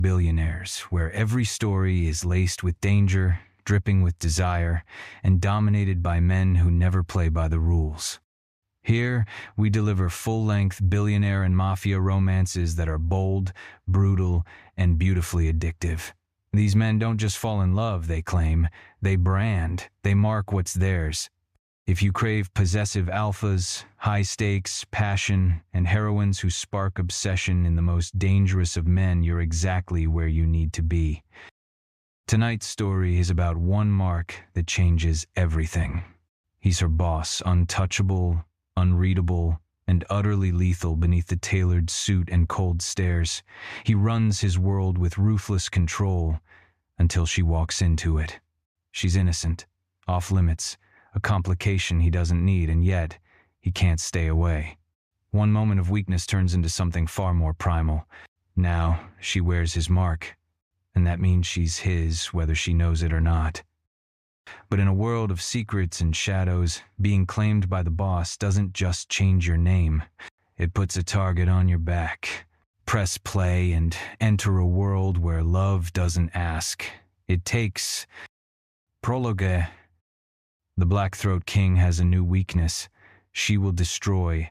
Billionaires, where every story is laced with danger, dripping with desire, and dominated by men who never play by the rules. Here, we deliver full-length billionaire and mafia romances that are bold, brutal, and beautifully addictive. These men don't just fall in love, they claim. They brand. They mark what's theirs. If you crave possessive alphas, high stakes, passion, and heroines who spark obsession in the most dangerous of men, you're exactly where you need to be. Tonight's story is about one mark that changes everything. He's her boss, untouchable, unreadable, and utterly lethal beneath the tailored suit and cold stares. He runs his world with ruthless control until she walks into it. She's innocent, off limits, a complication he doesn't need, and yet he can't stay away. One moment of weakness turns into something far more primal. Now she wears his mark, and that means she's his whether she knows it or not. But in a world of secrets and shadows, being claimed by the boss doesn't just change your name. It puts a target on your back. Press play and enter a world where love doesn't ask. It takes. Prologue. The Blackthroat King has a new weakness. She will destroy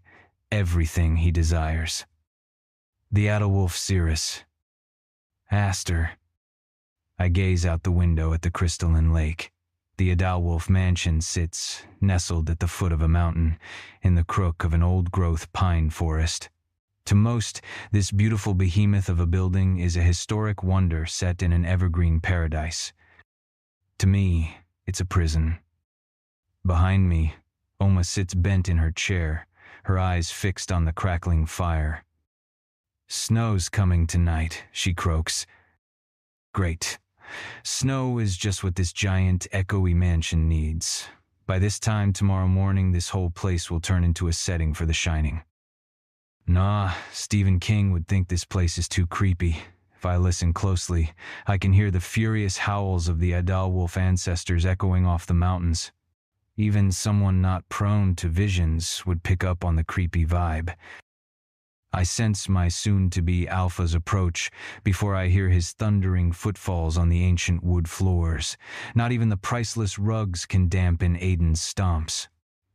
everything he desires. The Adalwolf Cirrus. Aster. I gaze out the window at the crystalline lake. The Adalwolf mansion sits, nestled at the foot of a mountain, in the crook of an old-growth pine forest. To most, this beautiful behemoth of a building is a historic wonder set in an evergreen paradise. To me, it's a prison. Behind me, Oma sits bent in her chair, her eyes fixed on the crackling fire. "Snow's coming tonight," she croaks. Great. Snow is just what this giant, echoey mansion needs. By this time tomorrow morning, this whole place will turn into a setting for The Shining. Nah, Stephen King would think this place is too creepy. If I listen closely, I can hear the furious howls of the Adalwolf ancestors echoing off the mountains. Even someone not prone to visions would pick up on the creepy vibe. I sense my soon-to-be alpha's approach before I hear his thundering footfalls on the ancient wood floors. Not even the priceless rugs can dampen Aiden's stomps.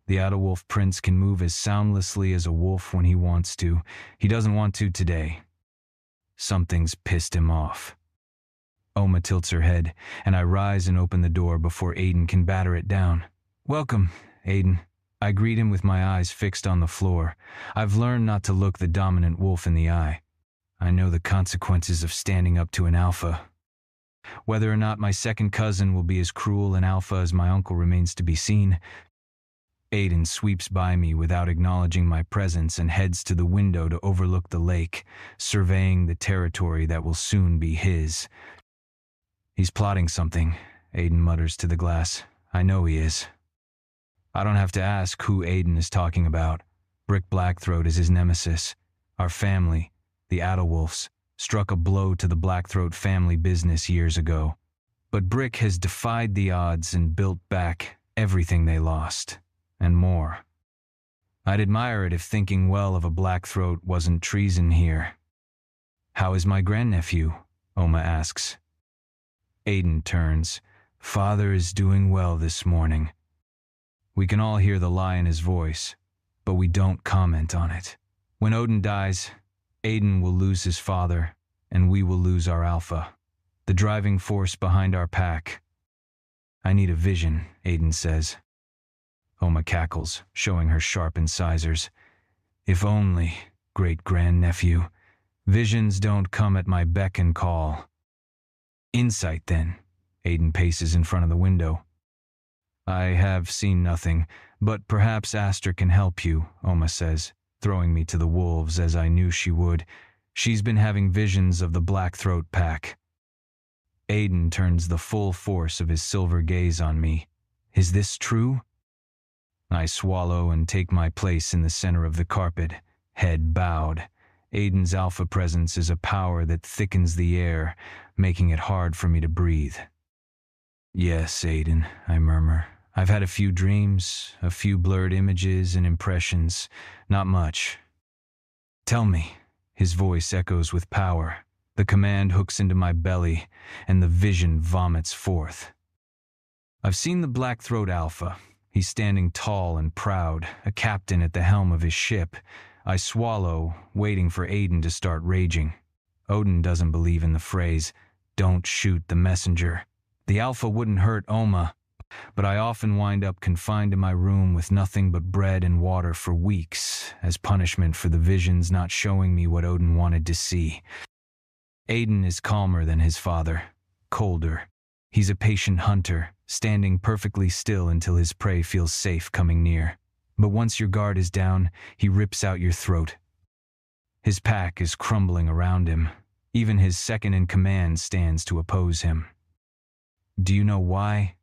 The Adalwolf prince can move as soundlessly as a wolf when he wants to. He doesn't want to today. Something's pissed him off. Oma tilts her head, and I rise and open the door before Aiden can batter it down. "Welcome, Aiden." I greet him with my eyes fixed on the floor. I've learned not to look the dominant wolf in the eye. I know the consequences of standing up to an alpha. Whether or not my second cousin will be as cruel an alpha as my uncle remains to be seen. Aiden sweeps by me without acknowledging my presence and heads to the window to overlook the lake, surveying the territory that will soon be his. "He's plotting something," Aiden mutters to the glass. "I know he is." I don't have to ask who Aiden is talking about. Brick Blackthroat is his nemesis. Our family, the Adalwolfs, struck a blow to the Blackthroat family business years ago. But Brick has defied the odds and built back everything they lost, and more. I'd admire it if thinking well of a Blackthroat wasn't treason here. "How is my grandnephew?" Oma asks. Aiden turns. "Father is doing well this morning." We can all hear the lie in his voice, but we don't comment on it. When Odin dies, Aiden will lose his father, and we will lose our alpha, the driving force behind our pack. "I need a vision," Aiden says. Oma cackles, showing her sharp incisors. "If only, great-grandnephew. Visions don't come at my beck and call." "Insight, then." Aiden paces in front of the window. "I have seen nothing, but perhaps Aster can help you," Oma says, throwing me to the wolves as I knew she would. She's been having visions of the Blackthroat pack. Aiden turns the full force of his silver gaze on me. "Is this true?" I swallow and take my place in the center of the carpet, head bowed. Aiden's alpha presence is a power that thickens the air, making it hard for me to breathe. "Yes, Aiden," I murmur. "I've had a few dreams, a few blurred images and impressions. Not much." "Tell me." His voice echoes with power. The command hooks into my belly, and the vision vomits forth. I've seen the Blackthroat Alpha. He's standing tall and proud, a captain at the helm of his ship. I swallow, waiting for Aiden to start raging. Odin doesn't believe in the phrase, "Don't shoot the messenger." The Alpha wouldn't hurt Oma, but I often wind up confined in my room with nothing but bread and water for weeks, as punishment for the visions not showing me what Odin wanted to see. Aiden is calmer than his father, colder. He's a patient hunter, standing perfectly still until his prey feels safe coming near. But once your guard is down, he rips out your throat. His pack is crumbling around him. Even his second-in-command stands to oppose him. Do you know why?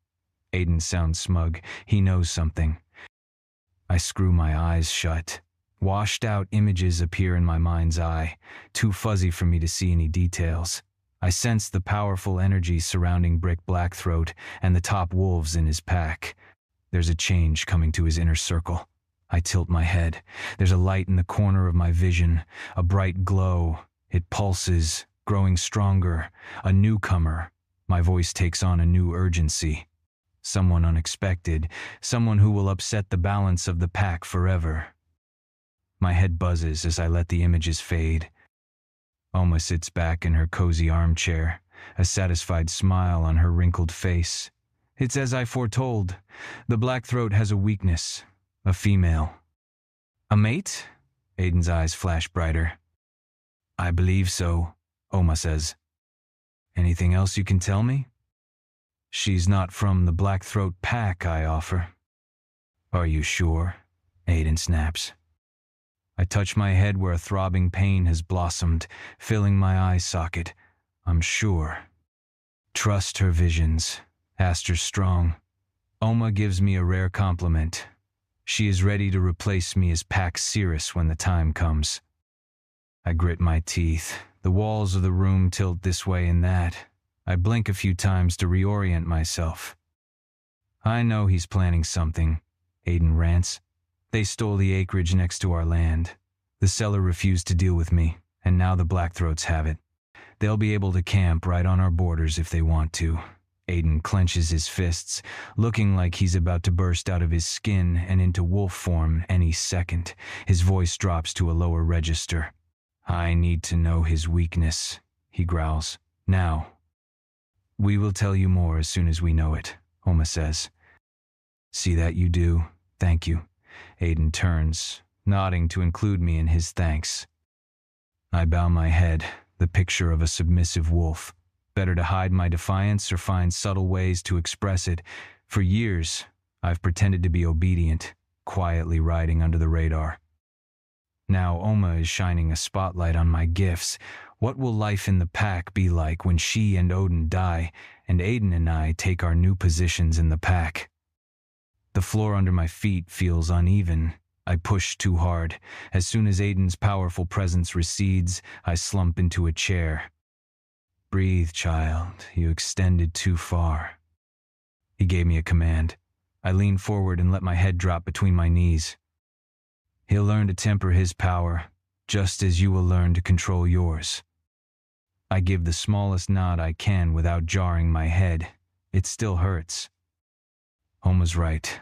Aiden sounds smug. He knows something. I screw my eyes shut. Washed-out images appear in my mind's eye, too fuzzy for me to see any details. I sense the powerful energy surrounding Brick Blackthroat and the top wolves in his pack. There's a change coming to his inner circle. I tilt my head. There's a light in the corner of my vision, a bright glow. It pulses, growing stronger. A newcomer. My voice takes on a new urgency. Someone unexpected, someone who will upset the balance of the pack forever. My head buzzes as I let the images fade. Oma sits back in her cozy armchair, a satisfied smile on her wrinkled face. It's as I foretold. The Blackthroat has a weakness, a female. A mate? Aiden's eyes flash brighter. I believe so, Oma says. Anything else you can tell me? She's not from the Blackthroat pack, I offer. Are you sure? Aiden snaps. I touch my head where a throbbing pain has blossomed, filling my eye socket. I'm sure. Trust her visions. Aster strong. Oma gives me a rare compliment. She is ready to replace me as Pack Cirrus when the time comes. I grit my teeth. The walls of the room tilt this way and that. I blink a few times to reorient myself. I know he's planning something, Aiden rants. They stole the acreage next to our land. The seller refused to deal with me, and now the Blackthroats have it. They'll be able to camp right on our borders if they want to. Aiden clenches his fists, looking like he's about to burst out of his skin and into wolf form any second. His voice drops to a lower register. I need to know his weakness, he growls. Now. We will tell you more as soon as we know it, Oma says. See that you do. Thank you. Aiden turns, nodding to include me in his thanks. I bow my head, the picture of a submissive wolf. Better to hide my defiance or find subtle ways to express it. For years, I've pretended to be obedient, quietly riding under the radar. Now Oma is shining a spotlight on my gifts. What will life in the pack be like when she and Odin die, and Aiden and I take our new positions in the pack? The floor under my feet feels uneven. I push too hard. As soon as Aiden's powerful presence recedes, I slump into a chair. Breathe, child. You extended too far. He gave me a command. I lean forward and let my head drop between my knees. He'll learn to temper his power, just as you will learn to control yours. I give the smallest nod I can without jarring my head. It still hurts. Oma's right.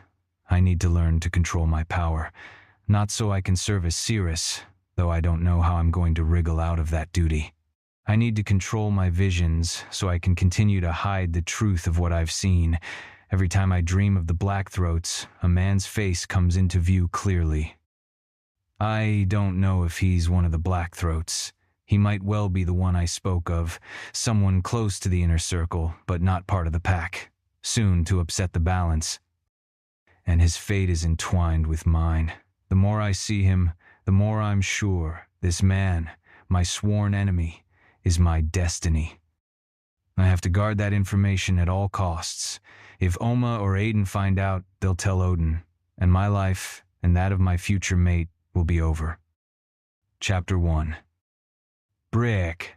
I need to learn to control my power. Not so I can serve as Cirrus, though I don't know how I'm going to wriggle out of that duty. I need to control my visions so I can continue to hide the truth of what I've seen. Every time I dream of the Blackthroats, a man's face comes into view clearly. I don't know if he's one of the Blackthroats. He might well be the one I spoke of, someone close to the inner circle, but not part of the pack, soon to upset the balance. And his fate is entwined with mine. The more I see him, the more I'm sure this man, my sworn enemy, is my destiny. I have to guard that information at all costs. If Oma or Aiden find out, they'll tell Odin, and my life and that of my future mate will be over. Chapter 1. Brick.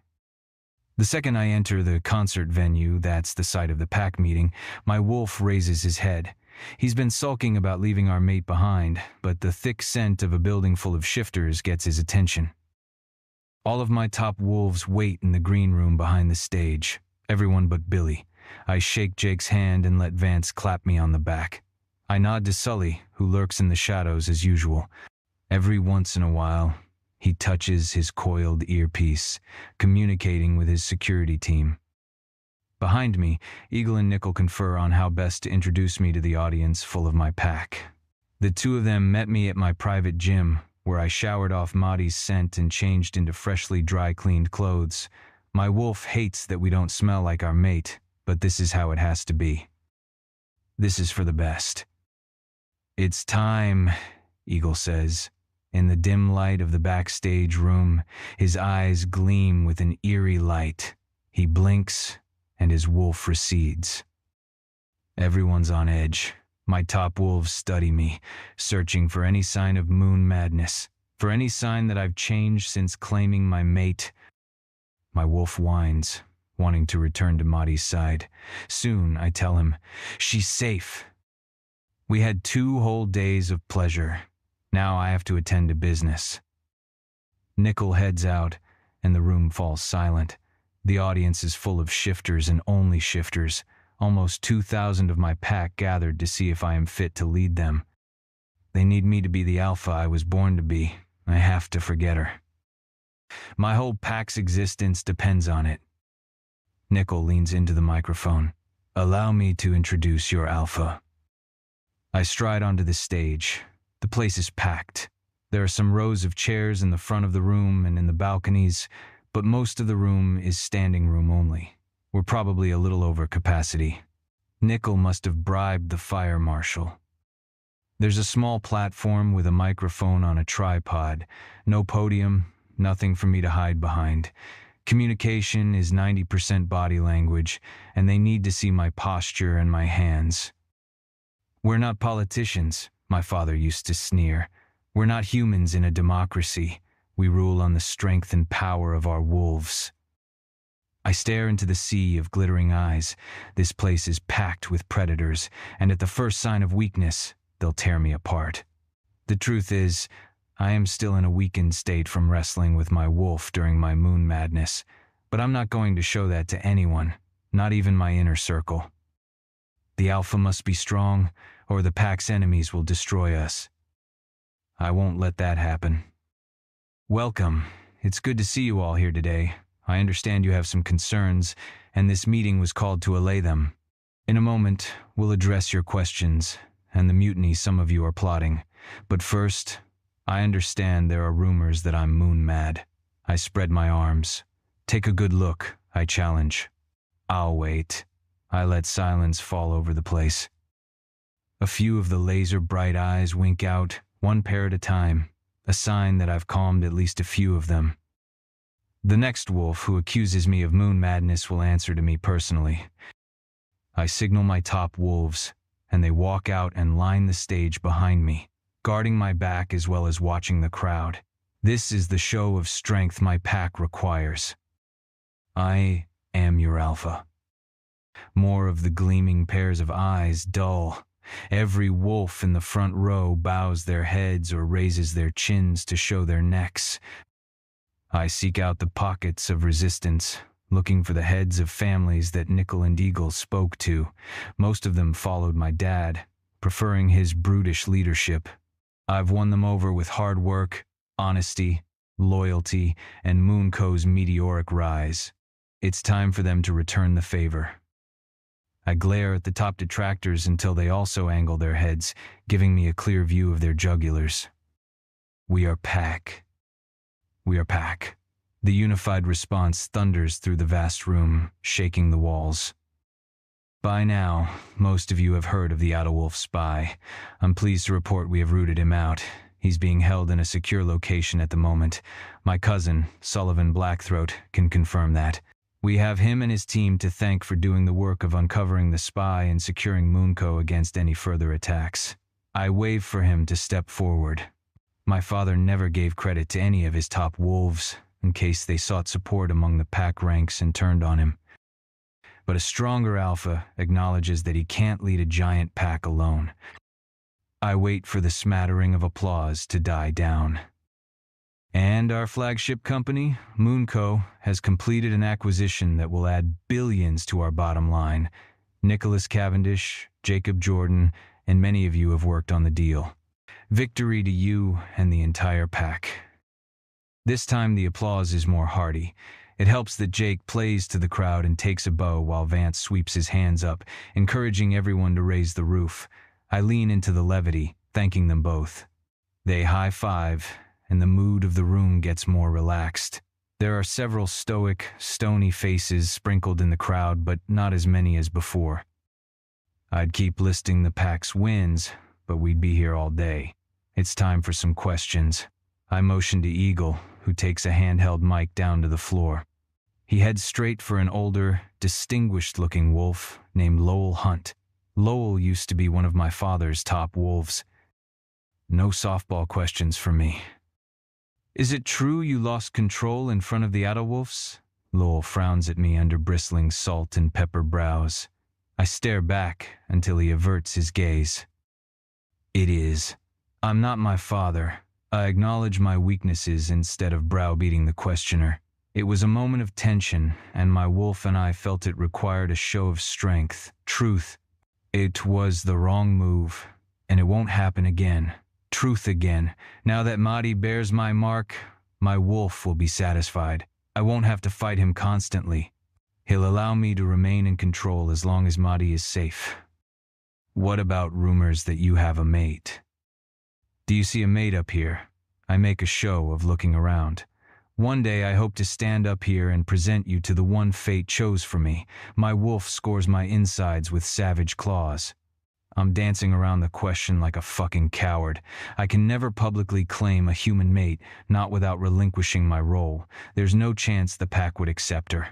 The second I enter the concert venue, that's the site of the pack meeting, my wolf raises his head. He's been sulking about leaving our mate behind, but the thick scent of a building full of shifters gets his attention. All of my top wolves wait in the green room behind the stage, everyone but Billy. I shake Jake's hand and let Vance clap me on the back. I nod to Sully, who lurks in the shadows as usual. Every once in a while, he touches his coiled earpiece, communicating with his security team. Behind me, Eagle and Nickel confer on how best to introduce me to the audience full of my pack. The two of them met me at my private gym, where I showered off Maddie's scent and changed into freshly dry-cleaned clothes. My wolf hates that we don't smell like our mate, but this is how it has to be. This is for the best. "It's time," Eagle says. In the dim light of the backstage room, his eyes gleam with an eerie light. He blinks, and his wolf recedes. Everyone's on edge. My top wolves study me, searching for any sign of moon madness, for any sign that I've changed since claiming my mate. My wolf whines, wanting to return to Maddie's side. Soon, I tell him, she's safe. We had 2 whole days of pleasure. Now I have to attend to business. Nickel heads out, and the room falls silent. The audience is full of shifters and only shifters. Almost 2,000 of my pack gathered to see if I am fit to lead them. They need me to be the alpha I was born to be. I have to forget her. My whole pack's existence depends on it. Nickel leans into the microphone. "Allow me to introduce your alpha." I stride onto the stage. The place is packed. There are some rows of chairs in the front of the room and in the balconies, but most of the room is standing room only. We're probably a little over capacity. Nickel must have bribed the fire marshal. There's a small platform with a microphone on a tripod. No podium, nothing for me to hide behind. Communication is 90% body language, and they need to see my posture and my hands. "We're not politicians," my father used to sneer. "We're not humans in a democracy. We rule on the strength and power of our wolves." I stare into the sea of glittering eyes. This place is packed with predators, and at the first sign of weakness, they'll tear me apart. The truth is, I am still in a weakened state from wrestling with my wolf during my moon madness, but I'm not going to show that to anyone, not even my inner circle. The alpha must be strong, or the pack's enemies will destroy us. I won't let that happen. "Welcome. It's good to see you all here today. I understand you have some concerns, and this meeting was called to allay them. In a moment, we'll address your questions and the mutiny some of you are plotting. But first, I understand there are rumors that I'm moon mad." I spread my arms. "Take a good look," I challenge. "I'll wait." I let silence fall over the place. A few of the laser-bright eyes wink out, one pair at a time, a sign that I've calmed at least a few of them. The next wolf who accuses me of moon madness will answer to me personally. I signal my top wolves, and they walk out and line the stage behind me, guarding my back as well as watching the crowd. This is the show of strength my pack requires. I am your alpha. More of the gleaming pairs of eyes dull. Every wolf in the front row bows their heads or raises their chins to show their necks. I seek out the pockets of resistance, looking for the heads of families that Nickel and Eagle spoke to. Most of them followed my dad, preferring his brutish leadership. I've won them over with hard work, honesty, loyalty, and Moonco's meteoric rise. It's time for them to return the favor. I glare at the top detractors until they also angle their heads, giving me a clear view of their jugulars. We are pack. We are pack. The unified response thunders through the vast room, shaking the walls. By now, most of you have heard of the Outerwolf spy. I'm pleased to report we have rooted him out. He's being held in a secure location at the moment. My cousin, Sullivan Blackthroat, can confirm that. We have him and his team to thank for doing the work of uncovering the spy and securing Moonco against any further attacks. I wave for him to step forward. My father never gave credit to any of his top wolves, in case they sought support among the pack ranks and turned on him. But a stronger alpha acknowledges that he can't lead a giant pack alone. I wait for the smattering of applause to die down. And our flagship company, Moonco, has completed an acquisition that will add billions to our bottom line. Nicholas Cavendish, Jacob Jordan, and many of you have worked on the deal. Victory to you and the entire pack. This time the applause is more hearty. It helps that Jake plays to the crowd and takes a bow while Vance sweeps his hands up, encouraging everyone to raise the roof. I lean into the levity, thanking them both. They high-five, and the mood of the room gets more relaxed. There are several stoic, stony faces sprinkled in the crowd, but not as many as before. I'd keep listing the pack's wins, but we'd be here all day. It's time for some questions. I motion to Eagle, who takes a handheld mic down to the floor. He heads straight for an older, distinguished-looking wolf named Lowell Hunt. Lowell used to be one of my father's top wolves. No softball questions for me. Is it true you lost control in front of the Adderwolves? Lowell frowns at me under bristling salt and pepper brows. I stare back until he averts his gaze. It is. I'm not my father. I acknowledge my weaknesses instead of browbeating the questioner. It was a moment of tension, and my wolf and I felt it required a show of strength, truth. It was the wrong move, and it won't happen again. Truth again. Now that Mahdi bears my mark, my wolf will be satisfied. I won't have to fight him constantly. He'll allow me to remain in control as long as Mahdi is safe. What about rumors that you have a mate? Do you see a mate up here? I make a show of looking around. One day I hope to stand up here and present you to the one fate chose for me. My wolf scores my insides with savage claws. I'm dancing around the question like a fucking coward. I can never publicly claim a human mate, not without relinquishing my role. There's no chance the pack would accept her.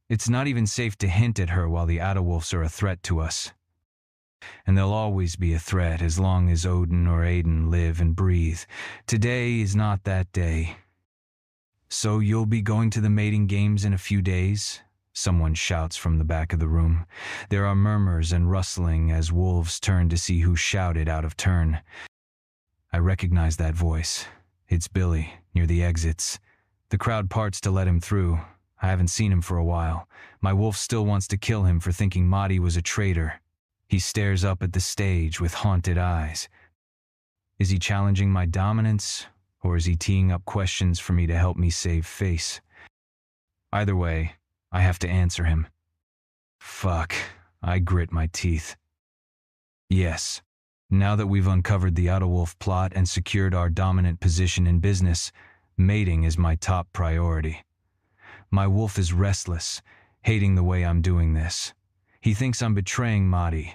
It's not even safe to hint at her while the Adderwolves are a threat to us. And they'll always be a threat as long as Odin or Aiden live and breathe. Today is not that day. So you'll be going to the mating games in a few days? Someone shouts from the back of the room. There are murmurs and rustling as wolves turn to see who shouted out of turn. I recognize that voice. It's Billy, near the exits. The crowd parts to let him through. I haven't seen him for a while. My wolf still wants to kill him for thinking Mahdi was a traitor. He stares up at the stage with haunted eyes. Is he challenging my dominance, or is he teeing up questions for me to help me save face? Either way, I have to answer him. Fuck, I grit my teeth. Yes, now that we've uncovered the Adderwolf plot and secured our dominant position in business, mating is my top priority. My wolf is restless, hating the way I'm doing this. He thinks I'm betraying Mahdi,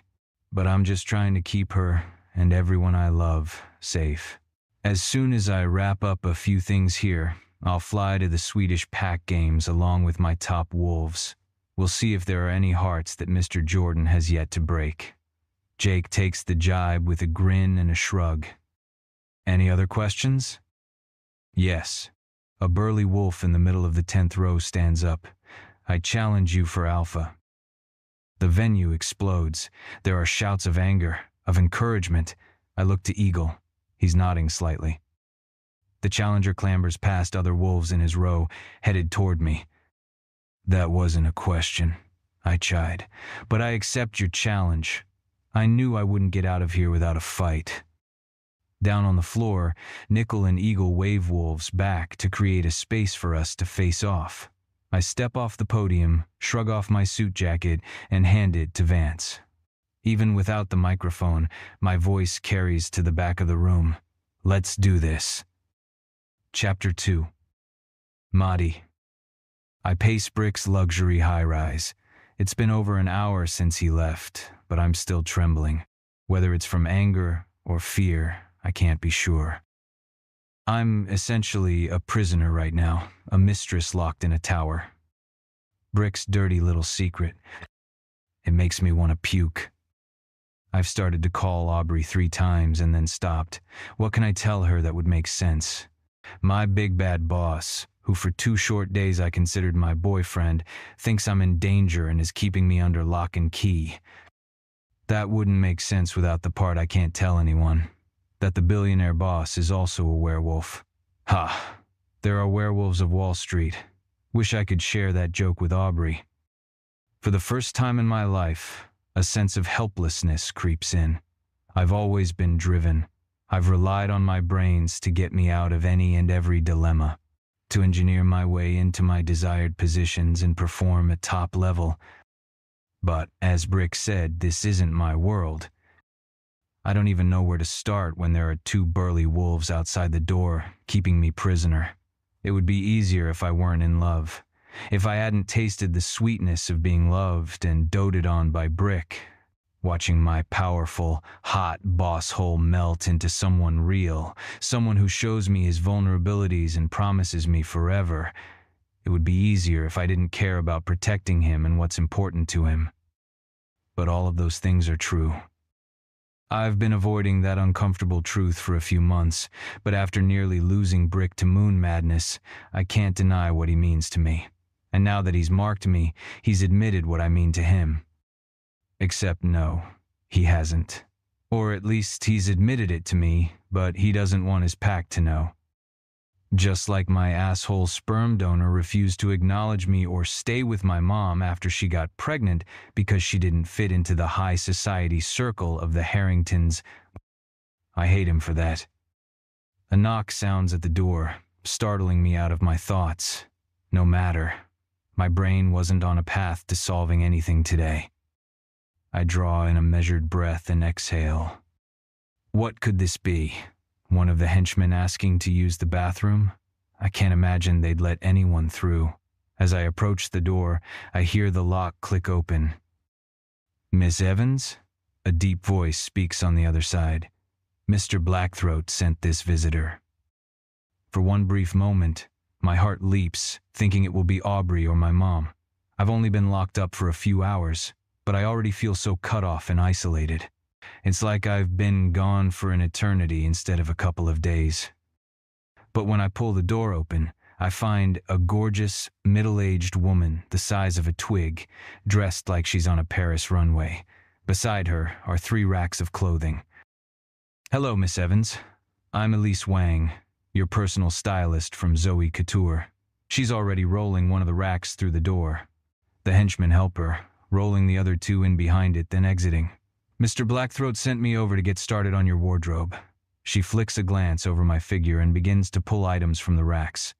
but I'm just trying to keep her and everyone I love safe. As soon as I wrap up a few things here, I'll fly to the Swedish pack games along with my top wolves. We'll see if there are any hearts that Mr. Jordan has yet to break. Jake takes the jibe with a grin and a shrug. Any other questions? Yes. A burly wolf in the middle of the 10th row stands up. I challenge you for alpha. The venue explodes. There are shouts of anger, of encouragement. I look to Eagle. He's nodding slightly. The challenger clambers past other wolves in his row, headed toward me. That wasn't a question, I chide, but I accept your challenge. I knew I wouldn't get out of here without a fight. Down on the floor, Nickel and Eagle wave wolves back to create a space for us to face off. I step off the podium, shrug off my suit jacket, and hand it to Vance. Even without the microphone, my voice carries to the back of the room. Let's do this. Chapter 2. Mahdi. I pace Brick's luxury high-rise. It's been over an hour since he left, but I'm still trembling. Whether it's from anger or fear, I can't be sure. I'm essentially a prisoner right now, a mistress locked in a tower. Brick's dirty little secret. It makes me want to puke. I've started to call Aubrey 3 times and then stopped. What can I tell her that would make sense? My big bad boss, who for 2 short days I considered my boyfriend, thinks I'm in danger and is keeping me under lock and key. That wouldn't make sense without the part I can't tell anyone. That the billionaire boss is also a werewolf. Ha! There are werewolves of Wall Street. Wish I could share that joke with Aubrey. For the first time in my life, a sense of helplessness creeps in. I've always been driven. I've relied on my brains to get me out of any and every dilemma, to engineer my way into my desired positions and perform at top level. But, as Brick said, this isn't my world. I don't even know where to start when there are two burly wolves outside the door, keeping me prisoner. It would be easier if I weren't in love. If I hadn't tasted the sweetness of being loved and doted on by Brick, watching my powerful, hot boss hole melt into someone real, someone who shows me his vulnerabilities and promises me forever. It would be easier if I didn't care about protecting him and what's important to him. But all of those things are true. I've been avoiding that uncomfortable truth for a few months, but after nearly losing Brick to moon madness, I can't deny what he means to me. And now that he's marked me, he's admitted what I mean to him. Except no, he hasn't. Or at least he's admitted it to me, but he doesn't want his pack to know. Just like my asshole sperm donor refused to acknowledge me or stay with my mom after she got pregnant because she didn't fit into the high society circle of the Harringtons. I hate him for that. A knock sounds at the door, startling me out of my thoughts. No matter. My brain wasn't on a path to solving anything today. I draw in a measured breath and exhale. What could this be? One of the henchmen asking to use the bathroom? I can't imagine they'd let anyone through. As I approach the door, I hear the lock click open. "Miss Evans?" A deep voice speaks on the other side. "Mr. Blackthroat sent this visitor." For one brief moment, my heart leaps, thinking it will be Aubrey or my mom. I've only been locked up for a few hours, but I already feel so cut off and isolated. It's like I've been gone for an eternity instead of a couple of days. But when I pull the door open, I find a gorgeous, middle-aged woman the size of a twig, dressed like she's on a Paris runway. Beside her are 3 racks of clothing. "Hello, Miss Evans. I'm Elise Wang, your personal stylist from Zoe Couture." She's already rolling one of the racks through the door. The henchmen help her, rolling the other 2 in behind it, then exiting. "Mr. Blackthroat sent me over to get started on your wardrobe." She flicks a glance over my figure and begins to pull items from the racks.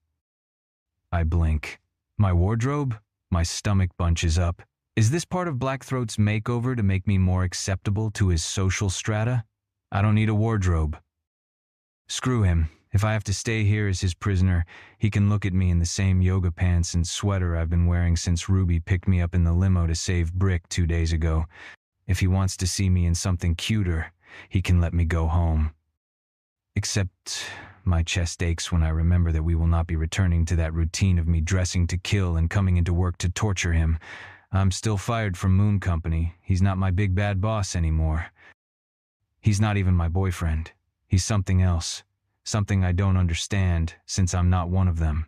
I blink. My wardrobe? My stomach bunches up. Is this part of Blackthroat's makeover to make me more acceptable to his social strata? I don't need a wardrobe. Screw him. If I have to stay here as his prisoner, he can look at me in the same yoga pants and sweater I've been wearing since Ruby picked me up in the limo to save Brick 2 days ago. If he wants to see me in something cuter, he can let me go home. Except my chest aches when I remember that we will not be returning to that routine of me dressing to kill and coming into work to torture him. I'm still fired from Moon Company. He's not my big bad boss anymore. He's not even my boyfriend. He's something else. Something I don't understand, since I'm not one of them.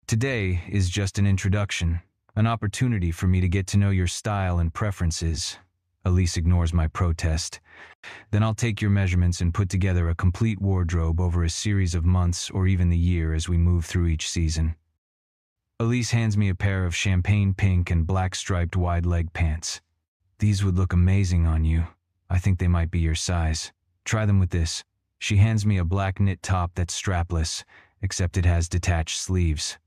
Today is just an introduction, an opportunity for me to get to know your style and preferences. Elise ignores my protest. Then I'll take your measurements and put together a complete wardrobe over a series of months or even the year as we move through each season. Elise hands me a pair of champagne pink and black striped wide leg pants. "These would look amazing on you. I think they might be your size. Try them with this." She hands me a black knit top that's strapless, except it has detached sleeves.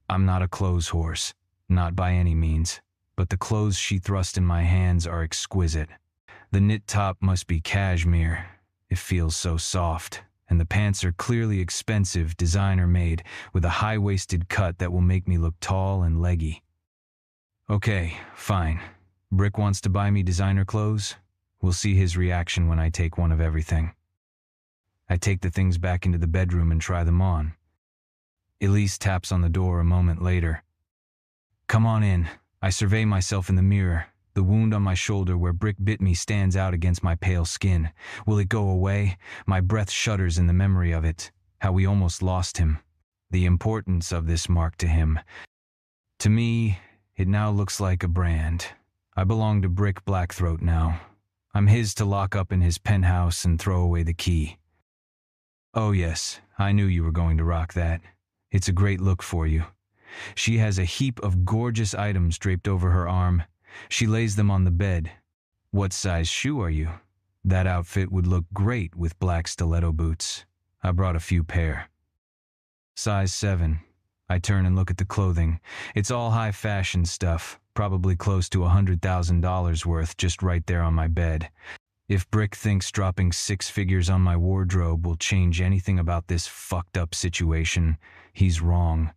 I'm not a clothes horse, not by any means, but the clothes she thrust in my hands are exquisite. The knit top must be cashmere. It feels so soft, and the pants are clearly expensive, designer-made, with a high-waisted cut that will make me look tall and leggy. Okay, fine. Brick wants to buy me designer clothes. We'll see his reaction when I take one of everything. I take the things back into the bedroom and try them on. Elise taps on the door a moment later. "Come on in." I survey myself in the mirror. The wound on my shoulder where Brick bit me stands out against my pale skin. Will it go away? My breath shudders in the memory of it. How we almost lost him. The importance of this mark to him. To me, it now looks like a brand. I belong to Brick Blackthroat now. I'm his to lock up in his penthouse and throw away the key. Oh yes, I knew you were going to rock that. It's a great look for you. She has a heap of gorgeous items draped over her arm. She lays them on the bed. What size shoe are you? That outfit would look great with black stiletto boots. I brought a few pair. Size 7. I turn and look at the clothing. It's all high fashion stuff, probably close to $100,000 worth just right there on my bed. If Brick thinks dropping 6 figures on my wardrobe will change anything about this fucked up situation, he's wrong.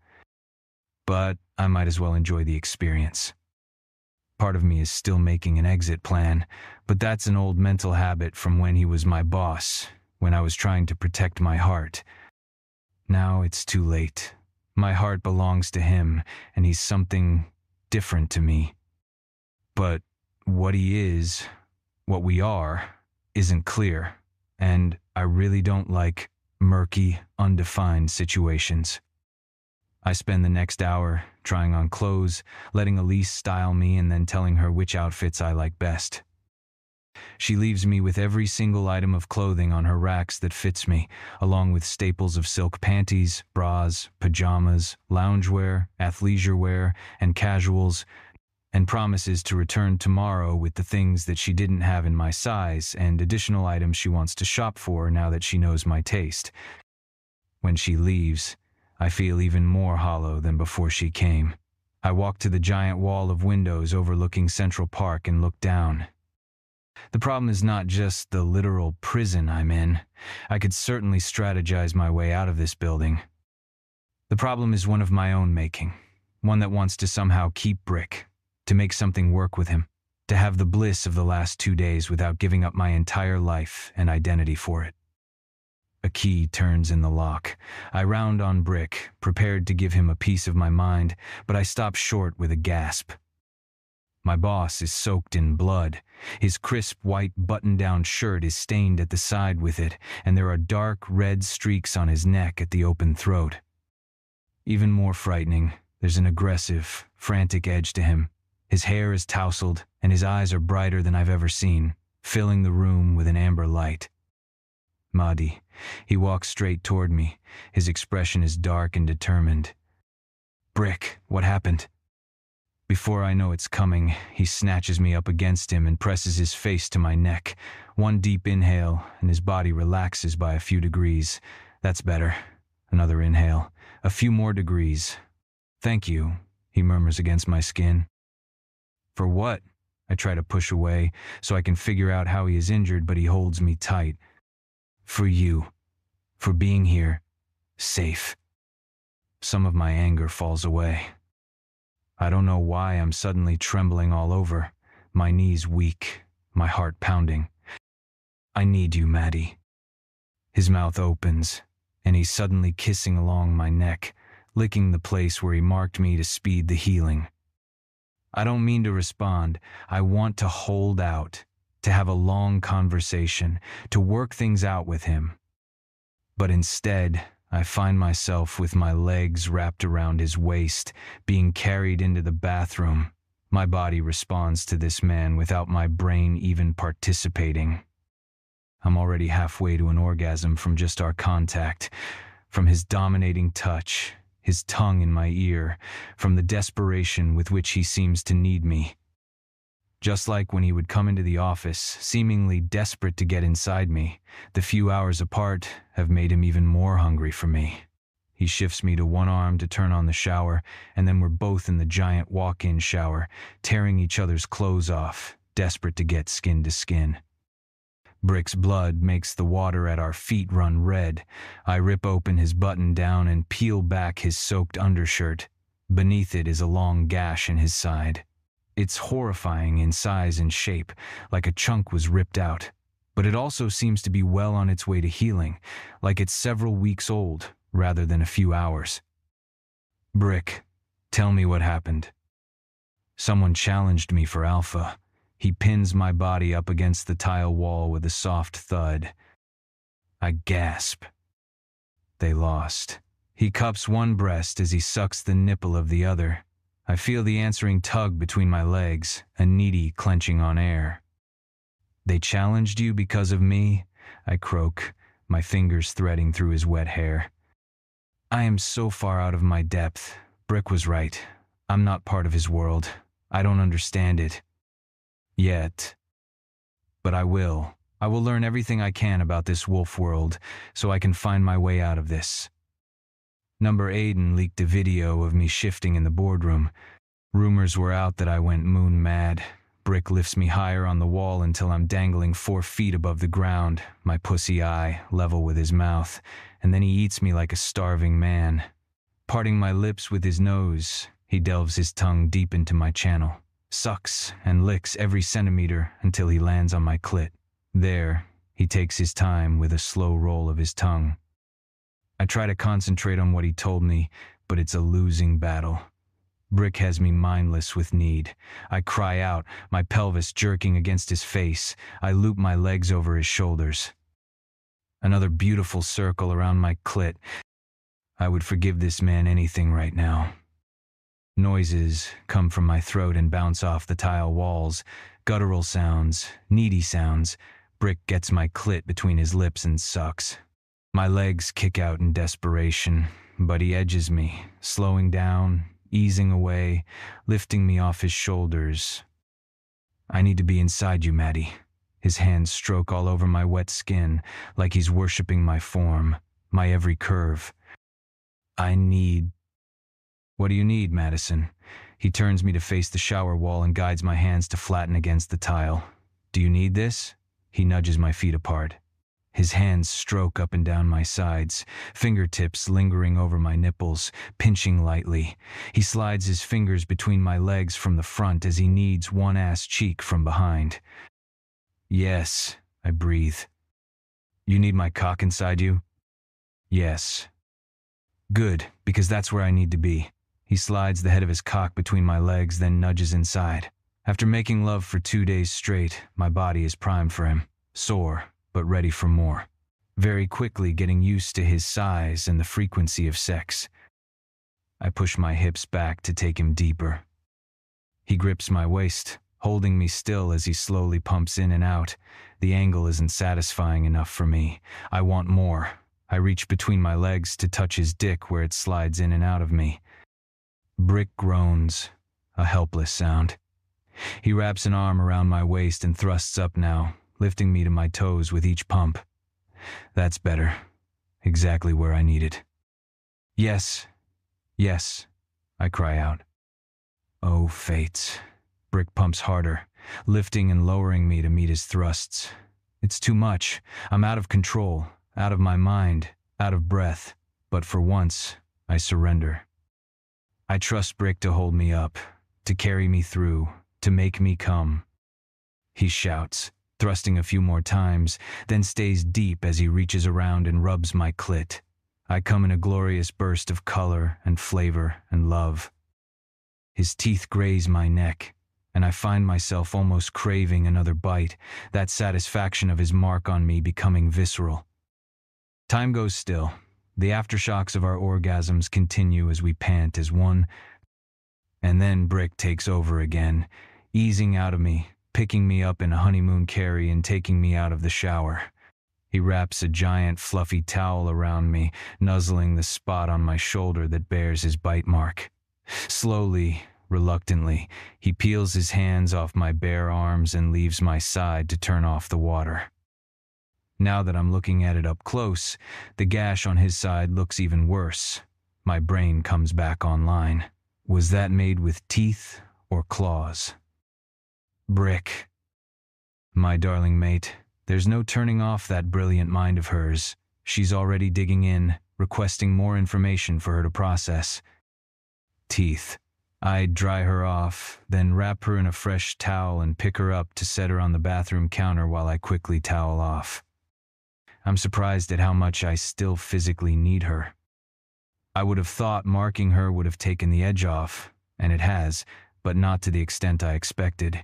But I might as well enjoy the experience. Part of me is still making an exit plan, but that's an old mental habit from when he was my boss, when I was trying to protect my heart. Now it's too late. My heart belongs to him, and he's something different to me. But what he is, what we are, isn't clear, and I really don't like murky, undefined situations. I spend the next hour trying on clothes, letting Elise style me, and then telling her which outfits I like best. She leaves me with every single item of clothing on her racks that fits me, along with staples of silk panties, bras, pajamas, loungewear, athleisure wear, and casuals, and promises to return tomorrow with the things that she didn't have in my size and additional items she wants to shop for now that she knows my taste. When she leaves, I feel even more hollow than before she came. I walk to the giant wall of windows overlooking Central Park and look down. The problem is not just the literal prison I'm in. I could certainly strategize my way out of this building. The problem is one of my own making, one that wants to somehow keep Brick, to make something work with him, to have the bliss of the last 2 days without giving up my entire life and identity for it. A key turns in the lock. I round on Brick, prepared to give him a piece of my mind, but I stop short with a gasp. My boss is soaked in blood. His crisp white button-down shirt is stained at the side with it, and there are dark red streaks on his neck at the open throat. Even more frightening, there's an aggressive, frantic edge to him. His hair is tousled, and his eyes are brighter than I've ever seen, filling the room with an amber light. Mahdi. He walks straight toward me. His expression is dark and determined. Brick, what happened? Before I know it's coming, he snatches me up against him and presses his face to my neck. One deep inhale, and his body relaxes by a few degrees. That's better. Another inhale. A few more degrees. Thank you, he murmurs against my skin. For what? I try to push away so I can figure out how he is injured, but he holds me tight. For you. For being here. Safe. Some of my anger falls away. I don't know why I'm suddenly trembling all over, my knees weak, my heart pounding. I need you, Maddie. His mouth opens, and he's suddenly kissing along my neck, licking the place where he marked me to speed the healing. I don't mean to respond. I want to hold out, to have a long conversation, to work things out with him. But instead, I find myself with my legs wrapped around his waist, being carried into the bathroom. My body responds to this man without my brain even participating. I'm already halfway to an orgasm from just our contact, from his dominating touch, his tongue in my ear, from the desperation with which he seems to need me. Just like when he would come into the office, seemingly desperate to get inside me, the few hours apart have made him even more hungry for me. He shifts me to one arm to turn on the shower, and then we're both in the giant walk-in shower, tearing each other's clothes off, desperate to get skin to skin. Brick's blood makes the water at our feet run red. I rip open his button down and peel back his soaked undershirt. Beneath it is a long gash in his side. It's horrifying in size and shape, like a chunk was ripped out. But it also seems to be well on its way to healing, like it's several weeks old, rather than a few hours. Brick, tell me what happened. Someone challenged me for alpha. He pins my body up against the tile wall with a soft thud. I gasp. They lost. He cups one breast as he sucks the nipple of the other. I feel the answering tug between my legs, a needy clenching on air. They challenged you because of me? I croak, my fingers threading through his wet hair. I am so far out of my depth. Brick was right. I'm not part of his world. I don't understand it. Yet. But I will. I will learn everything I can about this wolf world, so I can find my way out of this. Number Aiden leaked a video of me shifting in the boardroom. Rumors were out that I went moon mad. Brick lifts me higher on the wall until I'm dangling 4 feet above the ground, my pussy eye level with his mouth, and then he eats me like a starving man. Parting my lips with his nose, he delves his tongue deep into my channel, sucks and licks every centimeter until he lands on my clit. There, he takes his time with a slow roll of his tongue. I try to concentrate on what he told me, but it's a losing battle. Brick has me mindless with need. I cry out, my pelvis jerking against his face. I loop my legs over his shoulders. Another beautiful circle around my clit. I would forgive this man anything right now. Noises come from my throat and bounce off the tile walls. Guttural sounds, needy sounds. Brick gets my clit between his lips and sucks. My legs kick out in desperation, but he edges me, slowing down, easing away, lifting me off his shoulders. I need to be inside you, Maddie. His hands stroke all over my wet skin, like he's worshipping my form, my every curve. What do you need, Madison? He turns me to face the shower wall and guides my hands to flatten against the tile. Do you need this? He nudges my feet apart. His hands stroke up and down my sides, fingertips lingering over my nipples, pinching lightly. He slides his fingers between my legs from the front as he kneads one ass cheek from behind. Yes, I breathe. You need my cock inside you? Yes. Good, because that's where I need to be. He slides the head of his cock between my legs, then nudges inside. After making love for 2 days straight, my body is primed for him, sore, but ready for more. Very quickly getting used to his size and the frequency of sex. I push my hips back to take him deeper. He grips my waist, holding me still as he slowly pumps in and out. The angle isn't satisfying enough for me. I want more. I reach between my legs to touch his dick where it slides in and out of me. Brick groans, a helpless sound. He wraps an arm around my waist and thrusts up now, lifting me to my toes with each pump. That's better. Exactly where I need it. Yes, yes, I cry out. Oh, fates. Brick pumps harder, lifting and lowering me to meet his thrusts. It's too much. I'm out of control, out of my mind, out of breath. But for once, I surrender. I trust Brick to hold me up, to carry me through, to make me come. He shouts, thrusting a few more times, then stays deep as he reaches around and rubs my clit. I come in a glorious burst of color and flavor and love. His teeth graze my neck, and I find myself almost craving another bite, that satisfaction of his mark on me becoming visceral. Time goes still. The aftershocks of our orgasms continue as we pant as one, and then Brick takes over again, easing out of me, picking me up in a honeymoon carry and taking me out of the shower. He wraps a giant fluffy towel around me, nuzzling the spot on my shoulder that bears his bite mark. Slowly, reluctantly, he peels his hands off my bare arms and leaves my side to turn off the water. Now that I'm looking at it up close, the gash on his side looks even worse. My brain comes back online. Was that made with teeth or claws? Brick. My darling mate, there's no turning off that brilliant mind of hers. She's already digging in, requesting more information for her to process. Teeth. I'd dry her off, then wrap her in a fresh towel and pick her up to set her on the bathroom counter while I quickly towel off. I'm surprised at how much I still physically need her. I would have thought marking her would have taken the edge off, and it has, but not to the extent I expected.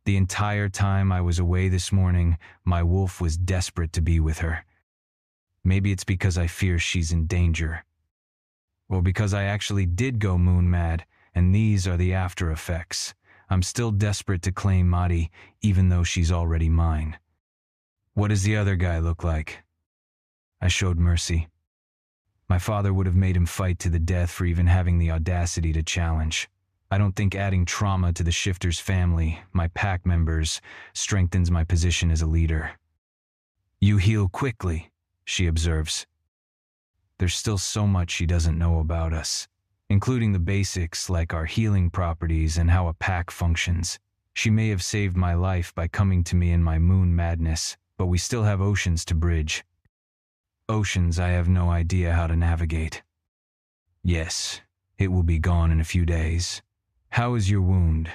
The entire time I was away this morning, my wolf was desperate to be with her. Maybe it's because I fear she's in danger. Or because I actually did go moon mad, and these are the after effects. I'm still desperate to claim Maddie, even though she's already mine. What does the other guy look like? I showed mercy. My father would have made him fight to the death for even having the audacity to challenge. I don't think adding trauma to the shifter's family, my pack members, strengthens my position as a leader. You heal quickly, she observes. There's still so much she doesn't know about us, including the basics like our healing properties and how a pack functions. She may have saved my life by coming to me in my moon madness, but we still have oceans to bridge. Oceans I have no idea how to navigate. Yes, it will be gone in a few days. How is your wound?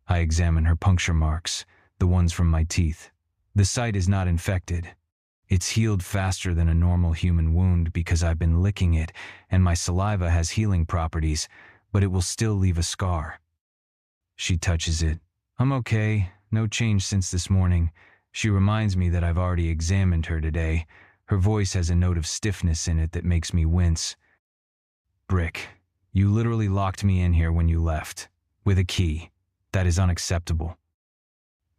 I examine her puncture marks, the ones from my teeth. The site is not infected. It's healed faster than a normal human wound because I've been licking it, and my saliva has healing properties, but it will still leave a scar. She touches it. I'm okay, no change since this morning. She reminds me that I've already examined her today. Her voice has a note of stiffness in it that makes me wince. Brick, you literally locked me in here when you left, with a key. That is unacceptable.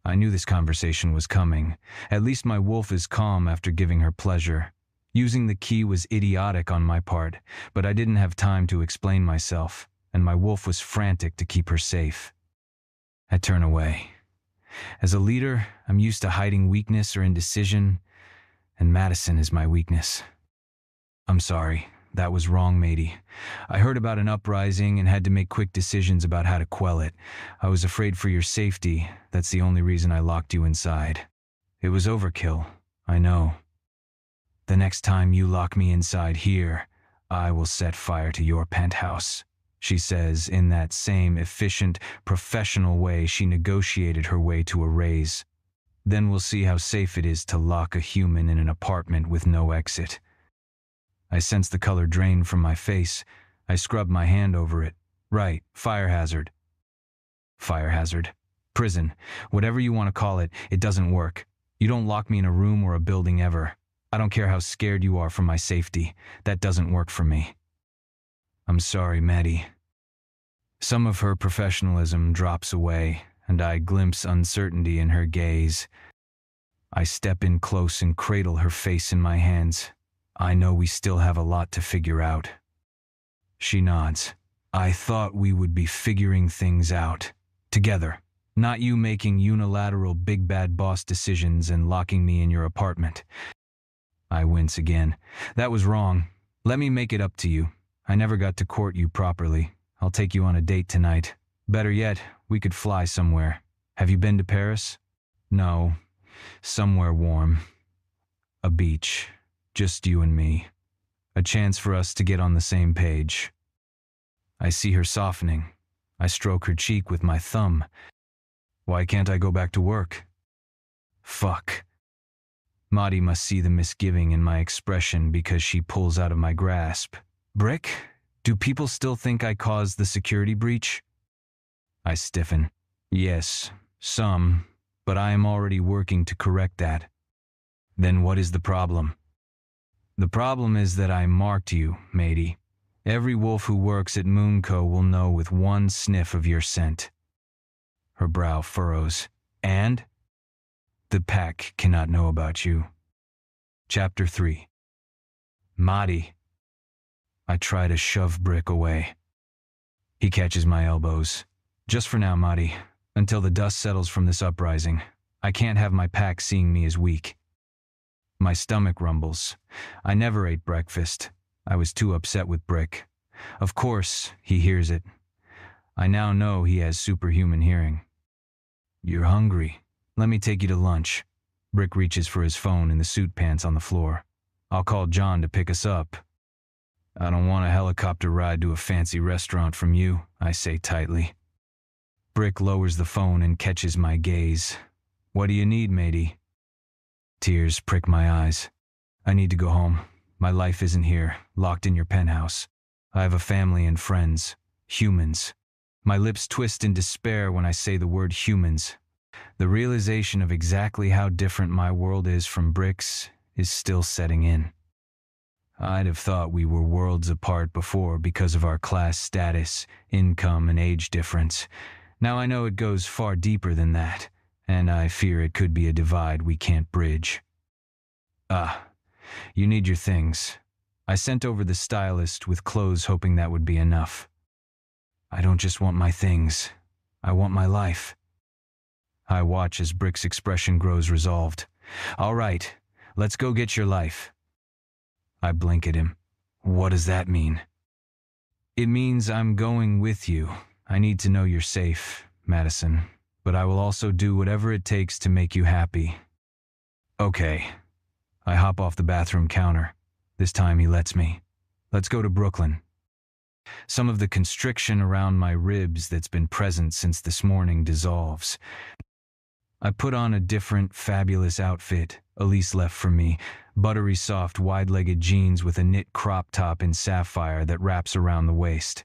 I knew this conversation was coming. At least my wolf is calm after giving her pleasure. Using the key was idiotic on my part, but I didn't have time to explain myself, and my wolf was frantic to keep her safe. I turn away. As a leader, I'm used to hiding weakness or indecision, and Madison is my weakness. I'm sorry. That was wrong, matey. I heard about an uprising and had to make quick decisions about how to quell it. I was afraid for your safety. That's the only reason I locked you inside. It was overkill, I know. The next time you lock me inside here, I will set fire to your penthouse, she says in that same efficient, professional way she negotiated her way to a raise. Then we'll see how safe it is to lock a human in an apartment with no exit. I sense the color drain from my face. I scrub my hand over it. Right, fire hazard. Fire hazard. Prison. Whatever you want to call it, it doesn't work. You don't lock me in a room or a building ever. I don't care how scared you are for my safety. That doesn't work for me. I'm sorry, Maddie. Some of her professionalism drops away, and I glimpse uncertainty in her gaze. I step in close and cradle her face in my hands. I know we still have a lot to figure out. She nods. I thought we would be figuring things out. Together. Not you making unilateral big bad boss decisions and locking me in your apartment. I wince again. That was wrong. Let me make it up to you. I never got to court you properly. I'll take you on a date tonight. Better yet, we could fly somewhere. Have you been to Paris? No. Somewhere warm. A beach. Just you and me. A chance for us to get on the same page. I see her softening. I stroke her cheek with my thumb. Why can't I go back to work? Fuck. Maddie must see the misgiving in my expression because she pulls out of my grasp. Brick, do people still think I caused the security breach? I stiffen. Yes, some, but I am already working to correct that. Then what is the problem? The problem is that I marked you, matey. Every wolf who works at Moonco will know with one sniff of your scent. Her brow furrows. And? The pack cannot know about you. Chapter 3. Maddie. I try to shove Brick away. He catches my elbows. Just for now, Maddie. Until the dust settles from this uprising. I can't have my pack seeing me as weak. My stomach rumbles. I never ate breakfast. I was too upset with Brick. Of course, he hears it. I now know he has superhuman hearing. You're hungry. Let me take you to lunch. Brick reaches for his phone in the suit pants on the floor. I'll call John to pick us up. I don't want a helicopter ride to a fancy restaurant from you, I say tightly. Brick lowers the phone and catches my gaze. What do you need, matey? Tears prick my eyes. I need to go home. My life isn't here, locked in your penthouse. I have a family and friends. Humans. My lips twist in despair when I say the word humans. The realization of exactly how different my world is from Brick's is still setting in. I'd have thought we were worlds apart before because of our class status, income, and age difference. Now I know it goes far deeper than that, and I fear it could be a divide we can't bridge. You need your things. I sent over the stylist with clothes hoping that would be enough. I don't just want my things. I want my life. I watch as Brick's expression grows resolved. All right, let's go get your life. I blink at him. What does that mean? It means I'm going with you. I need to know you're safe, Madison, but I will also do whatever it takes to make you happy. Okay. I hop off the bathroom counter. This time he lets me. Let's go to Brooklyn. Some of the constriction around my ribs that's been present since this morning dissolves. I put on a different, fabulous outfit Elise left for me, buttery soft, wide-legged jeans with a knit crop top in sapphire that wraps around the waist.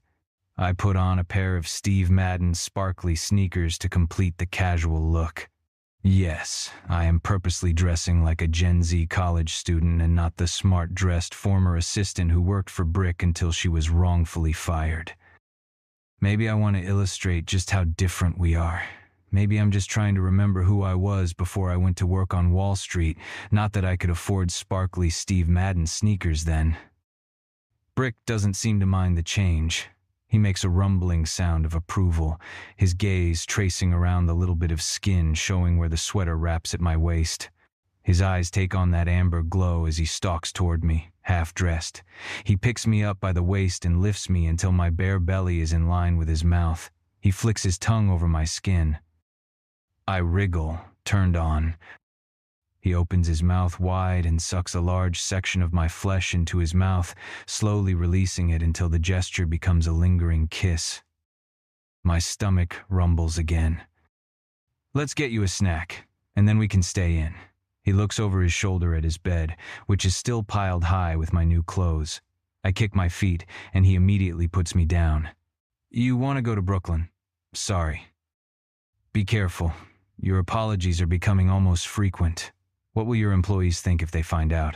I put on a pair of Steve Madden sparkly sneakers to complete the casual look. Yes, I am purposely dressing like a Gen Z college student and not the smart-dressed former assistant who worked for Brick until she was wrongfully fired. Maybe I want to illustrate just how different we are. Maybe I'm just trying to remember who I was before I went to work on Wall Street, not that I could afford sparkly Steve Madden sneakers then. Brick doesn't seem to mind the change. He makes a rumbling sound of approval, his gaze tracing around the little bit of skin showing where the sweater wraps at my waist. His eyes take on that amber glow as he stalks toward me, half-dressed. He picks me up by the waist and lifts me until my bare belly is in line with his mouth. He flicks his tongue over my skin. I wriggle, turned on. He opens his mouth wide and sucks a large section of my flesh into his mouth, slowly releasing it until the gesture becomes a lingering kiss. My stomach rumbles again. Let's get you a snack, and then we can stay in. He looks over his shoulder at his bed, which is still piled high with my new clothes. I kick my feet, and he immediately puts me down. You want to go to Brooklyn? Sorry. Be careful. Your apologies are becoming almost frequent. What will your employees think if they find out?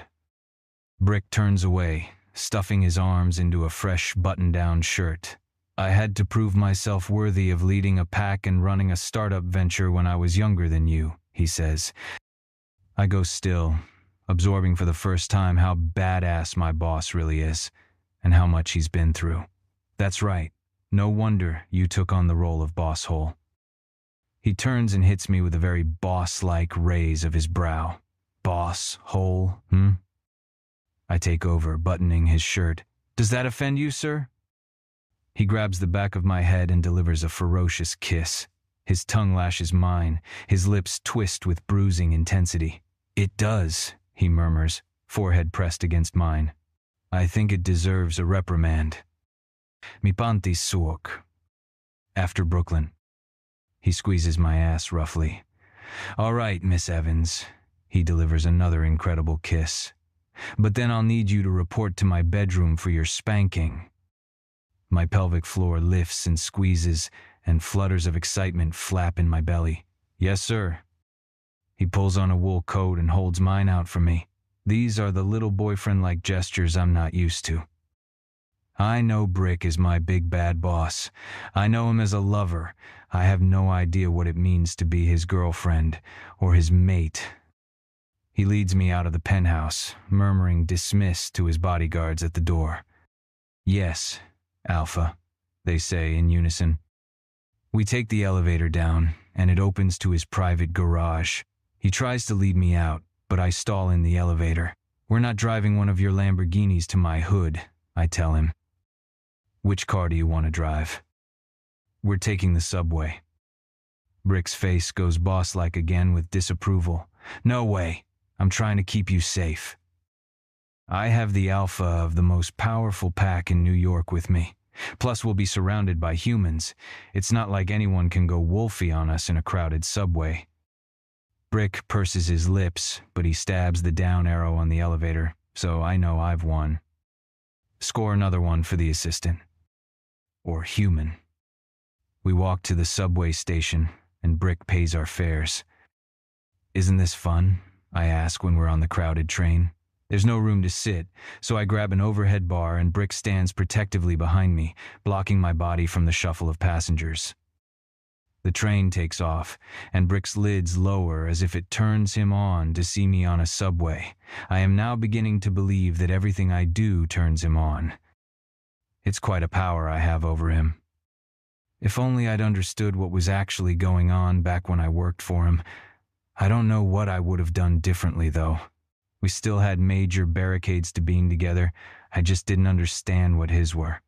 Brick turns away, stuffing his arms into a fresh button-down shirt. I had to prove myself worthy of leading a pack and running a startup venture when I was younger than you, he says. I go still, absorbing for the first time how badass my boss really is, and how much he's been through. That's right. No wonder you took on the role of boss hole. He turns and hits me with a very boss-like raise of his brow. Boss hole, I take over, buttoning his shirt. Does that offend you, sir? He grabs the back of my head and delivers a ferocious kiss. His tongue lashes mine, his lips twist with bruising intensity. It does, he murmurs, forehead pressed against mine. I think it deserves a reprimand. Mi panty suok. After Brooklyn. He squeezes my ass roughly. All right, Miss Evans. He delivers another incredible kiss. But then I'll need you to report to my bedroom for your spanking. My pelvic floor lifts and squeezes, and flutters of excitement flap in my belly. Yes, sir. He pulls on a wool coat and holds mine out for me. These are the little boyfriend-like gestures I'm not used to. I know Brick is my big bad boss. I know him as a lover. I have no idea what it means to be his girlfriend or his mate. He leads me out of the penthouse, murmuring dismiss to his bodyguards at the door. Yes, Alpha, they say in unison. We take the elevator down, and it opens to his private garage. He tries to lead me out, but I stall in the elevator. We're not driving one of your Lamborghinis to my hood, I tell him. Which car do you want to drive? We're taking the subway. Brick's face goes boss-like again with disapproval. No way. I'm trying to keep you safe. I have the alpha of the most powerful pack in New York with me. Plus, we'll be surrounded by humans. It's not like anyone can go wolfy on us in a crowded subway. Brick purses his lips, but he stabs the down arrow on the elevator, so I know I've won. Score another one for the assistant. Or human. We walk to the subway station, and Brick pays our fares. Isn't this fun? I ask when we're on the crowded train. There's no room to sit, so I grab an overhead bar and Brick stands protectively behind me, blocking my body from the shuffle of passengers. The train takes off, and Brick's lids lower as if it turns him on to see me on a subway. I am now beginning to believe that everything I do turns him on. It's quite a power I have over him. If only I'd understood what was actually going on back when I worked for him. I don't know what I would have done differently, though. We still had major barricades to being together. I just didn't understand what his were.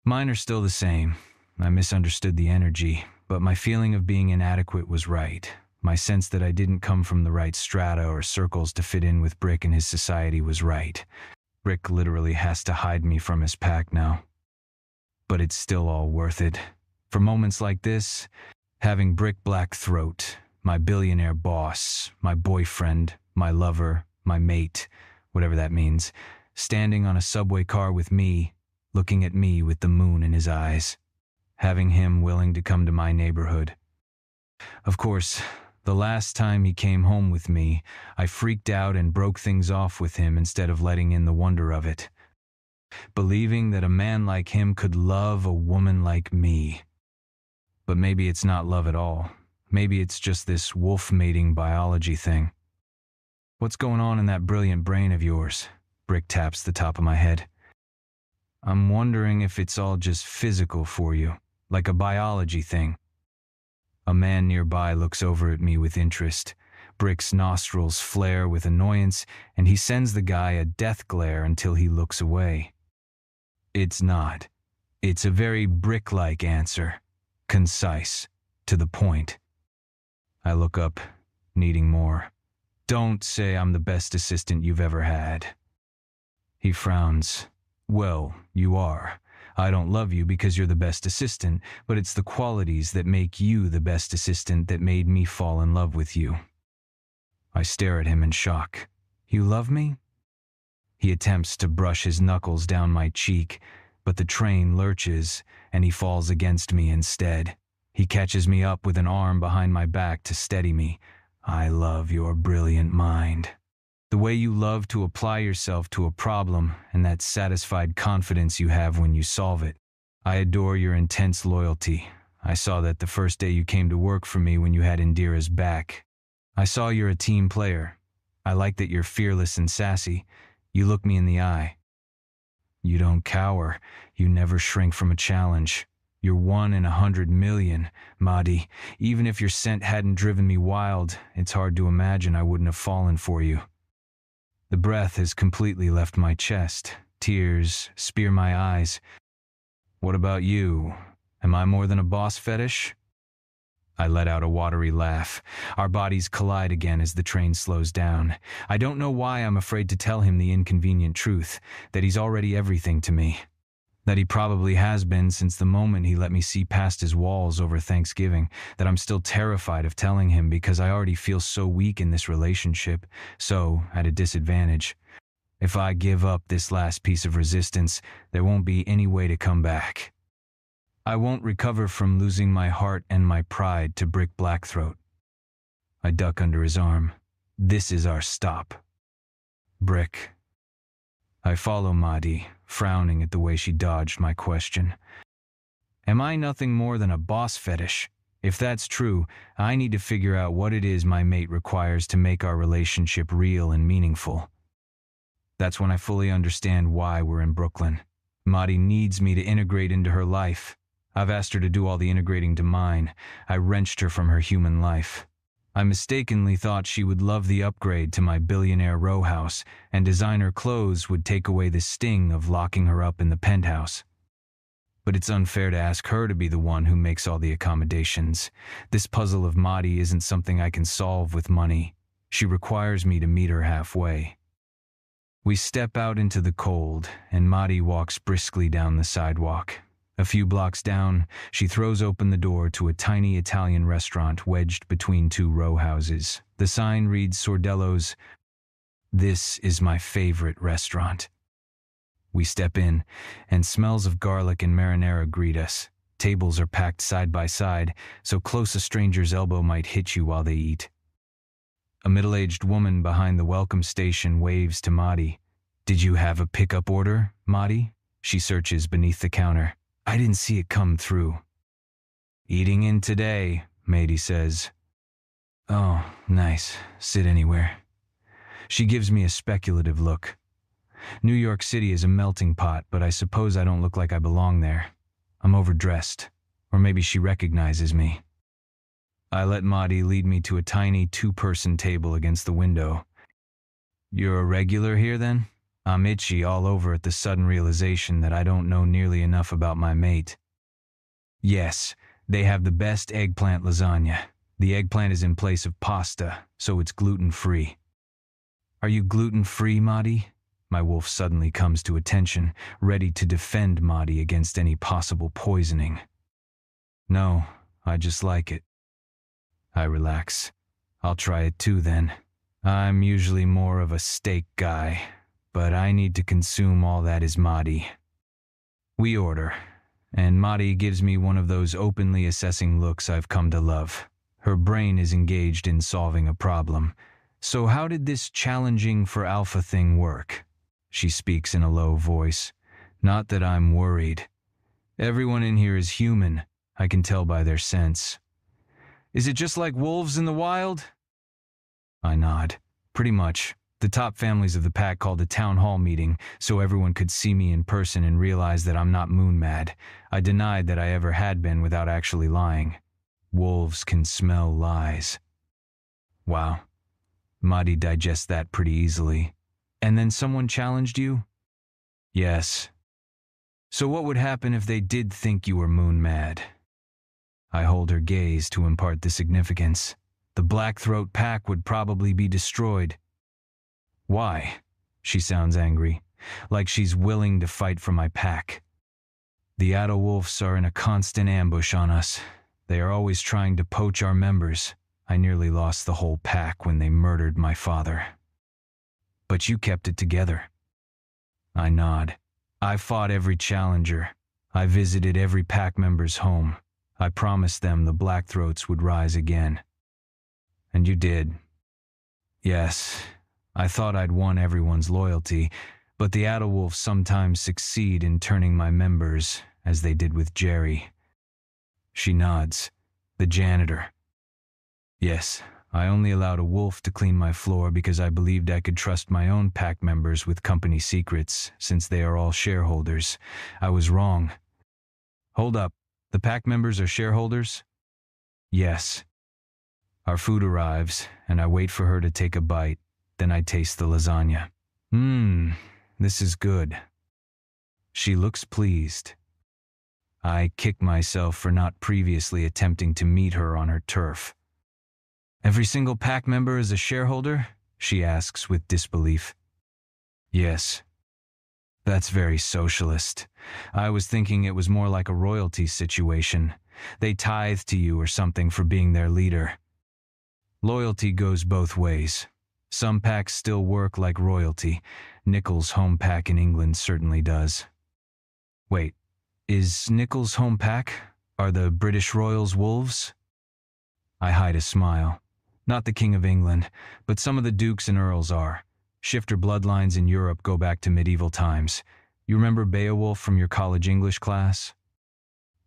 Mine are still the same. I misunderstood the energy, but my feeling of being inadequate was right. My sense that I didn't come from the right strata or circles to fit in with Brick and his society was right. Brick literally has to hide me from his pack now. But it's still all worth it. For moments like this, having Brick Blackthroat, my billionaire boss, my boyfriend, my lover, my mate, whatever that means, standing on a subway car with me, looking at me with the moon in his eyes. Having him willing to come to my neighborhood. Of course, the last time he came home with me, I freaked out and broke things off with him instead of letting in the wonder of it. Believing that a man like him could love a woman like me. But maybe it's not love at all. Maybe it's just this wolf mating biology thing. What's going on in that brilliant brain of yours? Brick taps the top of my head. I'm wondering if it's all just physical for you, like a biology thing. A man nearby looks over at me with interest. Brick's nostrils flare with annoyance, and he sends the guy a death glare until he looks away. It's not. It's a very Brick-like answer. Concise. To the point. I look up, needing more. Don't say I'm the best assistant you've ever had. He frowns. Well, you are. I don't love you because you're the best assistant, but it's the qualities that make you the best assistant that made me fall in love with you. I stare at him in shock. You love me? He attempts to brush his knuckles down my cheek, but the train lurches, and he falls against me instead. He catches me up with an arm behind my back to steady me. I love your brilliant mind. The way you love to apply yourself to a problem and that satisfied confidence you have when you solve it. I adore your intense loyalty. I saw that the first day you came to work for me when you had Indira's back. I saw you're a team player. I like that you're fearless and sassy. You look me in the eye. You don't cower. You never shrink from a challenge. You're 1 in 100 million, Mahdi. Even if your scent hadn't driven me wild, it's hard to imagine I wouldn't have fallen for you. The breath has completely left my chest. Tears spear my eyes. What about you? Am I more than a boss fetish? I let out a watery laugh. Our bodies collide again as the train slows down. I don't know why I'm afraid to tell him the inconvenient truth, that he's already everything to me. That he probably has been since the moment he let me see past his walls over Thanksgiving, that I'm still terrified of telling him because I already feel so weak in this relationship, so at a disadvantage. If I give up this last piece of resistance, there won't be any way to come back. I won't recover from losing my heart and my pride to Brick Blackthroat. I duck under his arm. This is our stop. Brick. I follow Mahdi, frowning at the way she dodged my question. Am I nothing more than a boss fetish? If that's true, I need to figure out what it is my mate requires to make our relationship real and meaningful. That's when I fully understand why we're in Brooklyn. Mahdi needs me to integrate into her life. I've asked her to do all the integrating to mine. I wrenched her from her human life. I mistakenly thought she would love the upgrade to my billionaire row house, and designer clothes would take away the sting of locking her up in the penthouse. But it's unfair to ask her to be the one who makes all the accommodations. This puzzle of Mahdi isn't something I can solve with money. She requires me to meet her halfway. We step out into the cold, and Mahdi walks briskly down the sidewalk. A few blocks down, she throws open the door to a tiny Italian restaurant wedged between 2 row houses. The sign reads Sordello's. This is my favorite restaurant. We step in, and smells of garlic and marinara greet us. Tables are packed side by side, so close a stranger's elbow might hit you while they eat. A middle-aged woman behind the welcome station waves to Mahdi. Did you have a pickup order, Mahdi? She searches beneath the counter. I didn't see it come through. Eating in today, matey says. Oh, nice. Sit anywhere. She gives me a speculative look. New York City is a melting pot, but I suppose I don't look like I belong there. I'm overdressed. Or maybe she recognizes me. I let Maudie lead me to a tiny two-person table against the window. You're a regular here, then? I'm itchy all over at the sudden realization that I don't know nearly enough about my mate. Yes, they have the best eggplant lasagna. The eggplant is in place of pasta, so it's gluten-free. Are you gluten-free, Maudie? My wolf suddenly comes to attention, ready to defend Maudie against any possible poisoning. No, I just like it. I relax. I'll try it too then. I'm usually more of a steak guy, but I need to consume all that is Maudie. We order, and Maudie gives me one of those openly assessing looks I've come to love. Her brain is engaged in solving a problem. So how did this challenging for alpha thing work? She speaks in a low voice. Not that I'm worried. Everyone in here is human. I can tell by their sense. Is it just like wolves in the wild? I nod. Pretty much. The top families of the pack called a town hall meeting so everyone could see me in person and realize that I'm not moon mad. I denied that I ever had been without actually lying. Wolves can smell lies. Wow. Maudie digests that pretty easily. And then someone challenged you? Yes. So what would happen if they did think you were moon mad? I hold her gaze to impart the significance. The Blackthroat pack would probably be destroyed. Why? She sounds angry, like she's willing to fight for my pack. The Adderwolves are in a constant ambush on us. They are always trying to poach our members. I nearly lost the whole pack when they murdered my father. But you kept it together. I nod. I fought every challenger. I visited every pack member's home. I promised them the Blackthroats would rise again. And you did. Yes, I thought I'd won everyone's loyalty, but the Adderwolves sometimes succeed in turning my members, as they did with Jerry. She nods. The janitor. Yes, I only allowed a wolf to clean my floor because I believed I could trust my own pack members with company secrets, since they are all shareholders. I was wrong. Hold up, the pack members are shareholders? Yes. Our food arrives, and I wait for her to take a bite. Then I taste the lasagna. This is good. She looks pleased. I kick myself for not previously attempting to meet her on her turf. Every single pack member is a shareholder? She asks with disbelief. Yes. That's very socialist. I was thinking it was more like a royalty situation. They tithe to you or something for being their leader. Loyalty goes both ways. Some packs still work like royalty. Nichols' home pack in England certainly does. Wait, is Nichols' home pack? Are the British Royals wolves? I hide a smile. Not the King of England, but some of the dukes and earls are. Shifter bloodlines in Europe go back to medieval times. You remember Beowulf from your college English class?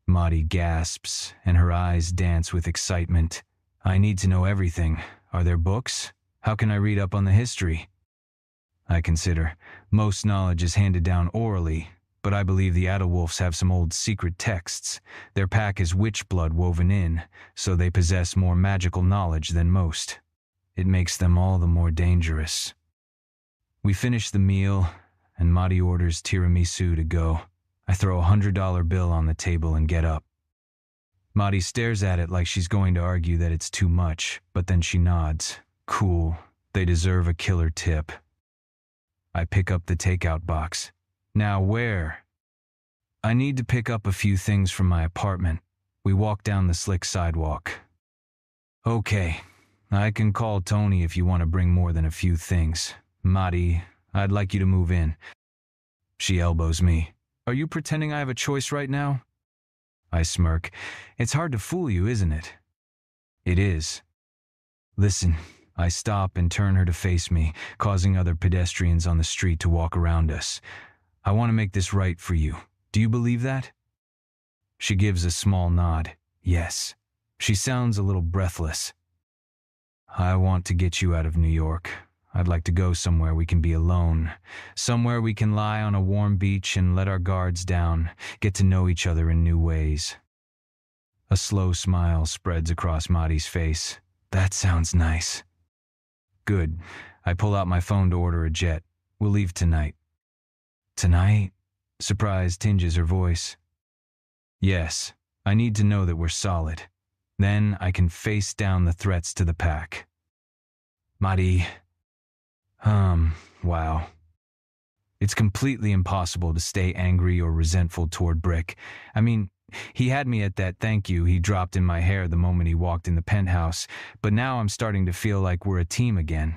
Maudie gasps, and her eyes dance with excitement. I need to know everything. Are there books? How can I read up on the history? I consider. Most knowledge is handed down orally, but I believe the Adderwolves have some old secret texts. Their pack is witch blood woven in, so they possess more magical knowledge than most. It makes them all the more dangerous. We finish the meal, and Maudie orders tiramisu to go. I throw $100 bill on the table and get up. Maudie stares at it like she's going to argue that it's too much, but then she nods. Cool, they deserve a killer tip. I pick up the takeout box. Now where? I need to pick up a few things from my apartment. We walk down the slick sidewalk. Okay, I can call Tony if you want to bring more than a few things. Maudie, I'd like you to move in. She elbows me. Are you pretending I have a choice right now? I smirk. It's hard to fool you, isn't it? It is. Listen, I stop and turn her to face me, causing other pedestrians on the street to walk around us. I want to make this right for you. Do you believe that? She gives a small nod. Yes. She sounds a little breathless. I want to get you out of New York. I'd like to go somewhere we can be alone. Somewhere we can lie on a warm beach and let our guards down, get to know each other in new ways. A slow smile spreads across Madi's face. That sounds nice. Good. I pull out my phone to order a jet. We'll leave tonight. Tonight? Surprise tinges her voice. Yes, I need to know that we're solid. Then I can face down the threats to the pack. Madi. Wow. It's completely impossible to stay angry or resentful toward Brick. I mean, he had me at that thank you he dropped in my hair the moment he walked in the penthouse, but now I'm starting to feel like we're a team again.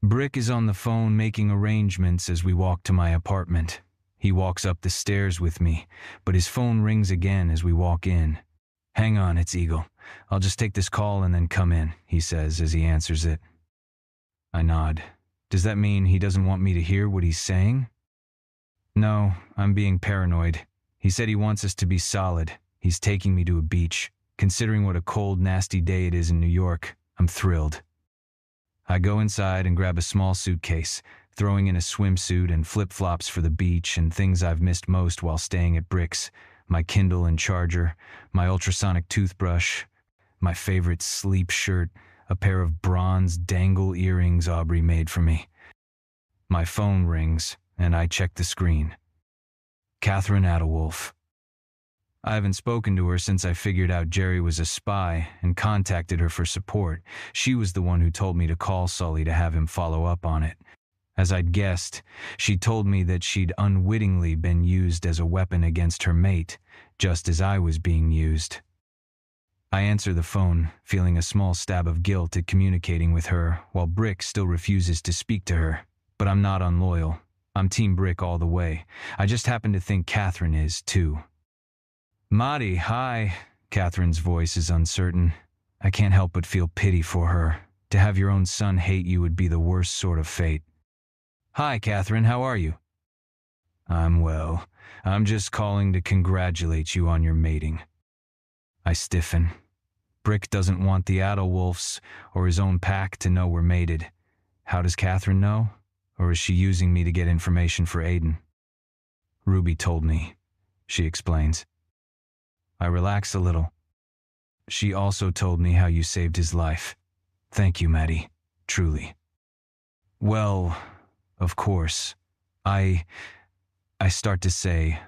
Brick is on the phone making arrangements as we walk to my apartment. He walks up the stairs with me, but his phone rings again as we walk in. Hang on, it's Eagle. I'll just take this call and then come in, he says as he answers it. I nod. Does that mean he doesn't want me to hear what he's saying? No, I'm being paranoid. He said he wants us to be solid. He's taking me to a beach. Considering what a cold, nasty day it is in New York, I'm thrilled. I go inside and grab a small suitcase, throwing in a swimsuit and flip-flops for the beach and things I've missed most while staying at Brick's, my Kindle and charger, my ultrasonic toothbrush, my favorite sleep shirt, a pair of bronze dangle earrings Aubrey made for me. My phone rings, and I check the screen. Catherine Adewolf. I haven't spoken to her since I figured out Jerry was a spy and contacted her for support. She was the one who told me to call Sully to have him follow up on it. As I'd guessed, she told me that she'd unwittingly been used as a weapon against her mate, just as I was being used. I answer the phone, feeling a small stab of guilt at communicating with her, while Brick still refuses to speak to her. But I'm not unloyal. I'm Team Brick all the way. I just happen to think Catherine is, too. Madi, hi. Catherine's voice is uncertain. I can't help but feel pity for her. To have your own son hate you would be the worst sort of fate. Hi, Catherine, how are you? I'm well. I'm just calling to congratulate you on your mating. I stiffen. Brick doesn't want the Adewolfs or his own pack to know we're mated. How does Catherine know? Or is she using me to get information for Aiden? Ruby told me, she explains. I relax a little. She also told me how you saved his life. Thank you, Maddie. Truly. Well, of course, I start to say,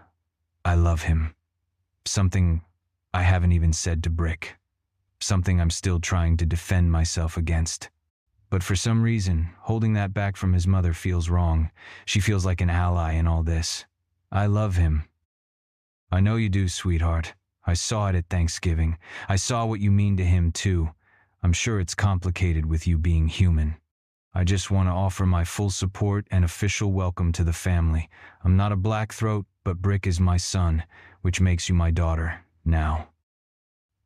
I love him. Something I haven't even said to Brick. Something I'm still trying to defend myself against. But for some reason, holding that back from his mother feels wrong. She feels like an ally in all this. I love him. I know you do, sweetheart. I saw it at Thanksgiving. I saw what you mean to him, too. I'm sure it's complicated with you being human. I just want to offer my full support and official welcome to the family. I'm not a Blackthroat, but Brick is my son, which makes you my daughter, now.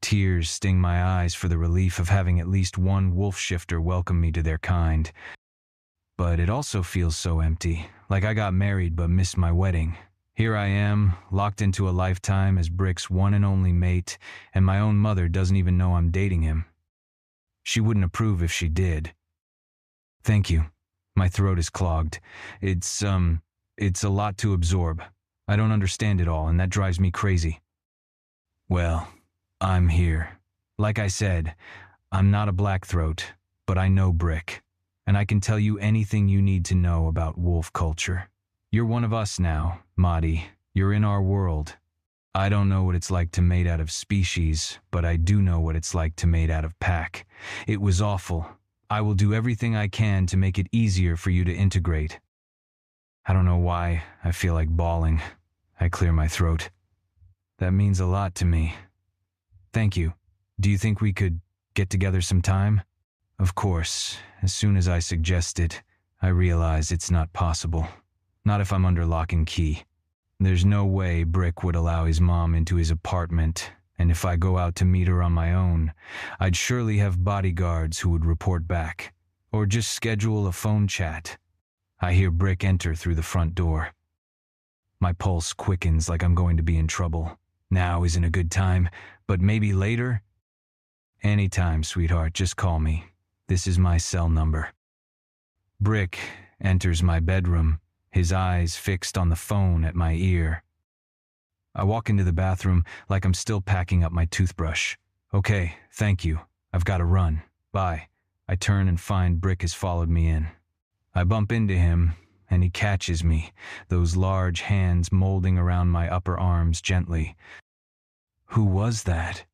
Tears sting my eyes for the relief of having at least one wolf shifter welcome me to their kind. But it also feels so empty, like I got married but missed my wedding. Here I am, locked into a lifetime as Brick's one and only mate, and my own mother doesn't even know I'm dating him. She wouldn't approve if she did. Thank you. My throat is clogged. It's a lot to absorb. I don't understand it all, and that drives me crazy. Well, I'm here. Like I said, I'm not a Blackthroat, but I know Brick, and I can tell you anything you need to know about wolf culture. You're one of us now, Madi. You're in our world. I don't know what it's like to mate out of species, but I do know what it's like to mate out of pack. It was awful. I will do everything I can to make it easier for you to integrate. I don't know why I feel like bawling. I clear my throat. That means a lot to me. Thank you. Do you think we could get together sometime? Of course, as soon as I suggest it, I realize it's not possible. Not if I'm under lock and key. There's no way Brick would allow his mom into his apartment, and if I go out to meet her on my own, I'd surely have bodyguards who would report back, or just schedule a phone chat. I hear Brick enter through the front door. My pulse quickens like I'm going to be in trouble. Now isn't a good time, But maybe later? Anytime, sweetheart, just call me. This is my cell number. Brick enters my bedroom, his eyes fixed on the phone at my ear. I walk into the bathroom like I'm still packing up my toothbrush. Okay, thank you. I've got to run. Bye. I turn and find Brick has followed me in. I bump into him, and he catches me, those large hands molding around my upper arms gently. Who was that?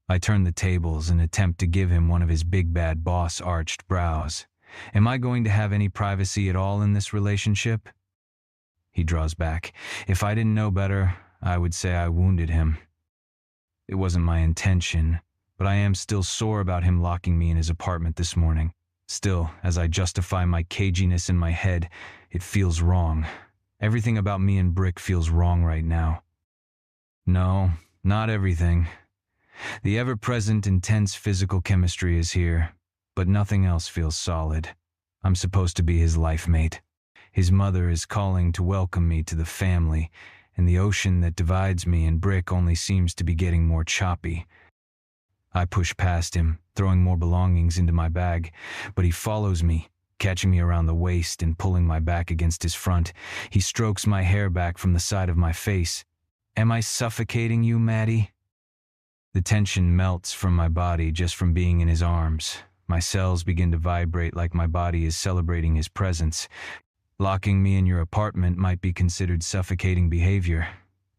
I turn the tables and attempt to give him one of his big bad boss arched brows. Am I going to have any privacy at all in this relationship? He draws back. If I didn't know better, I would say I wounded him. It wasn't my intention, but I am still sore about him locking me in his apartment this morning. Still, as I justify my caginess in my head, it feels wrong. Everything about me and Brick feels wrong right now. No, not everything. The ever-present intense physical chemistry is here, but nothing else feels solid. I'm supposed to be his life mate. His mother is calling to welcome me to the family, and the ocean that divides me and Brick only seems to be getting more choppy. I push past him, throwing more belongings into my bag, but he follows me, catching me around the waist and pulling my back against his front. He strokes my hair back from the side of my face. Am I suffocating you, Maddie? The tension melts from my body just from being in his arms. My cells begin to vibrate like my body is celebrating his presence. Locking me in your apartment might be considered suffocating behavior.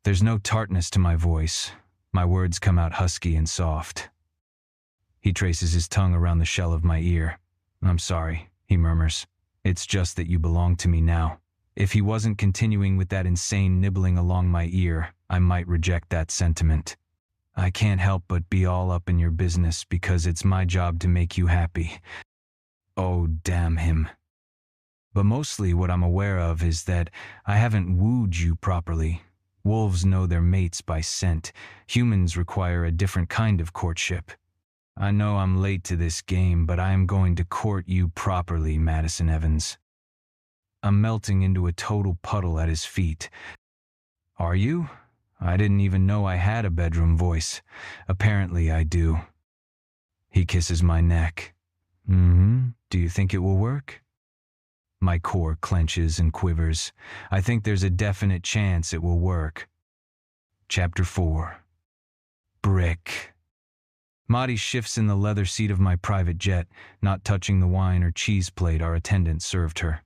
There's no tartness to my voice. My words come out husky and soft. He traces his tongue around the shell of my ear. I'm sorry, he murmurs. It's just that you belong to me now. If he wasn't continuing with that insane nibbling along my ear, I might reject that sentiment. I can't help but be all up in your business because it's my job to make you happy. Oh, damn him. But mostly what I'm aware of is that I haven't wooed you properly. Wolves know their mates by scent. Humans require a different kind of courtship. I know I'm late to this game, but I am going to court you properly, Madison Evans. I'm melting into a total puddle at his feet. Are you? I didn't even know I had a bedroom voice. Apparently I do. He kisses my neck. Do you think it will work? My core clenches and quivers. I think there's a definite chance it will work. Chapter 4. Brick. Maddie shifts in the leather seat of my private jet, not touching the wine or cheese plate our attendant served her.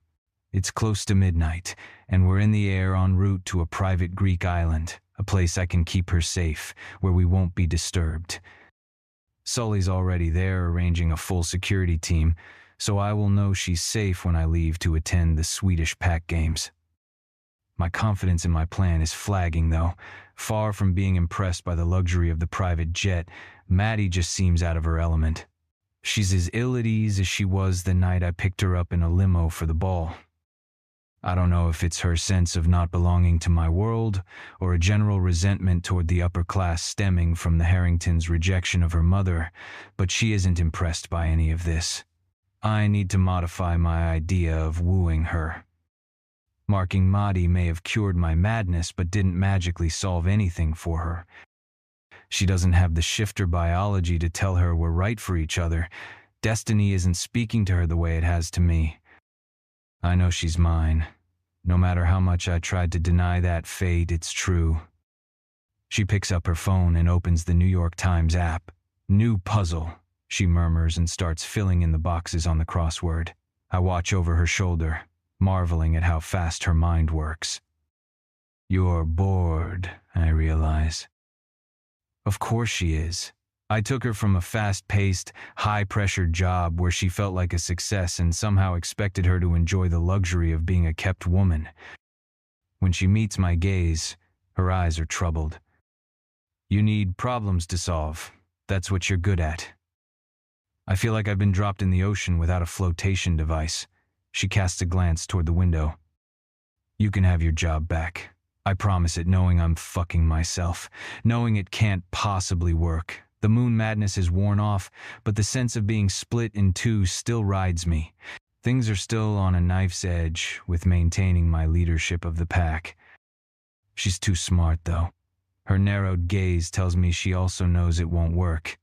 It's close to midnight, and we're in the air en route to a private Greek island, a place I can keep her safe, where we won't be disturbed. Sully's already there arranging a full security team, so I will know she's safe when I leave to attend the Swedish pack games. My confidence in my plan is flagging, though. Far from being impressed by the luxury of the private jet, Maddie just seems out of her element. She's as ill at ease as she was the night I picked her up in a limo for the ball. I don't know if it's her sense of not belonging to my world, or a general resentment toward the upper class stemming from the Harringtons' rejection of her mother, but she isn't impressed by any of this. I need to modify my idea of wooing her. Marking Maddie may have cured my madness, but didn't magically solve anything for her. She doesn't have the shifter biology to tell her we're right for each other. Destiny isn't speaking to her the way it has to me. I know she's mine. No matter how much I tried to deny that fate, it's true. She picks up her phone and opens the New York Times app. New puzzle, she murmurs and starts filling in the boxes on the crossword. I watch over her shoulder, marveling at how fast her mind works. You're bored, I realize. Of course she is. I took her from a fast-paced, high-pressure job where she felt like a success and somehow expected her to enjoy the luxury of being a kept woman. When she meets my gaze, her eyes are troubled. You need problems to solve. That's what you're good at. I feel like I've been dropped in the ocean without a flotation device. She casts a glance toward the window. You can have your job back. I promise it, knowing I'm fucking myself, knowing it can't possibly work. The moon madness is worn off, but the sense of being split in two still rides me. Things are still on a knife's edge with maintaining my leadership of the pack. She's too smart, though. Her narrowed gaze tells me she also knows it won't work.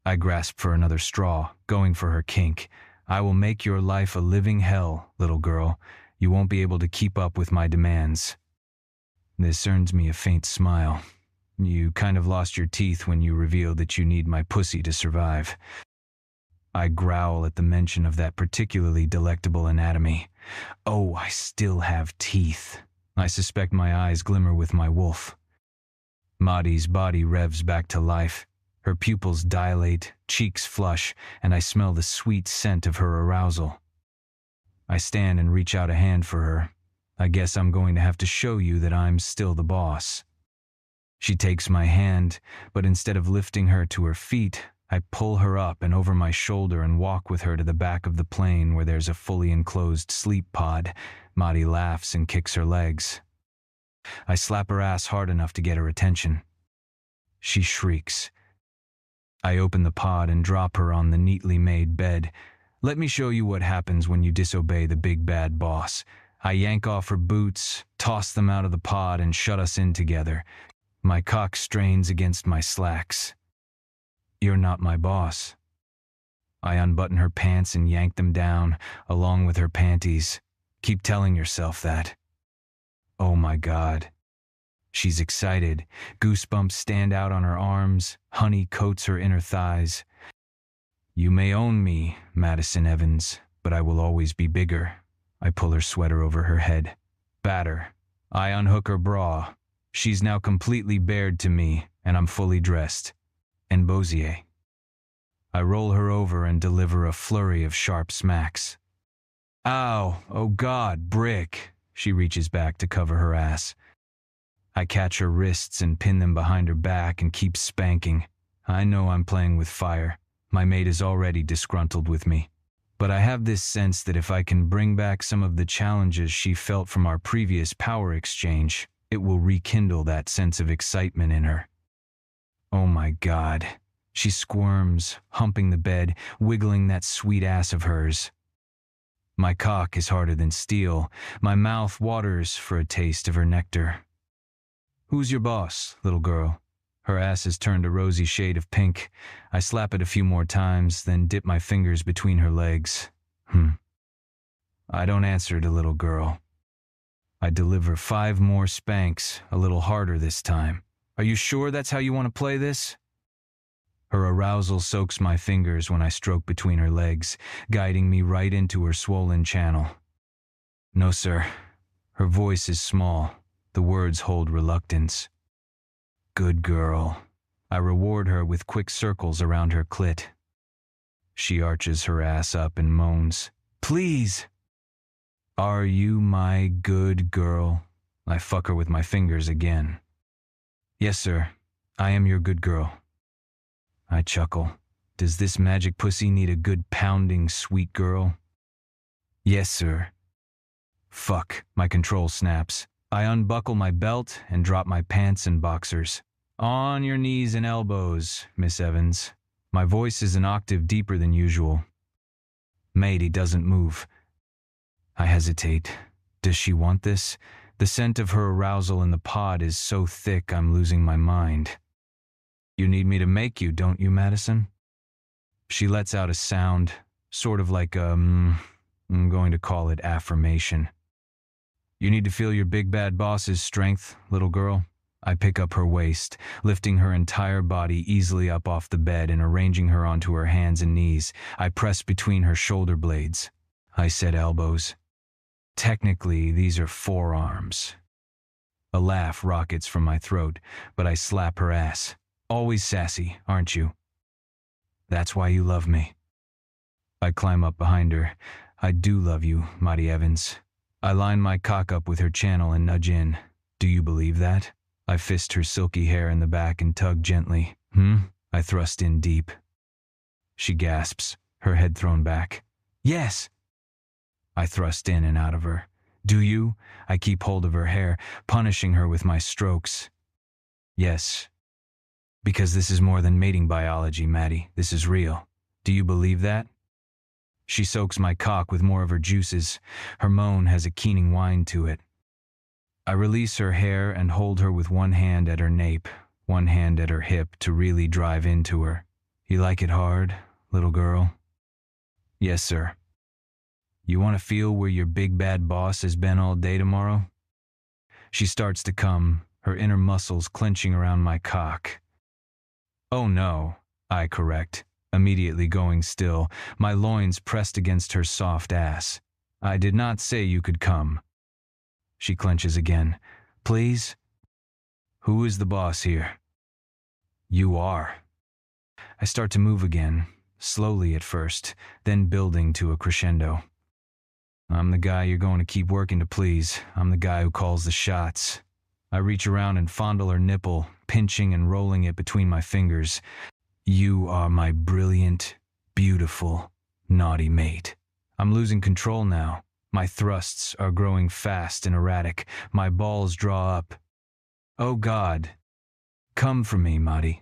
I grasp for another straw, going for her kink. I will make your life a living hell, little girl. You won't be able to keep up with my demands. This earns me a faint smile. You kind of lost your teeth when you revealed that you need my pussy to survive. I growl at the mention of that particularly delectable anatomy. Oh, I still have teeth. I suspect my eyes glimmer with my wolf. Maddie's body revs back to life. Her pupils dilate, cheeks flush, and I smell the sweet scent of her arousal. I stand and reach out a hand for her. I guess I'm going to have to show you that I'm still the boss. She takes my hand, but instead of lifting her to her feet, I pull her up and over my shoulder and walk with her to the back of the plane where there's a fully enclosed sleep pod. Maddie laughs and kicks her legs. I slap her ass hard enough to get her attention. She shrieks. I open the pod and drop her on the neatly made bed. Let me show you what happens when you disobey the big bad boss. I yank off her boots, toss them out of the pod, and shut us in together. My cock strains against my slacks. You're not my boss. I unbutton her pants and yank them down, along with her panties. Keep telling yourself that. Oh my God. She's excited. Goosebumps stand out on her arms. Honey coats her inner thighs. You may own me, Madison Evans, but I will always be bigger. I pull her sweater over her head. Batter. I unhook her bra. She's now completely bared to me, and I'm fully dressed. And Bozier. I roll her over and deliver a flurry of sharp smacks. Ow, oh God, brick. She reaches back to cover her ass. I catch her wrists and pin them behind her back and keep spanking. I know I'm playing with fire. My mate is already disgruntled with me. But I have this sense that if I can bring back some of the challenges she felt from our previous power exchange, it will rekindle that sense of excitement in her. Oh my God. She squirms, humping the bed, wiggling that sweet ass of hers. My cock is harder than steel. My mouth waters for a taste of her nectar. Who's your boss, little girl? Her ass has turned a rosy shade of pink. I slap it a few more times, then dip my fingers between her legs. I don't answer to little girl. I deliver 5 more spanks, a little harder this time. Are you sure that's how you want to play this? Her arousal soaks my fingers when I stroke between her legs, guiding me right into her swollen channel. No, sir. Her voice is small. The words hold reluctance. Good girl. I reward her with quick circles around her clit. She arches her ass up and moans. Please. Are you my good girl? I fuck her with my fingers again. Yes, sir. I am your good girl. I chuckle. Does this magic pussy need a good pounding sweet girl? Yes, sir. Fuck, my control snaps. I unbuckle my belt and drop my pants and boxers. On your knees and elbows, Miss Evans. My voice is an octave deeper than usual. Matey doesn't move. I hesitate. Does she want this? The scent of her arousal in the pod is so thick I'm losing my mind. You need me to make you, don't you, Madison? She lets out a sound, sort of like I'm going to call it affirmation. You need to feel your big bad boss's strength, little girl. I pick up her waist, lifting her entire body easily up off the bed and arranging her onto her hands and knees. I press between her shoulder blades. I said elbows. Technically, these are forearms. A laugh rockets from my throat, but I slap her ass. Always sassy, aren't you? That's why you love me. I climb up behind her. I do love you, Maddie Evans. I line my cock up with her channel and nudge in. Do you believe that? I fist her silky hair in the back and tug gently. I thrust in deep. She gasps, her head thrown back. Yes. I thrust in and out of her. Do you? I keep hold of her hair, punishing her with my strokes. Yes. Because this is more than mating biology, Maddie. This is real. Do you believe that? She soaks my cock with more of her juices. Her moan has a keening whine to it. I release her hair and hold her with one hand at her nape, one hand at her hip to really drive into her. You like it hard, little girl? Yes, sir. You want to feel where your big bad boss has been all day tomorrow? She starts to come, her inner muscles clenching around my cock. Oh no, I correct, immediately going still, my loins pressed against her soft ass. I did not say you could come. She clenches again. Please? Who is the boss here? You are. I start to move again, slowly at first, then building to a crescendo. I'm the guy you're going to keep working to please. I'm the guy who calls the shots. I reach around and fondle her nipple, pinching and rolling it between my fingers. You are my brilliant, beautiful, naughty mate. I'm losing control now. My thrusts are growing fast and erratic. My balls draw up. Oh God. Come for me, Madi.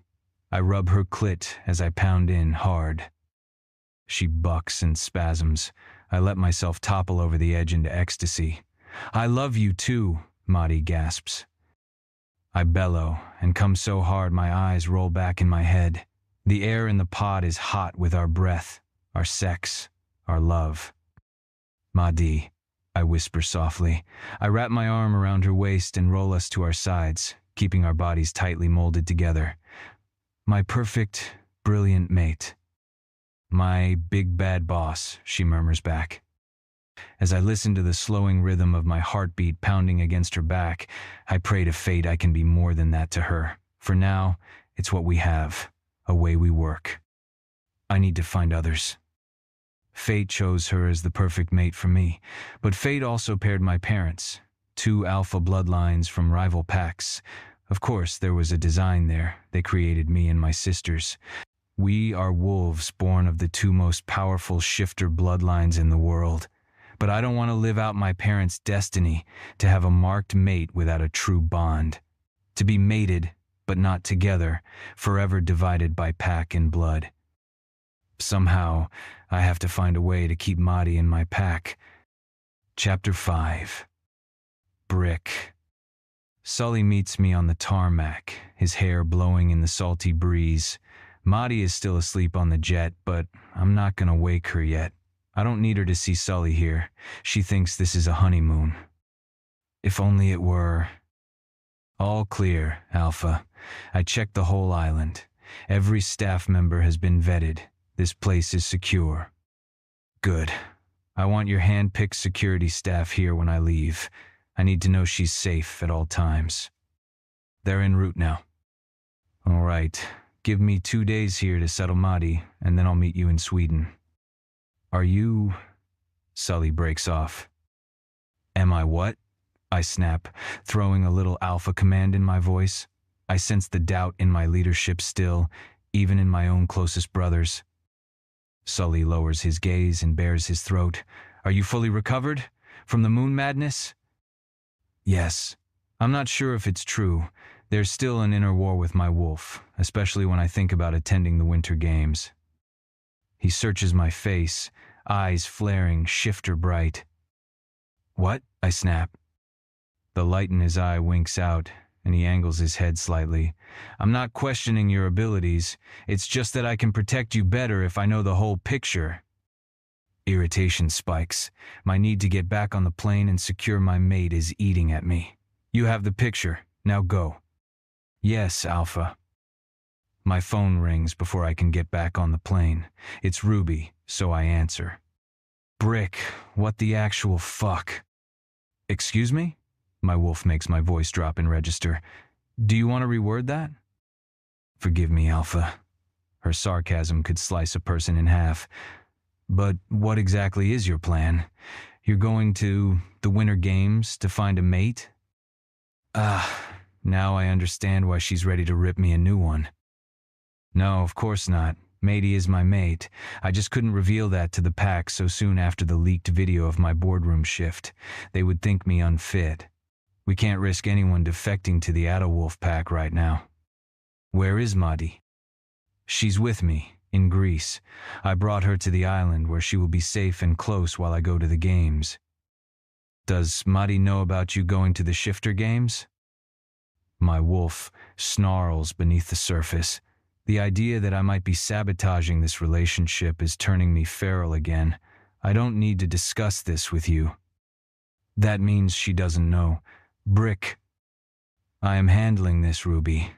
I rub her clit as I pound in hard. She bucks and spasms. I let myself topple over the edge into ecstasy. I love you too, Madi gasps. I bellow and come so hard my eyes roll back in my head. The air in the pod is hot with our breath, our sex, our love. Madi, I whisper softly. I wrap my arm around her waist and roll us to our sides, keeping our bodies tightly molded together. My perfect, brilliant mate. My big bad boss, she murmurs back. As I listen to the slowing rhythm of my heartbeat pounding against her back, I pray to fate I can be more than that to her. For now, it's what we have, a way we work. I need to find others. Fate chose her as the perfect mate for me, but fate also paired my parents, two alpha bloodlines from rival packs. Of course, there was a design there. They created me and my sisters. We are wolves born of the two most powerful shifter bloodlines in the world. But I don't want to live out my parents' destiny, to have a marked mate without a true bond. To be mated, but not together, forever divided by pack and blood. Somehow, I have to find a way to keep Madi in my pack. Chapter 5. Brick. Sully meets me on the tarmac, his hair blowing in the salty breeze. Madi is still asleep on the jet, but I'm not gonna wake her yet. I don't need her to see Sully here. She thinks this is a honeymoon. If only it were. All clear, Alpha. I checked the whole island. Every staff member has been vetted. This place is secure. Good. I want your hand-picked security staff here when I leave. I need to know she's safe at all times. They're en route now. All right. Give me 2 days here to settle Madi, and then I'll meet you in Sweden. Are you... Sully breaks off. Am I what? I snap, throwing a little alpha command in my voice. I sense the doubt in my leadership still, even in my own closest brothers. Sully lowers his gaze and bares his throat. Are you fully recovered? From the moon madness? Yes. I'm not sure if it's true. There's still an inner war with my wolf, especially when I think about attending the Winter Games. He searches my face, eyes flaring, shifter bright. What? I snap. The light in his eye winks out, and he angles his head slightly. I'm not questioning your abilities. It's just that I can protect you better if I know the whole picture. Irritation spikes. My need to get back on the plane and secure my mate is eating at me. You have the picture. Now go. Yes, Alpha. My phone rings before I can get back on the plane. It's Ruby, so I answer. Brick, what the actual fuck? Excuse me? My wolf makes my voice drop in register. Do you want to reword that? Forgive me, Alpha. Her sarcasm could slice a person in half. But what exactly is your plan? You're going to the Winter Games to find a mate? Now I understand why she's ready to rip me a new one. No, of course not. Matey is my mate. I just couldn't reveal that to the pack so soon after the leaked video of my boardroom shift. They would think me unfit. We can't risk anyone defecting to the Adawolf pack right now. Where is Madi? She's with me, in Greece. I brought her to the island where she will be safe and close while I go to the games. Does Madi know about you going to the shifter games? My wolf snarls beneath the surface. The idea that I might be sabotaging this relationship is turning me feral again. I don't need to discuss this with you. That means she doesn't know. Brick. I am handling this, Ruby.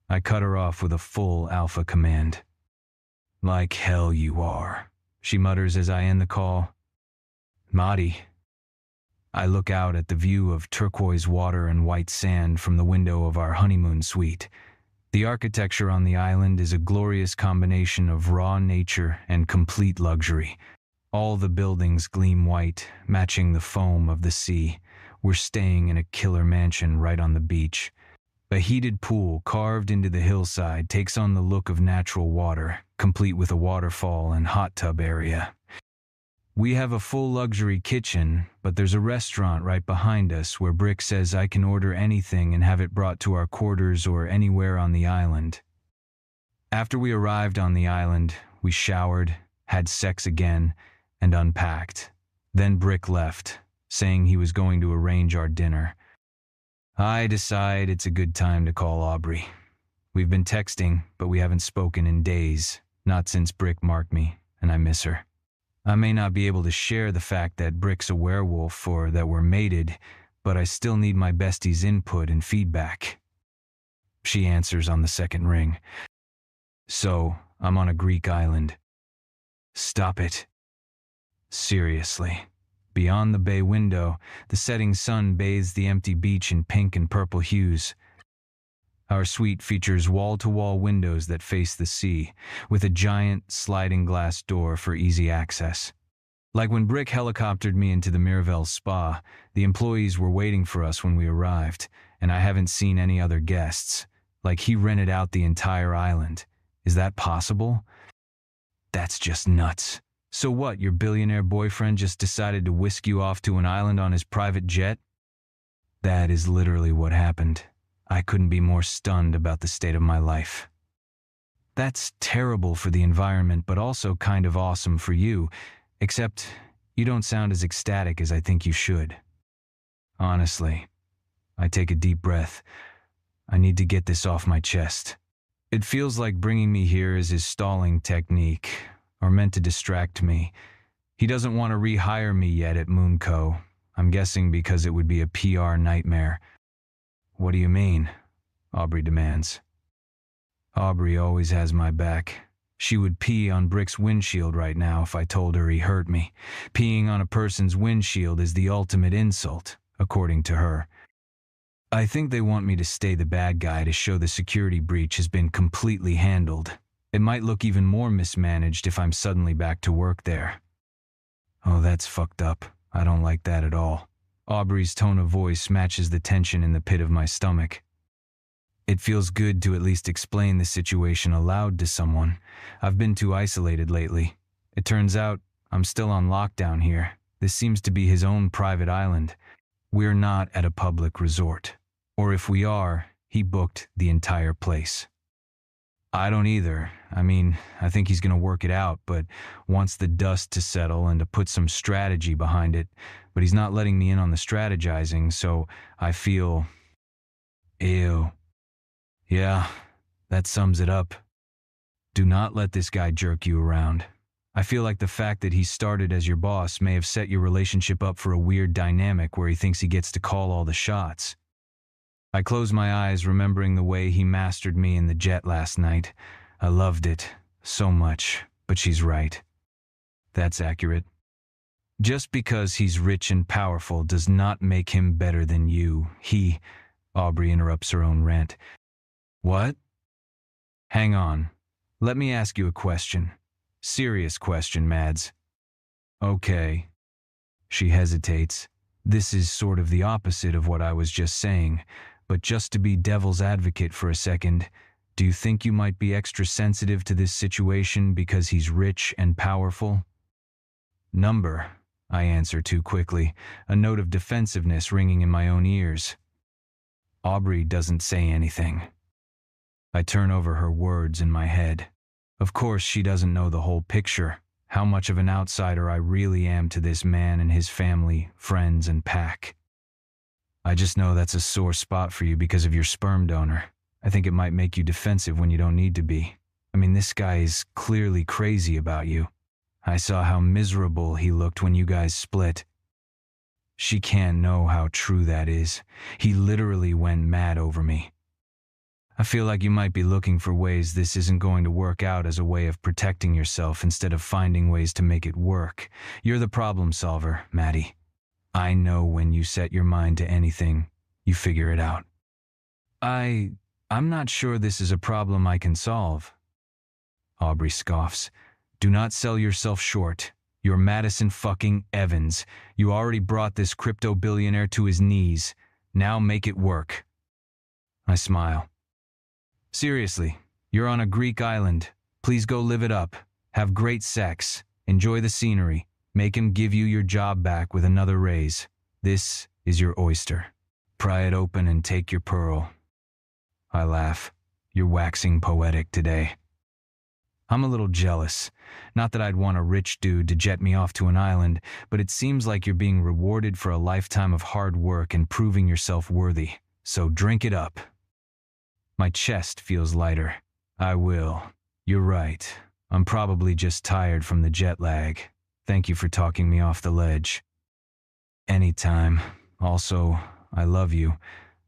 I cut her off with a full alpha command. Like hell you are, she mutters as I end the call. Madi. I look out at the view of turquoise water and white sand from the window of our honeymoon suite. The architecture on the island is a glorious combination of raw nature and complete luxury. All the buildings gleam white, matching the foam of the sea. We're staying in a killer mansion right on the beach. A heated pool carved into the hillside takes on the look of natural water, complete with a waterfall and hot tub area. We have a full luxury kitchen, but there's a restaurant right behind us where Brick says I can order anything and have it brought to our quarters or anywhere on the island. After we arrived on the island, we showered, had sex again, and unpacked. Then Brick left, saying he was going to arrange our dinner. I decide it's a good time to call Aubrey. We've been texting, but we haven't spoken in days, not since Brick marked me, and I miss her. I may not be able to share the fact that Brick's a werewolf or that we're mated, but I still need my bestie's input and feedback. She answers on the second ring. So, I'm on a Greek island. Stop it. Seriously. Beyond the bay window, the setting sun bathes the empty beach in pink and purple hues. Our suite features wall-to-wall windows that face the sea, with a giant sliding glass door for easy access. Like when Brick helicoptered me into the Mirabelle spa, the employees were waiting for us when we arrived, and I haven't seen any other guests. Like he rented out the entire island. Is that possible? That's just nuts. So what, your billionaire boyfriend just decided to whisk you off to an island on his private jet? That is literally what happened. I couldn't be more stunned about the state of my life. That's terrible for the environment, but also kind of awesome for you, except you don't sound as ecstatic as I think you should. Honestly, I take a deep breath. I need to get this off my chest. It feels like bringing me here is his stalling technique, or meant to distract me. He doesn't want to rehire me yet at Moonco. I'm guessing because it would be a PR nightmare. What do you mean? Aubrey demands. Aubrey always has my back. She would pee on Brick's windshield right now if I told her he hurt me. Peeing on a person's windshield is the ultimate insult, according to her. I think they want me to stay the bad guy to show the security breach has been completely handled. It might look even more mismanaged if I'm suddenly back to work there. Oh, that's fucked up. I don't like that at all. Aubrey's tone of voice matches the tension in the pit of my stomach. It feels good to at least explain the situation aloud to someone. I've been too isolated lately. It turns out I'm still on lockdown here. This seems to be his own private island. We're not at a public resort. Or if we are, he booked the entire place. I don't either. I mean, I think he's going to work it out, but wants the dust to settle and to put some strategy behind it. But he's not letting me in on the strategizing, so I feel... Ew. Yeah, that sums it up. Do not let this guy jerk you around. I feel like the fact that he started as your boss may have set your relationship up for a weird dynamic where he thinks he gets to call all the shots. I close my eyes, remembering the way he mastered me in the jet last night. I loved it so much, but she's right. That's accurate. Just because he's rich and powerful does not make him better than you. Aubrey interrupts her own rant. What? Hang on. Let me ask you a question. Serious question, Mads. Okay. She hesitates. This is sort of the opposite of what I was just saying. But just to be devil's advocate for a second, do you think you might be extra sensitive to this situation because he's rich and powerful? Number, I answer too quickly, a note of defensiveness ringing in my own ears. Aubrey doesn't say anything. I turn over her words in my head. Of course, she doesn't know the whole picture. how much of an outsider I really am to this man and his family, friends, and pack. I just know that's a sore spot for you because of your sperm donor. I think it might make you defensive when you don't need to be. I mean, this guy is clearly crazy about you. I saw how miserable he looked when you guys split. She can't know how true that is. He literally went mad over me. I feel like you might be looking for ways this isn't going to work out as a way of protecting yourself instead of finding ways to make it work. You're the problem solver, Maddie. I know when you set your mind to anything, you figure it out. I'm not sure this is a problem I can solve. Aubrey scoffs. Do not sell yourself short. You're Madison fucking Evans. You already brought this crypto billionaire to his knees. Now make it work. I smile. Seriously, you're on a Greek island. Please go live it up. Have great sex. Enjoy the scenery. Make him give you your job back with another raise. This is your oyster. Pry it open and take your pearl. I laugh. You're waxing poetic today. I'm a little jealous. Not that I'd want a rich dude to jet me off to an island, but it seems like you're being rewarded for a lifetime of hard work and proving yourself worthy. So drink it up. My chest feels lighter. I will. You're right. I'm probably just tired from the jet lag. Thank you for talking me off the ledge. Anytime. Also, I love you,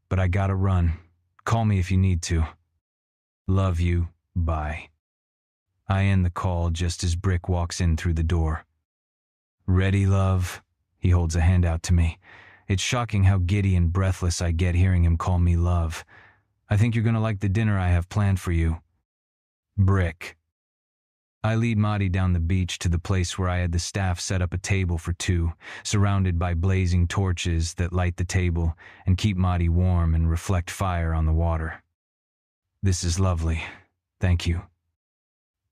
but I gotta run. Call me if you need to. Love you. Bye. I end the call just as Brick walks in through the door. Ready, love? He holds a hand out to me. It's shocking how giddy and breathless I get hearing him call me love. I think you're gonna like the dinner I have planned for you. Brick. I lead Maddie down the beach to the place where I had the staff set up a table for two, surrounded by blazing torches that light the table and keep Maddie warm and reflect fire on the water. This is lovely. Thank you.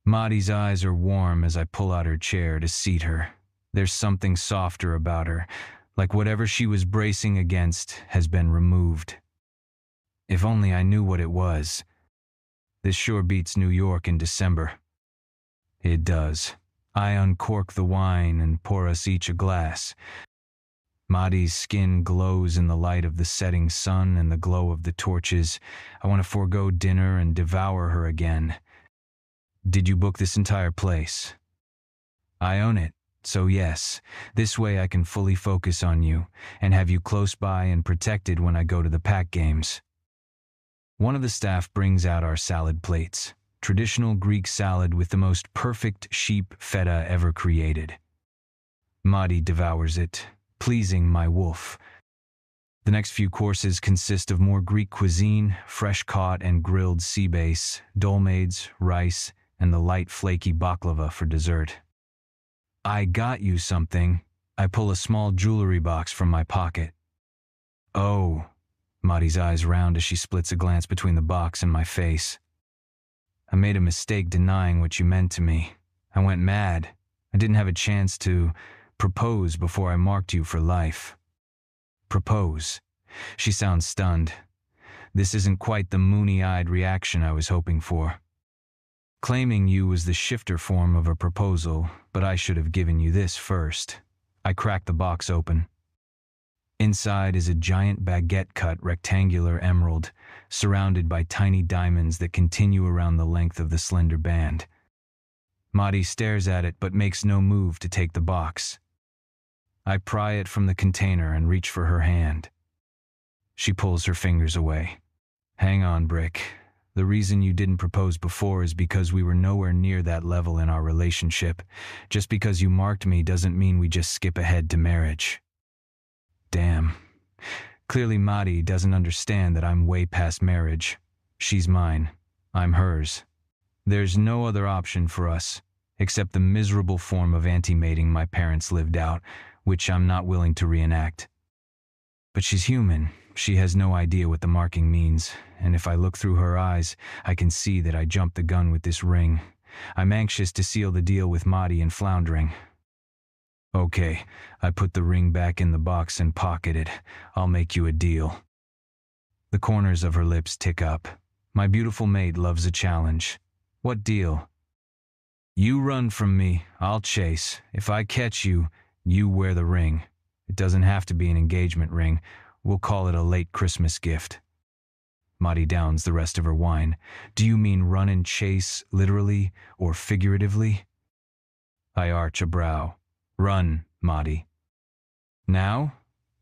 Maddie's eyes are warm as I pull out her chair to seat her. There's something softer about her, like whatever she was bracing against has been removed. If only I knew what it was. This sure beats New York in December. It does. I uncork the wine and pour us each a glass. Maddie's skin glows in the light of the setting sun and the glow of the torches. I want to forego dinner and devour her again. Did you book this entire place? I own it, so yes. This way I can fully focus on you and have you close by and protected when I go to the pack games. One of the staff brings out our salad plates. Traditional Greek salad with the most perfect sheep feta ever created. Maddie devours it, pleasing my wolf. The next few courses consist of more Greek cuisine, fresh-caught and grilled sea bass, dolmades, rice, and the light flaky baklava for dessert. I got you something. I pull a small jewelry box from my pocket. Oh, Maddie's eyes round as she splits a glance between the box and my face. I made a mistake denying what you meant to me. I went mad. I didn't have a chance to propose before I marked you for life. Propose? She sounds stunned. This isn't quite the moony-eyed reaction I was hoping for. Claiming you was the shifter form of a proposal, but I should have given you this first. I cracked the box open. Inside is a giant baguette-cut rectangular emerald, surrounded by tiny diamonds that continue around the length of the slender band. Maddie stares at it but makes no move to take the box. I pry it from the container and reach for her hand. She pulls her fingers away. Hang on, Brick. The reason you didn't propose before is because we were nowhere near that level in our relationship. Just because you marked me doesn't mean we just skip ahead to marriage. Damn. Clearly Maddie doesn't understand that I'm way past marriage. She's mine. I'm hers. There's no other option for us, except the miserable form of anti-mating my parents lived out, which I'm not willing to reenact. But she's human. She has no idea what the marking means, and if I look through her eyes, I can see that I jumped the gun with this ring. I'm anxious to seal the deal with Maddie and floundering. Okay, I put the ring back in the box and pocket it. I'll make you a deal. The corners of her lips tick up. My beautiful mate loves a challenge. What deal? You run from me, I'll chase. If I catch you, you wear the ring. It doesn't have to be an engagement ring. We'll call it a late Christmas gift. Maddie downs the rest of her wine. Do you mean run and chase, literally or figuratively? I arch a brow. Run, Maddie. Now?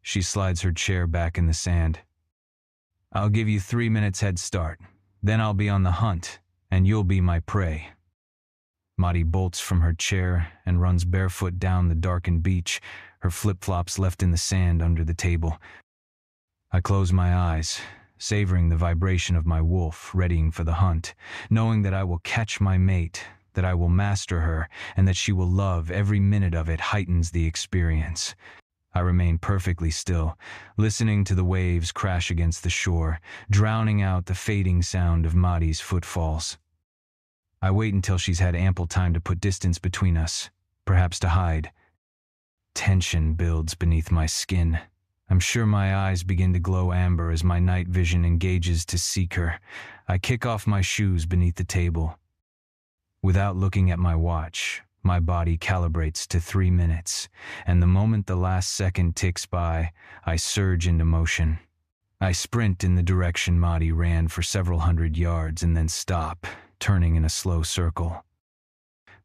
She slides her chair back in the sand. I'll give you 3 minutes head start. Then I'll be on the hunt, and you'll be my prey. Maddie bolts from her chair and runs barefoot down the darkened beach, her flip-flops left in the sand under the table. I close my eyes, savoring the vibration of my wolf, readying for the hunt, knowing that I will catch my mate, that I will master her, and that she will love every minute of it heightens the experience. I remain perfectly still, listening to the waves crash against the shore, drowning out the fading sound of Maddie's footfalls. I wait until she's had ample time to put distance between us, perhaps to hide. Tension builds beneath my skin. I'm sure my eyes begin to glow amber as my night vision engages to seek her. I kick off my shoes beneath the table. Without looking at my watch, my body calibrates to 3 minutes, and the moment the last second ticks by, I surge into motion. I sprint in the direction Maddie ran for several hundred yards and then stop, turning in a slow circle.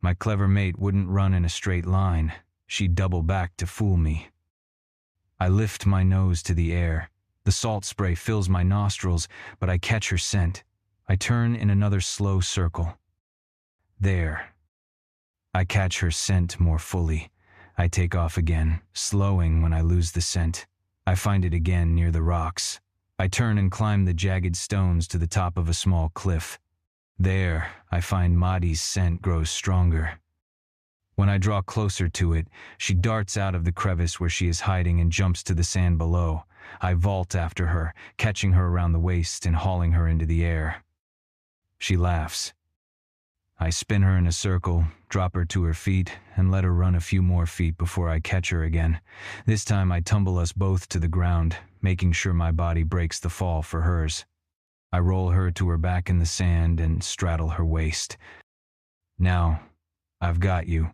My clever mate wouldn't run in a straight line. She'd double back to fool me. I lift my nose to the air. The salt spray fills my nostrils, but I catch her scent. I turn in another slow circle. There. I catch her scent more fully. I take off again, slowing when I lose the scent. I find it again near the rocks. I turn and climb the jagged stones to the top of a small cliff. There, I find Maddie's scent grows stronger. When I draw closer to it, she darts out of the crevice where she is hiding and jumps to the sand below. I vault after her, catching her around the waist and hauling her into the air. She laughs. I spin her in a circle, drop her to her feet, and let her run a few more feet before I catch her again. This time I tumble us both to the ground, making sure my body breaks the fall for hers. I roll her to her back in the sand and straddle her waist. Now, I've got you.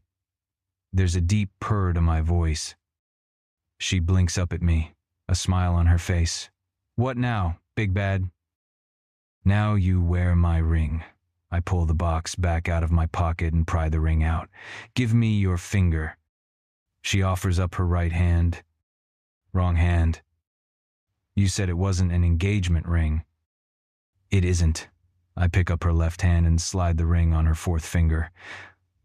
There's a deep purr to my voice. She blinks up at me, a smile on her face. What now, big bad? Now you wear my ring. I pull the box back out of my pocket and pry the ring out. Give me your finger. She offers up her right hand. Wrong hand. You said it wasn't an engagement ring. It isn't. I pick up her left hand and slide the ring on her fourth finger.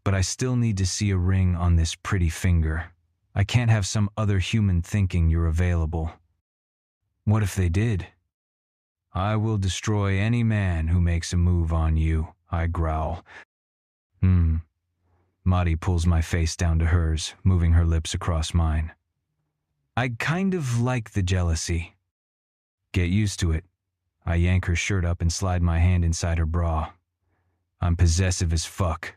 But I still need to see a ring on this pretty finger. I can't have some other human thinking you're available. What if they did? I will destroy any man who makes a move on you, I growl. Maddie pulls my face down to hers, moving her lips across mine. I kind of like the jealousy. Get used to it. I yank her shirt up and slide my hand inside her bra. I'm possessive as fuck.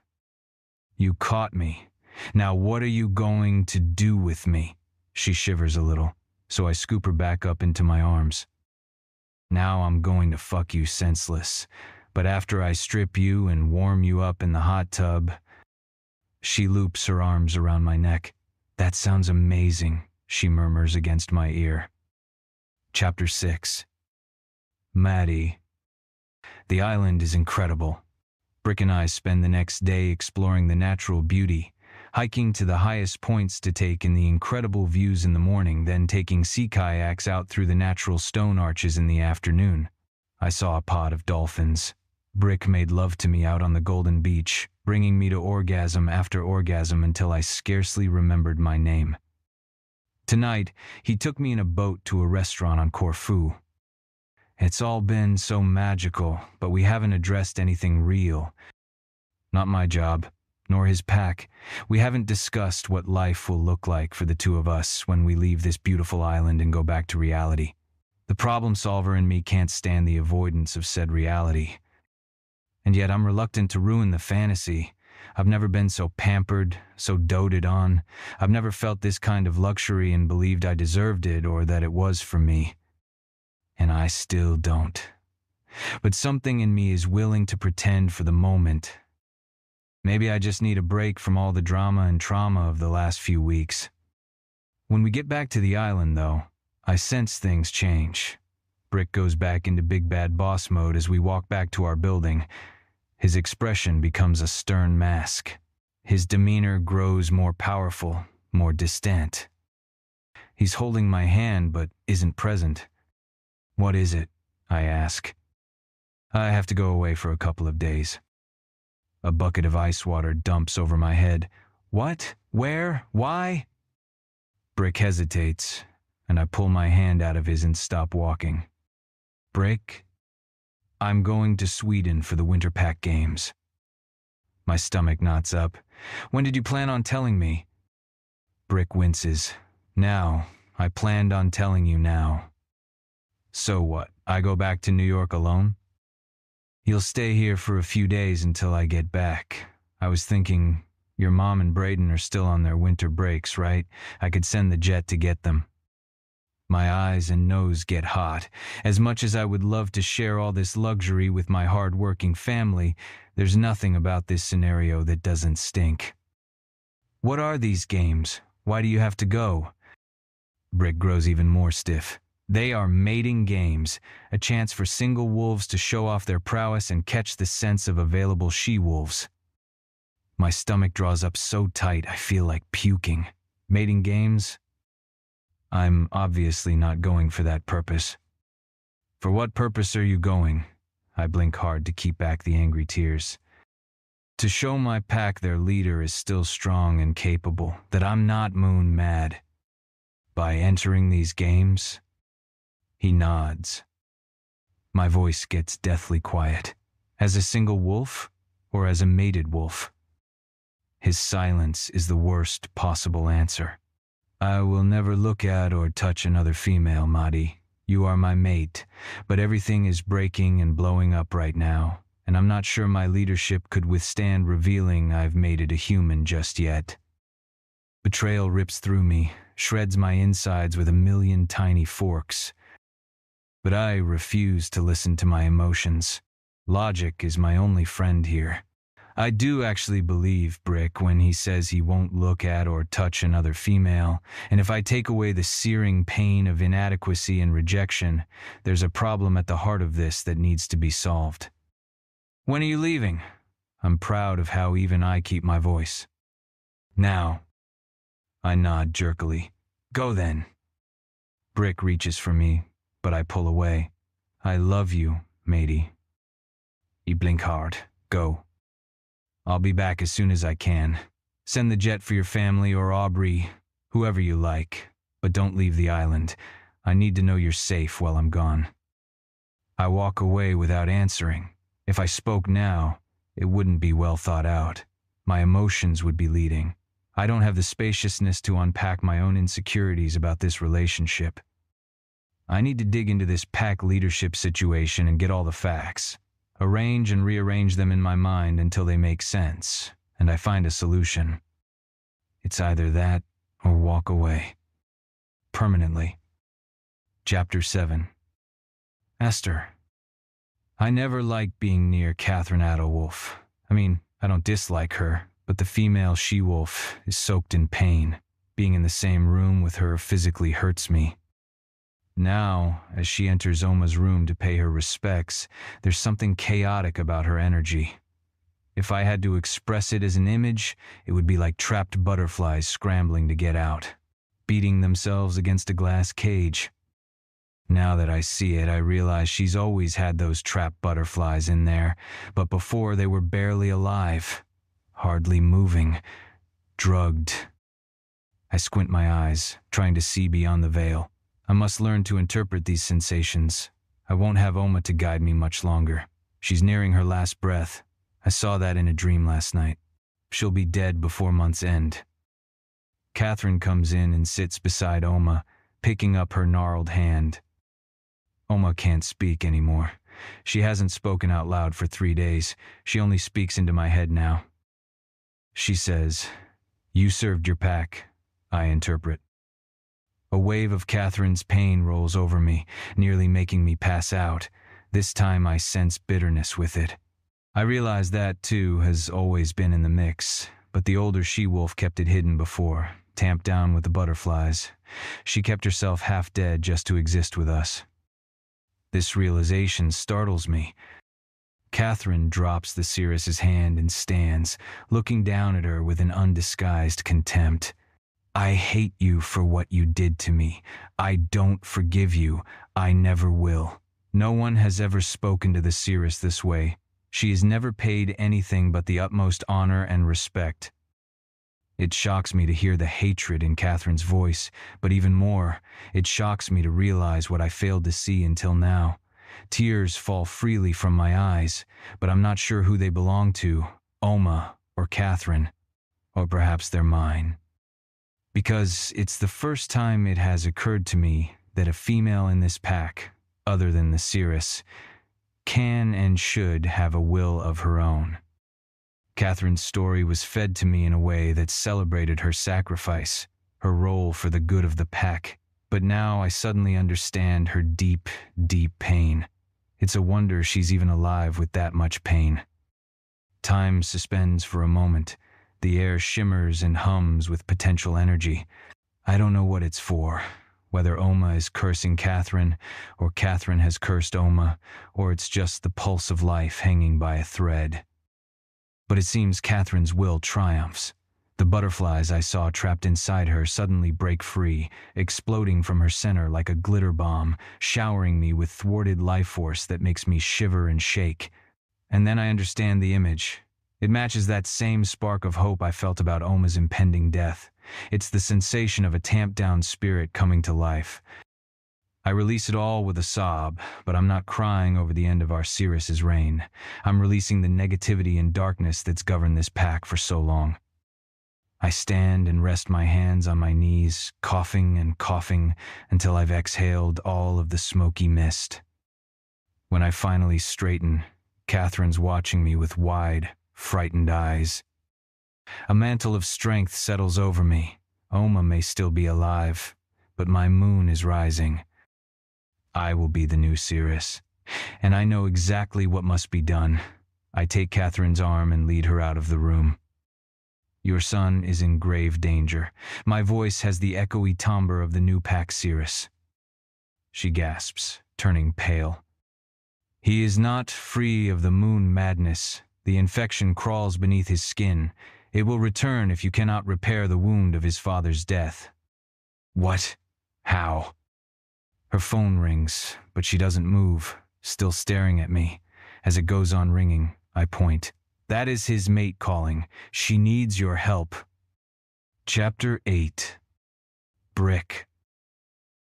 You caught me. Now what are you going to do with me? She shivers a little, so I scoop her back up into my arms. Now I'm going to fuck you senseless, but after I strip you and warm you up in the hot tub. She loops her arms around my neck. That sounds amazing, she murmurs against my ear. Chapter 6. Maddie. The island is incredible. Brick and I spend the next day exploring the natural beauty, hiking to the highest points to take in the incredible views in the morning, then taking sea kayaks out through the natural stone arches in the afternoon. I saw a pod of dolphins. Brick made love to me out on the golden beach, bringing me to orgasm after orgasm until I scarcely remembered my name. Tonight, he took me in a boat to a restaurant on Corfu. It's all been so magical, but we haven't addressed anything real. Not my job, nor his pack. We haven't discussed what life will look like for the two of us when we leave this beautiful island and go back to reality. The problem solver in me can't stand the avoidance of said reality. And yet I'm reluctant to ruin the fantasy. I've never been so pampered, so doted on. I've never felt this kind of luxury and believed I deserved it or that it was for me. And I still don't. But something in me is willing to pretend for the moment Maybe I just need a break from all the drama and trauma of the last few weeks. When we get back to the island, though, I sense things change. Brick goes back into big bad boss mode as we walk back to our building. His expression becomes a stern mask. His demeanor grows more powerful, more distant. He's holding my hand but isn't present. "What is it?" I ask. "I have to go away for a couple of days." A bucket of ice water dumps over my head. "What? Where? Why?" Brick hesitates, and I pull my hand out of his and stop walking. "Brick, I'm going to Sweden for the Winter Pack Games." My stomach knots up. "When did you plan on telling me?" Brick winces. "Now. I planned on telling you now." "So what? I go back to New York alone?" "You'll stay here for a few days until I get back. I was thinking, your mom and Braden are still on their winter breaks, right? I could send the jet to get them." My eyes and nose get hot. As much as I would love to share all this luxury with my hard-working family, there's nothing about this scenario that doesn't stink. "What are these games? Why do you have to go?" Brick grows even more stiff. "They are mating games, a chance for single wolves to show off their prowess and catch the scents of available she-wolves." My stomach draws up so tight I feel like puking. Mating games? I'm obviously not going for that purpose. "For what purpose are you going?" I blink hard to keep back the angry tears. "To show my pack their leader is still strong and capable, that I'm not moon mad. By entering these games?" He nods. My voice gets deathly quiet. As a single wolf, or as a mated wolf? His silence is the worst possible answer. "I will never look at or touch another female, Madi. You are my mate, but everything is breaking and blowing up right now, and I'm not sure my leadership could withstand revealing I've mated a human just yet." Betrayal rips through me, shreds my insides with a million tiny forks. But I refuse to listen to my emotions. Logic is my only friend here. I do actually believe Brick when he says he won't look at or touch another female, and if I take away the searing pain of inadequacy and rejection, there's a problem at the heart of this that needs to be solved. "When are you leaving?" I'm proud of how even I keep my voice. "Now." I nod jerkily. "Go then." Brick reaches for me, but I pull away. "I love you, matey." You blink hard. "Go." "I'll be back as soon as I can. Send the jet for your family or Aubrey, whoever you like, but don't leave the island. I need to know you're safe while I'm gone." I walk away without answering. If I spoke now, it wouldn't be well thought out. My emotions would be leading. I don't have the spaciousness to unpack my own insecurities about this relationship. I need to dig into this pack leadership situation and get all the facts. Arrange and rearrange them in my mind until they make sense, and I find a solution. It's either that or walk away. Permanently. Chapter 7. Esther. I never liked being near Catherine Adderwolf. I don't dislike her, but the female she-wolf is soaked in pain. Being in the same room with her physically hurts me. Now, as she enters Oma's room to pay her respects, there's something chaotic about her energy. If I had to express it as an image, it would be like trapped butterflies scrambling to get out, beating themselves against a glass cage. Now that I see it, I realize she's always had those trapped butterflies in there, but before they were barely alive, hardly moving, drugged. I squint my eyes, trying to see beyond the veil. I must learn to interpret these sensations. I won't have Oma to guide me much longer. She's nearing her last breath. I saw that in a dream last night. She'll be dead before month's end. Catherine comes in and sits beside Oma, picking up her gnarled hand. Oma can't speak anymore. She hasn't spoken out loud for 3 days. She only speaks into my head now. She says, "You served your pack," I interpret. A wave of Catherine's pain rolls over me, nearly making me pass out. This time I sense bitterness with it. I realized that, too, has always been in the mix, but the older she-wolf kept it hidden before, tamped down with the butterflies. She kept herself half dead just to exist with us. This realization startles me. Catherine drops the Cirrus's hand and stands, looking down at her with an undisguised contempt. I hate you for what you did to me. I don't forgive you. I never will. No one has ever spoken to the Cirrus this way. She has never paid anything but the utmost honor and respect. It shocks me to hear the hatred in Catherine's voice, but even more, it shocks me to realize what I failed to see until now. Tears fall freely from my eyes, but I'm not sure who they belong to, Oma or Catherine, or perhaps they're mine. Because it's the first time it has occurred to me that a female in this pack, other than the Cirrus, can and should have a will of her own. Catherine's story was fed to me in a way that celebrated her sacrifice, her role for the good of the pack, but now I suddenly understand her deep, deep pain. It's a wonder she's even alive with that much pain. Time suspends for a moment. The air shimmers and hums with potential energy. I don't know what it's for. Whether Oma is cursing Catherine, or Catherine has cursed Oma, or it's just the pulse of life hanging by a thread. But it seems Catherine's will triumphs. The butterflies I saw trapped inside her suddenly break free, exploding from her center like a glitter bomb, showering me with thwarted life force that makes me shiver and shake. And then I understand the image. It matches that same spark of hope I felt about Oma's impending death. It's the sensation of a tamped-down spirit coming to life. I release it all with a sob, but I'm not crying over the end of our Cirrus's reign. I'm releasing the negativity and darkness that's governed this pack for so long. I stand and rest my hands on my knees, coughing and coughing until I've exhaled all of the smoky mist. When I finally straighten, Catherine's watching me with wide, frightened eyes. A mantle of strength settles over me. Oma may still be alive, but my moon is rising. I will be the new Cirrus, and I know exactly what must be done. I take Catherine's arm and lead her out of the room. Your son is in grave danger. My voice has the echoey timbre of the new pack Cirrus. She gasps, turning pale. He is not free of the moon madness. The infection crawls beneath his skin. It will return if you cannot repair the wound of his father's death. What? How? Her phone rings, but she doesn't move, still staring at me. As it goes on ringing, I point. That is his mate calling. She needs your help. Chapter 8. Brick.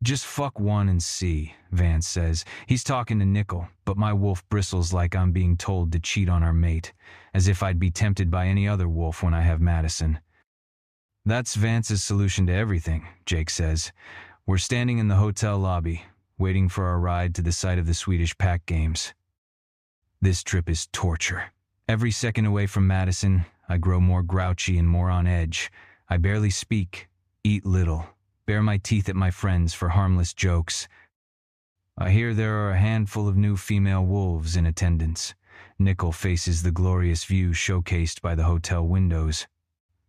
Just fuck one and see, Vance says. He's talking to Nickel, but my wolf bristles like I'm being told to cheat on our mate, as if I'd be tempted by any other wolf when I have Madison. That's Vance's solution to everything, Jake says. We're standing in the hotel lobby, waiting for our ride to the site of the Swedish Pack Games. This trip is torture. Every second away from Madison, I grow more grouchy and more on edge. I barely speak, eat little, bare my teeth at my friends for harmless jokes. I hear there are a handful of new female wolves in attendance. Nickel faces the glorious view showcased by the hotel windows.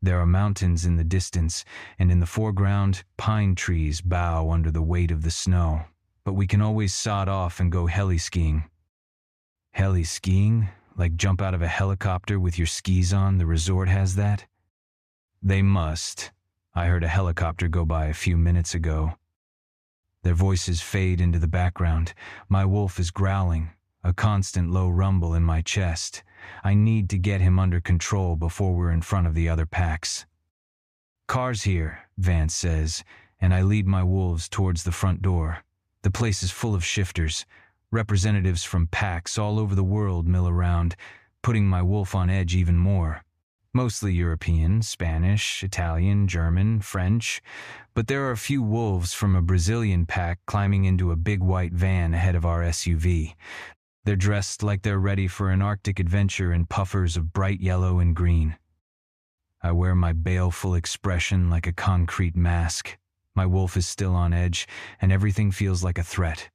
There are mountains in the distance, and in the foreground, pine trees bow under the weight of the snow. But we can always sod off and go heli-skiing. Heli-skiing? Like jump out of a helicopter with your skis on? The resort has that? They must. I heard a helicopter go by a few minutes ago. Their voices fade into the background. My wolf is growling, a constant low rumble in my chest. I need to get him under control before we're in front of the other packs. Car's here, Vance says, and I lead my wolves towards the front door. The place is full of shifters. Representatives from packs all over the world mill around, putting my wolf on edge even more. Mostly European, Spanish, Italian, German, French, but there are a few wolves from a Brazilian pack climbing into a big white van ahead of our SUV. They're dressed like they're ready for an Arctic adventure in puffers of bright yellow and green. I wear my baleful expression like a concrete mask. My wolf is still on edge, and everything feels like a threat.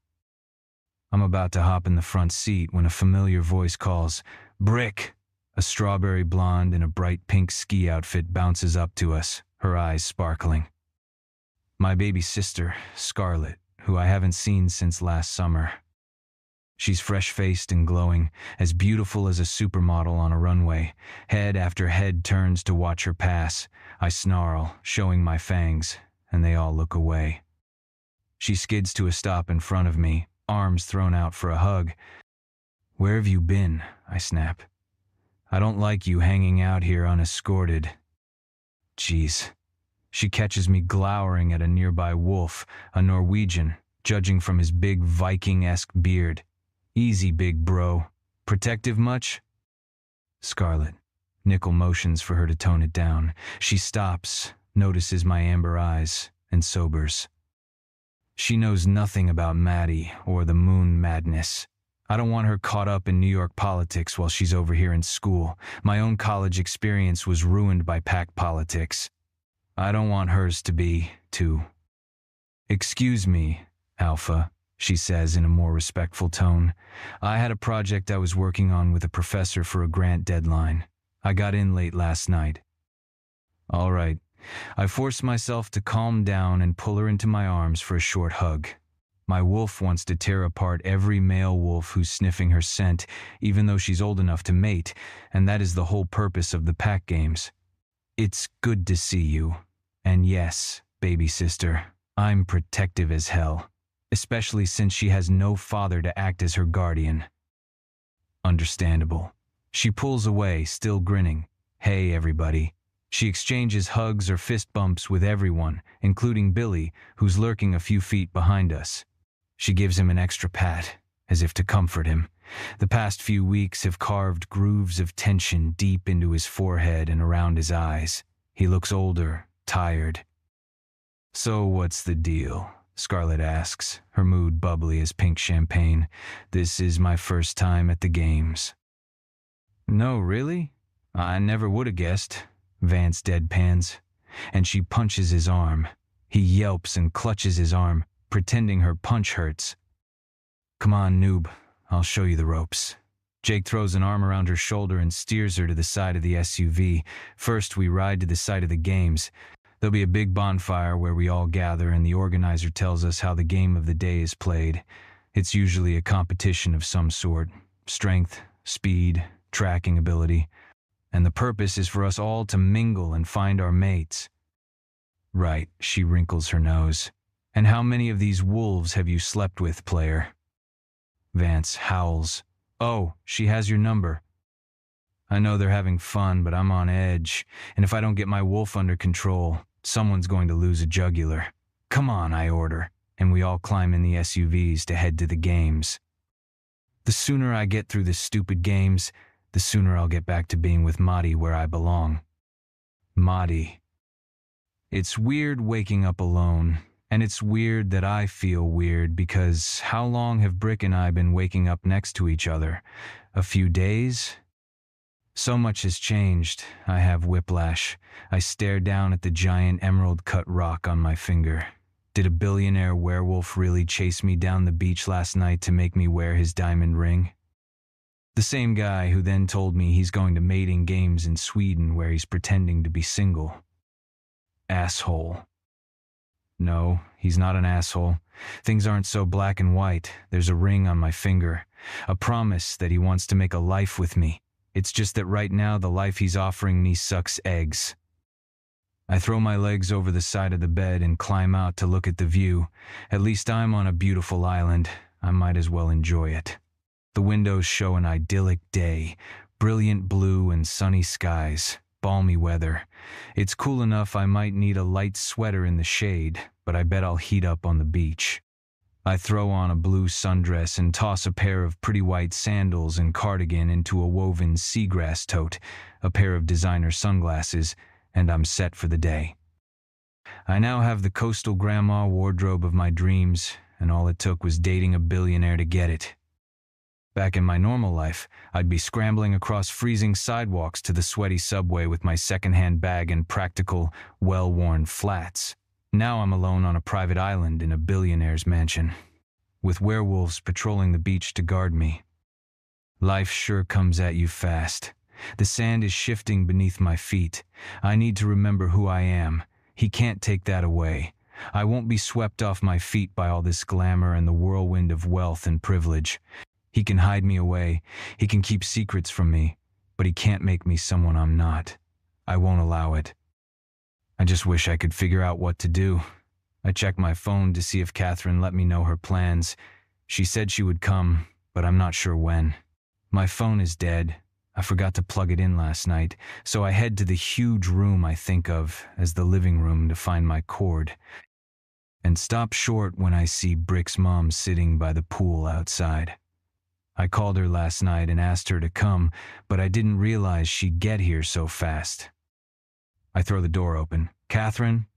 I'm about to hop in the front seat when a familiar voice calls, Brick! A strawberry blonde in a bright pink ski outfit bounces up to us, her eyes sparkling. My baby sister, Scarlett, who I haven't seen since last summer. She's fresh-faced and glowing, as beautiful as a supermodel on a runway. Head after head turns to watch her pass. I snarl, showing my fangs, and they all look away. She skids to a stop in front of me, arms thrown out for a hug. "Where have you been?" I snap. "I don't like you hanging out here unescorted." Jeez. She catches me glowering at a nearby wolf, a Norwegian, judging from his big Viking-esque beard. "Easy, big bro. Protective much?" "Scarlett." Nickel motions for her to tone it down. She stops, notices my amber eyes, and sobers. She knows nothing about Maddie or the moon madness. I don't want her caught up in New York politics while she's over here in school. My own college experience was ruined by pack politics. I don't want hers to be, too. "Excuse me, Alpha," she says in a more respectful tone. "I had a project I was working on with a professor for a grant deadline. I got in late last night." All right. I force myself to calm down and pull her into my arms for a short hug. My wolf wants to tear apart every male wolf who's sniffing her scent, even though she's old enough to mate, and that is the whole purpose of the pack games. "It's good to see you. And yes, baby sister, I'm protective as hell. Especially since she has no father to act as her guardian." Understandable. She pulls away, still grinning. "Hey, everybody." She exchanges hugs or fist bumps with everyone, including Billy, who's lurking a few feet behind us. She gives him an extra pat, as if to comfort him. The past few weeks have carved grooves of tension deep into his forehead and around his eyes. He looks older, tired. "So what's the deal?" Scarlett asks, her mood bubbly as pink champagne. "This is my first time at the games." "No, really? I never would have guessed," Vance deadpans. And she punches his arm. He yelps and clutches his arm, pretending her punch hurts. "Come on, noob. I'll show you the ropes." Jake throws an arm around her shoulder and steers her to the side of the SUV. First, we ride to the site of the games. There'll be a big bonfire where we all gather, and the organizer tells us how the game of the day is played. It's usually a competition of some sort. Strength, speed, tracking ability. And the purpose is for us all to mingle and find our mates. "Right," she wrinkles her nose. "And how many of these wolves have you slept with, player?" Vance howls. "Oh, she has your number." I know they're having fun, but I'm on edge, and if I don't get my wolf under control, someone's going to lose a jugular. "Come on," I order, and we all climb in the SUVs to head to the games. The sooner I get through the stupid games, the sooner I'll get back to being with Maddie where I belong. Maddie. It's weird waking up alone, and it's weird that I feel weird because how long have Brick and I been waking up next to each other? A few days? So much has changed. I have whiplash. I stare down at the giant emerald-cut rock on my finger. Did a billionaire werewolf really chase me down the beach last night to make me wear his diamond ring? The same guy who then told me he's going to mating games in Sweden where he's pretending to be single. Asshole. No, he's not an asshole. Things aren't so black and white. There's a ring on my finger. A promise that he wants to make a life with me. It's just that right now the life he's offering me sucks eggs. I throw my legs over the side of the bed and climb out to look at the view. At least I'm on a beautiful island. I might as well enjoy it. The windows show an idyllic day. Brilliant blue and sunny skies. Balmy weather. It's cool enough I might need a light sweater in the shade, but I bet I'll heat up on the beach. I throw on a blue sundress and toss a pair of pretty white sandals and cardigan into a woven seagrass tote, a pair of designer sunglasses, and I'm set for the day. I now have the coastal grandma wardrobe of my dreams, and all it took was dating a billionaire to get it. Back in my normal life, I'd be scrambling across freezing sidewalks to the sweaty subway with my secondhand bag and practical, well-worn flats. Now I'm alone on a private island in a billionaire's mansion, with werewolves patrolling the beach to guard me. Life sure comes at you fast. The sand is shifting beneath my feet. I need to remember who I am. He can't take that away. I won't be swept off my feet by all this glamour and the whirlwind of wealth and privilege. He can hide me away. He can keep secrets from me. But he can't make me someone I'm not. I won't allow it. I just wish I could figure out what to do. I checked my phone to see if Catherine let me know her plans. She said she would come, but I'm not sure when. My phone is dead. I forgot to plug it in last night, so I head to the huge room I think of as the living room to find my cord, and stop short when I see Brick's mom sitting by the pool outside. I called her last night and asked her to come, but I didn't realize she'd get here so fast. I throw the door open. "Catherine?"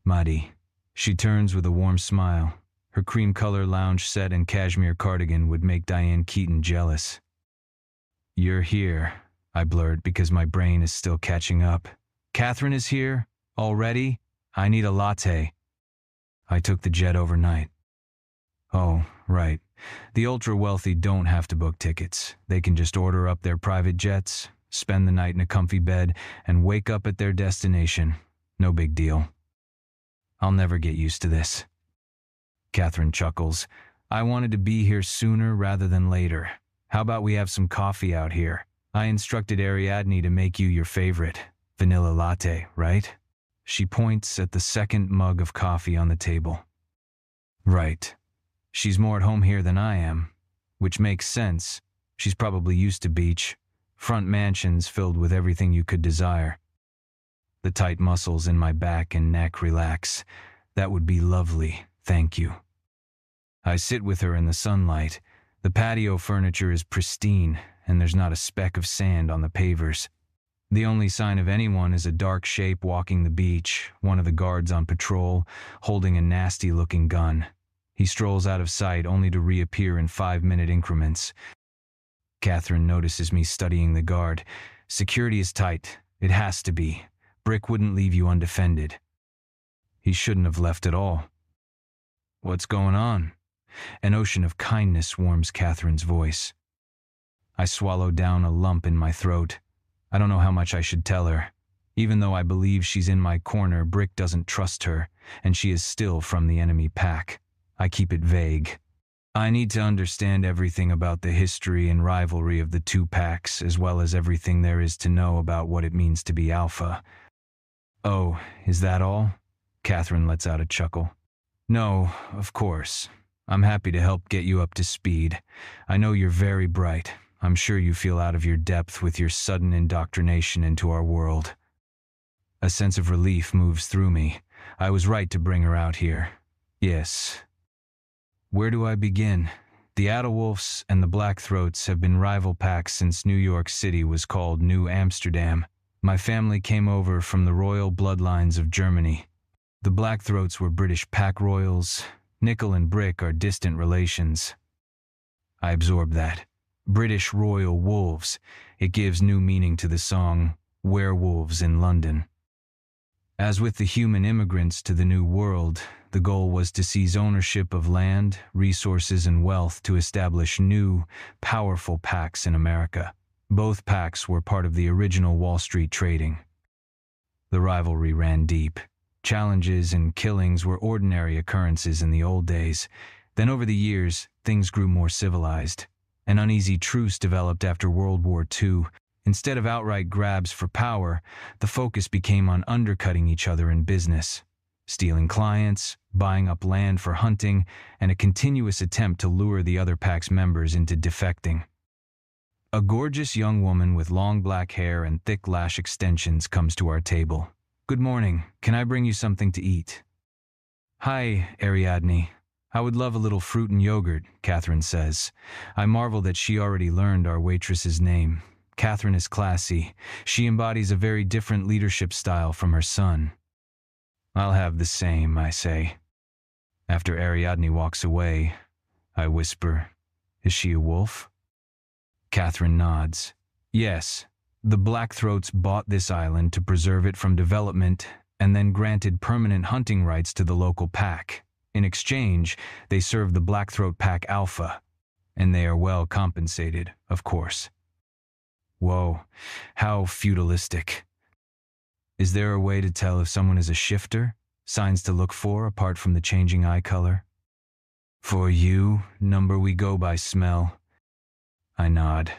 "Maddie." She turns with a warm smile. Her cream color lounge set and cashmere cardigan would make Diane Keaton jealous. "You're here," I blurt because my brain is still catching up. "Catherine is here? Already? I need a latte." I took the jet overnight. Oh, right. The ultra-wealthy don't have to book tickets. They can just order up their private jets, spend the night in a comfy bed, and wake up at their destination. No big deal. I'll never get used to this. Catherine chuckles. "I wanted to be here sooner rather than later. How about we have some coffee out here? I instructed Ariadne to make you your favorite. Vanilla latte, right?" She points at the second mug of coffee on the table. Right. She's more at home here than I am, which makes sense. She's probably used to beach, front mansions filled with everything you could desire. The tight muscles in my back and neck relax. That would be lovely, thank you. I sit with her in the sunlight. The patio furniture is pristine, and there's not a speck of sand on the pavers. The only sign of anyone is a dark shape walking the beach, one of the guards on patrol, holding a nasty-looking gun. He strolls out of sight only to reappear in 5-minute increments. Catherine notices me studying the guard. Security is tight. It has to be. Brick wouldn't leave you undefended. He shouldn't have left at all. "What's going on?" An ocean of kindness warms Catherine's voice. I swallow down a lump in my throat. I don't know how much I should tell her. Even though I believe she's in my corner, Brick doesn't trust her, and she is still from the enemy pack. I keep it vague. I need to understand everything about the history and rivalry of the two packs, as well as everything there is to know about what it means to be alpha. "Oh, is that all?" Catherine lets out a chuckle. "No, of course. I'm happy to help get you up to speed. I know you're very bright. I'm sure you feel out of your depth with your sudden indoctrination into our world." A sense of relief moves through me. I was right to bring her out here. Yes. Where do I begin? The Adderwolfs and the Blackthroats have been rival packs since New York City was called New Amsterdam. My family came over from the royal bloodlines of Germany. The Blackthroats were British pack royals. Nickel and Brick are distant relations. I absorb that. British royal wolves. It gives new meaning to the song, Werewolves in London. As with the human immigrants to the New World, the goal was to seize ownership of land, resources, and wealth to establish new, powerful packs in America. Both packs were part of the original Wall Street trading. The rivalry ran deep. Challenges and killings were ordinary occurrences in the old days. Then over the years, things grew more civilized. An uneasy truce developed after World War II. Instead of outright grabs for power, the focus became on undercutting each other in business, stealing clients, buying up land for hunting, and a continuous attempt to lure the other pack's members into defecting. A gorgeous young woman with long black hair and thick lash extensions comes to our table. "Good morning. Can I bring you something to eat?" "Hi, Ariadne. I would love a little fruit and yogurt," Catherine says. I marvel that she already learned our waitress's name. Catherine is classy. She embodies a very different leadership style from her son. "I'll have the same," I say. After Ariadne walks away, I whisper, "Is she a wolf?" Catherine nods. "Yes, the Blackthroats bought this island to preserve it from development and then granted permanent hunting rights to the local pack. In exchange, they served the Blackthroat Pack Alpha. And they are well compensated, of course. Whoa, how feudalistic. Is there a way to tell if someone is a shifter? Signs to look for apart from the changing eye color? For you, number we go by smell. I nod.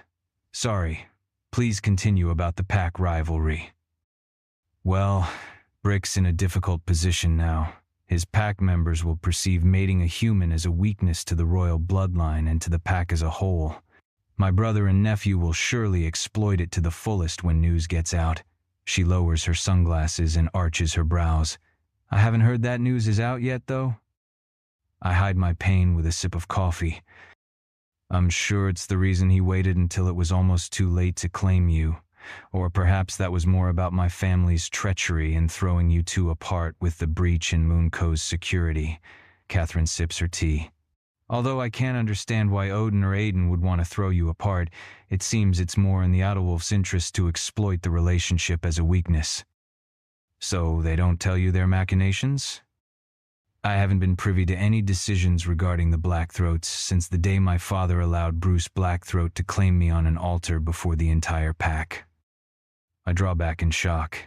Sorry, please continue about the pack rivalry. Well, Brick's in a difficult position now. His pack members will perceive mating a human as a weakness to the royal bloodline and to the pack as a whole. My brother and nephew will surely exploit it to the fullest when news gets out. She lowers her sunglasses and arches her brows. I haven't heard that news is out yet, though. I hide my pain with a sip of coffee. I'm sure it's the reason he waited until it was almost too late to claim you. Or perhaps that was more about my family's treachery in throwing you two apart with the breach in Moonco's security. Catherine sips her tea. Although I can't understand why Odin or Aiden would want to throw you apart, it seems it's more in the Outerwolf's interest to exploit the relationship as a weakness. So they don't tell you their machinations? I haven't been privy to any decisions regarding the Blackthroats since the day my father allowed Bruce Blackthroat to claim me on an altar before the entire pack. I draw back in shock.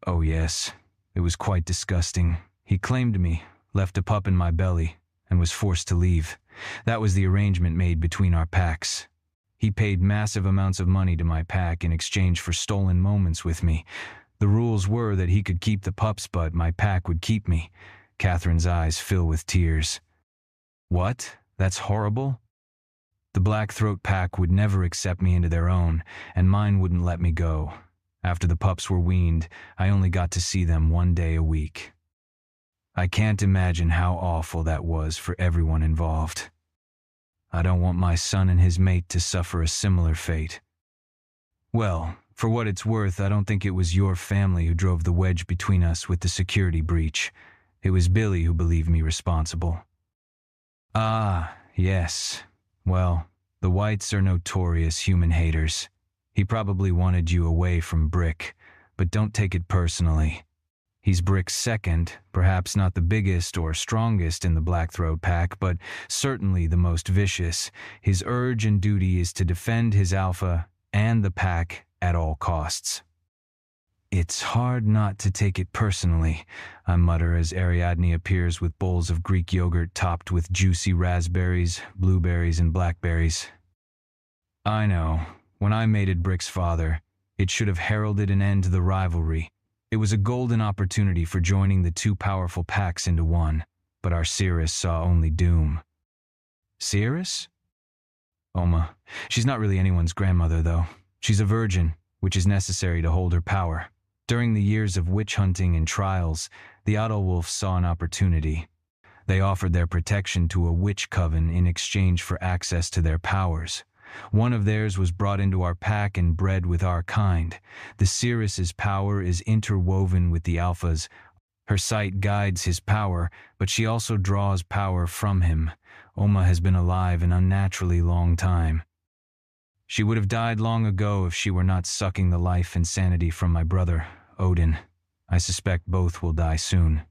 Oh yes, it was quite disgusting. He claimed me, left a pup in my belly, and was forced to leave. That was the arrangement made between our packs. He paid massive amounts of money to my pack in exchange for stolen moments with me. The rules were that he could keep the pups, but my pack would keep me. Catherine's eyes fill with tears. What? That's horrible? The Blackthroat pack would never accept me into their own, and mine wouldn't let me go. After the pups were weaned, I only got to see them 1 day a week. I can't imagine how awful that was for everyone involved. I don't want my son and his mate to suffer a similar fate. Well, for what it's worth, I don't think it was your family who drove the wedge between us with the security breach. It was Billy who believed me responsible. Ah, yes. Well, the Whites are notorious human haters. He probably wanted you away from Brick, but don't take it personally. He's Brick's second, perhaps not the biggest or strongest in the Blackthroat pack, but certainly the most vicious. His urge and duty is to defend his alpha and the pack at all costs. It's hard not to take it personally, I mutter as Ariadne appears with bowls of Greek yogurt topped with juicy raspberries, blueberries, and blackberries. I know, when I mated Brick's father, it should have heralded an end to the rivalry. It was a golden opportunity for joining the two powerful packs into one, but our Cirrus saw only doom. Cirrus? Oma. She's not really anyone's grandmother, though. She's a virgin, which is necessary to hold her power. During the years of witch hunting and trials, the Outerwolf saw an opportunity. They offered their protection to a witch coven in exchange for access to their powers. One of theirs was brought into our pack and bred with our kind. The Cirrus's power is interwoven with the Alpha's. Her sight guides his power, but she also draws power from him. Oma has been alive an unnaturally long time. She would have died long ago if she were not sucking the life and sanity from my brother, Odin. I suspect both will die soon.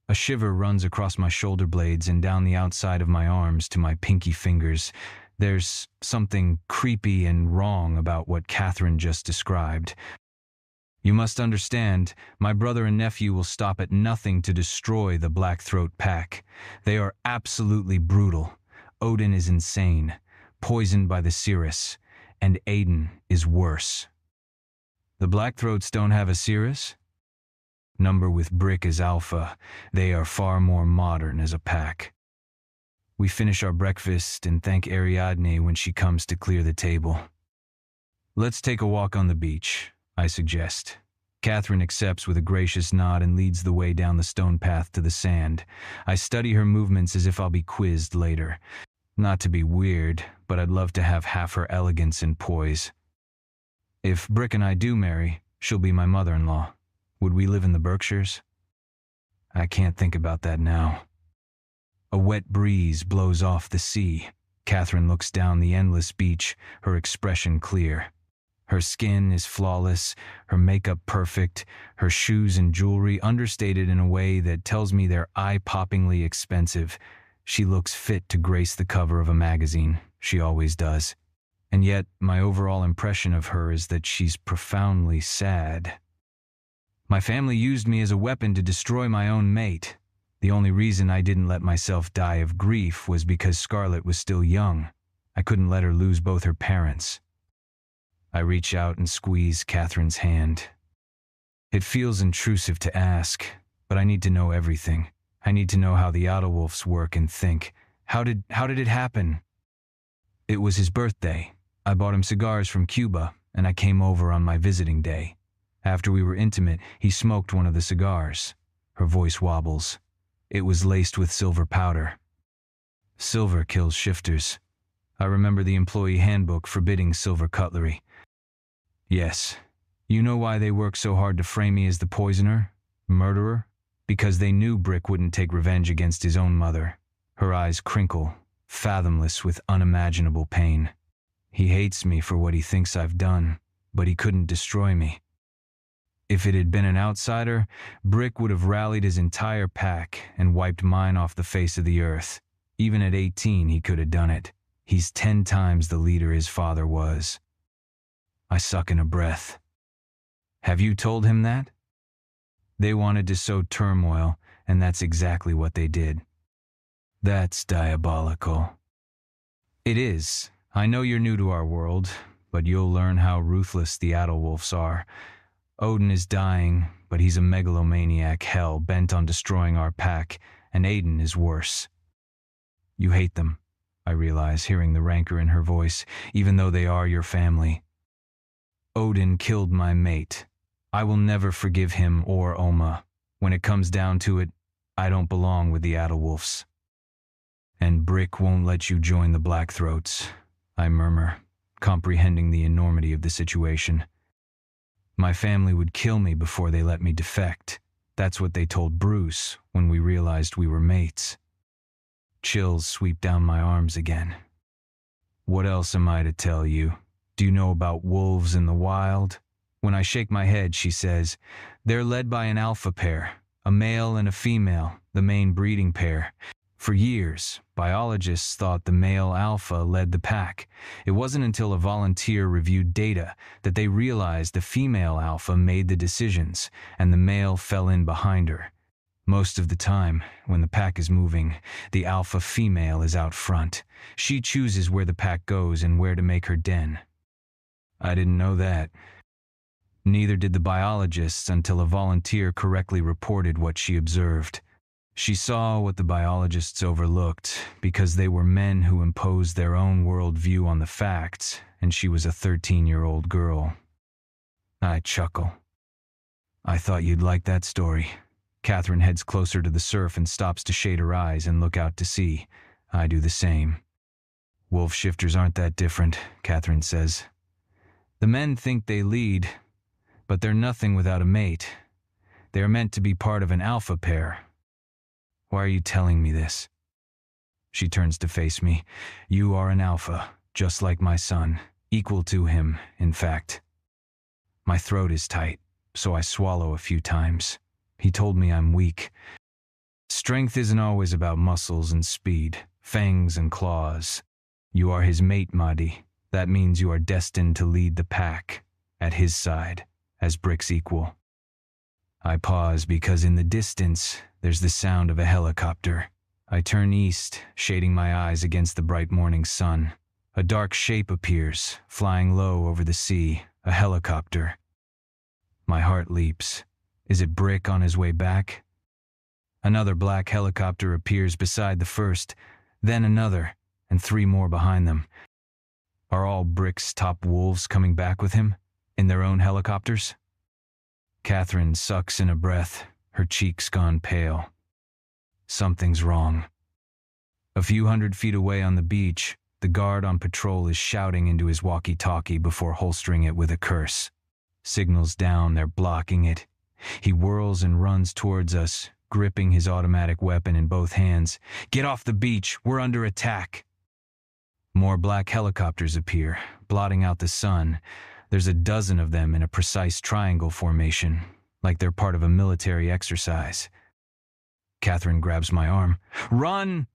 A shiver runs across my shoulder blades and down the outside of my arms to my pinky fingers. There's something creepy and wrong about what Catherine just described. You must understand, my brother and nephew will stop at nothing to destroy the Blackthroat pack. They are absolutely brutal. Odin is insane, poisoned by the Cirrus, and Aiden is worse. The Blackthroats don't have a Cirrus? Number with Brick as alpha, they are far more modern as a pack. We finish our breakfast and thank Ariadne when she comes to clear the table. Let's take a walk on the beach, I suggest. Catherine accepts with a gracious nod and leads the way down the stone path to the sand. I study her movements as if I'll be quizzed later. Not to be weird, but I'd love to have half her elegance and poise. If Brick and I do marry, she'll be my mother-in-law. Would we live in the Berkshires? I can't think about that now. A wet breeze blows off the sea. Catherine looks down the endless beach, her expression clear. Her skin is flawless, her makeup perfect, her shoes and jewelry understated in a way that tells me they're eye-poppingly expensive. She looks fit to grace the cover of a magazine. She always does. And yet, my overall impression of her is that she's profoundly sad. My family used me as a weapon to destroy my own mate. The only reason I didn't let myself die of grief was because Scarlett was still young. I couldn't let her lose both her parents. I reach out and squeeze Catherine's hand. It feels intrusive to ask, but I need to know everything. I need to know how the Autowolves work and think. How did it happen? It was his birthday. I bought him cigars from Cuba, and I came over on my visiting day. After we were intimate, he smoked one of the cigars. Her voice wobbles. It was laced with silver powder. Silver kills shifters. I remember the employee handbook forbidding silver cutlery. Yes. You know why they worked so hard to frame me as the poisoner? Murderer? Because they knew Brick wouldn't take revenge against his own mother. Her eyes crinkle, fathomless with unimaginable pain. He hates me for what he thinks I've done, but he couldn't destroy me. If it had been an outsider, Brick would have rallied his entire pack and wiped mine off the face of the earth. Even at 18, he could have done it. He's 10 times the leader his father was. I suck in a breath. Have you told him that? They wanted to sow turmoil, and that's exactly what they did. That's diabolical. It is. I know you're new to our world, but you'll learn how ruthless the Autowolves are. Odin is dying, but he's a megalomaniac hell bent on destroying our pack, and Aiden is worse. You hate them, I realize, hearing the rancor in her voice, even though they are your family. Odin killed my mate. I will never forgive him or Oma. When it comes down to it, I don't belong with the Autowolves. And Brick won't let you join the Blackthroats, I murmur, comprehending the enormity of the situation. My family would kill me before they let me defect. That's what they told Bruce when we realized we were mates. Chills sweep down my arms again. What else am I to tell you? Do you know about wolves in the wild? When I shake my head, she says, they're led by an alpha pair, a male and a female, the main breeding pair. For years, biologists thought the male alpha led the pack. It wasn't until a volunteer reviewed data that they realized the female alpha made the decisions, and the male fell in behind her. Most of the time, when the pack is moving, the alpha female is out front. She chooses where the pack goes and where to make her den. I didn't know that. Neither did the biologists until a volunteer correctly reported what she observed. She saw what the biologists overlooked because they were men who imposed their own worldview on the facts, and she was a 13-year-old girl. I chuckle. I thought you'd like that story. Catherine heads closer to the surf and stops to shade her eyes and look out to sea. I do the same. Wolf shifters aren't that different, Catherine says. The men think they lead, but they're nothing without a mate. They are meant to be part of an alpha pair. Why are you telling me this? She turns to face me. You are an alpha, just like my son, equal to him, in fact. My throat is tight, so I swallow a few times. He told me I'm weak. Strength isn't always about muscles and speed, fangs and claws. You are his mate, Mahdi. That means you are destined to lead the pack, at his side, as Brick's equal. I pause because in the distance, there's the sound of a helicopter. I turn east, shading my eyes against the bright morning sun. A dark shape appears, flying low over the sea, a helicopter. My heart leaps. Is it Brick on his way back? Another black helicopter appears beside the first, then another, and 3 more behind them. Are all Brick's top wolves coming back with him, in their own helicopters? Catherine sucks in a breath, her cheeks gone pale. Something's wrong. A few hundred feet away on the beach, the guard on patrol is shouting into his walkie-talkie before holstering it with a curse. Signals down, they're blocking it. He whirls and runs towards us, gripping his automatic weapon in both hands. Get off the beach, we're under attack. More black helicopters appear, blotting out the sun. There's a dozen of them in a precise triangle formation, like they're part of a military exercise. Catherine grabs my arm. Run!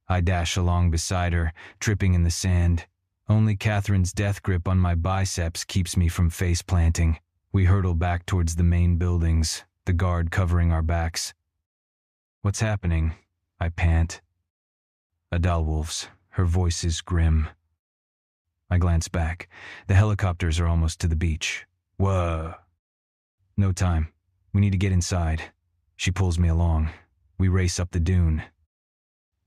I dash along beside her, tripping in the sand. Only Catherine's death grip on my biceps keeps me from face planting. We hurtle back towards the main buildings, the guard covering our backs. "What's happening?" I pant. "Adalwolf's." Her voice is grim. I glance back. The helicopters are almost to the beach. Whoa. "No time. We need to get inside." She pulls me along. We race up the dune.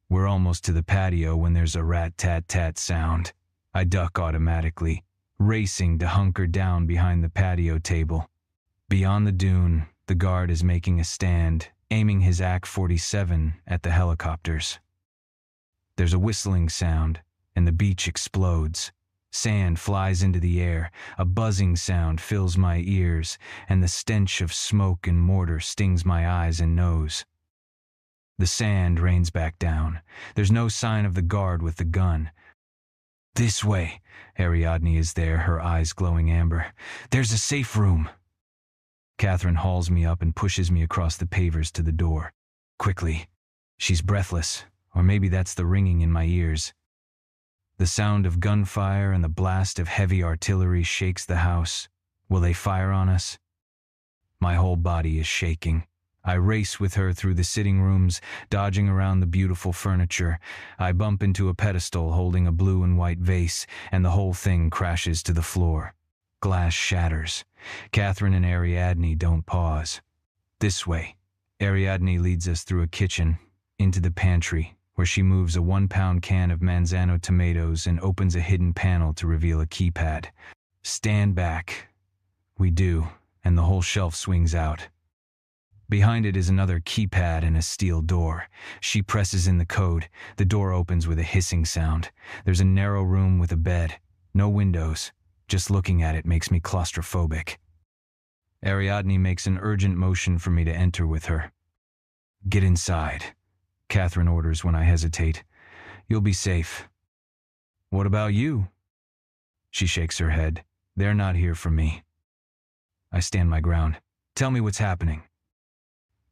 We're almost to the patio when there's a rat-tat-tat sound. I duck automatically, racing to hunker down behind the patio table. Beyond the dune, the guard is making a stand, aiming his AK-47 at the helicopters. There's a whistling sound, and the beach explodes. Sand flies into the air, a buzzing sound fills my ears, and the stench of smoke and mortar stings my eyes and nose. The sand rains back down. There's no sign of the guard with the gun. "This way." Ariadne is there, her eyes glowing amber. "There's a safe room." Catherine hauls me up and pushes me across the pavers to the door. Quickly. She's breathless, or maybe that's the ringing in my ears. The sound of gunfire and the blast of heavy artillery shakes the house. Will they fire on us? My whole body is shaking. I race with her through the sitting rooms, dodging around the beautiful furniture. I bump into a pedestal holding a blue and white vase, and the whole thing crashes to the floor. Glass shatters. Catherine and Ariadne don't pause. "This way." Ariadne leads us through a kitchen, into the pantry, where she moves a 1-pound can of Manzano tomatoes and opens a hidden panel to reveal a keypad. "Stand back." We do, and the whole shelf swings out. Behind it is another keypad and a steel door. She presses in the code. The door opens with a hissing sound. There's a narrow room with a bed. No windows. Just looking at it makes me claustrophobic. Ariadne makes an urgent motion for me to enter with her. "Get inside," Catherine orders when I hesitate. "You'll be safe." "What about you?" She shakes her head. "They're not here for me." I stand my ground. "Tell me what's happening."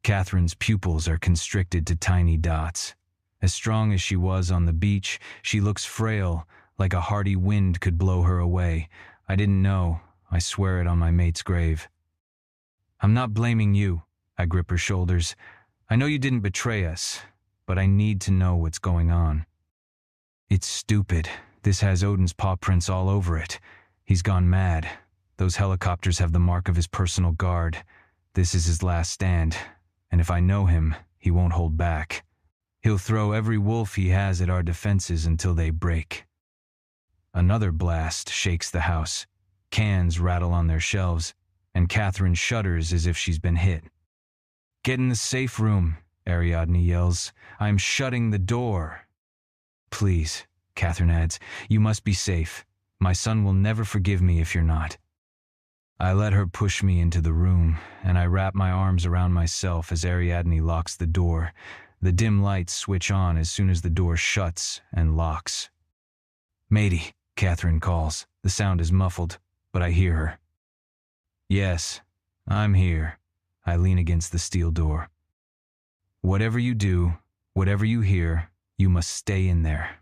Catherine's pupils are constricted to tiny dots. As strong as she was on the beach, she looks frail, like a hardy wind could blow her away. I didn't know. I swear it on my mate's grave. "I'm not blaming you." I grip her shoulders. "I know you didn't betray us, but I need to know what's going on." "It's stupid. This has Odin's paw prints all over it. He's gone mad. Those helicopters have the mark of his personal guard. This is his last stand. And if I know him, he won't hold back. He'll throw every wolf he has at our defenses until they break." Another blast shakes the house. Cans rattle on their shelves, and Catherine shudders as if she's been hit. "Get in the safe room," Ariadne yells. "I'm shutting the door." "Please," Catherine adds, "you must be safe. My son will never forgive me if you're not." I let her push me into the room, and I wrap my arms around myself as Ariadne locks the door. The dim lights switch on as soon as the door shuts and locks. "Matey," Catherine calls. The sound is muffled, but I hear her. "Yes, I'm here." I lean against the steel door. "Whatever you do, whatever you hear, you must stay in there."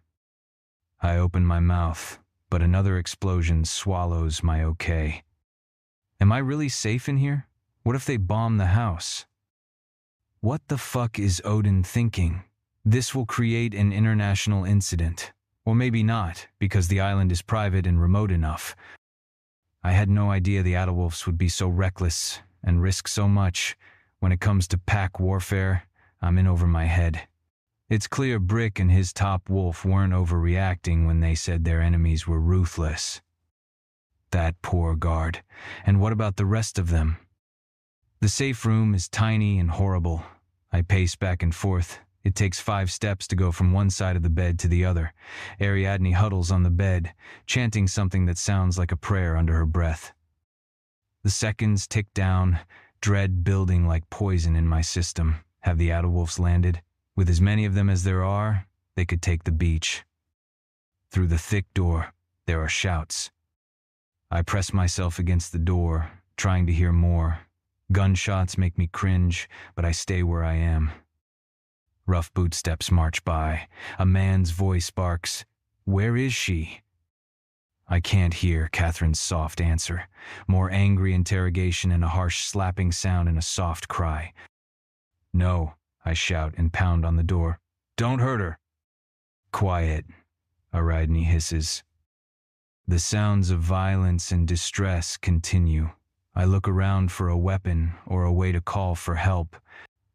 I open my mouth, but another explosion swallows my okay. Am I really safe in here? What if they bomb the house? What the fuck is Odin thinking? This will create an international incident. Or maybe not, because the island is private and remote enough. I had no idea the Adalwolfs would be so reckless and risk so much. When it comes to pack warfare, I'm in over my head. It's clear Brick and his top wolf weren't overreacting when they said their enemies were ruthless. That poor guard. And what about the rest of them? The safe room is tiny and horrible. I pace back and forth. It takes 5 steps to go from one side of the bed to the other. Ariadne huddles on the bed, chanting something that sounds like a prayer under her breath. The seconds tick down, dread building like poison in my system. Have the Adalwolfs landed? With as many of them as there are, they could take the beach. Through the thick door, there are shouts. I press myself against the door, trying to hear more. Gunshots make me cringe, but I stay where I am. Rough bootsteps march by. A man's voice barks, "Where is she?" I can't hear Catherine's soft answer. More angry interrogation and a harsh slapping sound and a soft cry. "No," I shout and pound on the door. "Don't hurt her." "Quiet," Ariadne hisses. The sounds of violence and distress continue. I look around for a weapon or a way to call for help.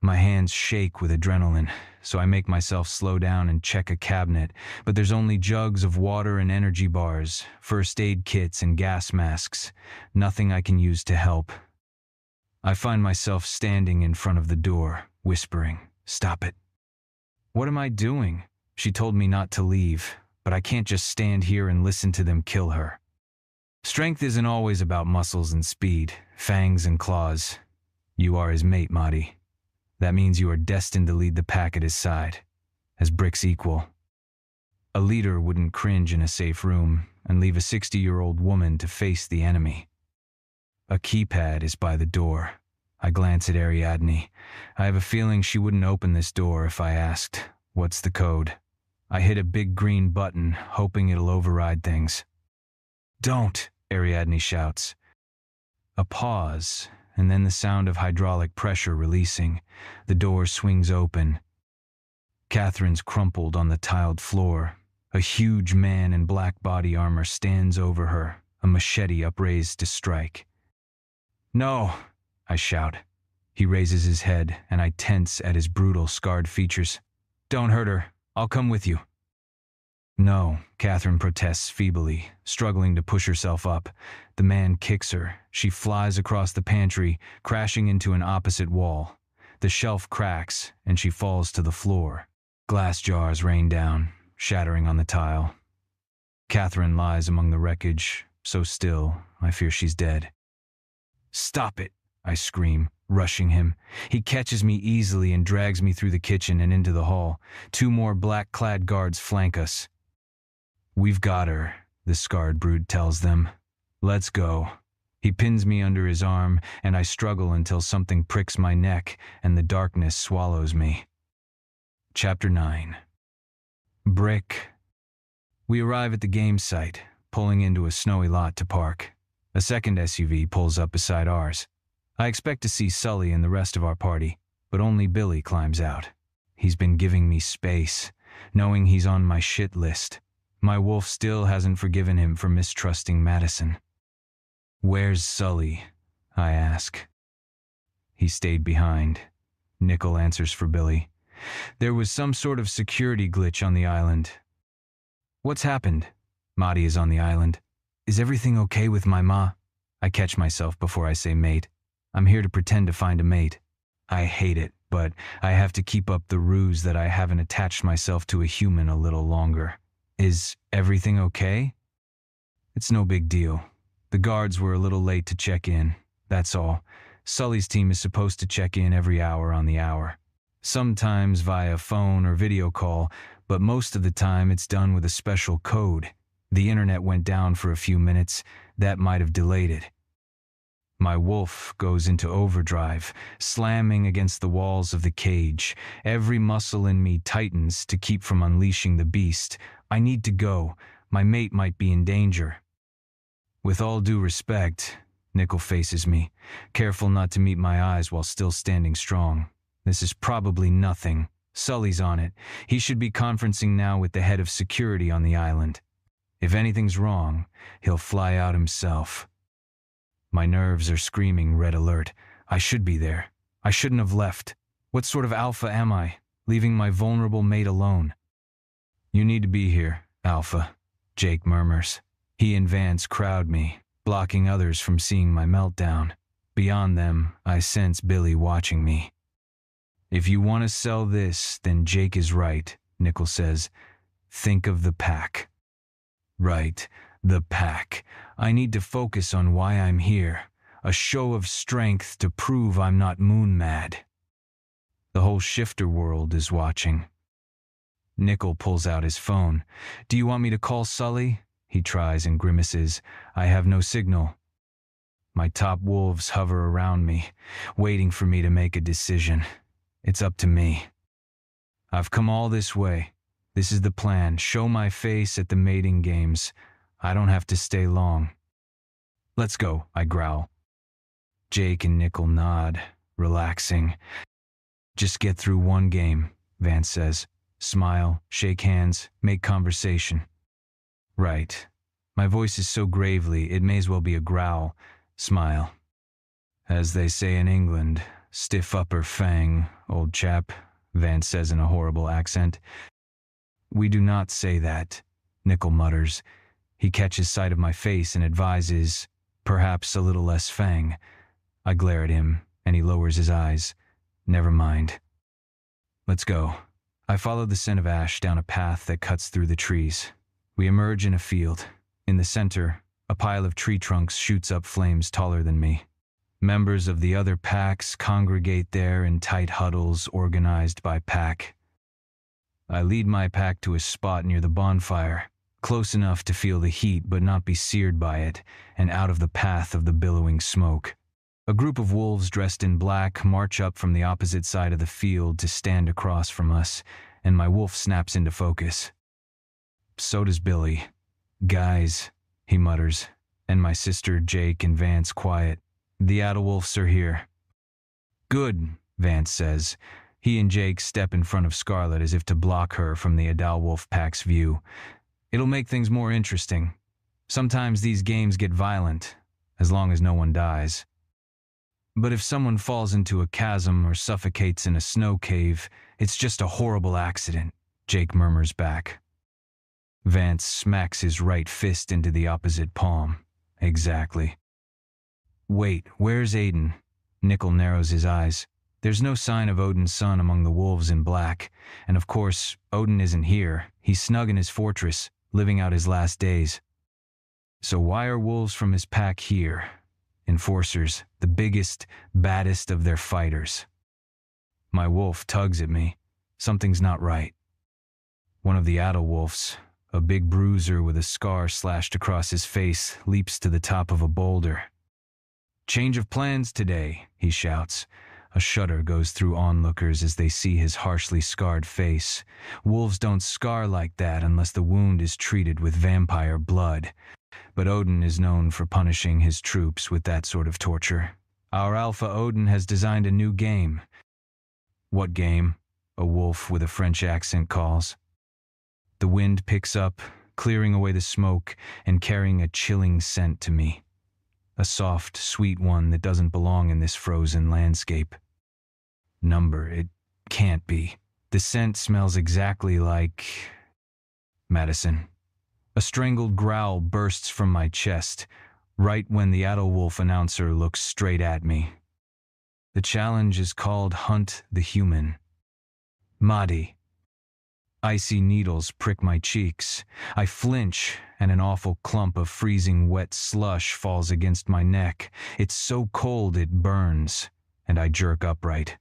My hands shake with adrenaline, so I make myself slow down and check a cabinet, but there's only jugs of water and energy bars, first aid kits and gas masks. Nothing I can use to help. I find myself standing in front of the door, whispering, "Stop it." What am I doing? She told me not to leave, but I can't just stand here and listen to them kill her. Strength isn't always about muscles and speed, fangs and claws. You are his mate, Mahdi. That means you are destined to lead the pack at his side, as bricks equal. A leader wouldn't cringe in a safe room and leave a 60-year-old woman to face the enemy. A keypad is by the door. I glance at Ariadne. I have a feeling she wouldn't open this door if I asked, "What's the code?" I hit a big green button, hoping it'll override things. "Don't," Ariadne shouts. A pause, and then the sound of hydraulic pressure releasing. The door swings open. Catherine's crumpled on the tiled floor. A huge man in black body armor stands over her, a machete upraised to strike. "No," I shout. He raises his head, and I tense at his brutal, scarred features. "Don't hurt her. I'll come with you." "No," Catherine protests feebly, struggling to push herself up. The man kicks her. She flies across the pantry, crashing into an opposite wall. The shelf cracks, and she falls to the floor. Glass jars rain down, shattering on the tile. Catherine lies among the wreckage, so still, I fear she's dead. "Stop it," I scream, rushing him. He catches me easily and drags me through the kitchen and into the hall. 2 more black-clad guards flank us. "We've got her," the scarred brute tells them. "Let's go." He pins me under his arm, and I struggle until something pricks my neck and the darkness swallows me. Chapter 9. Brick. We arrive at the game site, pulling into a snowy lot to park. A second SUV pulls up beside ours. I expect to see Sully and the rest of our party, but only Billy climbs out. He's been giving me space, knowing he's on my shit list. My wolf still hasn't forgiven him for mistrusting Madison. "Where's Sully?" I ask. "He stayed behind." Nickel answers for Billy. "There was some sort of security glitch on the island." "What's happened?" Mahdi is on the island. "Is everything okay with my ma?" I catch myself before I say mate. I'm here to pretend to find a mate. I hate it, but I have to keep up the ruse that I haven't attached myself to a human a little longer. "Is everything okay?" "It's no big deal. The guards were a little late to check in, that's all. Sully's team is supposed to check in every hour on the hour. Sometimes via phone or video call, but most of the time it's done with a special code. The internet went down for a few minutes. That might have delayed it." My wolf goes into overdrive, slamming against the walls of the cage. Every muscle in me tightens to keep from unleashing the beast. I need to go. My mate might be in danger. "With all due respect," Nickel faces me, careful not to meet my eyes while still standing strong. "This is probably nothing. Sully's on it. He should be conferencing now with the head of security on the island. If anything's wrong, he'll fly out himself." My nerves are screaming red alert. I should be there. I shouldn't have left. What sort of alpha am I, leaving my vulnerable mate alone? "You need to be here, Alpha," Jake murmurs. He and Vance crowd me, blocking others from seeing my meltdown. Beyond them, I sense Billy watching me. "If you want to sell this, then Jake is right," Nickel says. "Think of the pack." Right, the pack. I need to focus on why I'm here. A show of strength to prove I'm not moon mad. The whole shifter world is watching. Nickel pulls out his phone. "Do you want me to call Sully?" He tries and grimaces. "I have no signal." My top wolves hover around me, waiting for me to make a decision. It's up to me. I've come all this way. This is the plan. Show my face at the mating games. I don't have to stay long. Let's go, I growl. Jake and Nickel nod, relaxing. Just get through one game, Vance says. Smile, shake hands, make conversation. Right. My voice is so gravely, it may as well be a growl. Smile. As they say in England, stiff upper fang, old chap, Vance says in a horrible accent. We do not say that, Nickel mutters. He catches sight of my face and advises, perhaps a little less fang. I glare at him, and he lowers his eyes. Never mind. Let's go. I follow the scent of ash down a path that cuts through the trees. We emerge in a field. In the center, a pile of tree trunks shoots up flames taller than me. Members of the other packs congregate there in tight huddles organized by pack. I lead my pack to a spot near the bonfire, close enough to feel the heat but not be seared by it, and out of the path of the billowing smoke. A group of wolves dressed in black march up from the opposite side of the field to stand across from us, and my wolf snaps into focus. So does Billy. Guys, he mutters, and my sister Jake and Vance quiet. The Adderwolves are here. Good, Vance says. He and Jake step in front of Scarlet as if to block her from the Adderwolf pack's view. It'll make things more interesting. Sometimes these games get violent, as long as no one dies. But if someone falls into a chasm or suffocates in a snow cave, it's just a horrible accident, Jake murmurs back. Vance smacks his right fist into the opposite palm. Exactly. Wait, where's Aiden? Nickel narrows his eyes. There's no sign of Odin's son among the wolves in black, and of course, Odin isn't here. He's snug in his fortress, living out his last days. So why are wolves from his pack here? Enforcers, the biggest, baddest of their fighters. My wolf tugs at me. Something's not right. One of the Adderwolves, a big bruiser with a scar slashed across his face, leaps to the top of a boulder. Change of plans today, he shouts. A shudder goes through onlookers as they see his harshly scarred face. Wolves don't scar like that unless the wound is treated with vampire blood. But Odin is known for punishing his troops with that sort of torture. Our Alpha Odin has designed a new game. What game? A wolf with a French accent calls. The wind picks up, clearing away the smoke and carrying a chilling scent to me. A soft, sweet one that doesn't belong in this frozen landscape. Number, it can't be. The scent smells exactly like Madison. A strangled growl bursts from my chest, right when the Adderwolf announcer looks straight at me. The challenge is called Hunt the Human. Mahdi. Icy needles prick my cheeks. I flinch, and an awful clump of freezing wet slush falls against my neck. It's so cold it burns, and I jerk upright.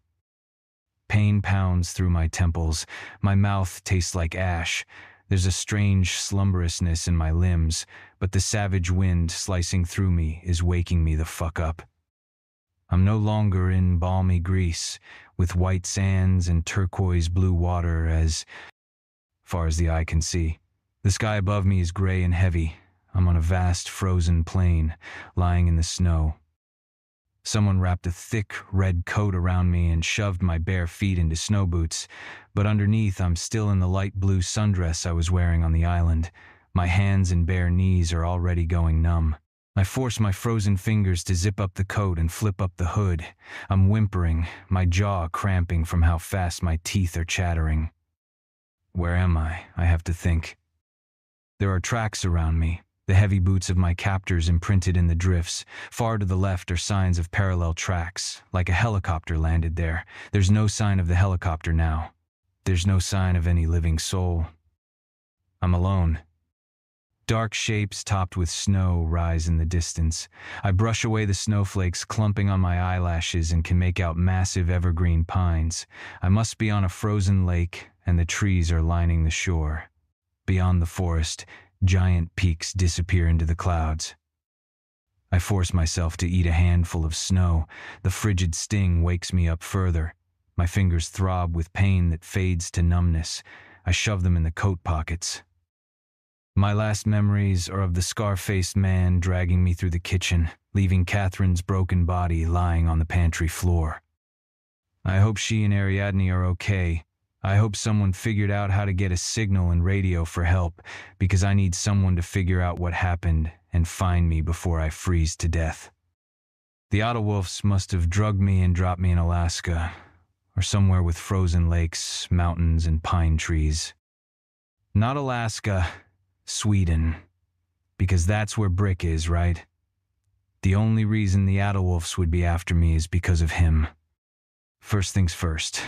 Pain pounds through my temples. My mouth tastes like ash. There's a strange slumberousness in my limbs, but the savage wind slicing through me is waking me the fuck up. I'm no longer in balmy Greece, with white sands and turquoise blue water as far as the eye can see. The sky above me is gray and heavy. I'm on a vast frozen plain, lying in the snow. Someone wrapped a thick red coat around me and shoved my bare feet into snow boots, but underneath I'm still in the light blue sundress I was wearing on the island. My hands and bare knees are already going numb. I force my frozen fingers to zip up the coat and flip up the hood. I'm whimpering, my jaw cramping from how fast my teeth are chattering. Where am I? I have to think. There are tracks around me, the heavy boots of my captors imprinted in the drifts. Far to the left are signs of parallel tracks, like a helicopter landed there. There's no sign of the helicopter now. There's no sign of any living soul. I'm alone. Dark shapes topped with snow rise in the distance. I brush away the snowflakes clumping on my eyelashes and can make out massive evergreen pines. I must be on a frozen lake, and the trees are lining the shore. Beyond the forest, giant peaks disappear into the clouds. I force myself to eat a handful of snow. The frigid sting wakes me up further. My fingers throb with pain that fades to numbness. I shove them in the coat pockets. My last memories are of the scar-faced man dragging me through the kitchen, leaving Catherine's broken body lying on the pantry floor. I hope she and Ariadne are okay. I hope someone figured out how to get a signal and radio for help, because I need someone to figure out what happened and find me before I freeze to death. The Autowolves must have drugged me and dropped me in Alaska, or somewhere with frozen lakes, mountains, and pine trees. Not Alaska, Sweden, because that's where Brick is, right? The only reason the Autowolves would be after me is because of him. First things first,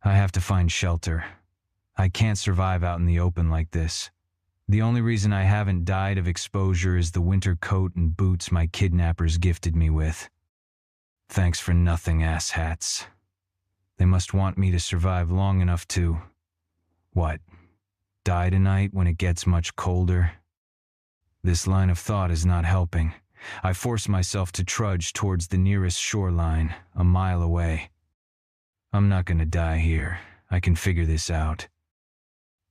I have to find shelter. I can't survive out in the open like this. The only reason I haven't died of exposure is the winter coat and boots my kidnappers gifted me with. Thanks for nothing, asshats. They must want me to survive long enough to... what? Die tonight when it gets much colder? This line of thought is not helping. I force myself to trudge towards the nearest shoreline, a mile away. I'm not gonna die here. I can figure this out.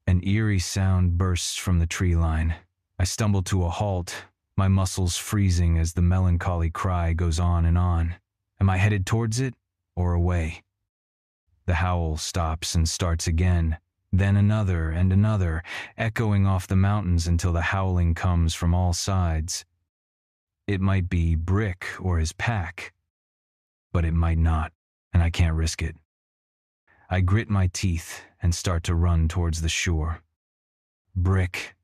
An eerie sound bursts from the tree line. I stumble to a halt, my muscles freezing as the melancholy cry goes on and on. Am I headed towards it or away? The howl stops and starts again, then another and another, echoing off the mountains until the howling comes from all sides. It might be Brick or his pack, but it might not, and I can't risk it. I grit my teeth and start to run towards the shore. Brick.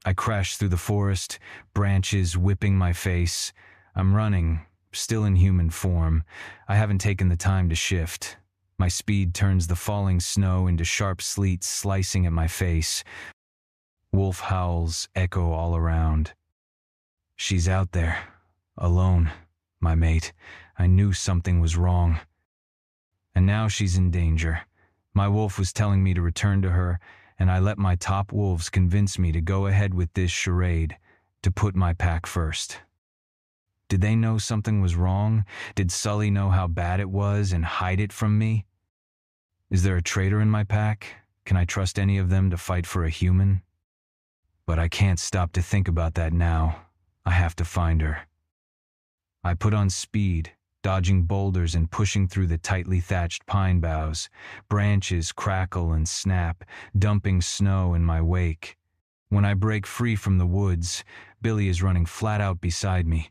I crash through the forest, branches whipping my face. I'm running, still in human form. I haven't taken the time to shift. My speed turns the falling snow into sharp sleet slicing at my face. Wolf howls echo all around. She's out there, alone, my mate. I knew something was wrong. And now she's in danger. My wolf was telling me to return to her, and I let my top wolves convince me to go ahead with this charade, to put my pack first. Did they know something was wrong? Did Sully know how bad it was and hide it from me? Is there a traitor in my pack? Can I trust any of them to fight for a human? But I can't stop to think about that now. I have to find her. I put on speed, dodging boulders and pushing through the tightly thatched pine boughs. Branches crackle and snap, dumping snow in my wake. When I break free from the woods, Billy is running flat out beside me.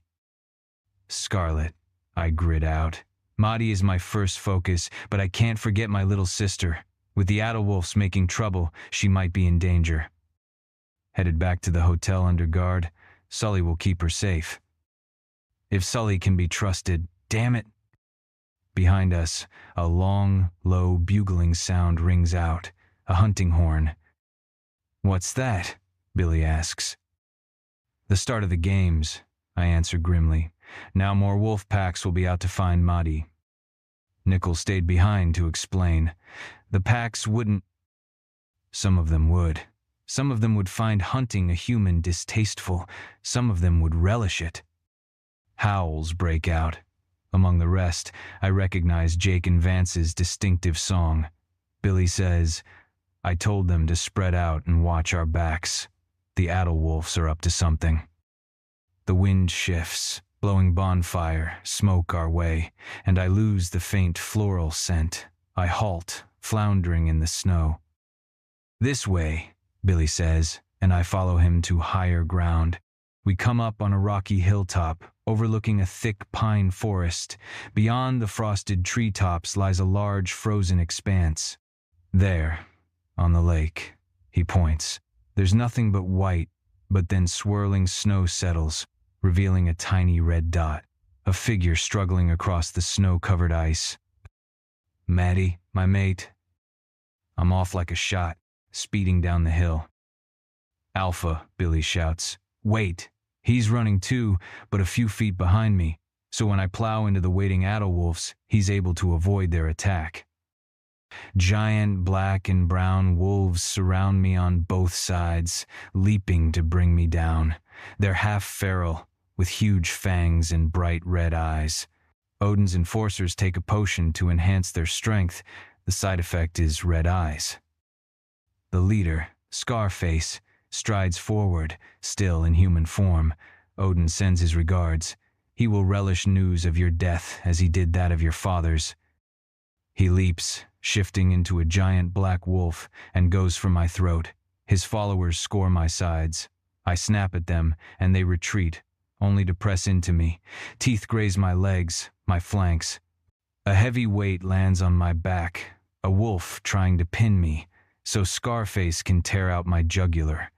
Scarlet, I grit out. Maudie is my first focus, but I can't forget my little sister. With the Autowolves making trouble, she might be in danger. Headed back to the hotel under guard, Sully will keep her safe. If Sully can be trusted, damn it. Behind us, a long, low bugling sound rings out, a hunting horn. What's that? Billy asks. The start of the games, I answer grimly. Now more wolf packs will be out to find Maudie. Nickel stayed behind to explain. The packs wouldn't... Some of them would. Some of them would find hunting a human distasteful. Some of them would relish it. Howls break out. Among the rest, I recognize Jake and Vance's distinctive song. Billy says, I told them to spread out and watch our backs. The Autowolves are up to something. The wind shifts, blowing bonfire, smoke our way, and I lose the faint floral scent. I halt, floundering in the snow. This way, Billy says, and I follow him to higher ground. We come up on a rocky hilltop, overlooking a thick pine forest. Beyond the frosted treetops lies a large frozen expanse. There, on the lake, he points. There's nothing but white, but then swirling snow settles, revealing a tiny red dot, a figure struggling across the snow-covered ice. Maddie, my mate. I'm off like a shot, speeding down the hill. Alpha, Billy shouts. Wait! He's running too, but a few feet behind me, so when I plow into the waiting Autowolves, he's able to avoid their attack. Giant black and brown wolves surround me on both sides, leaping to bring me down. They're half feral, with huge fangs and bright red eyes. Odin's enforcers take a potion to enhance their strength. The side effect is red eyes. The leader, Scarface, strides forward, still in human form. Odin sends his regards. He will relish news of your death as he did that of your father's. He leaps, shifting into a giant black wolf, and goes for my throat. His followers score my sides. I snap at them, and they retreat, only to press into me. Teeth graze my legs, my flanks. A heavy weight lands on my back, a wolf trying to pin me, so Scarface can tear out my jugular.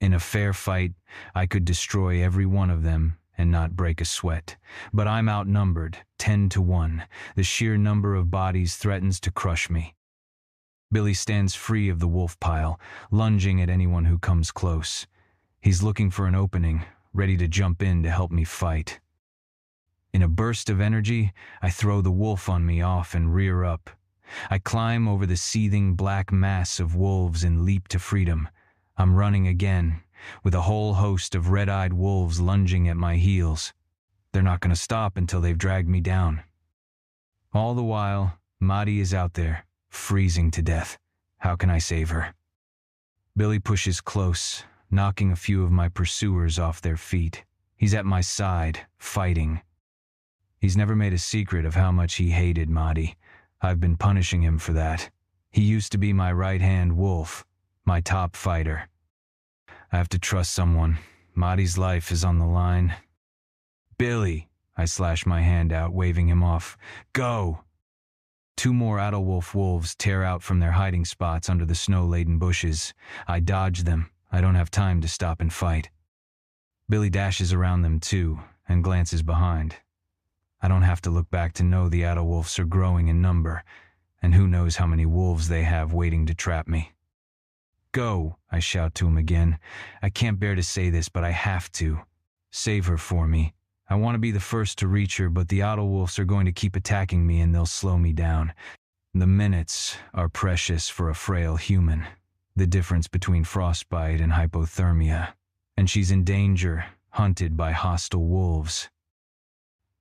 In a fair fight, I could destroy every one of them and not break a sweat. But I'm outnumbered, 10-1. The sheer number of bodies threatens to crush me. Billy stands free of the wolf pile, lunging at anyone who comes close. He's looking for an opening, ready to jump in to help me fight. In a burst of energy, I throw the wolf on me off and rear up. I climb over the seething black mass of wolves and leap to freedom. I'm running again, with a whole host of red-eyed wolves lunging at my heels. They're not going to stop until they've dragged me down. All the while, Madi is out there, freezing to death. How can I save her? Billy pushes close, knocking a few of my pursuers off their feet. He's at my side, fighting. He's never made a secret of how much he hated Madi. I've been punishing him for that. He used to be my right-hand wolf, my top fighter. I have to trust someone. Madi's life is on the line. Billy, I slash my hand out, waving him off. Go! 2 more Adulwolf wolves tear out from their hiding spots under the snow-laden bushes. I dodge them. I don't have time to stop and fight. Billy dashes around them too, and glances behind. I don't have to look back to know the Adulwolfs are growing in number, and who knows how many wolves they have waiting to trap me. Go, I shout to him again. I can't bear to say this, but I have to. Save her for me. I want to be the first to reach her, but the Adulwolfs are going to keep attacking me and they'll slow me down. The minutes are precious for a frail human. The difference between frostbite and hypothermia. And she's in danger, hunted by hostile wolves.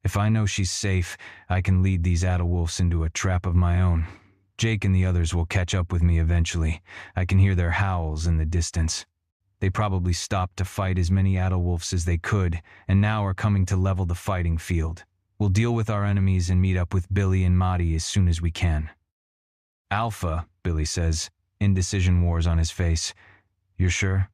If I know she's safe, I can lead these Adulwolfs into a trap of my own. Jake and the others will catch up with me eventually. I can hear their howls in the distance. They probably stopped to fight as many Adulwolfs as they could, and now are coming to level the fighting field. We'll deal with our enemies and meet up with Billy and Madi as soon as we can. Alpha, Billy says, indecision wars on his face. You're sure?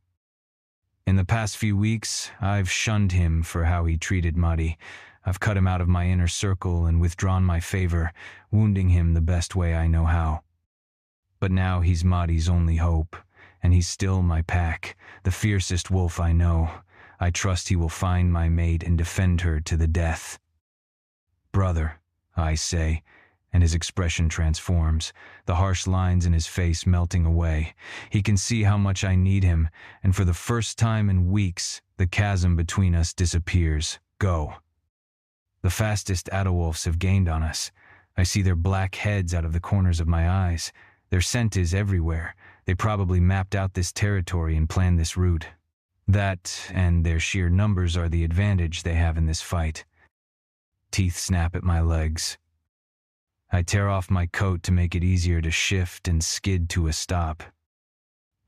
In the past few weeks, I've shunned him for how he treated Madi. I've cut him out of my inner circle and withdrawn my favor, wounding him the best way I know how. But now he's Madi's only hope, and he's still my pack, the fiercest wolf I know. I trust he will find my mate and defend her to the death. Brother, I say, and his expression transforms, the harsh lines in his face melting away. He can see how much I need him, and for the first time in weeks, the chasm between us disappears. Go. The fastest Adulwolfs have gained on us. I see their black heads out of the corners of my eyes. Their scent is everywhere. They probably mapped out this territory and planned this route. That, and their sheer numbers, are the advantage they have in this fight. Teeth snap at my legs. I tear off my coat to make it easier to shift and skid to a stop.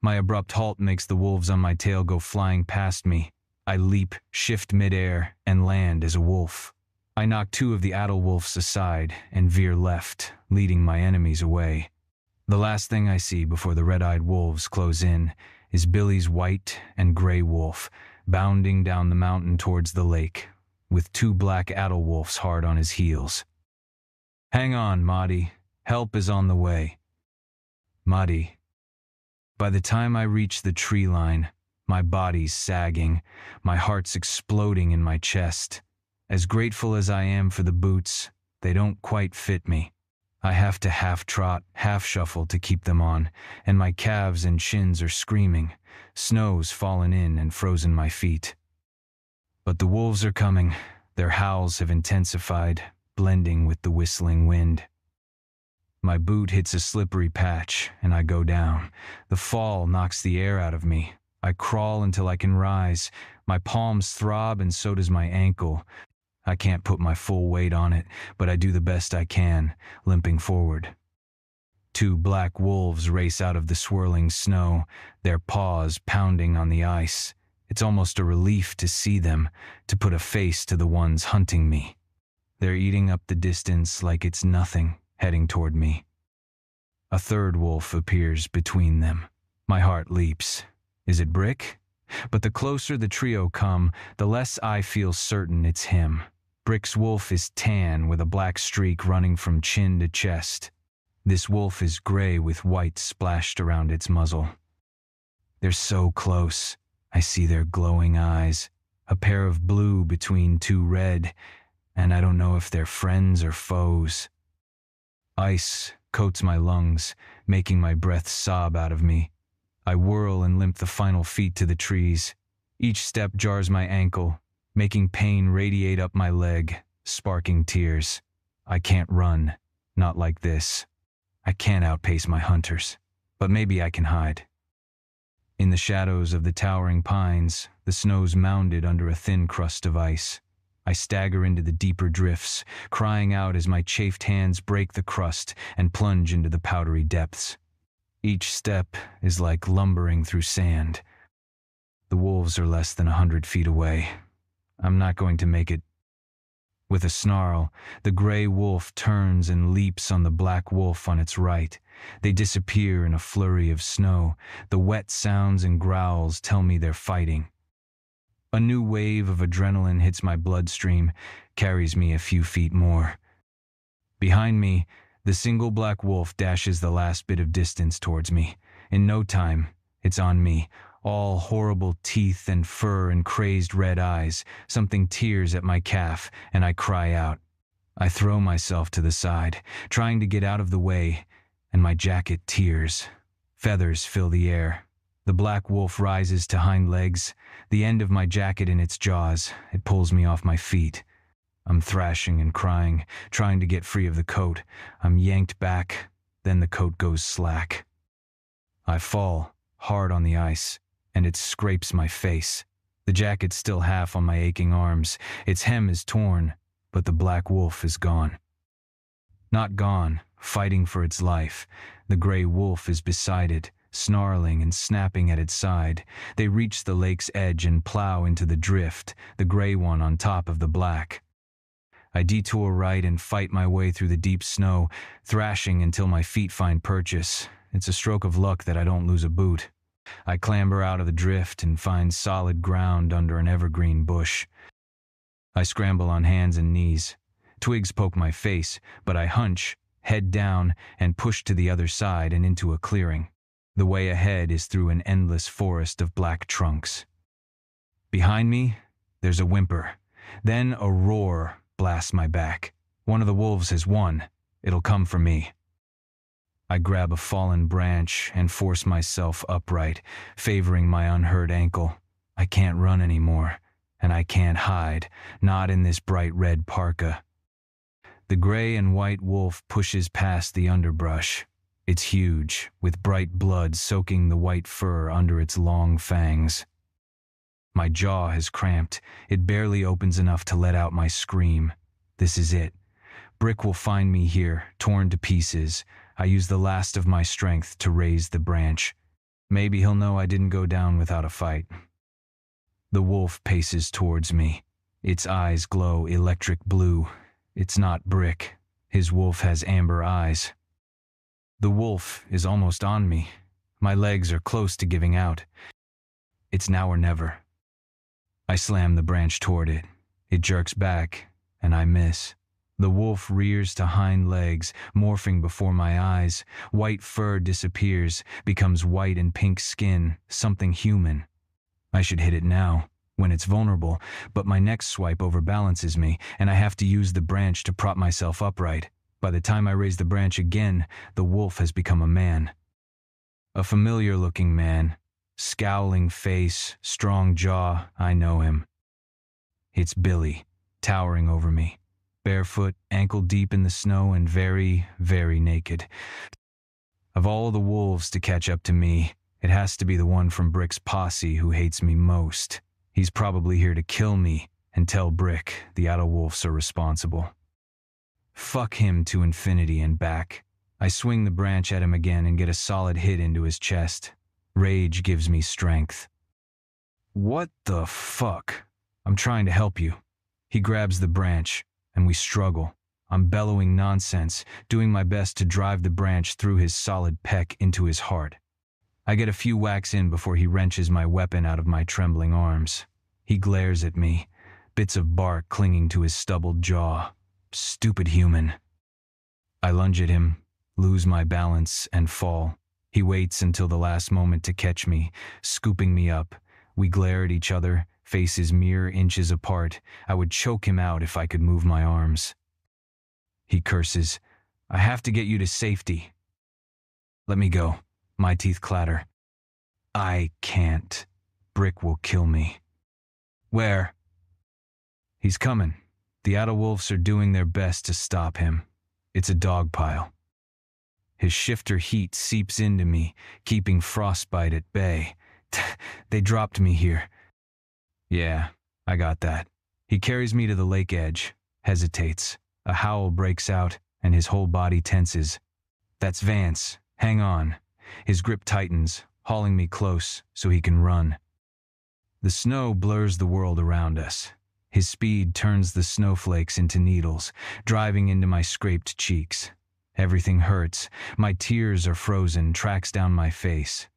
My abrupt halt makes the wolves on my tail go flying past me. I leap, shift midair, and land as a wolf. I knock 2 of the Adulwolfs aside and veer left, leading my enemies away. The last thing I see before the red-eyed wolves close in is Billy's white and gray wolf, bounding down the mountain towards the lake, with 2 black Adulwolfs hard on his heels. Hang on, Madi. Help is on the way. Madi. By the time I reach the tree line, my body's sagging, my heart's exploding in my chest. As grateful as I am for the boots, they don't quite fit me. I have to half-trot, half-shuffle to keep them on, and my calves and shins are screaming. Snow's fallen in and frozen my feet. But the wolves are coming. Their howls have intensified, blending with the whistling wind. My boot hits a slippery patch, and I go down. The fall knocks the air out of me. I crawl until I can rise. My palms throb, and so does my ankle. I can't put my full weight on it, but I do the best I can, limping forward. Two black wolves race out of the swirling snow, their paws pounding on the ice. It's almost a relief to see them, to put a face to the ones hunting me. They're eating up the distance like it's nothing, heading toward me. A third wolf appears between them. My heart leaps. Is it Brick? But the closer the trio come, the less I feel certain it's him. Brick's wolf is tan with a black streak running from chin to chest. This wolf is gray with white splashed around its muzzle. They're so close. I see their glowing eyes, a pair of blue between two red, and I don't know if they're friends or foes. Ice coats my lungs, making my breath sob out of me. I whirl and limp the final feet to the trees. Each step jars my ankle, making pain radiate up my leg, sparking tears. I can't run, not like this. I can't outpace my hunters, but maybe I can hide. In the shadows of the towering pines, the snow's mounded under a thin crust of ice. I stagger into the deeper drifts, crying out as my chafed hands break the crust and plunge into the powdery depths. Each step is like lumbering through sand. The wolves are less than 100 feet away. I'm not going to make it. With a snarl, the gray wolf turns and leaps on the black wolf on its right. They disappear in a flurry of snow. The wet sounds and growls tell me they're fighting. A new wave of adrenaline hits my bloodstream, carries me a few feet more. Behind me, the single black wolf dashes the last bit of distance towards me. In no time, it's on me, all horrible teeth and fur and crazed red eyes. Something tears at my calf, and I cry out. I throw myself to the side, trying to get out of the way, and my jacket tears. Feathers fill the air. The black wolf rises to hind legs, the end of my jacket in its jaws. It pulls me off my feet. I'm thrashing and crying, trying to get free of the coat. I'm yanked back, then the coat goes slack. I fall, hard on the ice, and it scrapes my face. The jacket's still half on my aching arms. Its hem is torn, but the black wolf is gone. Not gone, fighting for its life. The gray wolf is beside it, snarling and snapping at its side. They reach the lake's edge and plow into the drift, the gray one on top of the black. I detour right and fight my way through the deep snow, thrashing until my feet find purchase. It's a stroke of luck that I don't lose a boot. I clamber out of the drift and find solid ground under an evergreen bush. I scramble on hands and knees. Twigs poke my face, but I hunch, head down, and push to the other side and into a clearing. The way ahead is through an endless forest of black trunks. Behind me, there's a whimper. Then a roar blasts my back. One of the wolves has won. It'll come for me. I grab a fallen branch and force myself upright, favoring my unhurt ankle. I can't run anymore, and I can't hide, not in this bright red parka. The gray and white wolf pushes past the underbrush. It's huge, with bright blood soaking the white fur under its long fangs. My jaw has cramped. It barely opens enough to let out my scream. This is it. Brick will find me here, torn to pieces. I use the last of my strength to raise the branch. Maybe he'll know I didn't go down without a fight. The wolf paces towards me. Its eyes glow electric blue. It's not Brick. His wolf has amber eyes. The wolf is almost on me. My legs are close to giving out. It's now or never. I slam the branch toward it. It jerks back, and I miss. The wolf rears to hind legs, morphing before my eyes. White fur disappears, becomes white and pink skin, something human. I should hit it now, when it's vulnerable, but my next swipe overbalances me, and I have to use the branch to prop myself upright. By the time I raise the branch again, the wolf has become a man. A familiar-looking man. Scowling face, strong jaw, I know him. It's Billy, towering over me. Barefoot, ankle-deep in the snow, and very, very naked. Of all the wolves to catch up to me, it has to be the one from Brick's posse who hates me most. He's probably here to kill me, and tell Brick the Outer Wolves are responsible. Fuck him to infinity and back. I swing the branch at him again and get a solid hit into his chest. Rage gives me strength. What the fuck? I'm trying to help you. He grabs the branch, and we struggle. I'm bellowing nonsense, doing my best to drive the branch through his solid peck into his heart. I get a few whacks in before he wrenches my weapon out of my trembling arms. He glares at me, bits of bark clinging to his stubbled jaw. Stupid human. I lunge at him, lose my balance, and fall. He waits until the last moment to catch me, scooping me up. We glare at each other, faces mere inches apart. I would choke him out if I could move my arms. He curses, "I have to get you to safety." Let me go. My teeth clatter. I can't. Brick will kill me. Where? He's coming. The Outer Wolves are doing their best to stop him. It's a dog pile. His shifter heat seeps into me, keeping frostbite at bay. They dropped me here. Yeah, I got that. He carries me to the lake edge, hesitates. A howl breaks out, and his whole body tenses. That's Vance. Hang on. His grip tightens, hauling me close so he can run. The snow blurs the world around us. His speed turns the snowflakes into needles, driving into my scraped cheeks. Everything hurts. My tears are frozen, tracks down my face.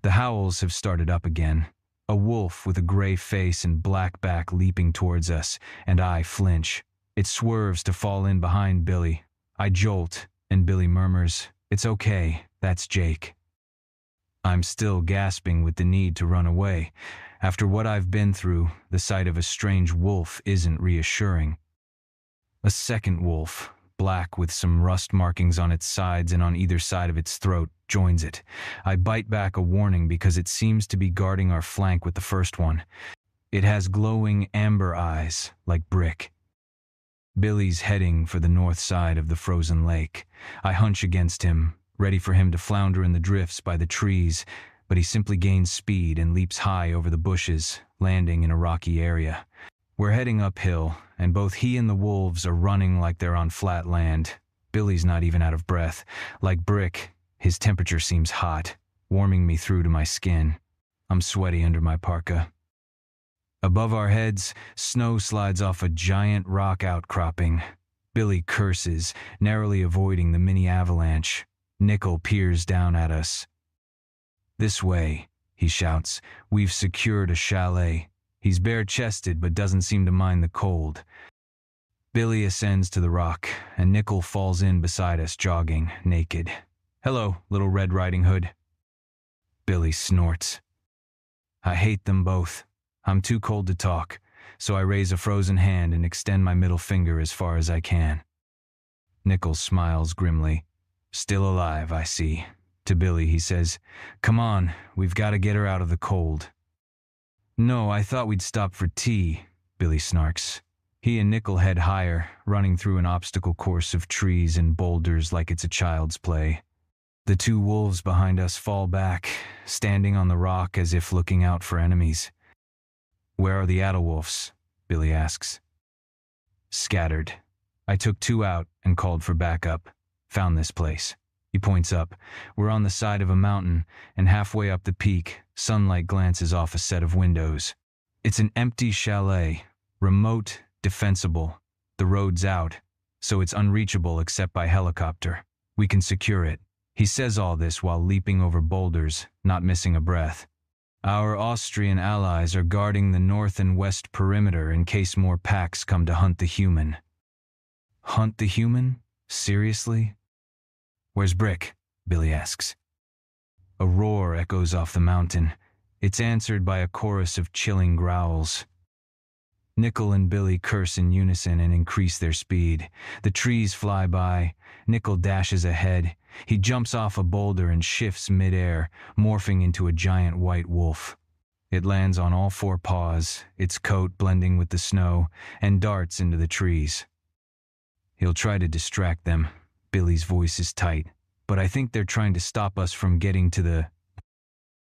The howls have started up again. A wolf with a gray face and black back leaping towards us, and I flinch. It swerves to fall in behind Billy. I jolt, and Billy murmurs, "It's okay, that's Jake." I'm still gasping with the need to run away. After what I've been through, the sight of a strange wolf isn't reassuring. A second wolf, black with some rust markings on its sides and on either side of its throat, joins it. I bite back a warning because it seems to be guarding our flank with the first one. It has glowing amber eyes, like Brick. Billy's heading for the north side of the frozen lake. I hunch against him, ready for him to flounder in the drifts by the trees, but he simply gains speed and leaps high over the bushes, landing in a rocky area. We're heading uphill, and both he and the wolves are running like they're on flat land. Billy's not even out of breath. Like Brick, his temperature seems hot, warming me through to my skin. I'm sweaty under my parka. Above our heads, snow slides off a giant rock outcropping. Billy curses, narrowly avoiding the mini avalanche. Nickel peers down at us. "This way," he shouts. "We've secured a chalet." He's bare-chested but doesn't seem to mind the cold. Billy ascends to the rock, and Nickel falls in beside us, jogging, naked. "Hello, Little Red Riding Hood." Billy snorts. I hate them both. I'm too cold to talk, so I raise a frozen hand and extend my middle finger as far as I can. Nickel smiles grimly. "Still alive, I see." To Billy, he says, "Come on, we've got to get her out of the cold." "No, I thought we'd stop for tea," Billy snarks. He and Nickel head higher, running through an obstacle course of trees and boulders like it's a child's play. The two wolves behind us fall back, standing on the rock as if looking out for enemies. "Where are the Adderwolves?" Billy asks. "Scattered. I took 2 out and called for backup. Found this place." He points up. We're on the side of a mountain, and halfway up the peak, sunlight glances off a set of windows. It's an empty chalet, remote, defensible. The road's out, so it's unreachable except by helicopter. We can secure it. He says all this while leaping over boulders, not missing a breath. Our Austrian allies are guarding the north and west perimeter in case more packs come to hunt the human. Hunt the human? Seriously? "Where's Brick?" Billy asks. A roar echoes off the mountain. It's answered by a chorus of chilling growls. Nickel and Billy curse in unison and increase their speed. The trees fly by. Nickel dashes ahead. He jumps off a boulder and shifts midair, morphing into a giant white wolf. It lands on all 4 paws, its coat blending with the snow, and darts into the trees. He'll try to distract them. Billy's voice is tight, but I think they're trying to stop us from getting to the...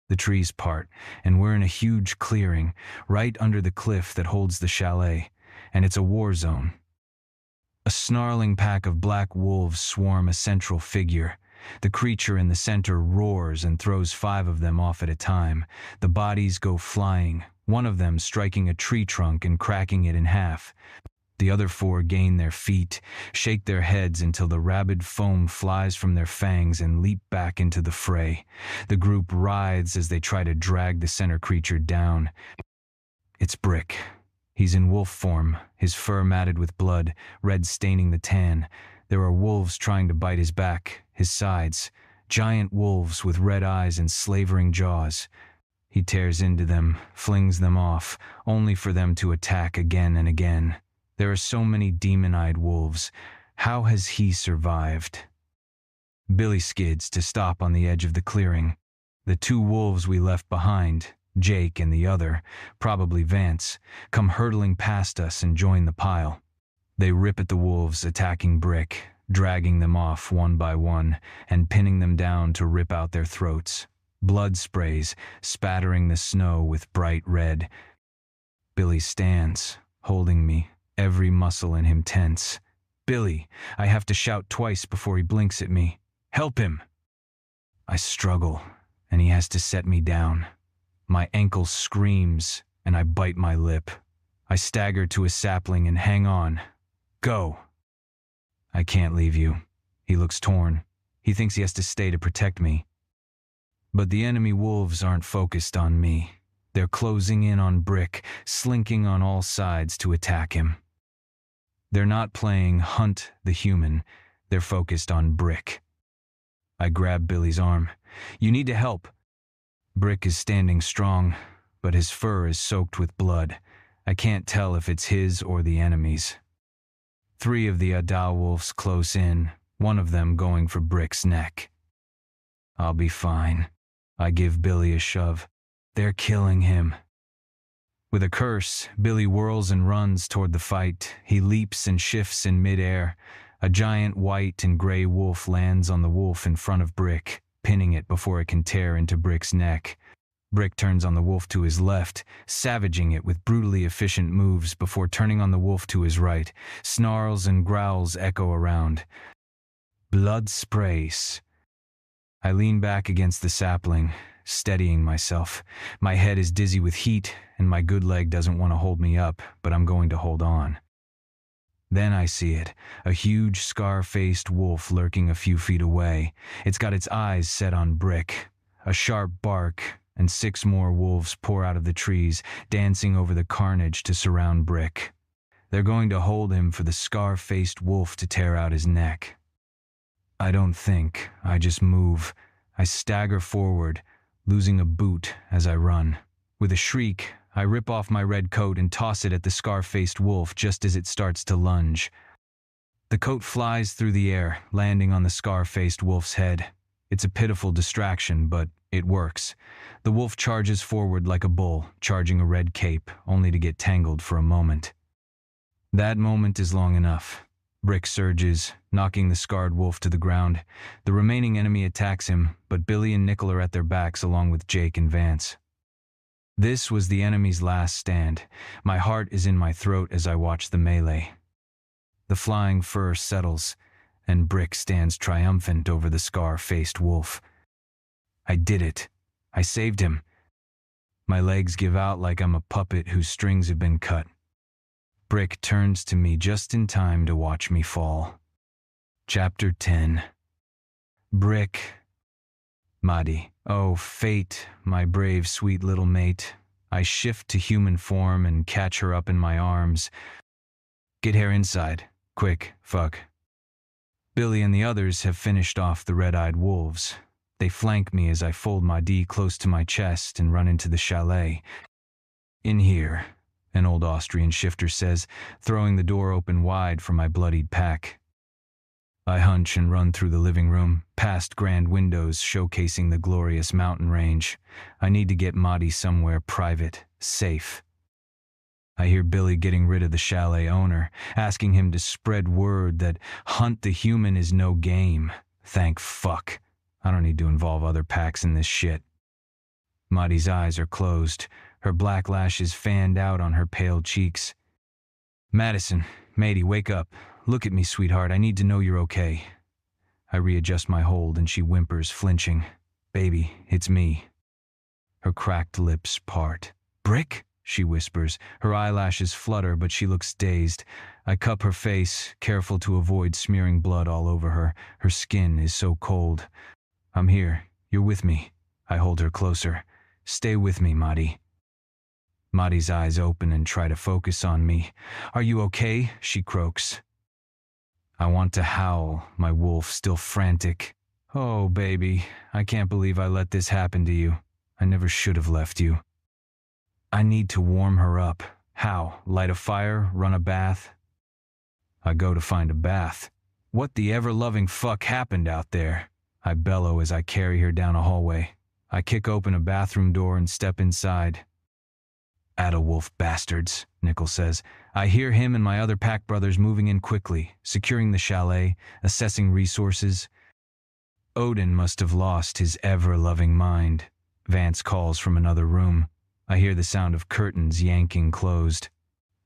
The trees part, and we're in a huge clearing, right under the cliff that holds the chalet, and it's a war zone. A snarling pack of black wolves swarm a central figure. The creature in the center roars and throws 5 of them off at a time. The bodies go flying, one of them striking a tree trunk and cracking it in half. The other 4 gain their feet, shake their heads until the rabid foam flies from their fangs and leap back into the fray. The group writhes as they try to drag the center creature down. It's Brick. He's in wolf form, his fur matted with blood, red staining the tan. There are wolves trying to bite his back, his sides, giant wolves with red eyes and slavering jaws. He tears into them, flings them off, only for them to attack again and again. There are so many demon-eyed wolves. How has he survived? Billy skids to stop on the edge of the clearing. The 2 wolves we left behind, Jake and the other, probably Vance, come hurtling past us and join the pile. They rip at the wolves, attacking Brick, dragging them off one by one and pinning them down to rip out their throats. Blood sprays, spattering the snow with bright red. Billy stands, holding me, every muscle in him tense. Billy, I have to shout twice before he blinks at me. Help him! I struggle, and he has to set me down. My ankle screams, and I bite my lip. I stagger to a sapling and hang on. Go! I can't leave you. He looks torn. He thinks he has to stay to protect me. But the enemy wolves aren't focused on me. They're closing in on Brick, slinking on all sides to attack him. They're not playing Hunt the Human. They're focused on Brick. I grab Billy's arm. You need to help. Brick is standing strong, but his fur is soaked with blood. I can't tell if it's his or the enemy's. 3 of the Adao wolves close in, one of them going for Brick's neck. I'll be fine. I give Billy a shove. They're killing him. With a curse, Billy whirls and runs toward the fight. He leaps and shifts in midair. A giant white and gray wolf lands on the wolf in front of Brick, pinning it before it can tear into Brick's neck. Brick turns on the wolf to his left, savaging it with brutally efficient moves before turning on the wolf to his right. Snarls and growls echo around. Blood sprays. I lean back against the sapling, steadying myself. My head is dizzy with heat, and my good leg doesn't want to hold me up, but I'm going to hold on. Then I see it, a huge scar-faced wolf lurking a few feet away. It's got its eyes set on Brick. A sharp bark, and 6 more wolves pour out of the trees, dancing over the carnage to surround Brick. They're going to hold him for the scar-faced wolf to tear out his neck. I don't think, I just move. I stagger forward, losing a boot as I run. With a shriek, I rip off my red coat and toss it at the scar-faced wolf just as it starts to lunge. The coat flies through the air, landing on the scar-faced wolf's head. It's a pitiful distraction, but it works. The wolf charges forward like a bull, charging a red cape, only to get tangled for a moment. That moment is long enough. Brick surges, knocking the scarred wolf to the ground. The remaining enemy attacks him, but Billy and Nickel are at their backs along with Jake and Vance. This was the enemy's last stand. My heart is in my throat as I watch the melee. The flying fur settles, and Brick stands triumphant over the scar-faced wolf. I did it. I saved him. My legs give out like I'm a puppet whose strings have been cut. Brick turns to me just in time to watch me fall. Chapter 10. Brick. Madi. Oh, fate, my brave, sweet little mate. I shift to human form and catch her up in my arms. Get her inside. Quick, fuck. Billy and the others have finished off the red-eyed wolves. They flank me as I fold Madi close to my chest and run into the chalet. In here, an old Austrian shifter says, throwing the door open wide for my bloodied pack. I hunch and run through the living room, past grand windows showcasing the glorious mountain range. I need to get Madi somewhere private, safe. I hear Billy getting rid of the chalet owner, asking him to spread word that Hunt the Human is no game. Thank fuck. I don't need to involve other packs in this shit. Maddie's eyes are closed, her black lashes fanned out on her pale cheeks. Madison, matey, wake up. Look at me, sweetheart. I need to know you're okay. I readjust my hold and she whimpers, flinching. Baby, it's me. Her cracked lips part. Brick? She whispers. Her eyelashes flutter, but she looks dazed. I cup her face, careful to avoid smearing blood all over her. Her skin is so cold. I'm here. You're with me. I hold her closer. Stay with me, Maddie. Maddie's eyes open and try to focus on me. Are you okay? She croaks. I want to howl, my wolf still frantic. Oh, baby, I can't believe I let this happen to you. I never should have left you. I need to warm her up. How? Light a fire? Run a bath? I go to find a bath. What the ever-loving fuck happened out there? I bellow as I carry her down a hallway. I kick open a bathroom door and step inside. Adelwolf bastards, Nickel says. I hear him and my other pack brothers moving in quickly, securing the chalet, assessing resources. Odin must have lost his ever-loving mind. Vance calls from another room. I hear the sound of curtains yanking closed.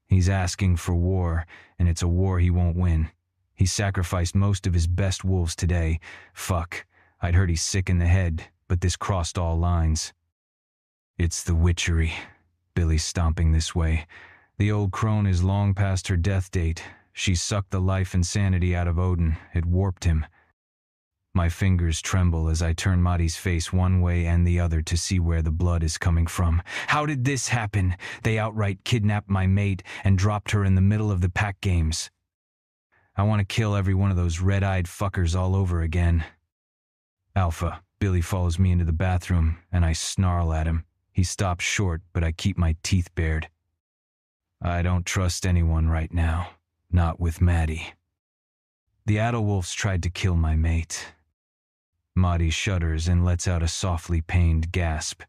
He's asking for war, and it's a war he won't win. He sacrificed most of his best wolves today. Fuck, I'd heard he's sick in the head, but this crossed all lines. It's the witchery. Billy's stomping this way. The old crone is long past her death date. She sucked the life and sanity out of Odin. It warped him. My fingers tremble as I turn Maddie's face one way and the other to see where the blood is coming from. How did this happen? They outright kidnapped my mate and dropped her in the middle of the pack games. I want to kill every one of those red-eyed fuckers all over again. Alpha, Billy follows me into the bathroom, and I snarl at him. He stops short, but I keep my teeth bared. I don't trust anyone right now. Not with Maddie. The Adelwolfs tried to kill my mate. Maddie shudders and lets out a softly pained gasp.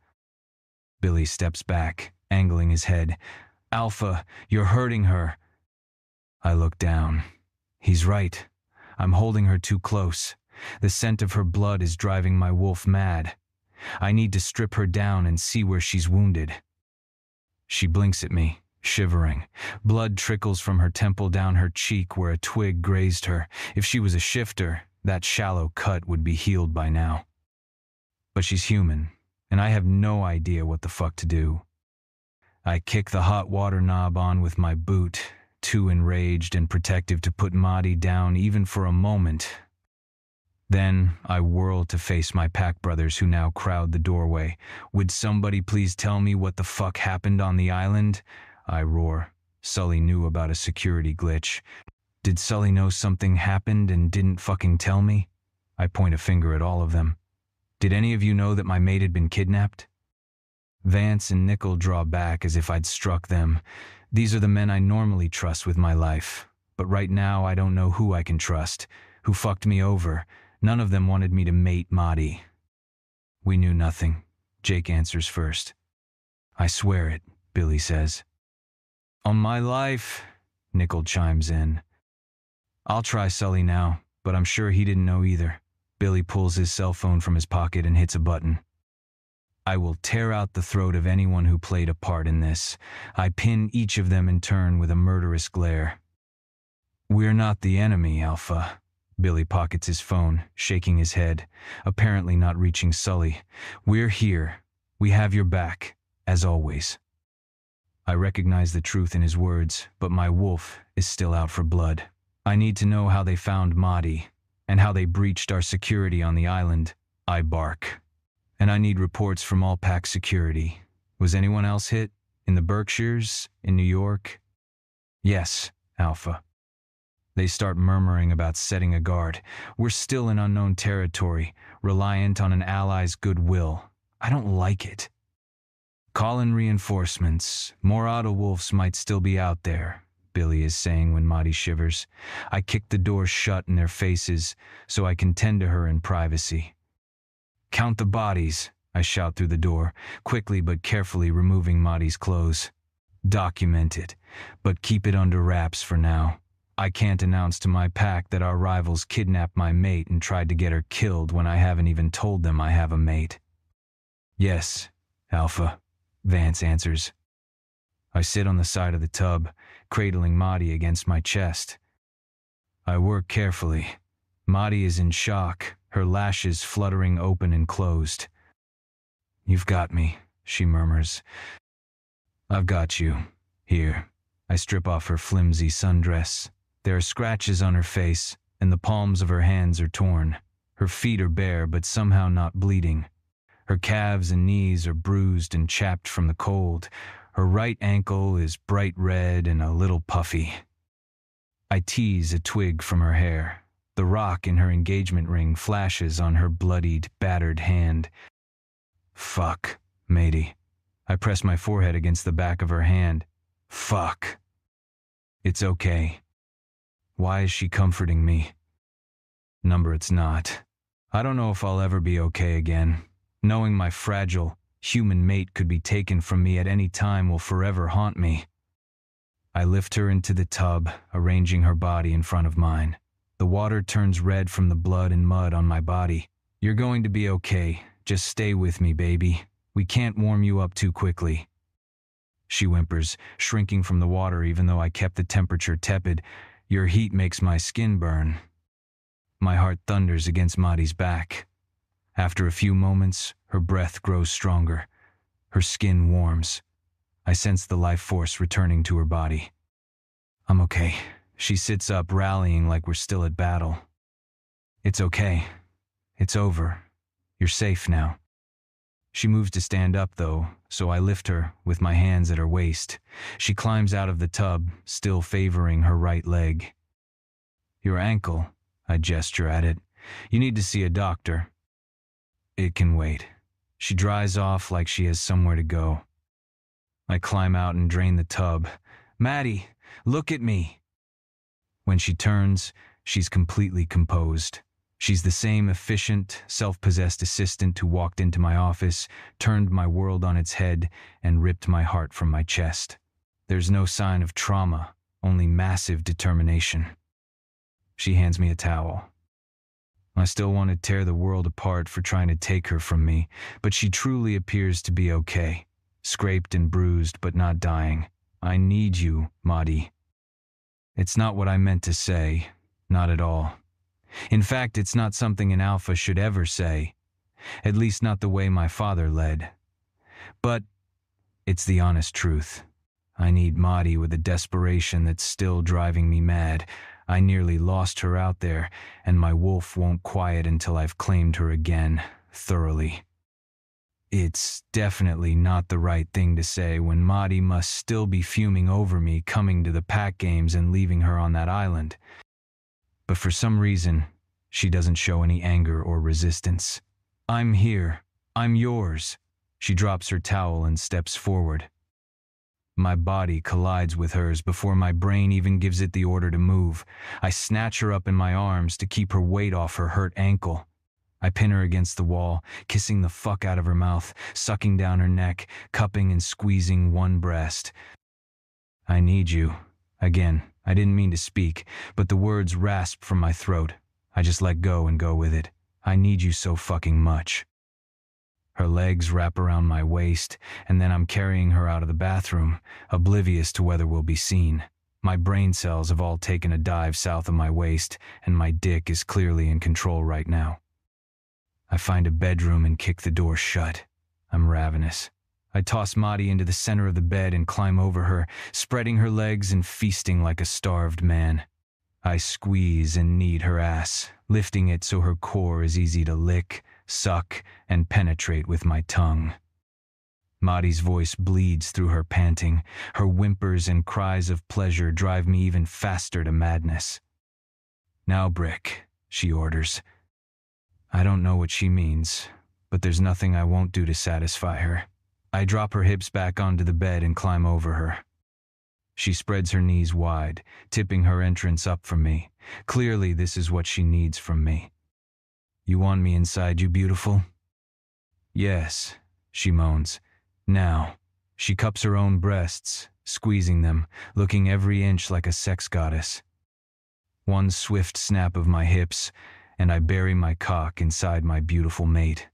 Billy steps back, angling his head. Alpha, you're hurting her. I look down. He's right. I'm holding her too close. The scent of her blood is driving my wolf mad. I need to strip her down and see where she's wounded. She blinks at me, shivering. Blood trickles from her temple down her cheek where a twig grazed her. If she was a shifter, that shallow cut would be healed by now. But she's human, and I have no idea what the fuck to do. I kick the hot water knob on with my boot, too enraged and protective to put Maddie down even for a moment. Then I whirl to face my pack brothers who now crowd the doorway. Would somebody please tell me what the fuck happened on the island? I roar. Sully knew about a security glitch. Did Sully know something happened and didn't fucking tell me? I point a finger at all of them. Did any of you know that my mate had been kidnapped? Vance and Nickel draw back as if I'd struck them. These are the men I normally trust with my life. But right now I don't know who I can trust. Who fucked me over? None of them wanted me to mate Maddie. We knew nothing. Jake answers first. I swear it, Billy says. On my life, Nickel chimes in. I'll try Sully now, but I'm sure he didn't know either. Billy pulls his cell phone from his pocket and hits a button. I will tear out the throat of anyone who played a part in this. I pin each of them in turn with a murderous glare. We're not the enemy, Alpha. Billy pockets his phone, shaking his head, apparently not reaching Sully. We're here. We have your back, as always. I recognize the truth in his words, but my wolf is still out for blood. I need to know how they found Maddie, and how they breached our security on the island. I bark. And I need reports from all pack security. Was anyone else hit? In the Berkshires? In New York? Yes, Alpha. They start murmuring about setting a guard. We're still in unknown territory, reliant on an ally's goodwill. I don't like it. Call in reinforcements. More Adelwolfs might still be out there, Billy is saying when Maddie shivers. I kick the door shut in their faces so I can tend to her in privacy. Count the bodies, I shout through the door, quickly but carefully removing Maddie's clothes. Document it, but keep it under wraps for now. I can't announce to my pack that our rivals kidnapped my mate and tried to get her killed when I haven't even told them I have a mate. Yes, Alpha, Vance answers. I sit on the side of the tub, cradling Maddie against my chest. I work carefully. Maddie is in shock, her lashes fluttering open and closed. You've got me, she murmurs. I've got you. Here. I strip off her flimsy sundress. There are scratches on her face, and the palms of her hands are torn. Her feet are bare, but somehow not bleeding. Her calves and knees are bruised and chapped from the cold. Her right ankle is bright red and a little puffy. I tease a twig from her hair. The rock in her engagement ring flashes on her bloodied, battered hand. Fuck, matey. I press my forehead against the back of her hand. Fuck. It's okay. Why is she comforting me? Number it's not. I don't know if I'll ever be okay again. Knowing my fragile, human mate could be taken from me at any time will forever haunt me. I lift her into the tub, arranging her body in front of mine. The water turns red from the blood and mud on my body. You're going to be okay. Just stay with me, baby. We can't warm you up too quickly. She whimpers, shrinking from the water even though I kept the temperature tepid. Your heat makes my skin burn. My heart thunders against Maddie's back. After a few moments, her breath grows stronger. Her skin warms. I sense the life force returning to her body. I'm okay. She sits up, rallying like we're still at battle. It's okay. It's over. You're safe now. She moves to stand up, though, so I lift her with my hands at her waist. She climbs out of the tub, still favoring her right leg. Your ankle, I gesture at it. You need to see a doctor. It can wait. She dries off like she has somewhere to go. I climb out and drain the tub. Maddie, look at me. When she turns, she's completely composed. She's the same efficient, self-possessed assistant who walked into my office, turned my world on its head, and ripped my heart from my chest. There's no sign of trauma, only massive determination. She hands me a towel. I still want to tear the world apart for trying to take her from me, but she truly appears to be okay. Scraped and bruised, but not dying. I need you, Maddie. It's not what I meant to say. Not at all. In fact, it's not something an alpha should ever say. At least not the way my father led. But it's the honest truth. I need Maddie with a desperation that's still driving me mad. I nearly lost her out there, and my wolf won't quiet until I've claimed her again, thoroughly. It's definitely not the right thing to say when Maddie must still be fuming over me coming to the pack games and leaving her on that island. But for some reason, she doesn't show any anger or resistance. I'm here. I'm yours. She drops her towel and steps forward. My body collides with hers before my brain even gives it the order to move. I snatch her up in my arms to keep her weight off her hurt ankle. I pin her against the wall, kissing the fuck out of her mouth, sucking down her neck, cupping and squeezing one breast. I need you. Again, I didn't mean to speak, but the words rasp from my throat. I just let go and go with it. I need you so fucking much. Her legs wrap around my waist, and then I'm carrying her out of the bathroom, oblivious to whether we'll be seen. My brain cells have all taken a dive south of my waist, and my dick is clearly in control right now. I find a bedroom and kick the door shut. I'm ravenous. I toss Maddie into the center of the bed and climb over her, spreading her legs and feasting like a starved man. I squeeze and knead her ass, lifting it so her core is easy to lick, suck, and penetrate with my tongue. Maddie's voice bleeds through her panting. Her whimpers and cries of pleasure drive me even faster to madness. Now, Brick, she orders. I don't know what she means, but there's nothing I won't do to satisfy her. I drop her hips back onto the bed and climb over her. She spreads her knees wide, tipping her entrance up from me. Clearly, this is what she needs from me. You want me inside you, beautiful? Yes, she moans. Now, she cups her own breasts, squeezing them, looking every inch like a sex goddess. One swift snap of my hips, and I bury my cock inside my beautiful mate.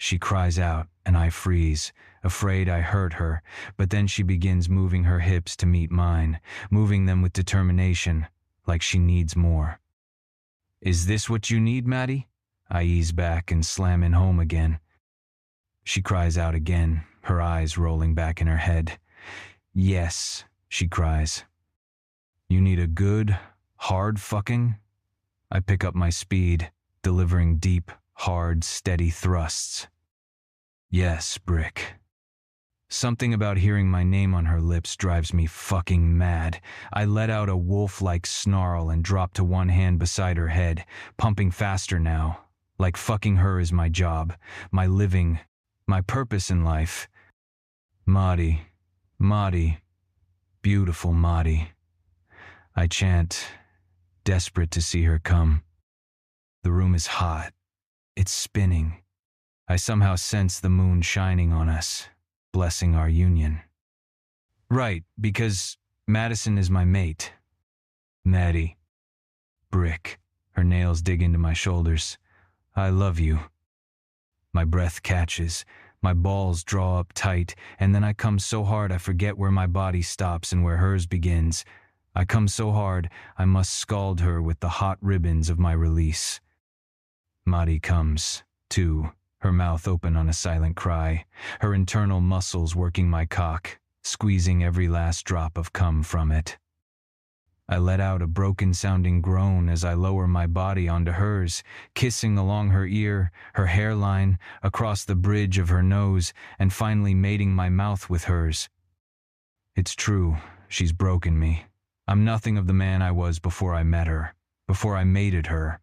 She cries out, and I freeze, afraid I hurt her, but then she begins moving her hips to meet mine, moving them with determination, like she needs more. Is this what you need, Maddie? I ease back and slam in home again. She cries out again, her eyes rolling back in her head. Yes, she cries. You need a good, hard fucking? I pick up my speed, delivering deep, hard, steady thrusts. Yes, Brick. Something about hearing my name on her lips drives me fucking mad. I let out a wolf-like snarl and drop to one hand beside her head, pumping faster now, like fucking her is my job, my living, my purpose in life. Maddie, Maddie, beautiful Maddie. I chant, desperate to see her come. The room is hot. It's spinning. I somehow sense the moon shining on us, blessing our union. Right, because Madison is my mate. Maddie. Brick. Her nails dig into my shoulders. I love you. My breath catches. My balls draw up tight, and then I come so hard I forget where my body stops and where hers begins. I come so hard I must scald her with the hot ribbons of my release. Maddie comes, too, her mouth open on a silent cry, her internal muscles working my cock, squeezing every last drop of cum from it. I let out a broken-sounding groan as I lower my body onto hers, kissing along her ear, her hairline, across the bridge of her nose, and finally mating my mouth with hers. It's true, she's broken me. I'm nothing of the man I was before I met her, before I mated her.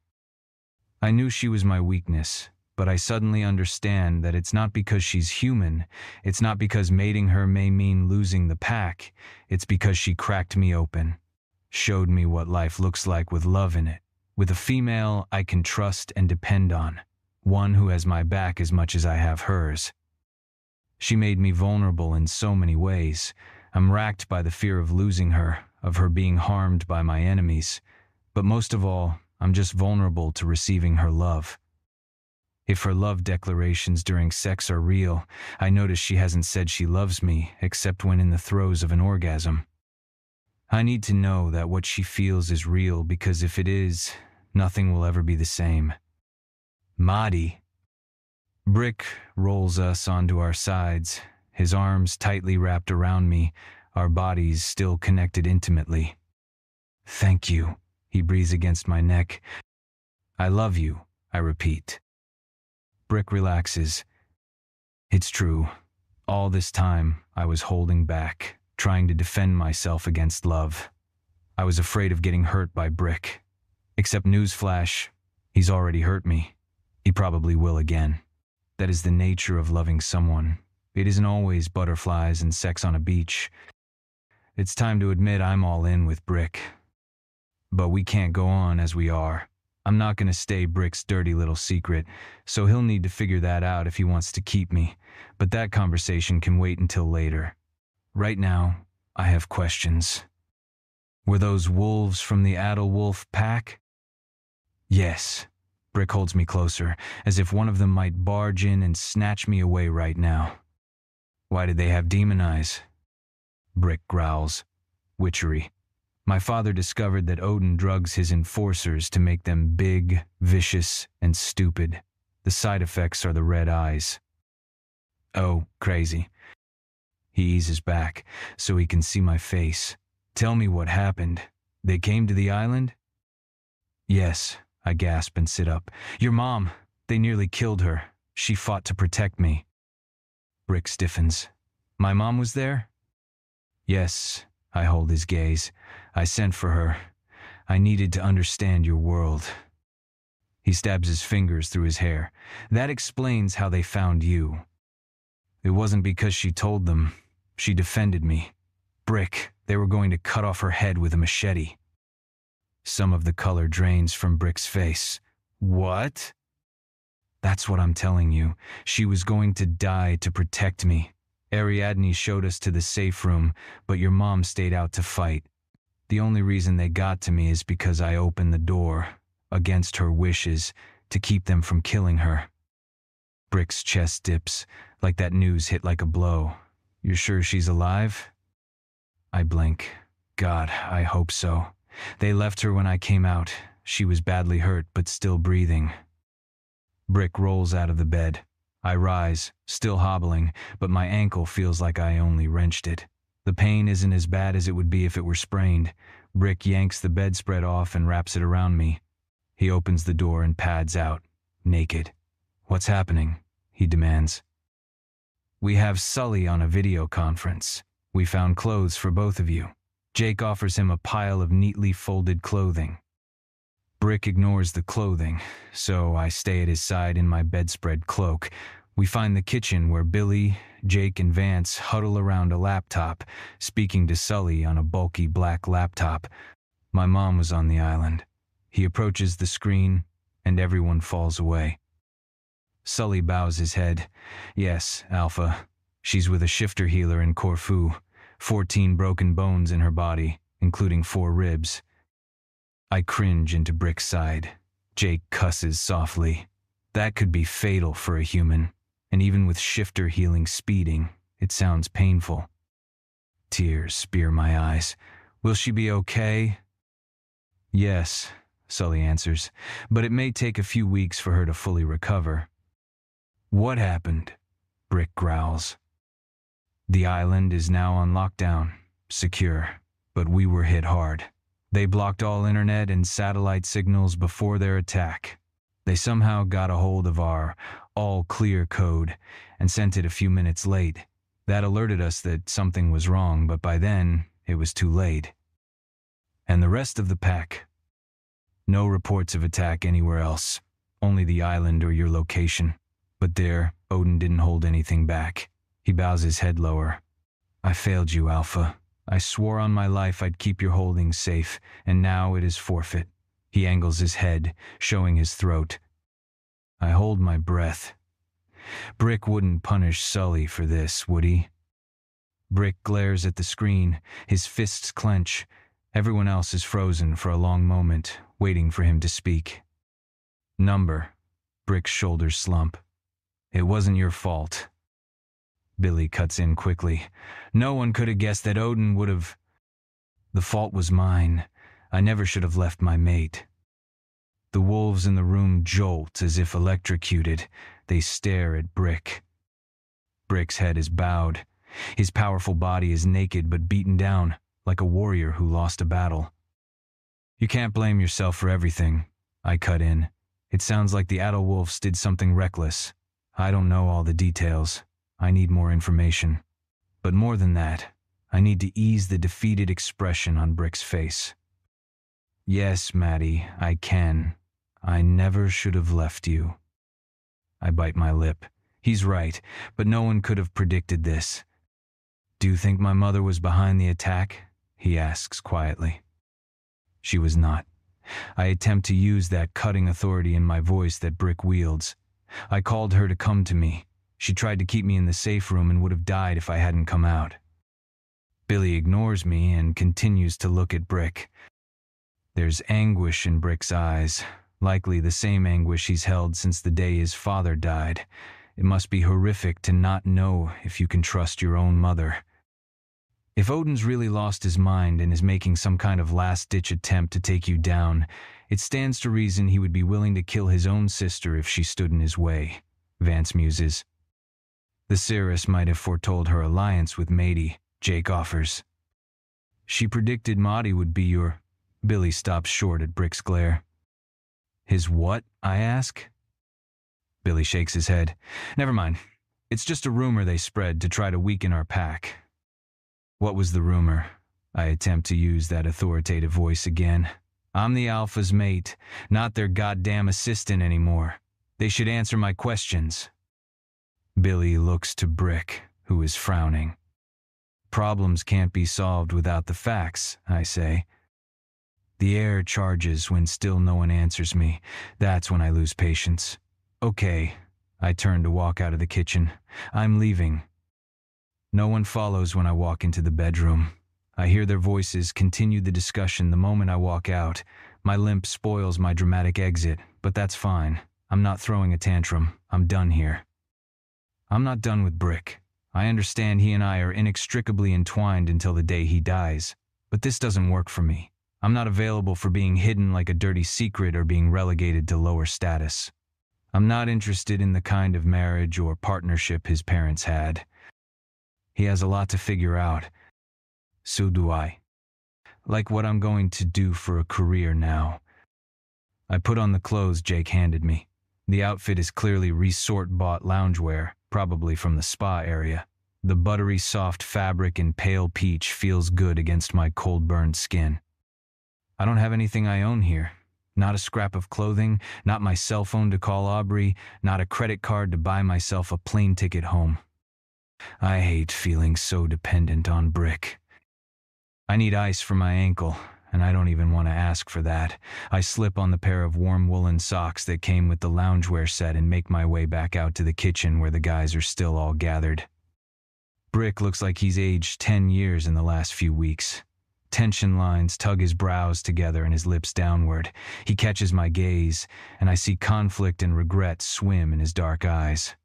I knew she was my weakness, but I suddenly understand that it's not because she's human, it's not because mating her may mean losing the pack, it's because she cracked me open, showed me what life looks like with love in it, with a female I can trust and depend on, one who has my back as much as I have hers. She made me vulnerable in so many ways. I'm racked by the fear of losing her, of her being harmed by my enemies, but most of all, I'm just vulnerable to receiving her love. If her love declarations during sex are real, I notice she hasn't said she loves me except when in the throes of an orgasm. I need to know that what she feels is real because if it is, nothing will ever be the same. Maddie. Brick rolls us onto our sides, his arms tightly wrapped around me, our bodies still connected intimately. Thank you, he breathes against my neck. I love you, I repeat. Brick relaxes. It's true. All this time, I was holding back, trying to defend myself against love. I was afraid of getting hurt by Brick. Except newsflash, he's already hurt me. He probably will again. That is the nature of loving someone. It isn't always butterflies and sex on a beach. It's time to admit I'm all in with Brick. But we can't go on as we are. I'm not going to stay Brick's dirty little secret, so he'll need to figure that out if he wants to keep me. But that conversation can wait until later. Right now, I have questions. Were those wolves from the Adelwolf pack? Yes. Brick holds me closer, as if one of them might barge in and snatch me away right now. Why did they have demon eyes? Brick growls. Witchery. My father discovered that Odin drugs his enforcers to make them big, vicious, and stupid. The side effects are the red eyes. Oh, crazy. He eases back, so he can see my face. Tell me what happened. They came to the island? Yes, I gasp and sit up. Your mom. They nearly killed her. She fought to protect me. Brick stiffens. My mom was there? Yes, I hold his gaze. I sent for her. I needed to understand your world. He stabs his fingers through his hair. That explains how they found you. It wasn't because she told them. She defended me. Brick, they were going to cut off her head with a machete. Some of the color drains from Brick's face. What? That's what I'm telling you. She was going to die to protect me. Ariadne showed us to the safe room, but your mom stayed out to fight. The only reason they got to me is because I opened the door, against her wishes, to keep them from killing her. Brick's chest dips, like that news hit like a blow. You're sure she's alive? I blink. God, I hope so. They left her when I came out. She was badly hurt, but still breathing. Brick rolls out of the bed. I rise, still hobbling, but my ankle feels like I only wrenched it. The pain isn't as bad as it would be if it were sprained. Brick yanks the bedspread off and wraps it around me. He opens the door and pads out, naked. What's happening? He demands. We have Sully on a video conference. We found clothes for both of you. Jake offers him a pile of neatly folded clothing. Brick ignores the clothing, so I stay at his side in my bedspread cloak. We find the kitchen where Billy, Jake, and Vance huddle around a laptop, speaking to Sully on a bulky black laptop. My mom was on the island. He approaches the screen, and everyone falls away. Sully bows his head. Yes, Alpha. She's with a shifter healer in Corfu. 14 broken bones in her body, including 4 ribs. I cringe into Brick's side. Jake cusses softly. That could be fatal for a human, and even with shifter healing speeding, it sounds painful. Tears spear my eyes. Will she be okay? Yes, Sully answers, but it may take a few weeks for her to fully recover. What happened? Brick growls. The island is now on lockdown, secure, but we were hit hard. They blocked all internet and satellite signals before their attack. They somehow got a hold of our all-clear code and sent it a few minutes late. That alerted us that something was wrong, but by then, it was too late. And the rest of the pack? No reports of attack anywhere else, only the island or your location. But there, Odin didn't hold anything back. He bows his head lower. I failed you, Alpha. I swore on my life I'd keep your holdings safe, and now it is forfeit. He angles his head, showing his throat. I hold my breath. Brick wouldn't punish Sully for this, would he? Brick glares at the screen, his fists clench. Everyone else is frozen for a long moment, waiting for him to speak. Number. Brick's shoulders slump. It wasn't your fault. Billy cuts in quickly. No one could have guessed that Odin would have... The fault was mine. I never should have left my mate. The wolves in the room jolt as if electrocuted. They stare at Brick. Brick's head is bowed. His powerful body is naked but beaten down, like a warrior who lost a battle. You can't blame yourself for everything, I cut in. It sounds like the Adulwolves did something reckless. I don't know all the details. I need more information. But more than that, I need to ease the defeated expression on Brick's face. Yes, Maddie, I can. I never should have left you. I bite my lip. He's right, but no one could have predicted this. Do you think my mother was behind the attack? He asks quietly. She was not. I attempt to use that cutting authority in my voice that Brick wields. I called her to come to me. She tried to keep me in the safe room and would have died if I hadn't come out. Billy ignores me and continues to look at Brick. There's anguish in Brick's eyes, likely the same anguish he's held since the day his father died. It must be horrific to not know if you can trust your own mother. If Odin's really lost his mind and is making some kind of last-ditch attempt to take you down, it stands to reason he would be willing to kill his own sister if she stood in his way, Vance muses. The seeress might have foretold her alliance with Mady, Jake offers. She predicted Mady would be your... Billy stops short at Brick's glare. His what? I ask. Billy shakes his head. Never mind. It's just a rumor they spread to try to weaken our pack. What was the rumor? I attempt to use that authoritative voice again. I'm the Alpha's mate, not their goddamn assistant anymore. They should answer my questions. Billy looks to Brick, who is frowning. Problems can't be solved without the facts, I say. The air charges when still no one answers me. That's when I lose patience. Okay, I turn to walk out of the kitchen. I'm leaving. No one follows when I walk into the bedroom. I hear their voices continue the discussion the moment I walk out. My limp spoils my dramatic exit, but that's fine. I'm not throwing a tantrum. I'm done here. I'm not done with Brick. I understand he and I are inextricably entwined until the day he dies, but this doesn't work for me. I'm not available for being hidden like a dirty secret or being relegated to lower status. I'm not interested in the kind of marriage or partnership his parents had. He has a lot to figure out. So do I. Like what I'm going to do for a career now. I put on the clothes Jake handed me. The outfit is clearly resort-bought loungewear, probably from the spa area. The buttery soft fabric in pale peach feels good against my cold-burned skin. I don't have anything I own here. Not a scrap of clothing, not my cell phone to call Aubrey, not a credit card to buy myself a plane ticket home. I hate feeling so dependent on Brick. I need ice for my ankle, and I don't even want to ask for that. I slip on the pair of warm woolen socks that came with the loungewear set and make my way back out to the kitchen where the guys are still all gathered. Brick looks like he's aged 10 years in the last few weeks. Tension lines tug his brows together and his lips downward. He catches my gaze, and I see conflict and regret swim in his dark eyes.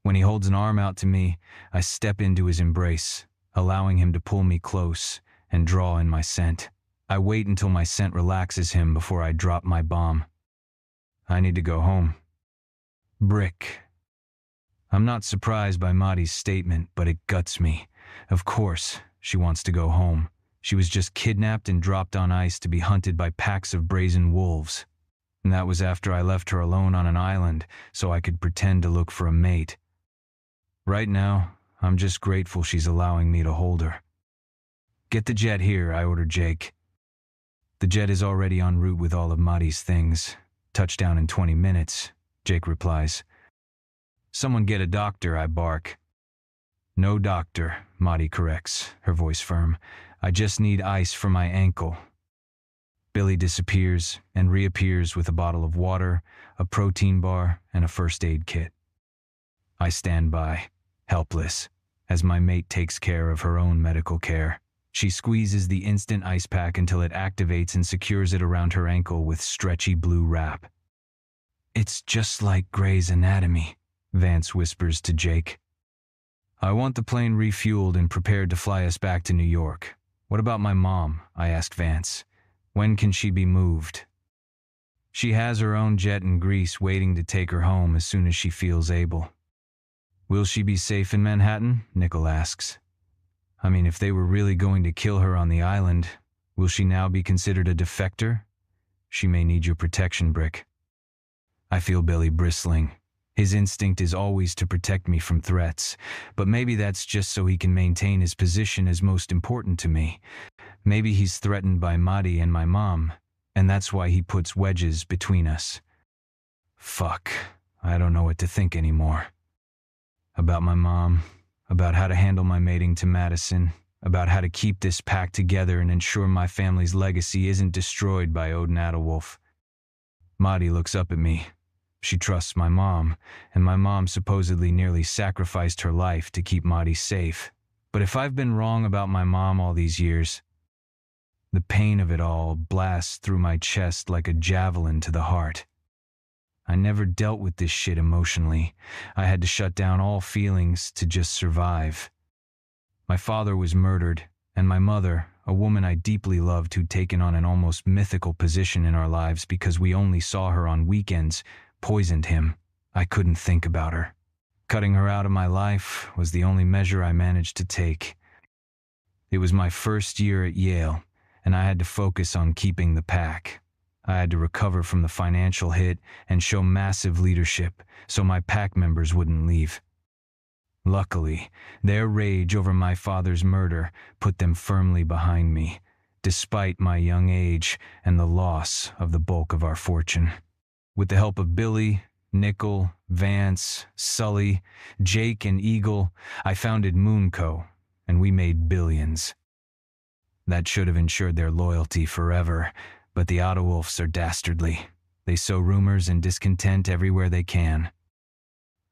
When he holds an arm out to me, I step into his embrace, allowing him to pull me close and draw in my scent. I wait until my scent relaxes him before I drop my bomb. I need to go home. Brick. I'm not surprised by Maddie's statement, but it guts me. Of course, she wants to go home. She was just kidnapped and dropped on ice to be hunted by packs of brazen wolves. And that was after I left her alone on an island so I could pretend to look for a mate. Right now, I'm just grateful she's allowing me to hold her. Get the jet here, I ordered Jake. The jet is already en route with all of Maddie's things. Touchdown in 20 minutes, Jake replies. Someone get a doctor, I bark. No doctor, Maddie corrects, her voice firm. I just need ice for my ankle. Billy disappears and reappears with a bottle of water, a protein bar, and a first aid kit. I stand by, helpless, as my mate takes care of her own medical care. She squeezes the instant ice pack until it activates and secures it around her ankle with stretchy blue wrap. It's just like Grey's Anatomy, Vance whispers to Jake. I want the plane refueled and prepared to fly us back to New York. What about my mom? I asked Vance. When can she be moved? She has her own jet in Greece waiting to take her home as soon as she feels able. Will she be safe in Manhattan? Nickel asks. I mean, if they were really going to kill her on the island, will she now be considered a defector? She may need your protection, Brick. I feel Billy bristling. His instinct is always to protect me from threats, but maybe that's just so he can maintain his position as most important to me. Maybe he's threatened by Maddie and my mom, and that's why he puts wedges between us. Fuck, I don't know what to think anymore. About my mom, about how to handle my mating to Madison, about how to keep this pack together and ensure my family's legacy isn't destroyed by Odin Adderwolf. Maddie looks up at me. She trusts my mom, and my mom supposedly nearly sacrificed her life to keep Maddie safe. But if I've been wrong about my mom all these years, the pain of it all blasts through my chest like a javelin to the heart. I never dealt with this shit emotionally. I had to shut down all feelings to just survive. My father was murdered, and my mother, a woman I deeply loved who'd taken on an almost mythical position in our lives because we only saw her on weekends, poisoned him. I couldn't think about her. Cutting her out of my life was the only measure I managed to take. It was my first year at Yale, and I had to focus on keeping the pack. I had to recover from the financial hit and show massive leadership so my pack members wouldn't leave. Luckily, their rage over my father's murder put them firmly behind me, despite my young age and the loss of the bulk of our fortune. With the help of Billy, Nickel, Vance, Sully, Jake, and Eagle, I founded Moonco, and we made billions. That should have ensured their loyalty forever, but the Autowolves are dastardly. They sow rumors and discontent everywhere they can.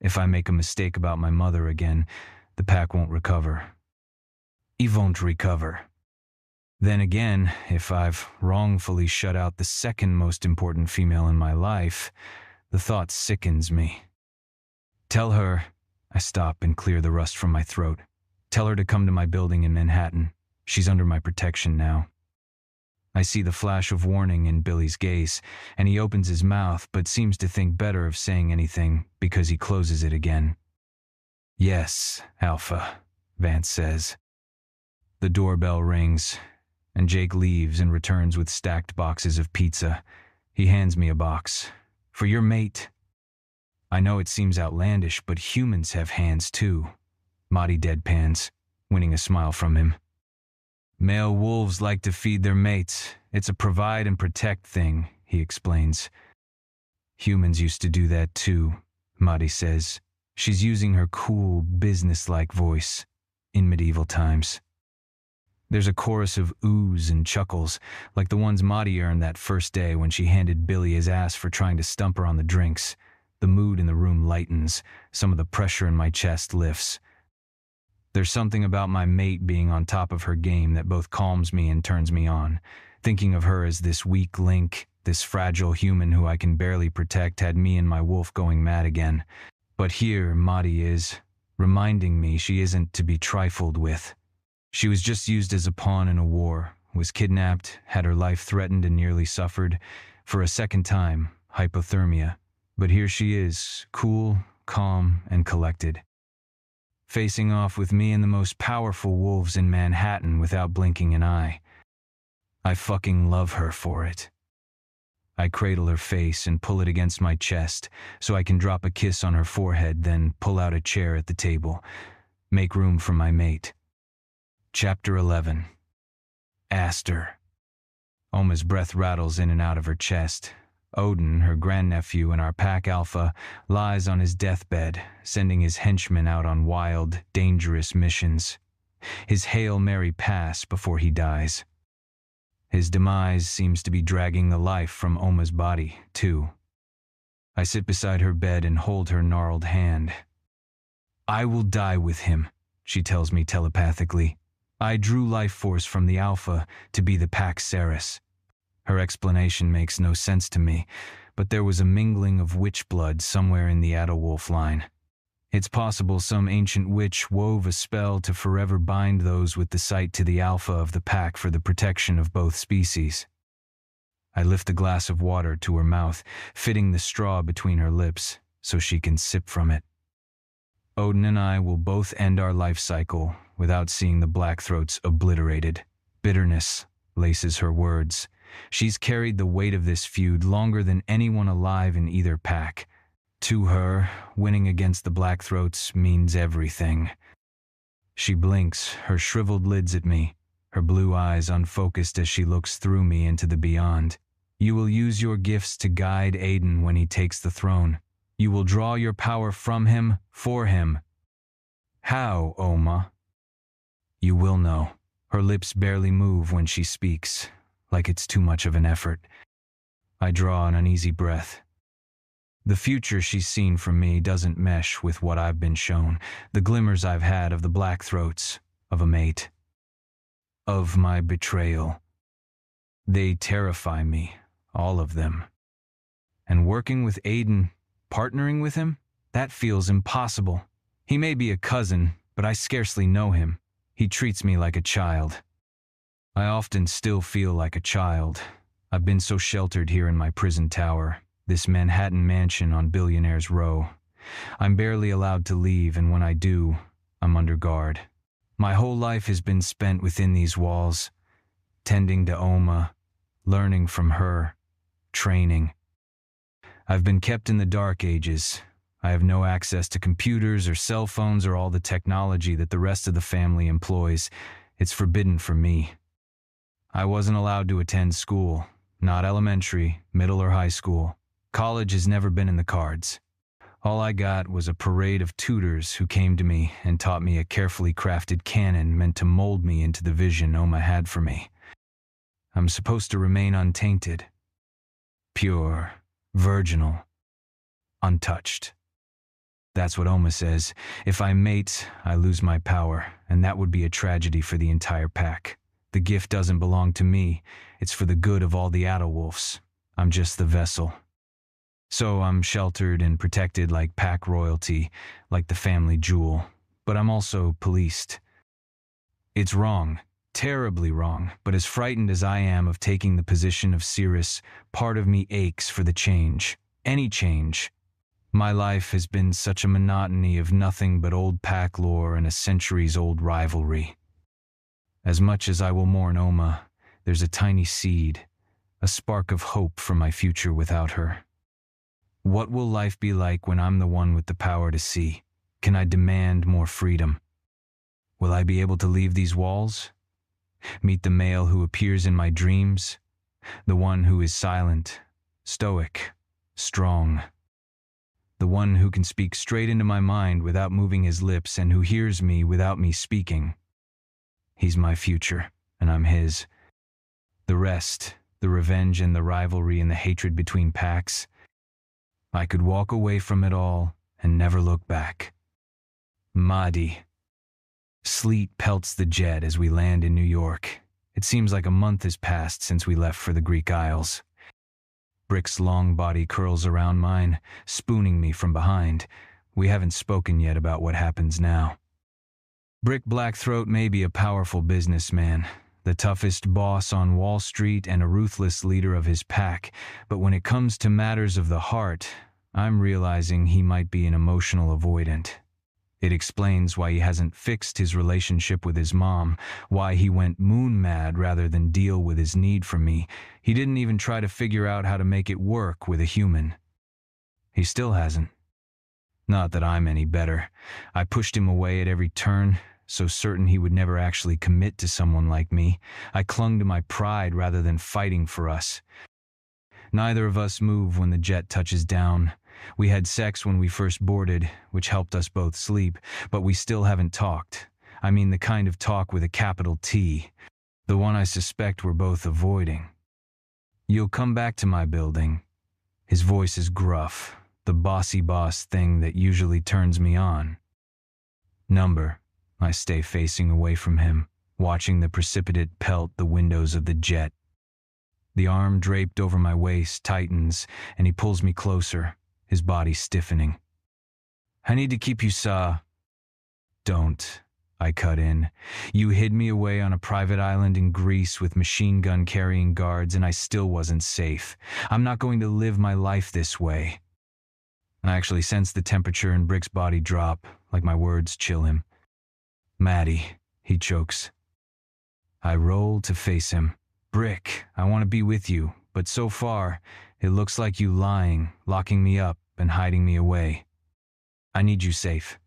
If I make a mistake about my mother again, the pack won't recover. He won't recover. Then again, if I've wrongfully shut out the second most important female in my life, the thought sickens me. Tell her, I stop and clear the rust from my throat. Tell her to come to my building in Manhattan. She's under my protection now. I see the flash of warning in Billy's gaze, and he opens his mouth but seems to think better of saying anything because he closes it again. Yes, Alpha, Vance says. The doorbell rings, and Jake leaves and returns with stacked boxes of pizza. He hands me a box. For your mate. I know it seems outlandish, but humans have hands too. Marty deadpans, winning a smile from him. Male wolves like to feed their mates. It's a provide and protect thing, he explains. Humans used to do that too, Marty says. She's using her cool, business-like voice. In medieval times. There's a chorus of oohs and chuckles, like the ones Marty earned that first day when she handed Billy his ass for trying to stump her on the drinks. The mood in the room lightens, some of the pressure in my chest lifts. There's something about my mate being on top of her game that both calms me and turns me on. Thinking of her as this weak link, this fragile human who I can barely protect had me and my wolf going mad again. But here, Marty is, reminding me she isn't to be trifled with. She was just used as a pawn in a war, was kidnapped, had her life threatened and nearly suffered, for a second time, hypothermia. But here she is, cool, calm, and collected. Facing off with me and the most powerful wolves in Manhattan without blinking an eye. I fucking love her for it. I cradle her face and pull it against my chest so I can drop a kiss on her forehead, then pull out a chair at the table. Make room for my mate. Chapter 11. Aster. Oma's breath rattles in and out of her chest. Odin, her grandnephew and our pack alpha, lies on his deathbed, sending his henchmen out on wild, dangerous missions. His Hail Mary pass before he dies. His demise seems to be dragging the life from Oma's body, too. I sit beside her bed and hold her gnarled hand. I will die with him, she tells me telepathically. I drew life force from the Alpha to be the Pax Ceres. Her explanation makes no sense to me, but there was a mingling of witch blood somewhere in the Adderwolf line. It's possible some ancient witch wove a spell to forever bind those with the sight to the Alpha of the pack for the protection of both species. I lift a glass of water to her mouth, fitting the straw between her lips so she can sip from it. Odin and I will both end our life cycle without seeing the Blackthroats obliterated. Bitterness laces her words. She's carried the weight of this feud longer than anyone alive in either pack. To her, winning against the Blackthroats means everything. She blinks, her shriveled lids at me, her blue eyes unfocused as she looks through me into the beyond. You will use your gifts to guide Aiden when he takes the throne. You will draw your power from him, for him. How, Oma? You will know. Her lips barely move when she speaks, like it's too much of an effort. I draw an uneasy breath. The future she's seen from me doesn't mesh with what I've been shown, the glimmers I've had of the Blackthroats, of a mate, of my betrayal. They terrify me, all of them. And working with Aiden, partnering with him, that feels impossible. He may be a cousin, but I scarcely know him. He treats me like a child. I often still feel like a child. I've been so sheltered here in my prison tower, this Manhattan mansion on Billionaire's Row. I'm barely allowed to leave, and when I do, I'm under guard. My whole life has been spent within these walls, tending to Oma, learning from her, training. I've been kept in the dark ages. I have no access to computers or cell phones or all the technology that the rest of the family employs. It's forbidden for me. I wasn't allowed to attend school, not elementary, middle, or high school. College has never been in the cards. All I got was a parade of tutors who came to me and taught me a carefully crafted canon meant to mold me into the vision Oma had for me. I'm supposed to remain untainted, pure, virginal, untouched. That's what Oma says. If I mate, I lose my power, and that would be a tragedy for the entire pack. The gift doesn't belong to me. It's for the good of all the Adderwolves. I'm just the vessel. So I'm sheltered and protected like pack royalty, like the family jewel, but I'm also policed. It's wrong, terribly wrong, but as frightened as I am of taking the position of Cirrus, part of me aches for the change. Any change. My life has been such a monotony of nothing but old pack lore and a centuries-old rivalry. As much as I will mourn Oma, there's a tiny seed, a spark of hope for my future without her. What will life be like when I'm the one with the power to see? Can I demand more freedom? Will I be able to leave these walls? Meet the male who appears in my dreams? The one who is silent, stoic, strong. The one who can speak straight into my mind without moving his lips and who hears me without me speaking. He's my future, and I'm his. The rest, the revenge and the rivalry and the hatred between packs, I could walk away from it all and never look back. Mahdi. Sleet pelts the jet as we land in New York. It seems like a month has passed since we left for the Greek Isles. Brick's long body curls around mine, spooning me from behind. We haven't spoken yet about what happens now. Brick Blackthroat may be a powerful businessman, the toughest boss on Wall Street and a ruthless leader of his pack, but when it comes to matters of the heart, I'm realizing he might be an emotional avoidant. It explains why he hasn't fixed his relationship with his mom, why he went moon mad rather than deal with his need for me. He didn't even try to figure out how to make it work with a human. He still hasn't. Not that I'm any better. I pushed him away at every turn, so certain he would never actually commit to someone like me. I clung to my pride rather than fighting for us. Neither of us move when the jet touches down. We had sex when we first boarded, which helped us both sleep, but we still haven't talked. I mean the kind of talk with a capital T. The one I suspect we're both avoiding. You'll come back to my building. His voice is gruff, the bossy boss thing that usually turns me on. Number. I stay facing away from him, watching the precipitate pelt the windows of the jet. The arm draped over my waist tightens, and he pulls me closer, his body stiffening. I need to keep you saw. Don't, I cut in. You hid me away on a private island in Greece with machine gun carrying guards, and I still wasn't safe. I'm not going to live my life this way. I actually sense the temperature in Brick's body drop, like my words chill him. Maddie, he chokes. I roll to face him. Brick, I want to be with you, but so far, it looks like you lying, locking me up, and hiding me away. I need you safe.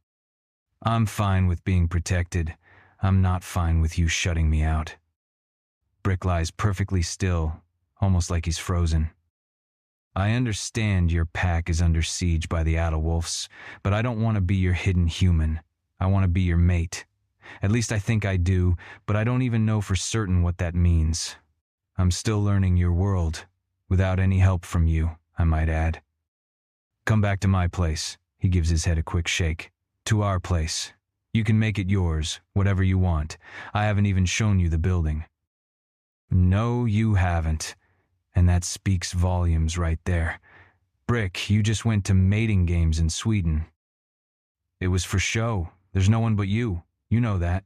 I'm fine with being protected. I'm not fine with you shutting me out. Brick lies perfectly still, almost like he's frozen. I understand your pack is under siege by the Adderwolves, but I don't want to be your hidden human. I want to be your mate. At least I think I do, but I don't even know for certain what that means. I'm still learning your world, without any help from you, I might add. Come back to my place, he gives his head a quick shake. To our place. You can make it yours, whatever you want. I haven't even shown you the building. No, you haven't. And that speaks volumes right there. Brick, you just went to mating games in Sweden. It was for show. There's no one but you. You know that.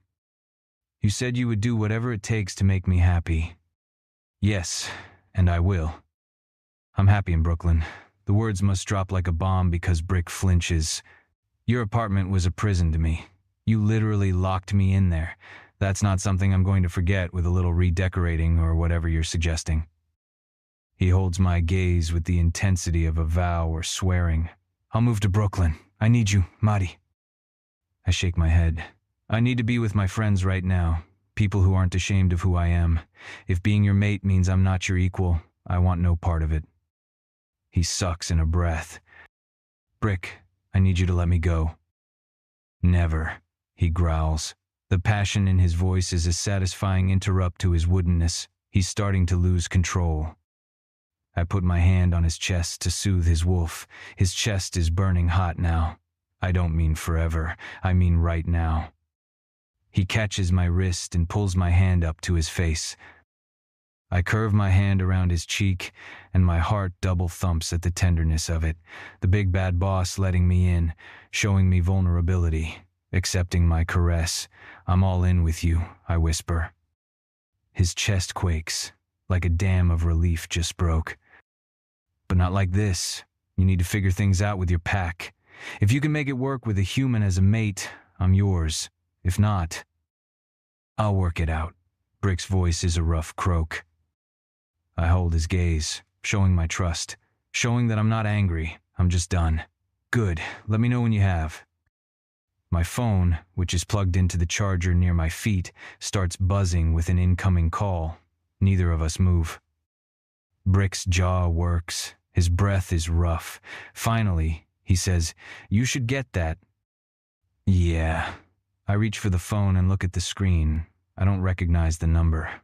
You said you would do whatever it takes to make me happy. Yes, and I will. I'm happy in Brooklyn. The words must drop like a bomb because Brick flinches. Your apartment was a prison to me. You literally locked me in there. That's not something I'm going to forget with a little redecorating or whatever you're suggesting. He holds my gaze with the intensity of a vow or swearing. I'll move to Brooklyn. I need you, Mahdi. I shake my head. I need to be with my friends right now. People who aren't ashamed of who I am. If being your mate means I'm not your equal, I want no part of it. He sucks in a breath. Brick, I need you to let me go. Never, he growls. The passion in his voice is a satisfying interrupt to his woodenness. He's starting to lose control. I put my hand on his chest to soothe his wolf. His chest is burning hot now. I don't mean forever. I mean right now. He catches my wrist and pulls my hand up to his face. I curve my hand around his cheek, and my heart double thumps at the tenderness of it. The big bad boss letting me in, showing me vulnerability, accepting my caress. I'm all in with you, I whisper. His chest quakes, like a dam of relief just broke. But not like this. You need to figure things out with your pack. If you can make it work with a human as a mate, I'm yours. If not, I'll work it out. Brick's voice is a rough croak. I hold his gaze, showing my trust, showing that I'm not angry, I'm just done. Good, let me know when you have. My phone, which is plugged into the charger near my feet, starts buzzing with an incoming call. Neither of us move. Brick's jaw works. His breath is rough. Finally, he says, "You should get that." Yeah. I reach for the phone and look at the screen. I don't recognize the number.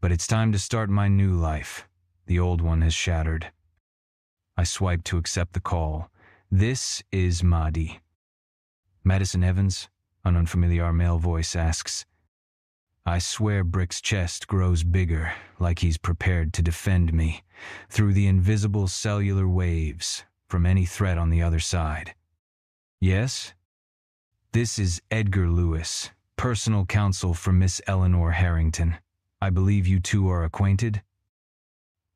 But it's time to start my new life. The old one has shattered. I swipe to accept the call. This is Mahdi. Madison Evans? An unfamiliar male voice asks. I swear Brick's chest grows bigger, like he's prepared to defend me, through the invisible cellular waves, from any threat on the other side. Yes? This is Edgar Lewis, personal counsel for Miss Eleanor Harrington. I believe you two are acquainted?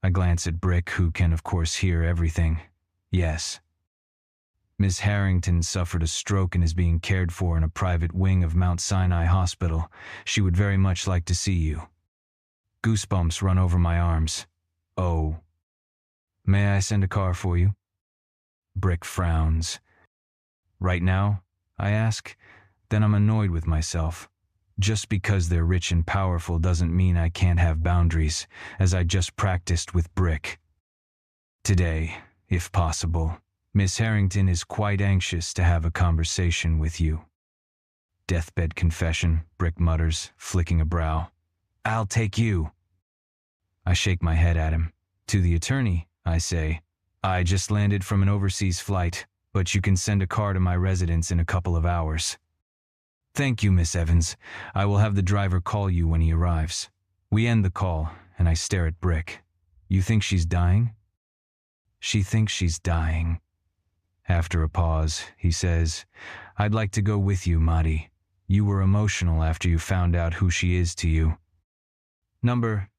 I glance at Brick, who can of course hear everything. Yes. Miss Harrington suffered a stroke and is being cared for in a private wing of Mount Sinai Hospital. She would very much like to see you. Goosebumps run over my arms. Oh. May I send a car for you? Brick frowns. Right now? I ask. Then I'm annoyed with myself. Just because they're rich and powerful doesn't mean I can't have boundaries, as I just practiced with Brick. Today, if possible, Miss Harrington is quite anxious to have a conversation with you. Deathbed confession, Brick mutters, flicking a brow. I'll take you. I shake my head at him. To the attorney, I say, I just landed from an overseas flight, but you can send a car to my residence in a couple of hours. Thank you, Miss Evans. I will have the driver call you when he arrives. We end the call, and I stare at Brick. You think she's dying? She thinks she's dying. After a pause, he says, I'd like to go with you, Mahdi. You were emotional after you found out who she is to you.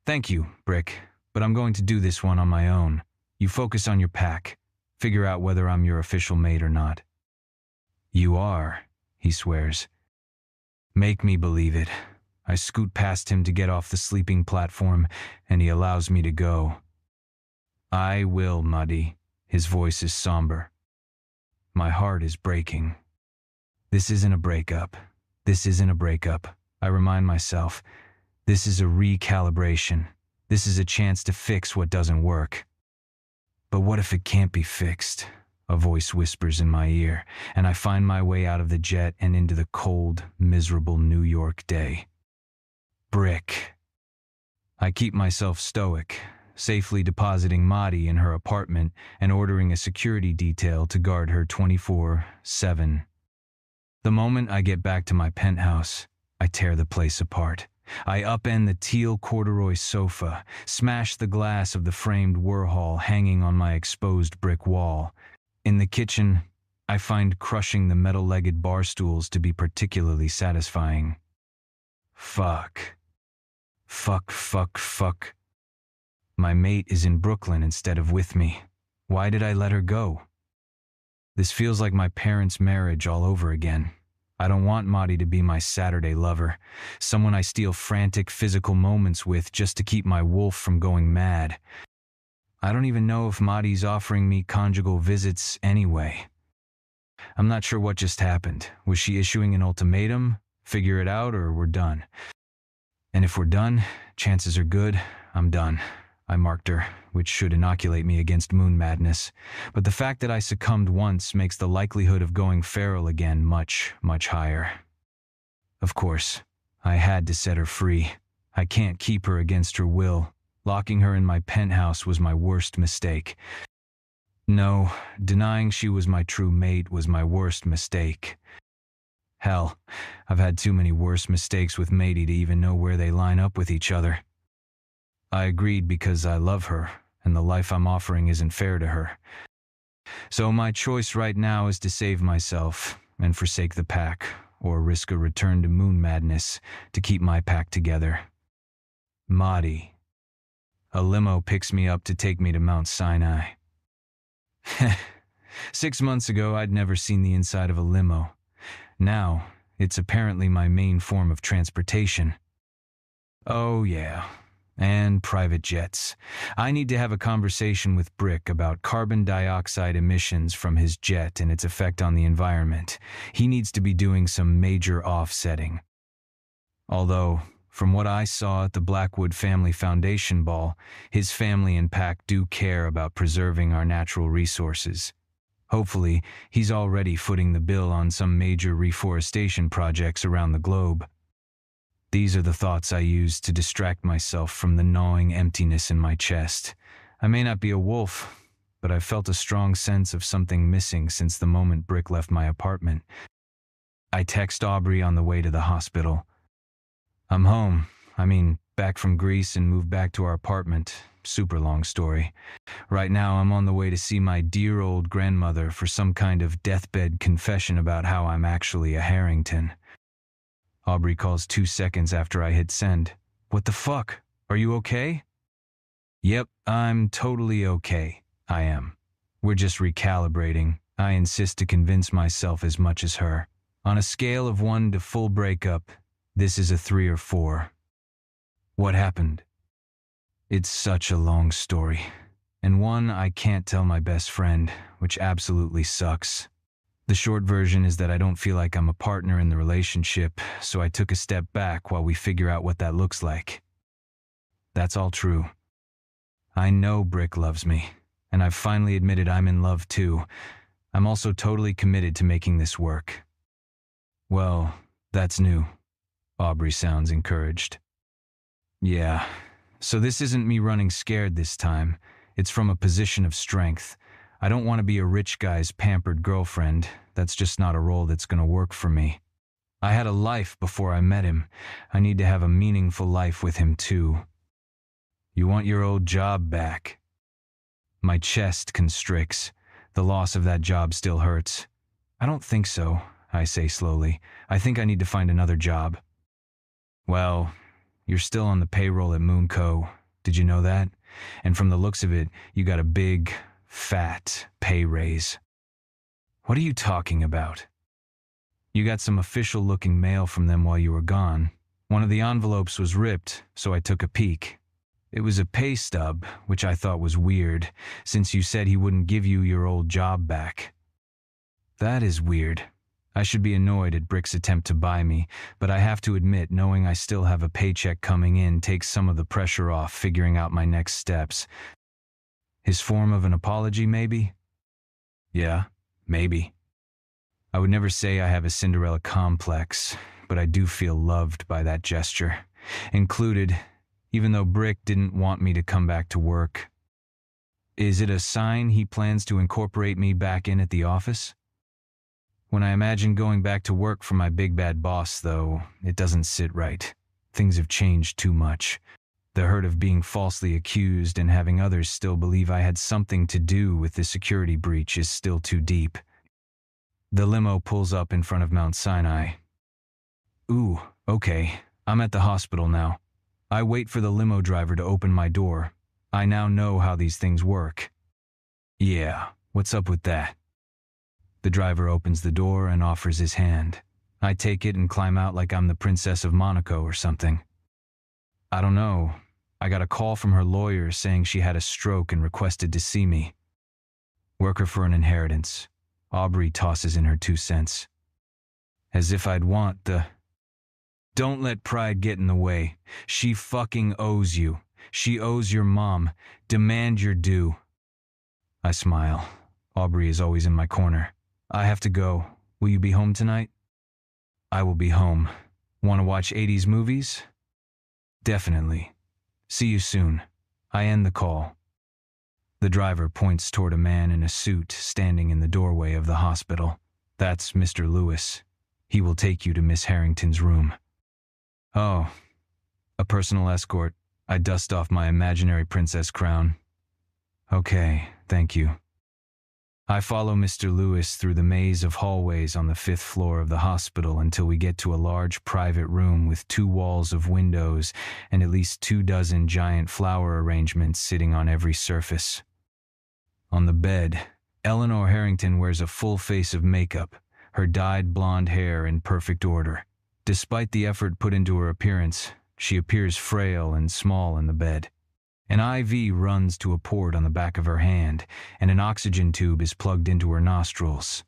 Thank you, Brick, but I'm going to do this one on my own. You focus on your pack. Figure out whether I'm your official mate or not. You are, he swears. Make me believe it. I scoot past him to get off the sleeping platform, and he allows me to go. I will, Mahdi. His voice is somber. My heart is breaking. This isn't a breakup. This isn't a breakup. I remind myself. This is a recalibration. This is a chance to fix what doesn't work. But what if it can't be fixed? A voice whispers in my ear, and I find my way out of the jet and into the cold, miserable New York day. Brick. I keep myself stoic, safely depositing Mahdi in her apartment and ordering a security detail to guard her 24/7. The moment I get back to my penthouse, I tear the place apart. I upend the teal corduroy sofa, smash the glass of the framed Warhol hanging on my exposed brick wall. In the kitchen, I find crushing the metal-legged bar stools to be particularly satisfying. Fuck. My mate is in Brooklyn instead of with me. Why did I let her go? This feels like my parents' marriage all over again. I don't want Mahdi to be my Saturday lover, someone I steal frantic physical moments with just to keep my wolf from going mad. I don't even know if Mahdi's offering me conjugal visits anyway. I'm not sure what just happened. Was she issuing an ultimatum? Figure it out or we're done. And if we're done, chances are good, I'm done. I marked her, which should inoculate me against moon madness. But the fact that I succumbed once makes the likelihood of going feral again much, much higher. Of course, I had to set her free. I can't keep her against her will. Locking her in my penthouse was my worst mistake. No, denying she was my true mate was my worst mistake. Hell, I've had too many worse mistakes with matey to even know where they line up with each other. I agreed because I love her, and the life I'm offering isn't fair to her. So my choice right now is to save myself and forsake the pack, or risk a return to moon madness to keep my pack together. Mahdi. A limo picks me up to take me to Mount Sinai. 6 months ago, I'd never seen the inside of a limo. Now, it's apparently my main form of transportation. Oh yeah, and private jets. I need to have a conversation with Brick about carbon dioxide emissions from his jet and its effect on the environment. He needs to be doing some major offsetting. Although, from what I saw at the Blackwood Family Foundation ball, his family and pack do care about preserving our natural resources. Hopefully, he's already footing the bill on some major reforestation projects around the globe. These are the thoughts I use to distract myself from the gnawing emptiness in my chest. I may not be a wolf, but I've felt a strong sense of something missing since the moment Brick left my apartment. I text Aubrey on the way to the hospital. I'm home. Back from Greece and moved back to our apartment. Super long story. Right now, I'm on the way to see my dear old grandmother for some kind of deathbed confession about how I'm actually a Harrington. Aubrey calls 2 seconds after I hit send. What the fuck? Are you okay? Yep, I'm totally okay. I am. We're just recalibrating. I insist to convince myself as much as her. On a scale of 1 to full breakup, this is a 3 or 4. What happened? It's such a long story, and one I can't tell my best friend, which absolutely sucks. The short version is that I don't feel like I'm a partner in the relationship, so I took a step back while we figure out what that looks like. That's all true. I know Brick loves me, and I've finally admitted I'm in love too. I'm also totally committed to making this work. Well, that's new. Aubrey sounds encouraged. Yeah, so this isn't me running scared this time. It's from a position of strength. I don't want to be a rich guy's pampered girlfriend. That's just not a role that's going to work for me. I had a life before I met him. I need to have a meaningful life with him too. You want your old job back? My chest constricts. The loss of that job still hurts. I don't think so, I say slowly. I think I need to find another job. Well, you're still on the payroll at Moonco. Did you know that? And from the looks of it, you got a big, fat pay raise. What are you talking about? You got some official-looking mail from them while you were gone. One of the envelopes was ripped, so I took a peek. It was a pay stub, which I thought was weird, since you said he wouldn't give you your old job back. That is weird. I should be annoyed at Brick's attempt to buy me, but I have to admit knowing I still have a paycheck coming in takes some of the pressure off figuring out my next steps. His form of an apology, maybe? Yeah, maybe. I would never say I have a Cinderella complex, but I do feel loved by that gesture. Included, even though Brick didn't want me to come back to work. Is it a sign he plans to incorporate me back in at the office? When I imagine going back to work for my big bad boss, though, it doesn't sit right. Things have changed too much. The hurt of being falsely accused and having others still believe I had something to do with the security breach is still too deep. The limo pulls up in front of Mount Sinai. Ooh, okay, I'm at the hospital now. I wait for the limo driver to open my door. I now know how these things work. Yeah, what's up with that? The driver opens the door and offers his hand. I take it and climb out like I'm the Princess of Monaco or something. I don't know. I got a call from her lawyer saying she had a stroke and requested to see me. Work her for an inheritance. Aubrey tosses in her 2 cents. As if I'd want the... Don't let pride get in the way. She fucking owes you. She owes your mom. Demand your due. I smile. Aubrey is always in my corner. I have to go. Will you be home tonight? I will be home. Want to watch 80s movies? Definitely. See you soon. I end the call. The driver points toward a man in a suit standing in the doorway of the hospital. That's Mr. Lewis. He will take you to Miss Harrington's room. Oh, a personal escort. I dust off my imaginary princess crown. Okay, thank you. I follow Mr. Lewis through the maze of hallways on the 5th floor of the hospital until we get to a large private room with 2 walls of windows and at least 24 giant flower arrangements sitting on every surface. On the bed, Eleanor Harrington wears a full face of makeup, her dyed blonde hair in perfect order. Despite the effort put into her appearance, she appears frail and small in the bed. An IV runs to a port on the back of her hand, and an oxygen tube is plugged into her nostrils.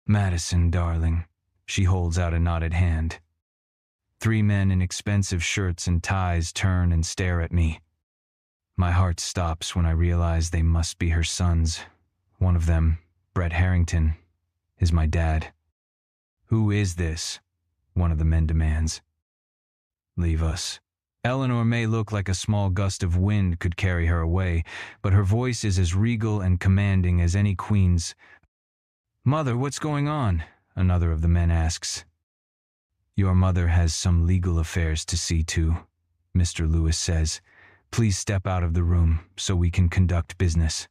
Madison, darling, she holds out a knotted hand. 3 men in expensive shirts and ties turn and stare at me. My heart stops when I realize they must be her sons. One of them, Brett Harrington, is my dad. Who is this? One of the men demands. Leave us. Eleanor may look like a small gust of wind could carry her away, but her voice is as regal and commanding as any queen's. Mother, what's going on? Another of the men asks. Your mother has some legal affairs to see to, Mr. Lewis says. Please step out of the room so we can conduct business.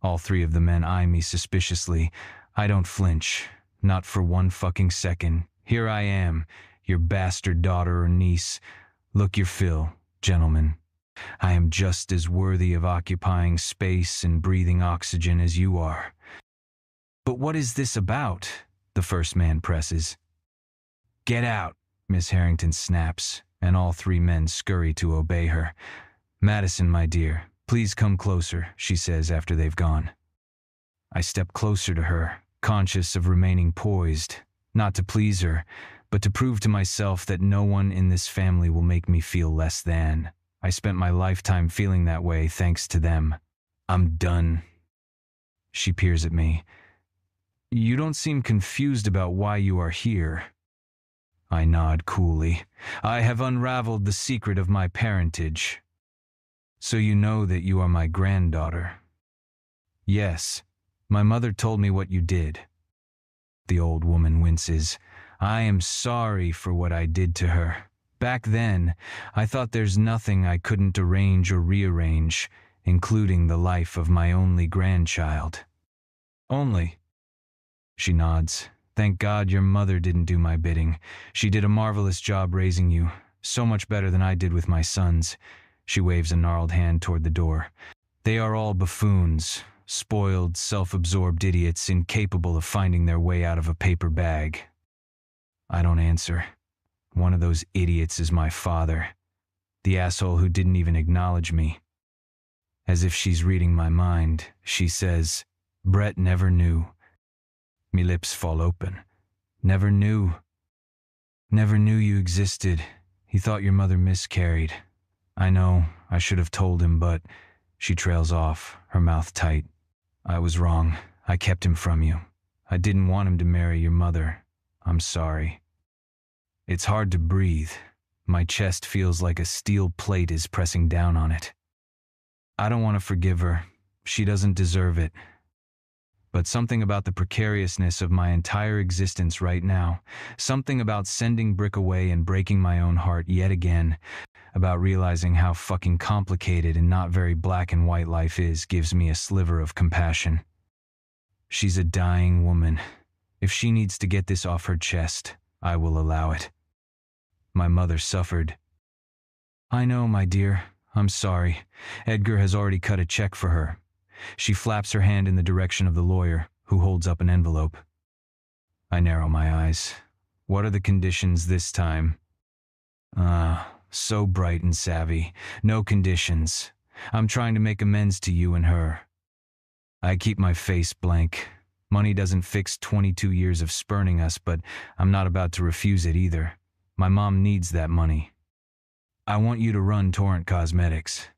All 3 of the men eye me suspiciously. I don't flinch, not for 1 fucking second. Here I am, your bastard daughter or niece. Look your fill, gentlemen. I am just as worthy of occupying space and breathing oxygen as you are. But what is this about? The first man presses. Get out, Miss Harrington snaps, and all 3 men scurry to obey her. Madison, my dear, please come closer, she says after they've gone. I step closer to her, conscious of remaining poised, not to please her, but to prove to myself that no one in this family will make me feel less than. I spent my lifetime feeling that way thanks to them. I'm done. She peers at me. You don't seem confused about why you are here. I nod coolly. I have unraveled the secret of my parentage. So you know that you are my granddaughter. Yes, my mother told me what you did. The old woman winces. I am sorry for what I did to her. Back then, I thought there's nothing I couldn't arrange or rearrange, including the life of my only grandchild. Only? She nods. Thank God your mother didn't do my bidding. She did a marvelous job raising you, so much better than I did with my sons. She waves a gnarled hand toward the door. They are all buffoons, spoiled, self-absorbed idiots incapable of finding their way out of a paper bag. I don't answer. One of those idiots is my father, the asshole who didn't even acknowledge me. As if she's reading my mind, she says, Brett never knew. Me lips fall open. Never knew. Never knew you existed. He thought your mother miscarried. I know, I should have told him, but... She trails off, her mouth tight. I was wrong. I kept him from you. I didn't want him to marry your mother. I'm sorry. It's hard to breathe. My chest feels like a steel plate is pressing down on it. I don't want to forgive her. She doesn't deserve it. But something about the precariousness of my entire existence right now, something about sending Brick away and breaking my own heart yet again, about realizing how fucking complicated and not very black and white life is, gives me a sliver of compassion. She's a dying woman. If she needs to get this off her chest, I will allow it. My mother suffered. I know, my dear. I'm sorry. Edgar has already cut a check for her. She flaps her hand in the direction of the lawyer, who holds up an envelope. I narrow my eyes. What are the conditions this time? So bright and savvy. No conditions. I'm trying to make amends to you and her. I keep my face blank. Money doesn't fix 22 years of spurning us, but I'm not about to refuse it either. My mom needs that money. I want you to run Torrent Cosmetics.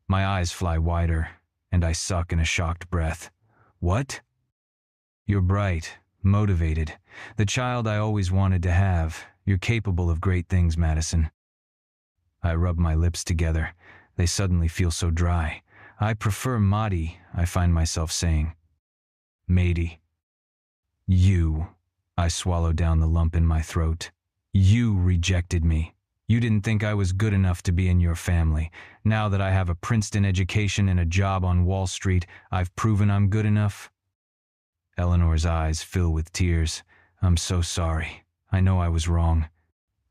My eyes fly wider, and I suck in a shocked breath. What? You're bright, motivated, the child I always wanted to have. You're capable of great things, Madison. I rub my lips together. They suddenly feel so dry. I prefer Madi, I find myself saying. Matey. You. I swallow down the lump in my throat. You rejected me. You didn't think I was good enough to be in your family. Now that I have a Princeton education and a job on Wall Street, I've proven I'm good enough." Eleanor's eyes fill with tears. "I'm so sorry. I know I was wrong.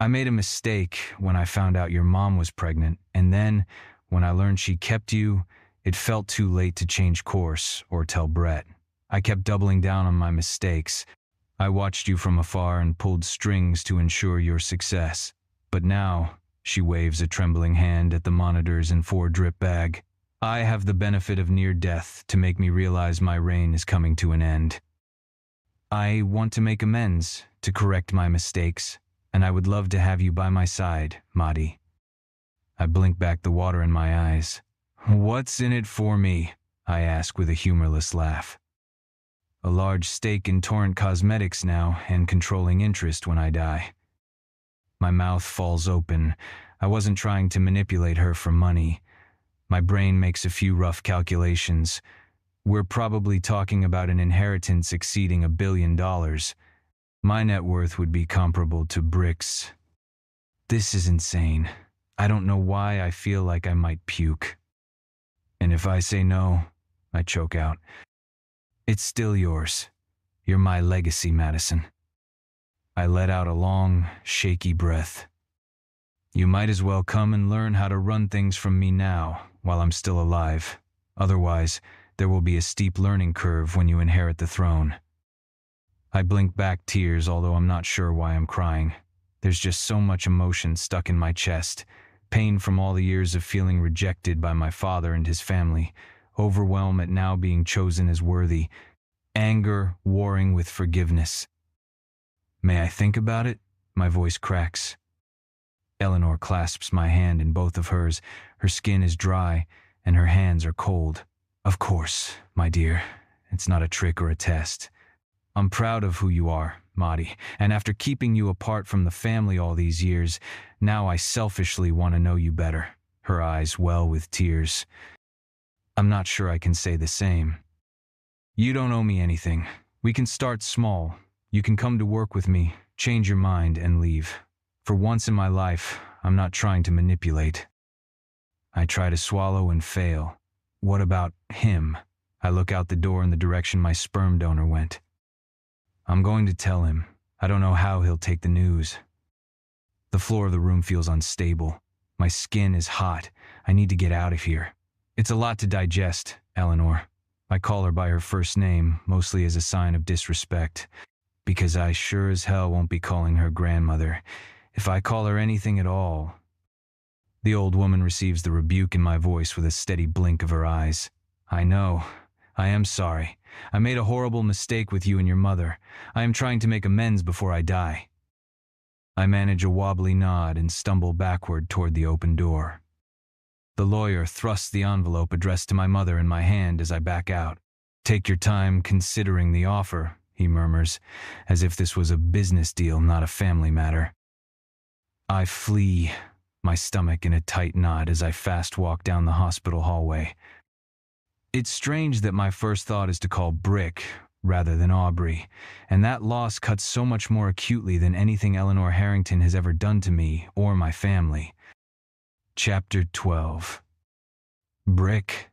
I made a mistake when I found out your mom was pregnant, and then, when I learned she kept you, it felt too late to change course or tell Brett. I kept doubling down on my mistakes. I watched you from afar and pulled strings to ensure your success. But now," she waves a trembling hand at the monitors and 4-drip bag, "I have the benefit of near death to make me realize my reign is coming to an end. I want to make amends, to correct my mistakes, and I would love to have you by my side, Maddie." I blink back the water in my eyes. "What's in it for me?" I ask with a humorless laugh. "A large stake in Torrent Cosmetics now, and controlling interest when I die." My mouth falls open. I wasn't trying to manipulate her for money. My brain makes a few rough calculations. We're probably talking about an inheritance exceeding $1 billion. My net worth would be comparable to Brick's. This is insane. I don't know why I feel like I might puke. "And if I say no," I choke out, "it's still yours. You're my legacy, Madison." I let out a long, shaky breath. "You might as well come and learn how to run things from me now, while I'm still alive. Otherwise, there will be a steep learning curve when you inherit the throne." I blink back tears, although I'm not sure why I'm crying. There's just so much emotion stuck in my chest. Pain from all the years of feeling rejected by my father and his family. Overwhelm at now being chosen as worthy. Anger warring with forgiveness. "May I think about it?" My voice cracks. Eleanor clasps my hand in both of hers. Her skin is dry, and her hands are cold. "Of course, my dear. It's not a trick or a test. I'm proud of who you are, Maddie, and after keeping you apart from the family all these years, now I selfishly want to know you better." Her eyes well with tears. "I'm not sure I can say the same. You don't owe me anything. We can start small. You can come to work with me, change your mind, and leave. For once in my life, I'm not trying to manipulate." I try to swallow and fail. "What about him?" I look out the door in the direction my sperm donor went. "I'm going to tell him. I don't know how he'll take the news." The floor of the room feels unstable. My skin is hot. I need to get out of here. "It's a lot to digest, Eleanor." I call her by her first name, mostly as a sign of disrespect, because I sure as hell won't be calling her grandmother, if I call her anything at all. The old woman receives the rebuke in my voice with a steady blink of her eyes. "I know. I am sorry. I made a horrible mistake with you and your mother. I am trying to make amends before I die." I manage a wobbly nod and stumble backward toward the open door. The lawyer thrusts the envelope addressed to my mother in my hand as I back out. "Take your time considering the offer," he murmurs, as if this was a business deal, not a family matter. I flee, my stomach in a tight knot as I fast walk down the hospital hallway. It's strange that my first thought is to call Brick rather than Aubrey, and that loss cuts so much more acutely than anything Eleanor Harrington has ever done to me or my family. Chapter 12. Brick.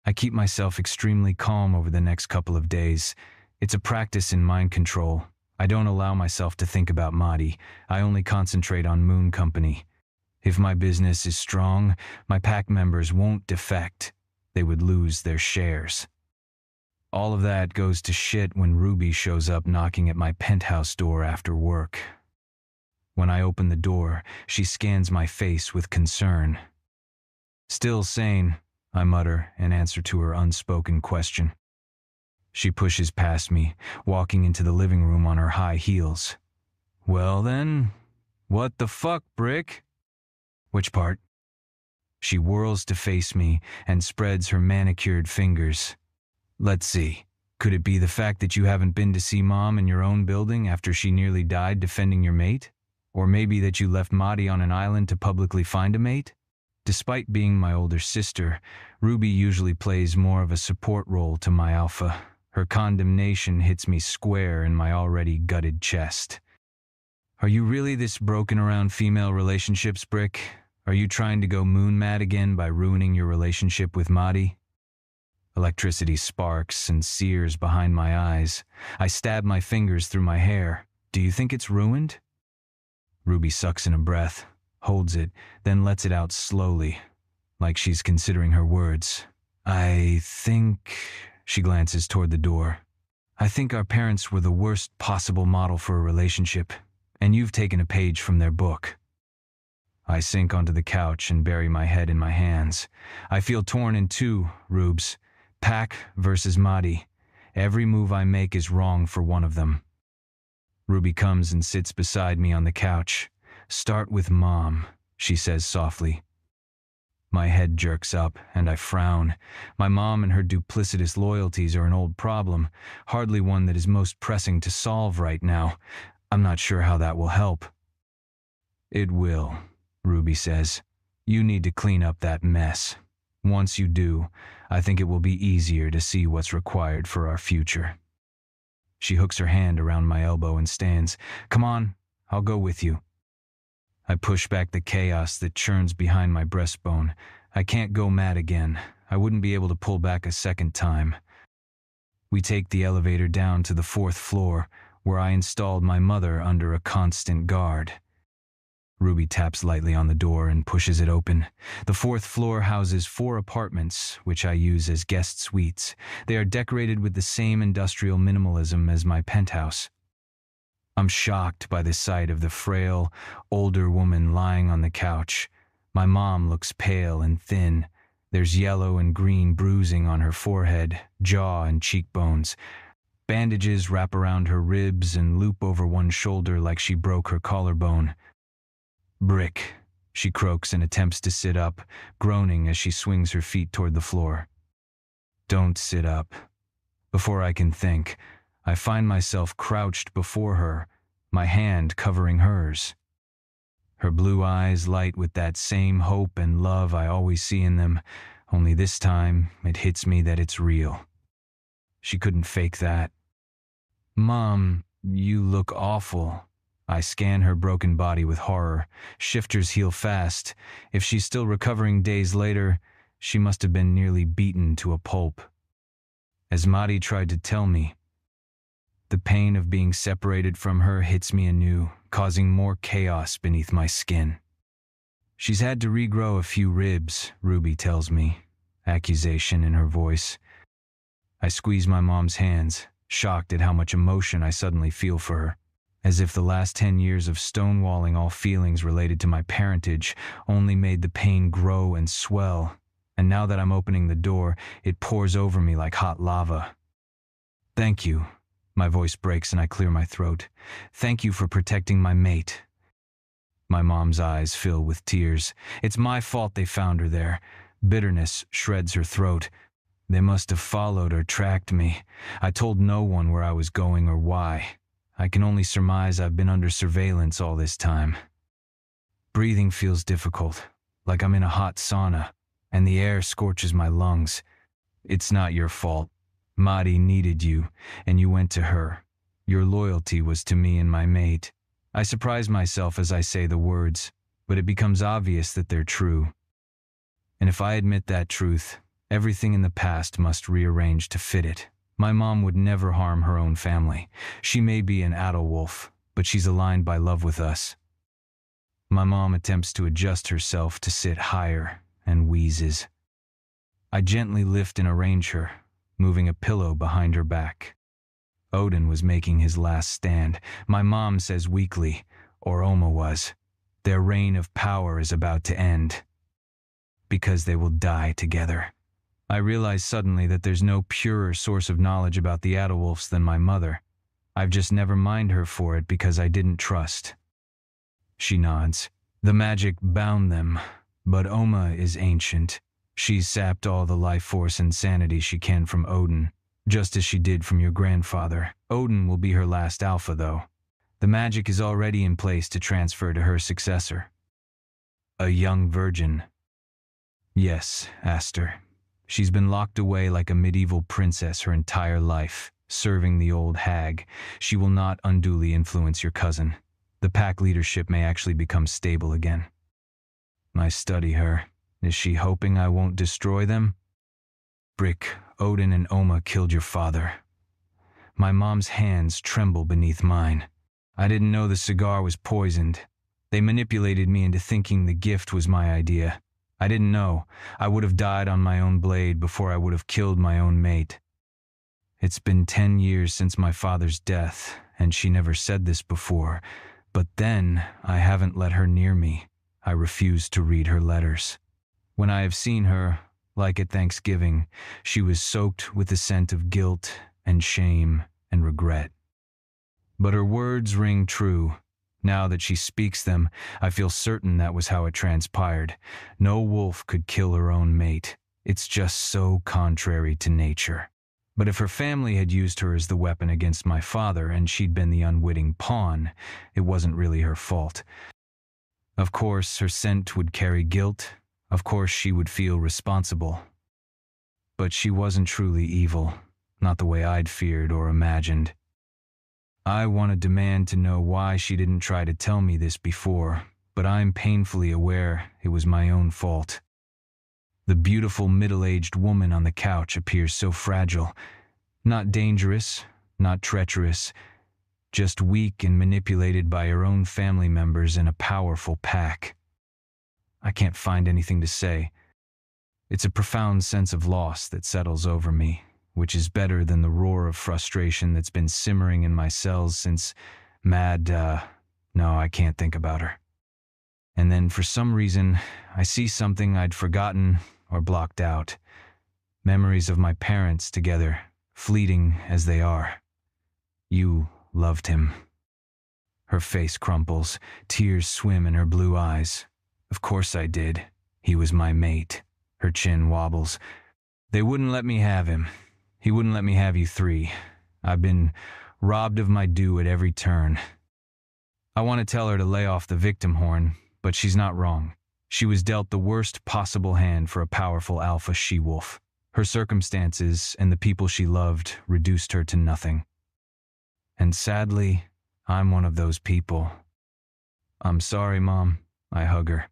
I keep myself extremely calm over the next couple of days. It's a practice in mind control. I don't allow myself to think about Maddie. I only concentrate on Moon Company. If my business is strong, my pack members won't defect. They would lose their shares. All of that goes to shit when Ruby shows up knocking at my penthouse door after work. When I open the door, she scans my face with concern. "Still sane," I mutter in answer to her unspoken question. She pushes past me, walking into the living room on her high heels. "Well then, what the fuck, Brick?" "Which part?" She whirls to face me and spreads her manicured fingers. "Let's see. Could it be the fact that you haven't been to see Mom in your own building after she nearly died defending your mate? Or maybe that you left Maddie on an island to publicly find a mate?" Despite being my older sister, Ruby usually plays more of a support role to my alpha. Her condemnation hits me square in my already gutted chest. Are you really this broken around female relationships, Brick? Are you trying to go moon mad again by ruining your relationship with Madi? Electricity sparks and sears behind my eyes. I stab my fingers through my hair. Do you think it's ruined? Ruby sucks in a breath, holds it, then lets it out slowly, like she's considering her words. I think... She glances toward the door. I think our parents were the worst possible model for a relationship, and you've taken a page from their book. I sink onto the couch and bury my head in my hands. I feel torn in two, Rubes. Pack versus Madi. Every move I make is wrong for one of them. Ruby comes and sits beside me on the couch. Start with Mom, she says softly. My head jerks up, and I frown. My mom and her duplicitous loyalties are an old problem, hardly one that is most pressing to solve right now. I'm not sure how that will help. It will, Ruby says. You need to clean up that mess. Once you do, I think it will be easier to see what's required for our future. She hooks her hand around my elbow and stands. Come on, I'll go with you. I push back the chaos that churns behind my breastbone. I can't go mad again. I wouldn't be able to pull back a second time. We take the elevator down to the 4th floor, where I installed my mother under a constant guard. Ruby taps lightly on the door and pushes it open. The 4th floor houses 4 apartments, which I use as guest suites. They are decorated with the same industrial minimalism as my penthouse. I'm shocked by the sight of the frail, older woman lying on the couch. My mom looks pale and thin. There's yellow and green bruising on her forehead, jaw, and cheekbones. Bandages wrap around her ribs and loop over one shoulder like she broke her collarbone. Brick, she croaks and attempts to sit up, groaning as she swings her feet toward the floor. Don't sit up. Before I can think, I find myself crouched before her, my hand covering hers. Her blue eyes light with that same hope and love I always see in them, only this time it hits me that it's real. She couldn't fake that. Mom, you look awful. I scan her broken body with horror. Shifters heal fast. If she's still recovering days later, she must have been nearly beaten to a pulp. As Madi tried to tell me, the pain of being separated from her hits me anew, causing more chaos beneath my skin. She's had to regrow a few ribs, Ruby tells me, accusation in her voice. I squeeze my mom's hands, shocked at how much emotion I suddenly feel for her. As if the last 10 years of stonewalling all feelings related to my parentage only made the pain grow and swell, and now that I'm opening the door, it pours over me like hot lava. Thank you. My voice breaks and I clear my throat. Thank you for protecting my mate. My mom's eyes fill with tears. It's my fault they found her there. Bitterness shreds her throat. They must have followed or tracked me. I told no one where I was going or why. I can only surmise I've been under surveillance all this time. Breathing feels difficult, like I'm in a hot sauna, and the air scorches my lungs. It's not your fault. Madi needed you, and you went to her. Your loyalty was to me and my mate. I surprise myself as I say the words, but it becomes obvious that they're true. And if I admit that truth, everything in the past must rearrange to fit it. My mom would never harm her own family. She may be an Adderwolf, but she's aligned by love with us. My mom attempts to adjust herself to sit higher and wheezes. I gently lift and arrange her, moving a pillow behind her back. Odin was making his last stand. My mom says weakly, or Oma was, their reign of power is about to end. Because they will die together. I realize suddenly that there's no purer source of knowledge about the Adderwolves than my mother. I've just never mined her for it because I didn't trust. She nods. The magic bound them, but Oma is ancient. She's sapped all the life force and sanity she can from Odin, just as she did from your grandfather. Odin will be her last alpha, though. The magic is already in place to transfer to her successor. A young virgin. Yes, Aster. She's been locked away like a medieval princess her entire life, serving the old hag. She will not unduly influence your cousin. The pack leadership may actually become stable again. I study her. Is she hoping I won't destroy them? Brick, Odin and Oma killed your father. My mom's hands tremble beneath mine. I didn't know the cigar was poisoned. They manipulated me into thinking the gift was my idea. I didn't know. I would have died on my own blade before I would have killed my own mate. It's been 10 years since my father's death, and she never said this before. But then, I haven't let her near me. I refuse to read her letters. When I have seen her, like at Thanksgiving, she was soaked with the scent of guilt and shame and regret. But her words ring true. Now that she speaks them, I feel certain that was how it transpired. No wolf could kill her own mate. It's just so contrary to nature. But if her family had used her as the weapon against my father and she'd been the unwitting pawn, it wasn't really her fault. Of course, her scent would carry guilt. Of course, she would feel responsible. But she wasn't truly evil, not the way I'd feared or imagined. I want to demand to know why she didn't try to tell me this before, but I'm painfully aware it was my own fault. The beautiful middle-aged woman on the couch appears so fragile. Not dangerous, not treacherous, just weak and manipulated by her own family members in a powerful pack. I can't find anything to say. It's a profound sense of loss that settles over me, which is better than the roar of frustration that's been simmering in my cells since no, I can't think about her. And then for some reason, I see something I'd forgotten or blocked out. Memories of my parents together, fleeting as they are. You loved him. Her face crumples, tears swim in her blue eyes. Of course I did. He was my mate. Her chin wobbles. They wouldn't let me have him. He wouldn't let me have you three. I've been robbed of my due at every turn. I want to tell her to lay off the victim horn, but she's not wrong. She was dealt the worst possible hand for a powerful alpha she-wolf. Her circumstances and the people she loved reduced her to nothing. And sadly, I'm one of those people. I'm sorry, Mom. I hug her.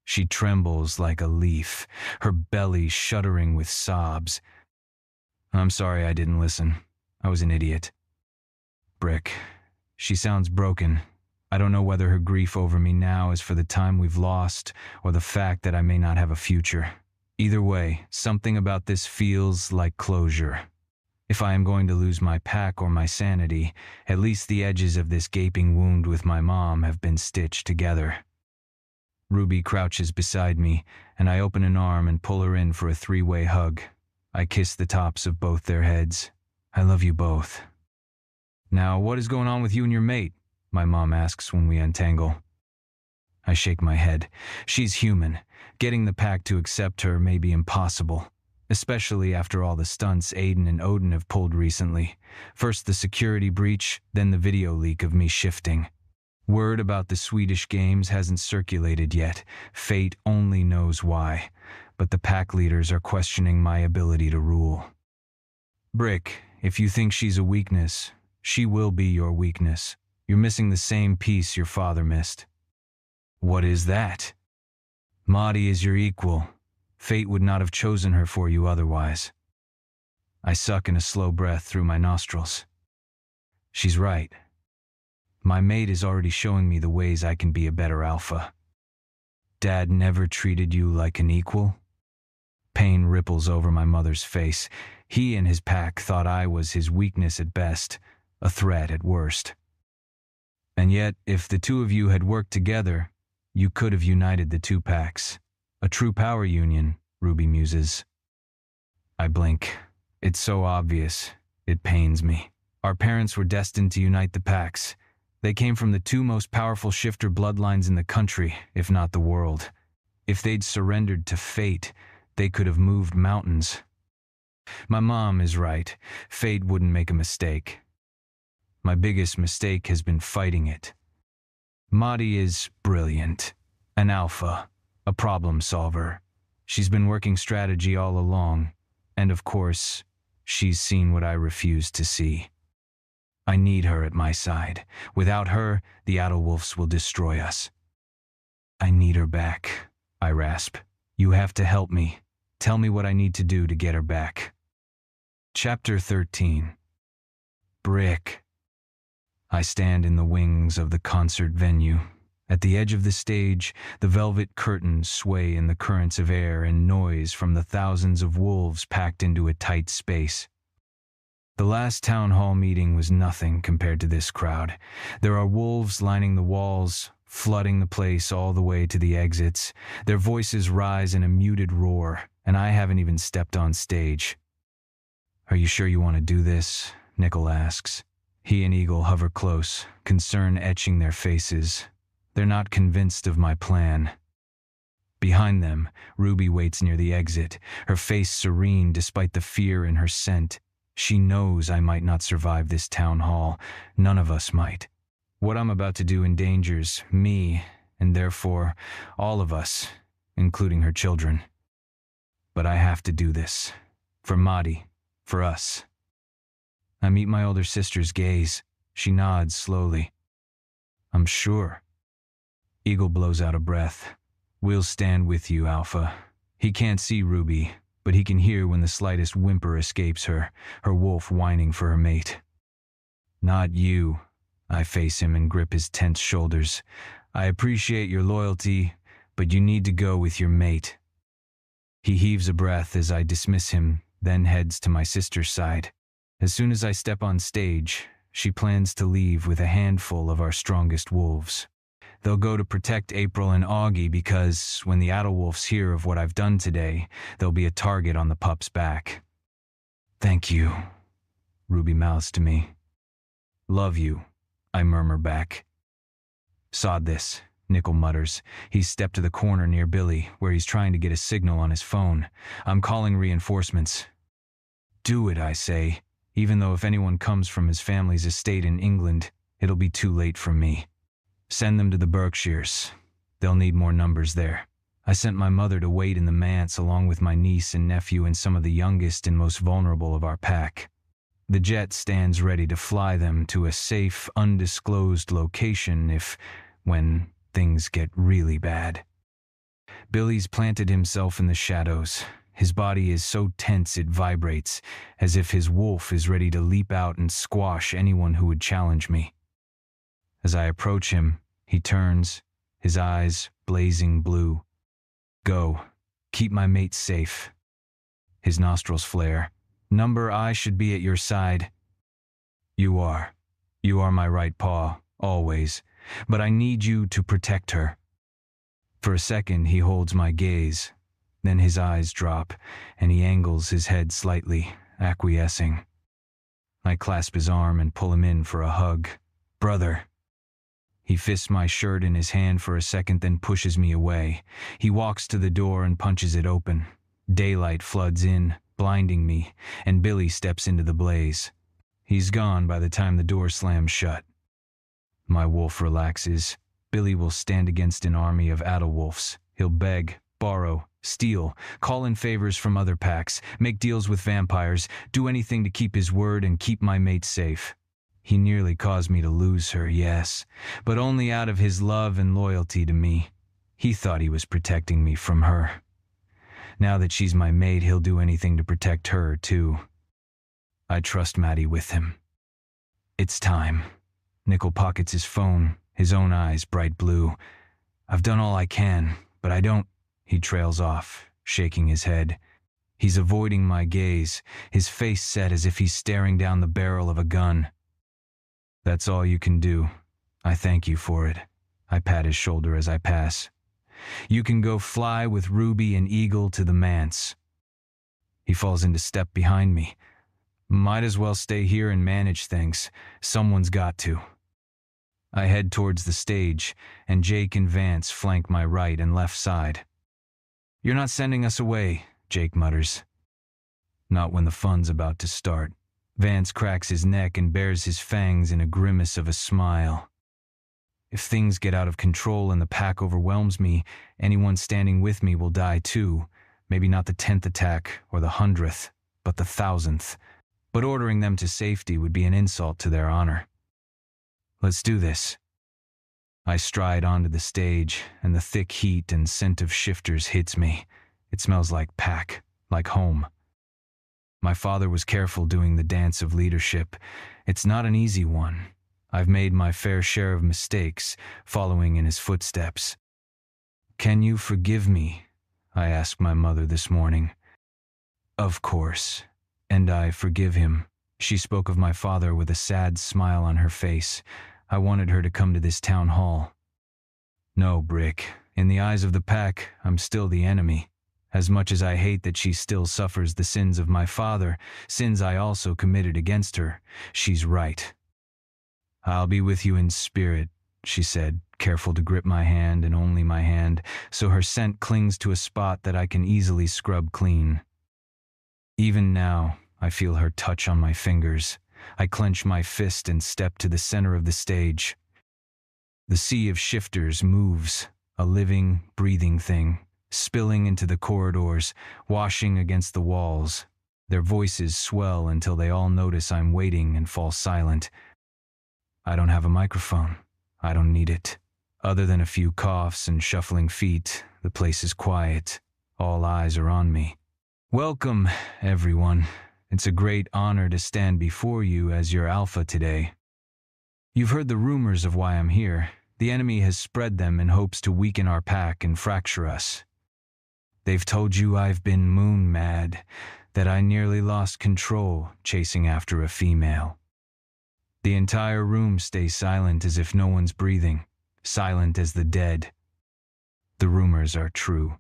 She trembles like a leaf, her belly shuddering with sobs. I'm sorry I didn't listen. I was an idiot. Brick. She sounds broken. I don't know whether her grief over me now is for the time we've lost or the fact that I may not have a future. Either way, something about this feels like closure. If I am going to lose my pack or my sanity, at least the edges of this gaping wound with my mom have been stitched together. Ruby crouches beside me, and I open an arm and pull her in for a three-way hug. I kiss the tops of both their heads. I love you both. Now, what is going on with you and your mate? My mom asks when we untangle. I shake my head. She's human. Getting the pack to accept her may be impossible, especially after all the stunts Aiden and Odin have pulled recently. First the security breach, then the video leak of me shifting. Word about the Swedish games hasn't circulated yet. Fate only knows why. But the pack leaders are questioning my ability to rule. Brick, if you think she's a weakness, she will be your weakness. You're missing the same piece your father missed. What is that? Maudie is your equal. Fate would not have chosen her for you otherwise. I suck in a slow breath through my nostrils. She's right. My mate is already showing me the ways I can be a better alpha. Dad never treated you like an equal? Pain ripples over my mother's face. He and his pack thought I was his weakness at best, a threat at worst. And yet, if the two of you had worked together, you could have united the two packs. A true power union, Ruby muses. I blink. It's so obvious. It pains me. Our parents were destined to unite the packs. They came from the two most powerful shifter bloodlines in the country, if not the world. If they'd surrendered to fate, they could have moved mountains. My mom is right. Fate wouldn't make a mistake. My biggest mistake has been fighting it. Maudie is brilliant. An alpha. A problem solver. She's been working strategy all along. And of course, she's seen what I refuse to see. I need her at my side. Without her, the Adderwolves will destroy us. I need her back, I rasp. You have to help me. Tell me what I need to do to get her back. Chapter 13. Brick. I stand in the wings of the concert venue. At the edge of the stage, the velvet curtains sway in the currents of air and noise from the thousands of wolves packed into a tight space. The last town hall meeting was nothing compared to this crowd. There are wolves lining the walls, flooding the place all the way to the exits. Their voices rise in a muted roar, and I haven't even stepped on stage. Are you sure you want to do this? Nickel asks. He and Eagle hover close, concern etching their faces. They're not convinced of my plan. Behind them, Ruby waits near the exit, her face serene despite the fear in her scent. She knows I might not survive this town hall. None of us might. What I'm about to do endangers me, and therefore all of us, including her children. But I have to do this. For Maddie. For us. I meet my older sister's gaze. She nods slowly. I'm sure. Eagle blows out a breath. We'll stand with you, Alpha. He can't see Ruby, but he can hear when the slightest whimper escapes her, her wolf whining for her mate. Not you. I face him and grip his tense shoulders. I appreciate your loyalty, but you need to go with your mate. He heaves a breath as I dismiss him, then heads to my sister's side. As soon as I step on stage, she plans to leave with a handful of our strongest wolves. They'll go to protect April and Augie because when the Adderwolves hear of what I've done today, there'll be a target on the pup's back. Thank you, Ruby mouths to me. Love you, I murmur back. Sod this, Nickel mutters. He's stepped to the corner near Billy, where he's trying to get a signal on his phone. I'm calling reinforcements. Do it, I say, even though if anyone comes from his family's estate in England, it'll be too late for me. Send them to the Berkshires. They'll need more numbers there. I sent my mother to wait in the manse along with my niece and nephew and some of the youngest and most vulnerable of our pack. The jet stands ready to fly them to a safe, undisclosed location when things get really bad. Billy's planted himself in the shadows. His body is so tense it vibrates, as if his wolf is ready to leap out and squash anyone who would challenge me. As I approach him, he turns, his eyes blazing blue. Go. Keep my mate safe. His nostrils flare. Number, I should be at your side. You are. You are my right paw, always. But I need you to protect her. For a second, he holds my gaze. Then his eyes drop, and he angles his head slightly, acquiescing. I clasp his arm and pull him in for a hug. Brother. He fists my shirt in his hand for a second, then pushes me away. He walks to the door and punches it open. Daylight floods in, blinding me, and Billy steps into the blaze. He's gone by the time the door slams shut. My wolf relaxes. Billy will stand against an army of Adderwolves. He'll beg, borrow, steal, call in favors from other packs, make deals with vampires, do anything to keep his word and keep my mate safe. He nearly caused me to lose her, yes, but only out of his love and loyalty to me. He thought he was protecting me from her. Now that she's my mate, he'll do anything to protect her, too. I trust Maddie with him. It's time. Nickel pockets his phone, his own eyes bright blue. I've done all I can, but I don't... He trails off, shaking his head. He's avoiding my gaze, his face set as if he's staring down the barrel of a gun. That's all you can do. I thank you for it. I pat his shoulder as I pass. You can go fly with Ruby and Eagle to the manse. He falls into step behind me. Might as well stay here and manage things. Someone's got to. I head towards the stage, and Jake and Vance flank my right and left side. You're not sending us away, Jake mutters. Not when the fun's about to start. Vance cracks his neck and bares his fangs in a grimace of a smile. If things get out of control and the pack overwhelms me, anyone standing with me will die too. Maybe not the 10th attack or the 100th, but the 1000th. but ordering them to safety would be an insult to their honor. Let's do this. I stride onto the stage, and the thick heat and scent of shifters hits me. It smells like pack, like home. My father was careful doing the dance of leadership. It's not an easy one. I've made my fair share of mistakes, following in his footsteps. Can you forgive me? I asked my mother this morning. Of course, and I forgive him. She spoke of my father with a sad smile on her face. I wanted her to come to this town hall. No, Brick. In the eyes of the pack, I'm still the enemy. As much as I hate that she still suffers the sins of my father, sins I also committed against her, she's right. I'll be with you in spirit, she said, careful to grip my hand and only my hand, so her scent clings to a spot that I can easily scrub clean. Even now, I feel her touch on my fingers. I clench my fist and step to the center of the stage. The sea of shifters moves, a living, breathing thing, spilling into the corridors, washing against the walls. Their voices swell until they all notice I'm waiting and fall silent. I don't have a microphone. I don't need it. Other than a few coughs and shuffling feet, the place is quiet. All eyes are on me. Welcome, everyone. It's a great honor to stand before you as your alpha today. You've heard the rumors of why I'm here. The enemy has spread them in hopes to weaken our pack and fracture us. They've told you I've been moon mad, that I nearly lost control chasing after a female. The entire room stays silent as if no one's breathing, silent as the dead. The rumors are true.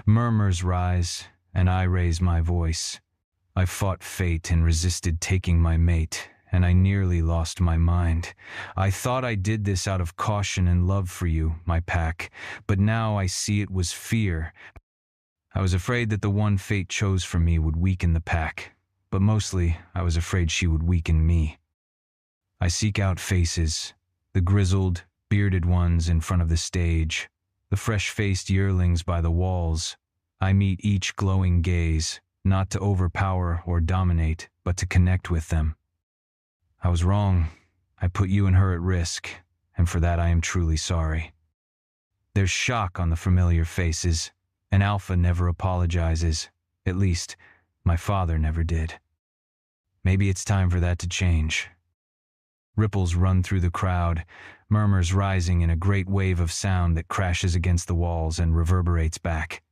Murmurs rise, and I raise my voice. I fought fate and resisted taking my mate, and I nearly lost my mind. I thought I did this out of caution and love for you, my pack, but now I see it was fear. I was afraid that the one fate chose for me would weaken the pack, but mostly I was afraid she would weaken me. I seek out faces, the grizzled, bearded ones in front of the stage, the fresh-faced yearlings by the walls. I meet each glowing gaze, not to overpower or dominate, but to connect with them. I was wrong. I put you and her at risk, and for that I am truly sorry. There's shock on the familiar faces. An alpha never apologizes. At least, my father never did. Maybe it's time for that to change. Ripples run through the crowd, murmurs rising in a great wave of sound that crashes against the walls and reverberates back.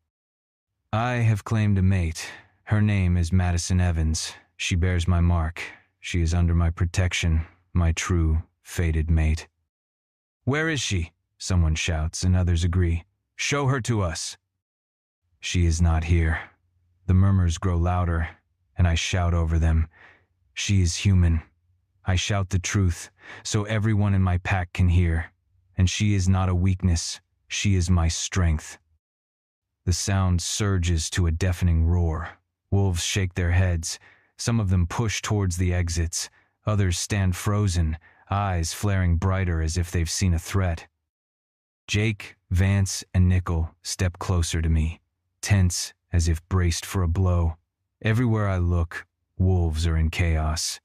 I have claimed a mate. Her name is Madison Evans. She bears my mark. She is under my protection, my true, fated mate. Where is she? Someone shouts, and others agree. Show her to us. She is not here. The murmurs grow louder, and I shout over them. She is human. I shout the truth, so everyone in my pack can hear. And she is not a weakness. She is my strength. The sound surges to a deafening roar. Wolves shake their heads. Some of them push towards the exits. Others stand frozen, eyes flaring brighter as if they've seen a threat. Jake, Vance, and Nickel step closer to me, tense as if braced for a blow. Everywhere I look, wolves are in chaos.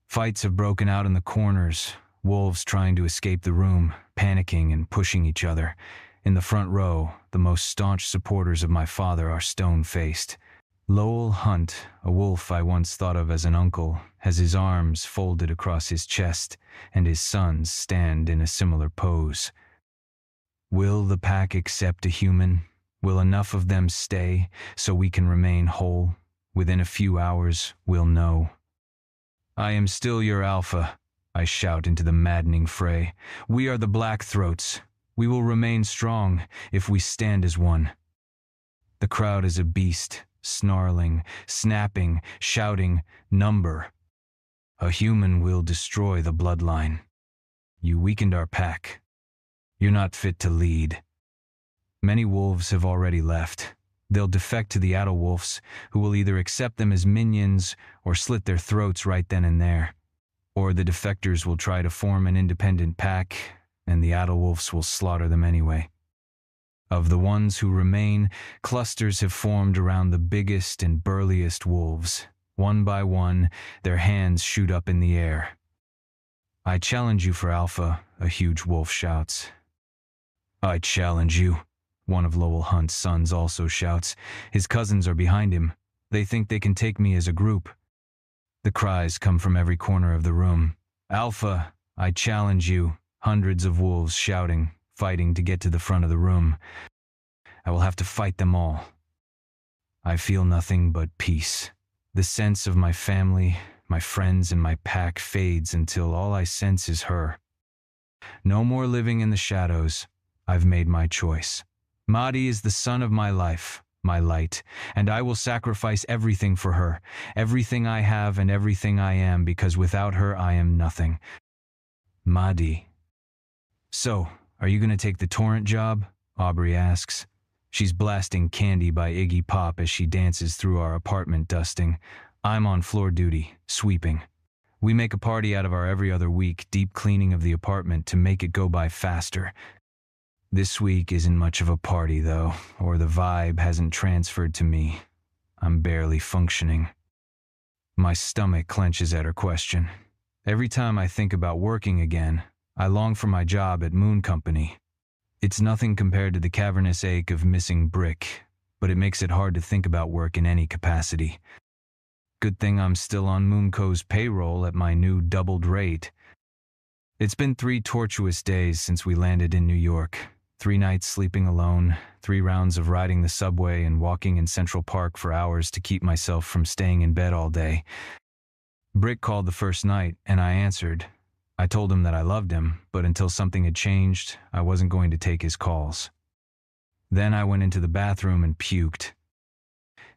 Fights have broken out in the corners, wolves trying to escape the room, panicking and pushing each other. In the front row, the most staunch supporters of my father are stone-faced. Lowell Hunt, a wolf I once thought of as an uncle, has his arms folded across his chest, and his sons stand in a similar pose. Will the pack accept a human? Will enough of them stay so we can remain whole? Within a few hours, we'll know. I am still your alpha, I shout into the maddening fray. We are the Blackthroats. We will remain strong if we stand as one. The crowd is a beast, snarling, snapping, shouting, number. A human will destroy the bloodline. You weakened our pack. You're not fit to lead. Many wolves have already left. They'll defect to the adult wolves, who will either accept them as minions or slit their throats right then and there. Or the defectors will try to form an independent pack, and the adult wolves will slaughter them anyway. Of the ones who remain, clusters have formed around the biggest and burliest wolves. One by one, their hands shoot up in the air. "I challenge you for alpha," a huge wolf shouts. "I challenge you," one of Lowell Hunt's sons also shouts. His cousins are behind him. They think they can take me as a group. The cries come from every corner of the room. "Alpha, I challenge you," hundreds of wolves shouting, fighting to get to the front of the room. I will have to fight them all. I feel nothing but peace. The sense of my family, my friends, and my pack fades until all I sense is her. No more living in the shadows. I've made my choice. Mahdi is the sun of my life, my light, and I will sacrifice everything for her, everything I have and everything I am, because without her I am nothing. Mahdi. "So, are you going to take the Torrent job?" Aubrey asks. She's blasting Candy by Iggy Pop as she dances through our apartment dusting. I'm on floor duty, sweeping. We make a party out of our every other week deep cleaning of the apartment to make it go by faster. This week isn't much of a party, though, or the vibe hasn't transferred to me. I'm barely functioning. My stomach clenches at her question. Every time I think about working again, I long for my job at Moon Company. It's nothing compared to the cavernous ache of missing Brick, but it makes it hard to think about work in any capacity. Good thing I'm still on Moonco's payroll at my new doubled rate. It's been 3 tortuous days since we landed in New York. 3 nights sleeping alone, 3 rounds of riding the subway and walking in Central Park for hours to keep myself from staying in bed all day. Brick called the first night, and I answered. I told him that I loved him, but until something had changed, I wasn't going to take his calls. Then I went into the bathroom and puked.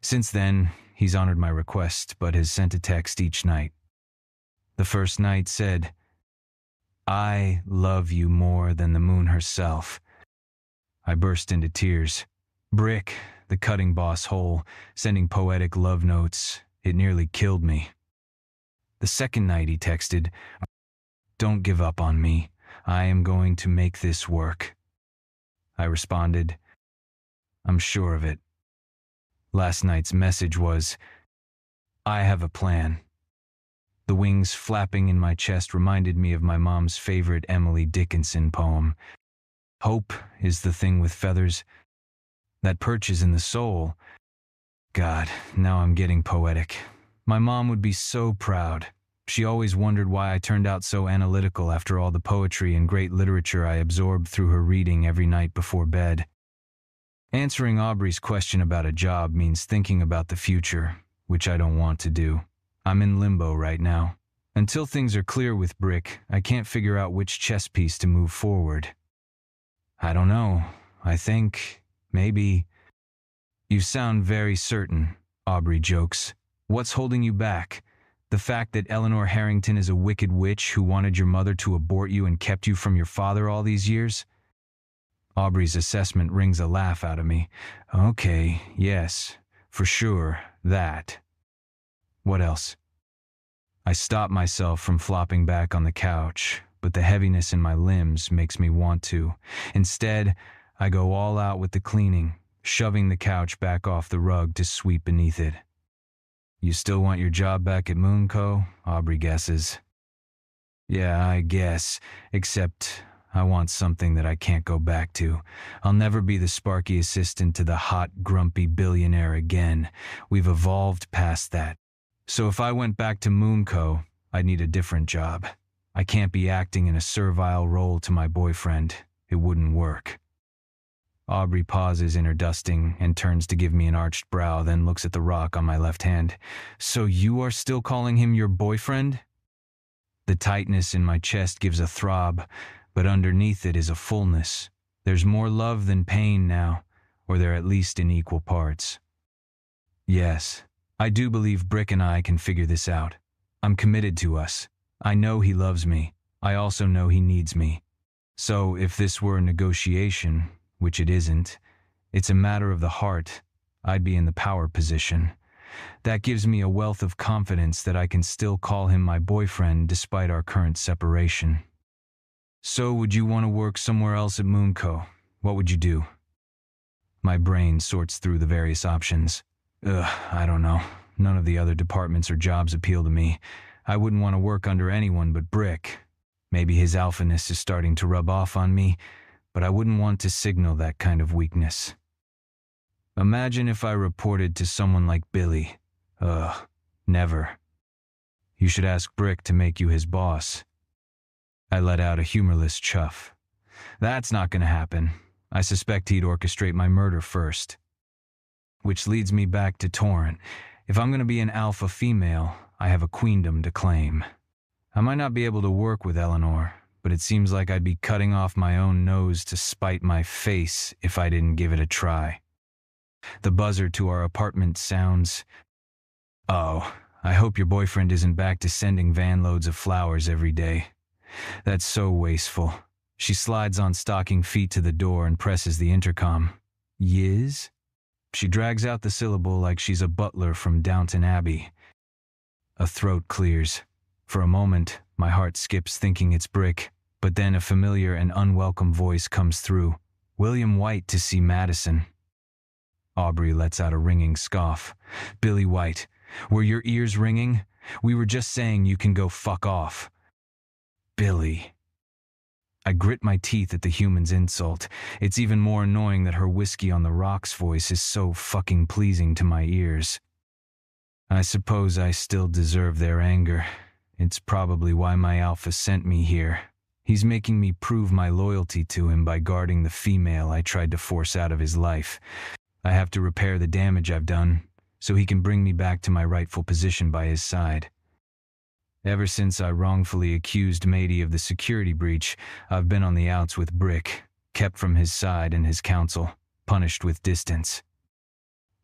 Since then, he's honored my request, but has sent a text each night. The first night said, "I love you more than the moon herself." I burst into tears. Brick, the cutting boss hole, sending poetic love notes. It nearly killed me. The second night he texted, "Don't give up on me. I am going to make this work." I responded, "I'm sure of it." Last night's message was, "I have a plan." The wings flapping in my chest reminded me of my mom's favorite Emily Dickinson poem. Hope is the thing with feathers that perches in the soul. God, now I'm getting poetic. My mom would be so proud. She always wondered why I turned out so analytical after all the poetry and great literature I absorbed through her reading every night before bed. Answering Aubrey's question about a job means thinking about the future, which I don't want to do. I'm in limbo right now. Until things are clear with Brick, I can't figure out which chess piece to move forward. I don't know. I think, maybe... "You sound very certain," Aubrey jokes. "What's holding you back? The fact that Eleanor Harrington is a wicked witch who wanted your mother to abort you and kept you from your father all these years?" Aubrey's assessment rings a laugh out of me. "Okay, yes, for sure, that. What else?" I stop myself from flopping back on the couch, but the heaviness in my limbs makes me want to. Instead, I go all out with the cleaning, shoving the couch back off the rug to sweep beneath it. "You still want your job back at Moonco?" Aubrey guesses. "Yeah, I guess, except I want something that I can't go back to. I'll never be the sparky assistant to the hot, grumpy billionaire again. We've evolved past that. So if I went back to Moonco, I'd need a different job. I can't be acting in a servile role to my boyfriend. It wouldn't work." Aubrey pauses in her dusting and turns to give me an arched brow, then looks at the rock on my left hand. "So you are still calling him your boyfriend?" The tightness in my chest gives a throb, but underneath it is a fullness. There's more love than pain now, or they're at least in equal parts. Yes, I do believe Brick and I can figure this out. I'm committed to us. I know he loves me. I also know he needs me. So if this were a negotiation, which it isn't, it's a matter of the heart, I'd be in the power position. That gives me a wealth of confidence that I can still call him my boyfriend despite our current separation. "So would you want to work somewhere else at Moonco? What would you do?" My brain sorts through the various options. I don't know. None of the other departments or jobs appeal to me. I wouldn't want to work under anyone but Brick. Maybe his alphaness is starting to rub off on me, but I wouldn't want to signal that kind of weakness. Imagine if I reported to someone like Billy. Never. You should ask Brick to make you his boss. I let out a humorless chuff. That's not going to happen. I suspect he'd orchestrate my murder first. Which leads me back to Torrent. If I'm going to be an alpha female, I have a queendom to claim. I might not be able to work with Eleanor, but it seems like I'd be cutting off my own nose to spite my face if I didn't give it a try. The buzzer to our apartment sounds. Oh, I hope your boyfriend isn't back to sending van loads of flowers every day. That's so wasteful. She slides on stocking feet to the door and presses the intercom. Yiz? She drags out the syllable like she's a butler from Downton Abbey. A throat clears. For a moment, my heart skips thinking it's Brick, but then a familiar and unwelcome voice comes through. William White to see Madison. Aubrey lets out a ringing scoff. Billy White, were your ears ringing? We were just saying you can go fuck off. Billy. I grit my teeth at the human's insult. It's even more annoying that her whiskey on the rocks voice is so fucking pleasing to my ears. I suppose I still deserve their anger. It's probably why my alpha sent me here. He's making me prove my loyalty to him by guarding the female I tried to force out of his life. I have to repair the damage I've done, so he can bring me back to my rightful position by his side. Ever since I wrongfully accused Matey of the security breach, I've been on the outs with Brick, kept from his side and his counsel, punished with distance.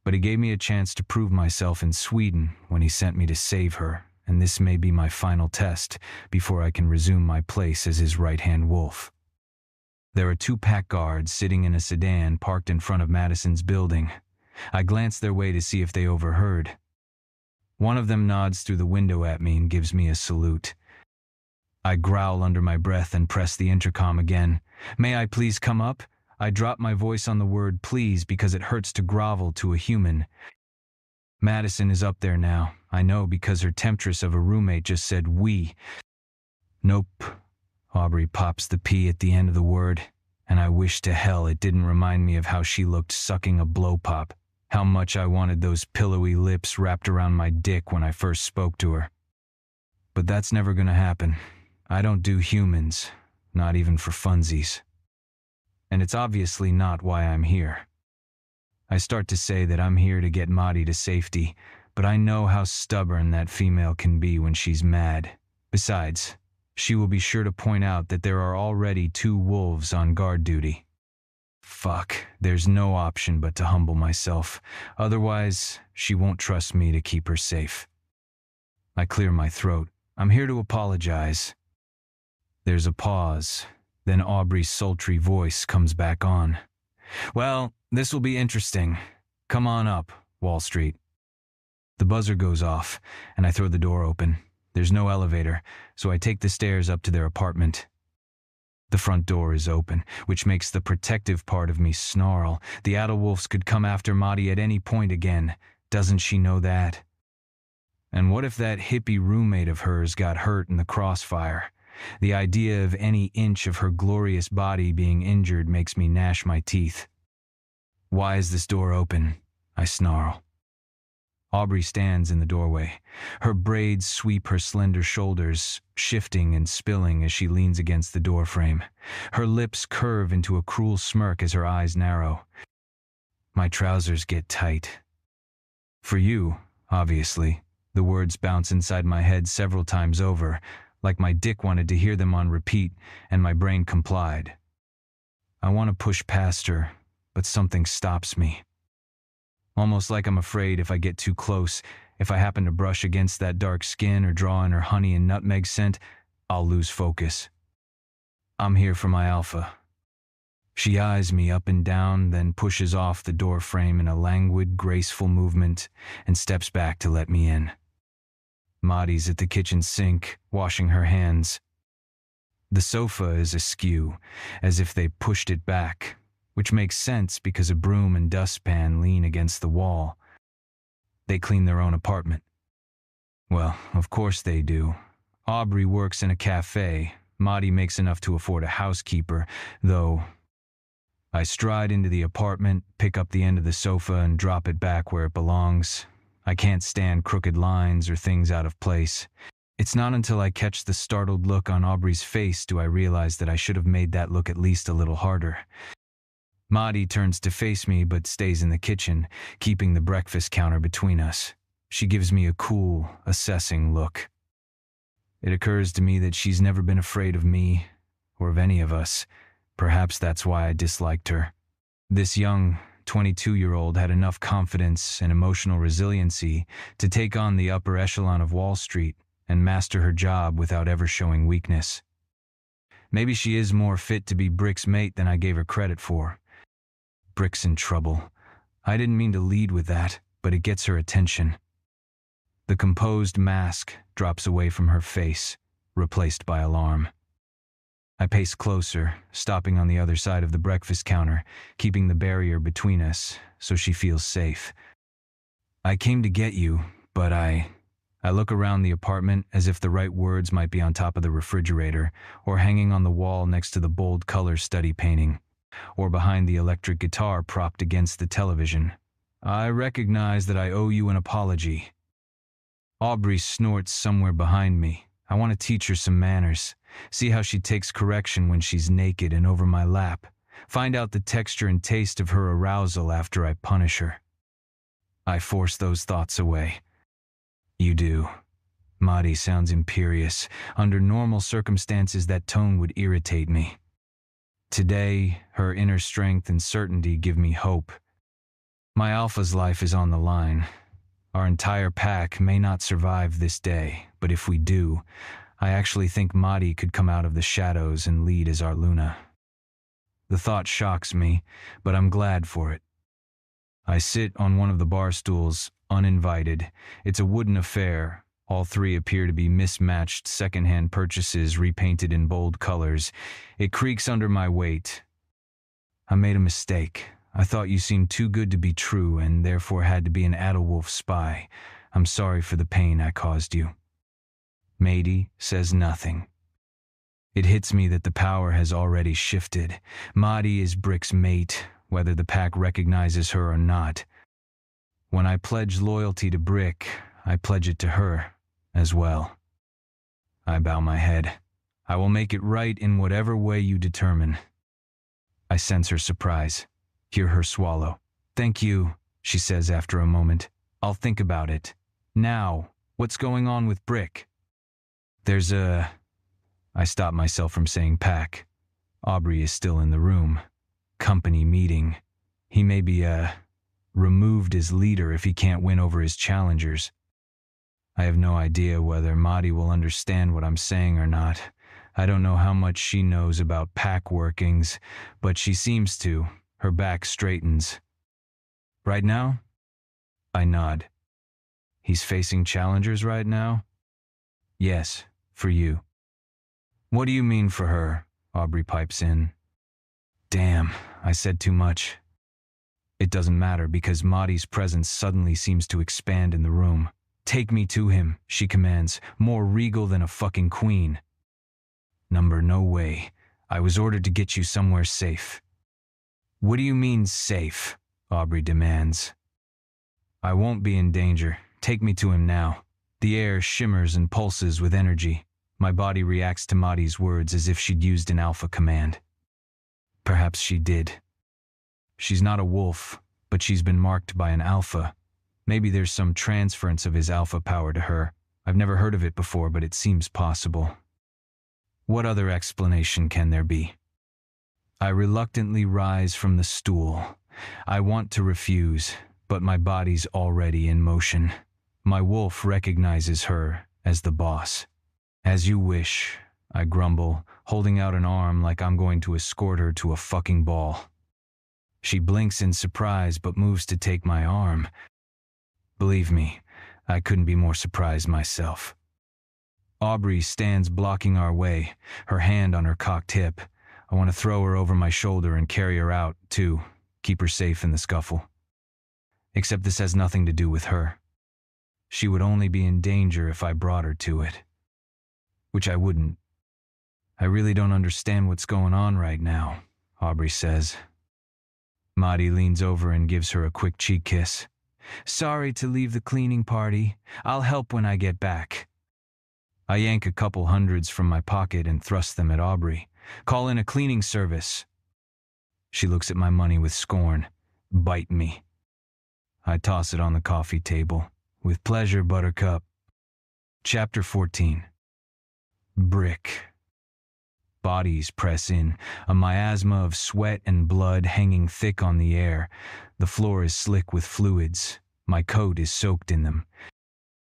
But he gave me a chance to prove myself in Sweden when he sent me to save her, and this may be my final test before I can resume my place as his right-hand wolf. There are 2 pack guards sitting in a sedan parked in front of Madison's building. I glance their way to see if they overheard. One of them nods through the window at me and gives me a salute. I growl under my breath and press the intercom again. May I please come up? I drop my voice on the word please because it hurts to grovel to a human. Madison is up there now. I know because her temptress of a roommate just said we. Nope. Aubrey pops the P at the end of the word, and I wish to hell it didn't remind me of how she looked sucking a blow pop. How much I wanted those pillowy lips wrapped around my dick when I first spoke to her. But that's never gonna happen. I don't do humans, not even for funsies. And it's obviously not why I'm here. I start to say that I'm here to get Maddie to safety, but I know how stubborn that female can be when she's mad. Besides, she will be sure to point out that there are already 2 wolves on guard duty. Fuck, there's no option but to humble myself. Otherwise, she won't trust me to keep her safe. I clear my throat. I'm here to apologize. There's a pause. Then Aubrey's sultry voice comes back on. Well, this will be interesting. Come on up, Wall Street. The buzzer goes off, and I throw the door open. There's no elevator, so I take the stairs up to their apartment. The front door is open, which makes the protective part of me snarl. The Adelwolfs could come after Maddie at any point again. Doesn't she know that? And what if that hippie roommate of hers got hurt in the crossfire? The idea of any inch of her glorious body being injured makes me gnash my teeth. Why is this door open? I snarl. Aubrey stands in the doorway. Her braids sweep her slender shoulders, shifting and spilling as she leans against the doorframe. Her lips curve into a cruel smirk as her eyes narrow. My trousers get tight. For you, obviously. The words bounce inside my head several times over, like my dick wanted to hear them on repeat, and my brain complied. I want to push past her, but something stops me. Almost like I'm afraid if I get too close, if I happen to brush against that dark skin or draw in her honey and nutmeg scent, I'll lose focus. I'm here for my alpha. She eyes me up and down, then pushes off the door frame in a languid, graceful movement and steps back to let me in. Maddie's at the kitchen sink, washing her hands. The sofa is askew, as if they pushed it back, which makes sense because a broom and dustpan lean against the wall. They clean their own apartment. Well, of course they do. Aubrey works in a cafe. Maddie makes enough to afford a housekeeper, though. I stride into the apartment, pick up the end of the sofa, and drop it back where it belongs. I can't stand crooked lines or things out of place. It's not until I catch the startled look on Aubrey's face do I realize that I should have made that look at least a little harder. Maddie turns to face me but stays in the kitchen, keeping the breakfast counter between us. She gives me a cool, assessing look. It occurs to me that she's never been afraid of me, or of any of us. Perhaps that's why I disliked her. This young, 22-year-old had enough confidence and emotional resiliency to take on the upper echelon of Wall Street and master her job without ever showing weakness. Maybe she is more fit to be Brick's mate than I gave her credit for. Brick's in trouble. I didn't mean to lead with that, but it gets her attention. The composed mask drops away from her face, replaced by alarm. I pace closer, stopping on the other side of the breakfast counter, keeping the barrier between us so she feels safe. I came to get you, but I look around the apartment as if the right words might be on top of the refrigerator, or hanging on the wall next to the bold color study painting, or behind the electric guitar propped against the television. I recognize that I owe you an apology. Aubrey snorts somewhere behind me. I want to teach her some manners. See how she takes correction when she's naked and over my lap. Find out the texture and taste of her arousal after I punish her. I force those thoughts away. You do. Maddie sounds imperious. Under normal circumstances, that tone would irritate me. Today, her inner strength and certainty give me hope. My alpha's life is on the line. Our entire pack may not survive this day, but if we do, I actually think Maddie could come out of the shadows and lead as our Luna. The thought shocks me, but I'm glad for it. I sit on one of the bar stools, uninvited. It's a wooden affair. All three appear to be mismatched secondhand purchases repainted in bold colors. It creaks under my weight. I made a mistake. I thought you seemed too good to be true and therefore had to be an Adelwolf spy. I'm sorry for the pain I caused you. Maddie says nothing. It hits me that the power has already shifted. Maddie is Brick's mate, whether the pack recognizes her or not. When I pledge loyalty to Brick, I pledge it to her as well. I bow my head. I will make it right in whatever way you determine. I sense her surprise. Hear her swallow. Thank you, she says after a moment. I'll think about it. Now, what's going on with Brick? I stop myself from saying pack. Aubrey is still in the room. Company meeting. He may be, removed as leader if he can't win over his challengers. I have no idea whether Maddie will understand what I'm saying or not. I don't know how much she knows about pack workings, but she seems to. Her back straightens. Right now? I nod. He's facing challengers right now? Yes, for you. What do you mean for her? Aubrey pipes in. Damn, I said too much. It doesn't matter because Maddie's presence suddenly seems to expand in the room. Take me to him, she commands, more regal than a fucking queen. Number, no way. I was ordered to get you somewhere safe. What do you mean safe? Aubrey demands. I won't be in danger. Take me to him now. The air shimmers and pulses with energy. My body reacts to Maddie's words as if she'd used an alpha command. Perhaps she did. She's not a wolf, but she's been marked by an alpha. Maybe there's some transference of his alpha power to her. I've never heard of it before, but it seems possible. What other explanation can there be? I reluctantly rise from the stool. I want to refuse, but my body's already in motion. My wolf recognizes her as the boss. As you wish, I grumble, holding out an arm like I'm going to escort her to a fucking ball. She blinks in surprise but moves to take my arm. Believe me, I couldn't be more surprised myself. Aubrey stands blocking our way, her hand on her cocked hip. I want to throw her over my shoulder and carry her out, too, keep her safe in the scuffle. Except this has nothing to do with her. She would only be in danger if I brought her to it. Which I wouldn't. I really don't understand what's going on right now, Aubrey says. Maddie leans over and gives her a quick cheek kiss. Sorry to leave the cleaning party. I'll help when I get back. I yank a couple hundreds from my pocket and thrust them at Aubrey. Call in a cleaning service. She looks at my money with scorn. Bite me. I toss it on the coffee table. With pleasure, Buttercup. Chapter 14. Brick. Bodies press in, a miasma of sweat and blood hanging thick on the air. The floor is slick with fluids. My coat is soaked in them.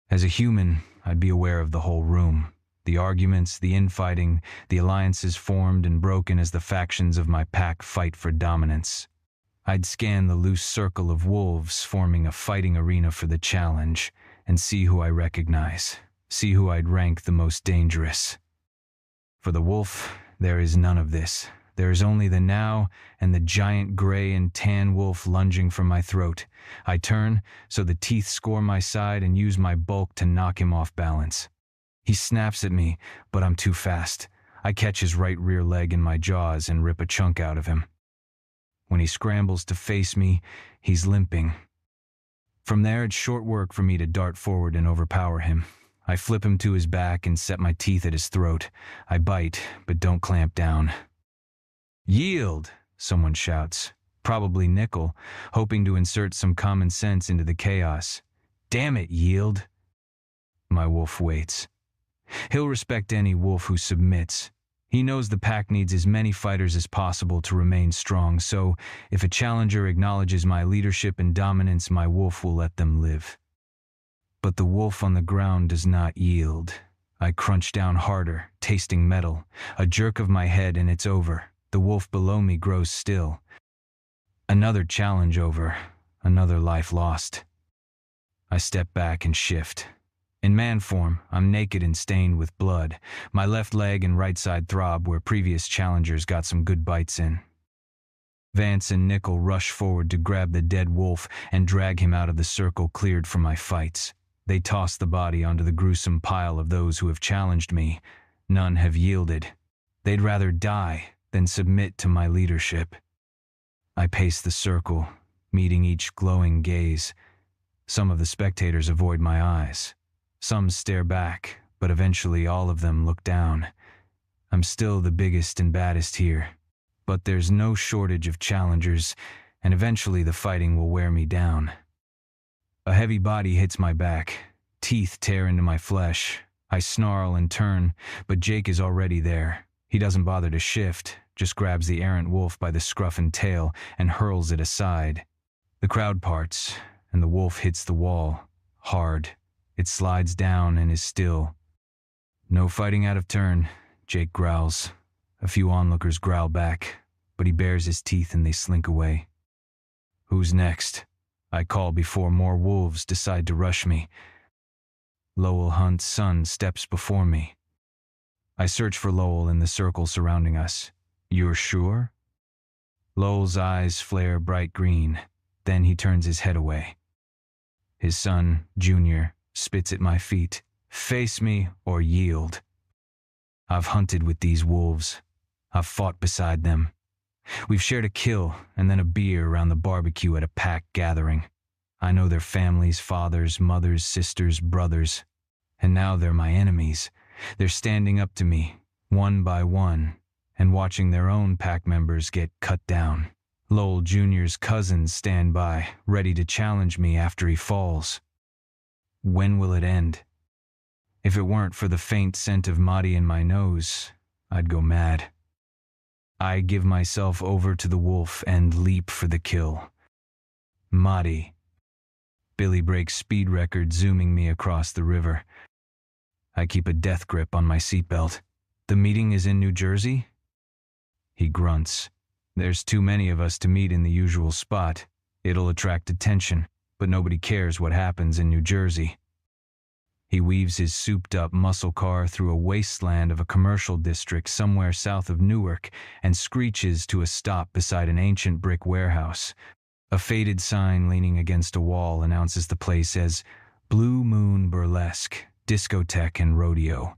As a human, I'd be aware of the whole room. The arguments, the infighting, the alliances formed and broken as the factions of my pack fight for dominance. I'd scan the loose circle of wolves forming a fighting arena for the challenge and see who I recognize, see who I'd rank the most dangerous. For the wolf, there is none of this. There is only the now and the giant gray and tan wolf lunging for my throat. I turn, so the teeth score my side and use my bulk to knock him off balance. He snaps at me, but I'm too fast. I catch his right rear leg in my jaws and rip a chunk out of him. When he scrambles to face me, he's limping. From there, it's short work for me to dart forward and overpower him. I flip him to his back and set my teeth at his throat. I bite, but don't clamp down. Yield, someone shouts, probably Nickel, hoping to insert some common sense into the chaos. Damn it, Yield. My wolf waits. He'll respect any wolf who submits. He knows the pack needs as many fighters as possible to remain strong, so if a challenger acknowledges my leadership and dominance, my wolf will let them live. But the wolf on the ground does not yield. I crunch down harder, tasting metal. A jerk of my head and it's over. The wolf below me grows still. Another challenge over. Another life lost. I step back and shift. In man form, I'm naked and stained with blood. My left leg and right side throb where previous challengers got some good bites in. Vance and Nickel rush forward to grab the dead wolf and drag him out of the circle cleared for my fights. They toss the body onto the gruesome pile of those who have challenged me. None have yielded. They'd rather die than submit to my leadership. I pace the circle, meeting each glowing gaze. Some of the spectators avoid my eyes. Some stare back, but eventually all of them look down. I'm still the biggest and baddest here, but there's no shortage of challengers, and eventually the fighting will wear me down. A heavy body hits my back. Teeth tear into my flesh. I snarl and turn, but Jake is already there. He doesn't bother to shift, just grabs the errant wolf by the scruff and tail and hurls it aside. The crowd parts, and the wolf hits the wall, hard. It slides down and is still. No fighting out of turn, Jake growls. A few onlookers growl back, but he bares his teeth and they slink away. Who's next? I call before more wolves decide to rush me. Lowell Hunt's son steps before me. I search for Lowell in the circle surrounding us. You're sure? Lowell's eyes flare bright green. Then he turns his head away. His son, Junior, spits at my feet. Face me or yield. I've hunted with these wolves. I've fought beside them. We've shared a kill and then a beer around the barbecue at a pack gathering. I know their families, fathers, mothers, sisters, brothers. And now they're my enemies. They're standing up to me, one by one, and watching their own pack members get cut down. Lowell Jr.'s cousins stand by, ready to challenge me after he falls. When will it end? If it weren't for the faint scent of Mahdi in my nose, I'd go mad. I give myself over to the wolf and leap for the kill. Mahdi. Billy breaks speed record, zooming me across the river. I keep a death grip on my seatbelt. The meeting is in New Jersey? He grunts. There's too many of us to meet in the usual spot. It'll attract attention, but nobody cares what happens in New Jersey. He weaves his souped-up muscle car through a wasteland of a commercial district somewhere south of Newark and screeches to a stop beside an ancient brick warehouse. A faded sign leaning against a wall announces the place as Blue Moon Burlesque, Discotheque and Rodeo.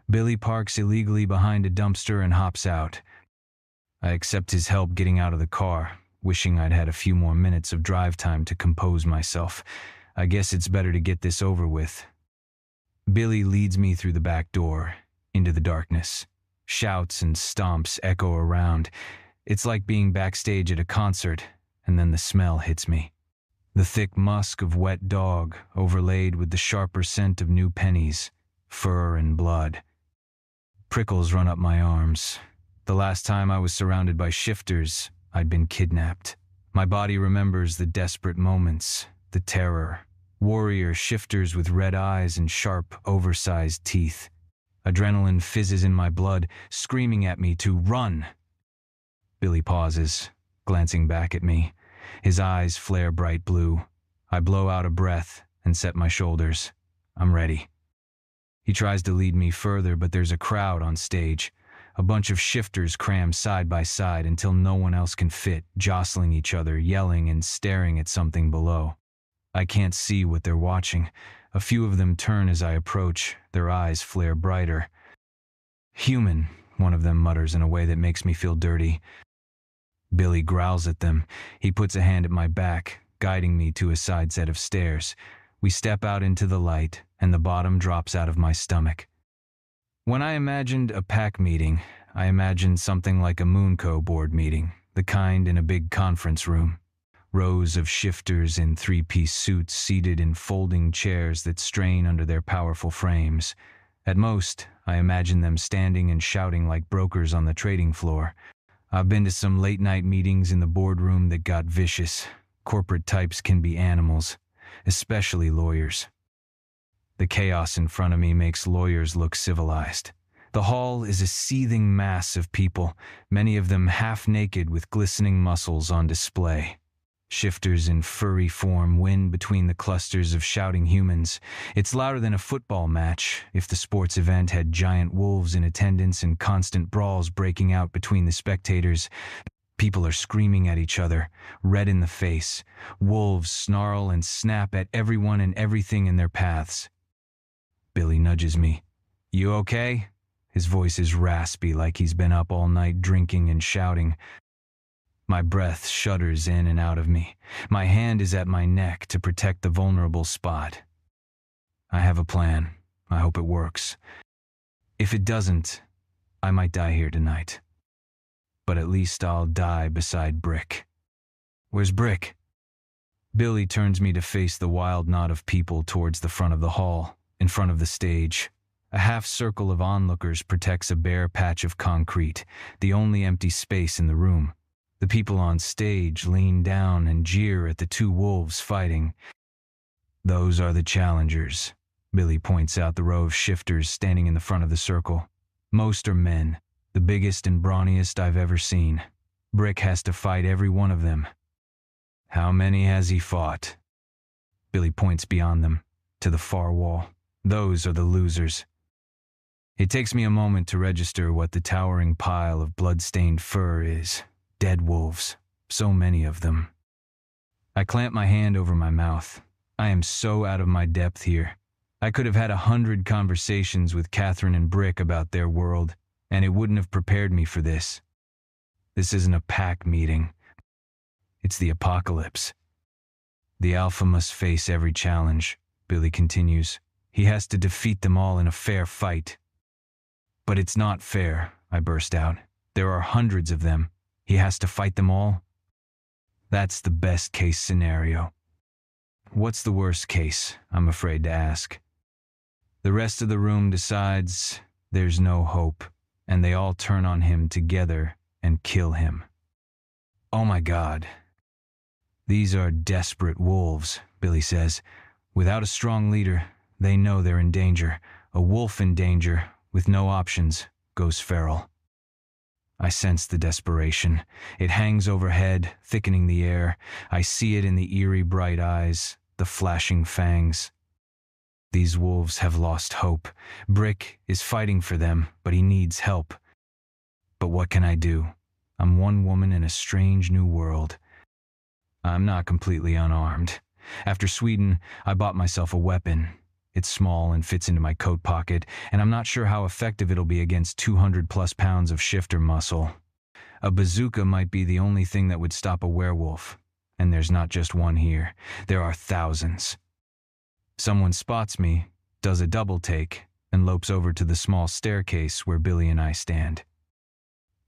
Billy parks illegally behind a dumpster and hops out. I accept his help getting out of the car, wishing I'd had a few more minutes of drive time to compose myself. I guess it's better to get this over with. Billy leads me through the back door, into the darkness. Shouts and stomps echo around. It's like being backstage at a concert, and then the smell hits me. The thick musk of wet dog, overlaid with the sharper scent of new pennies, fur and blood. Prickles run up my arms. The last time I was surrounded by shifters, I'd been kidnapped. My body remembers the desperate moments, the terror. Warrior shifters with red eyes and sharp, oversized teeth. Adrenaline fizzes in my blood, screaming at me to run. Billy pauses, glancing back at me. His eyes flare bright blue. I blow out a breath and set my shoulders. I'm ready. He tries to lead me further, but there's a crowd on stage. A bunch of shifters crammed side by side until no one else can fit, jostling each other, yelling and staring at something below. I can't see what they're watching. A few of them turn as I approach, their eyes flare brighter. "Human," one of them mutters in a way that makes me feel dirty. Billy growls at them. He puts a hand at my back, guiding me to a side set of stairs. We step out into the light, and the bottom drops out of my stomach. When I imagined a pack meeting, I imagined something like a Moonco board meeting, the kind in a big conference room. Rows of shifters in three-piece suits seated in folding chairs that strain under their powerful frames. At most, I imagine them standing and shouting like brokers on the trading floor. I've been to some late-night meetings in the boardroom that got vicious. Corporate types can be animals, especially lawyers. The chaos in front of me makes lawyers look civilized. The hall is a seething mass of people, many of them half-naked with glistening muscles on display. Shifters in furry form win between the clusters of shouting humans. It's louder than a football match if the sports event had giant wolves in attendance and constant brawls breaking out between the spectators. People are screaming at each other, red in the face. Wolves snarl and snap at everyone and everything in their paths. Billy nudges me. "You okay?" His voice is raspy, like he's been up all night drinking and shouting. My breath shudders in and out of me. My hand is at my neck to protect the vulnerable spot. I have a plan. I hope it works. If it doesn't, I might die here tonight. But at least I'll die beside Brick. "Where's Brick?" Billy turns me to face the wild knot of people towards the front of the hall, in front of the stage. A half circle of onlookers protects a bare patch of concrete, the only empty space in the room. The people on stage lean down and jeer at the two wolves fighting. "Those are the challengers." Billy points out the row of shifters standing in the front of the circle. Most are men, the biggest and brawniest I've ever seen. Brick has to fight every one of them. "How many has he fought?" Billy points beyond them, to the far wall. "Those are the losers." It takes me a moment to register what the towering pile of blood-stained fur is. Dead wolves, so many of them. I clamp my hand over my mouth. I am so out of my depth here. I could have had 100 conversations with Catherine and Brick about their world, and it wouldn't have prepared me for this. This isn't a pack meeting. It's the apocalypse. The alpha must face every challenge, Billy continues. He has to defeat them all in a fair fight. "But it's not fair," I burst out. "There are hundreds of them. He has to fight them all?" "That's the best case scenario." "What's the worst case?" I'm afraid to ask. The rest of the room decides there's no hope, and they all turn on him together and kill him. "Oh my God." "These are desperate wolves," Billy says. "Without a strong leader, they know they're in danger. A wolf in danger, with no options, goes feral." I sense the desperation. It hangs overhead, thickening the air. I see it in the eerie bright eyes, the flashing fangs. These wolves have lost hope. Brick is fighting for them, but he needs help. But what can I do? I'm one woman in a strange new world. I'm not completely unarmed. After Sweden, I bought myself a weapon. It's small and fits into my coat pocket, and I'm not sure how effective it'll be against 200+ pounds of shifter muscle. A bazooka might be the only thing that would stop a werewolf. And there's not just one here. There are thousands. Someone spots me, does a double take, and lopes over to the small staircase where Billy and I stand.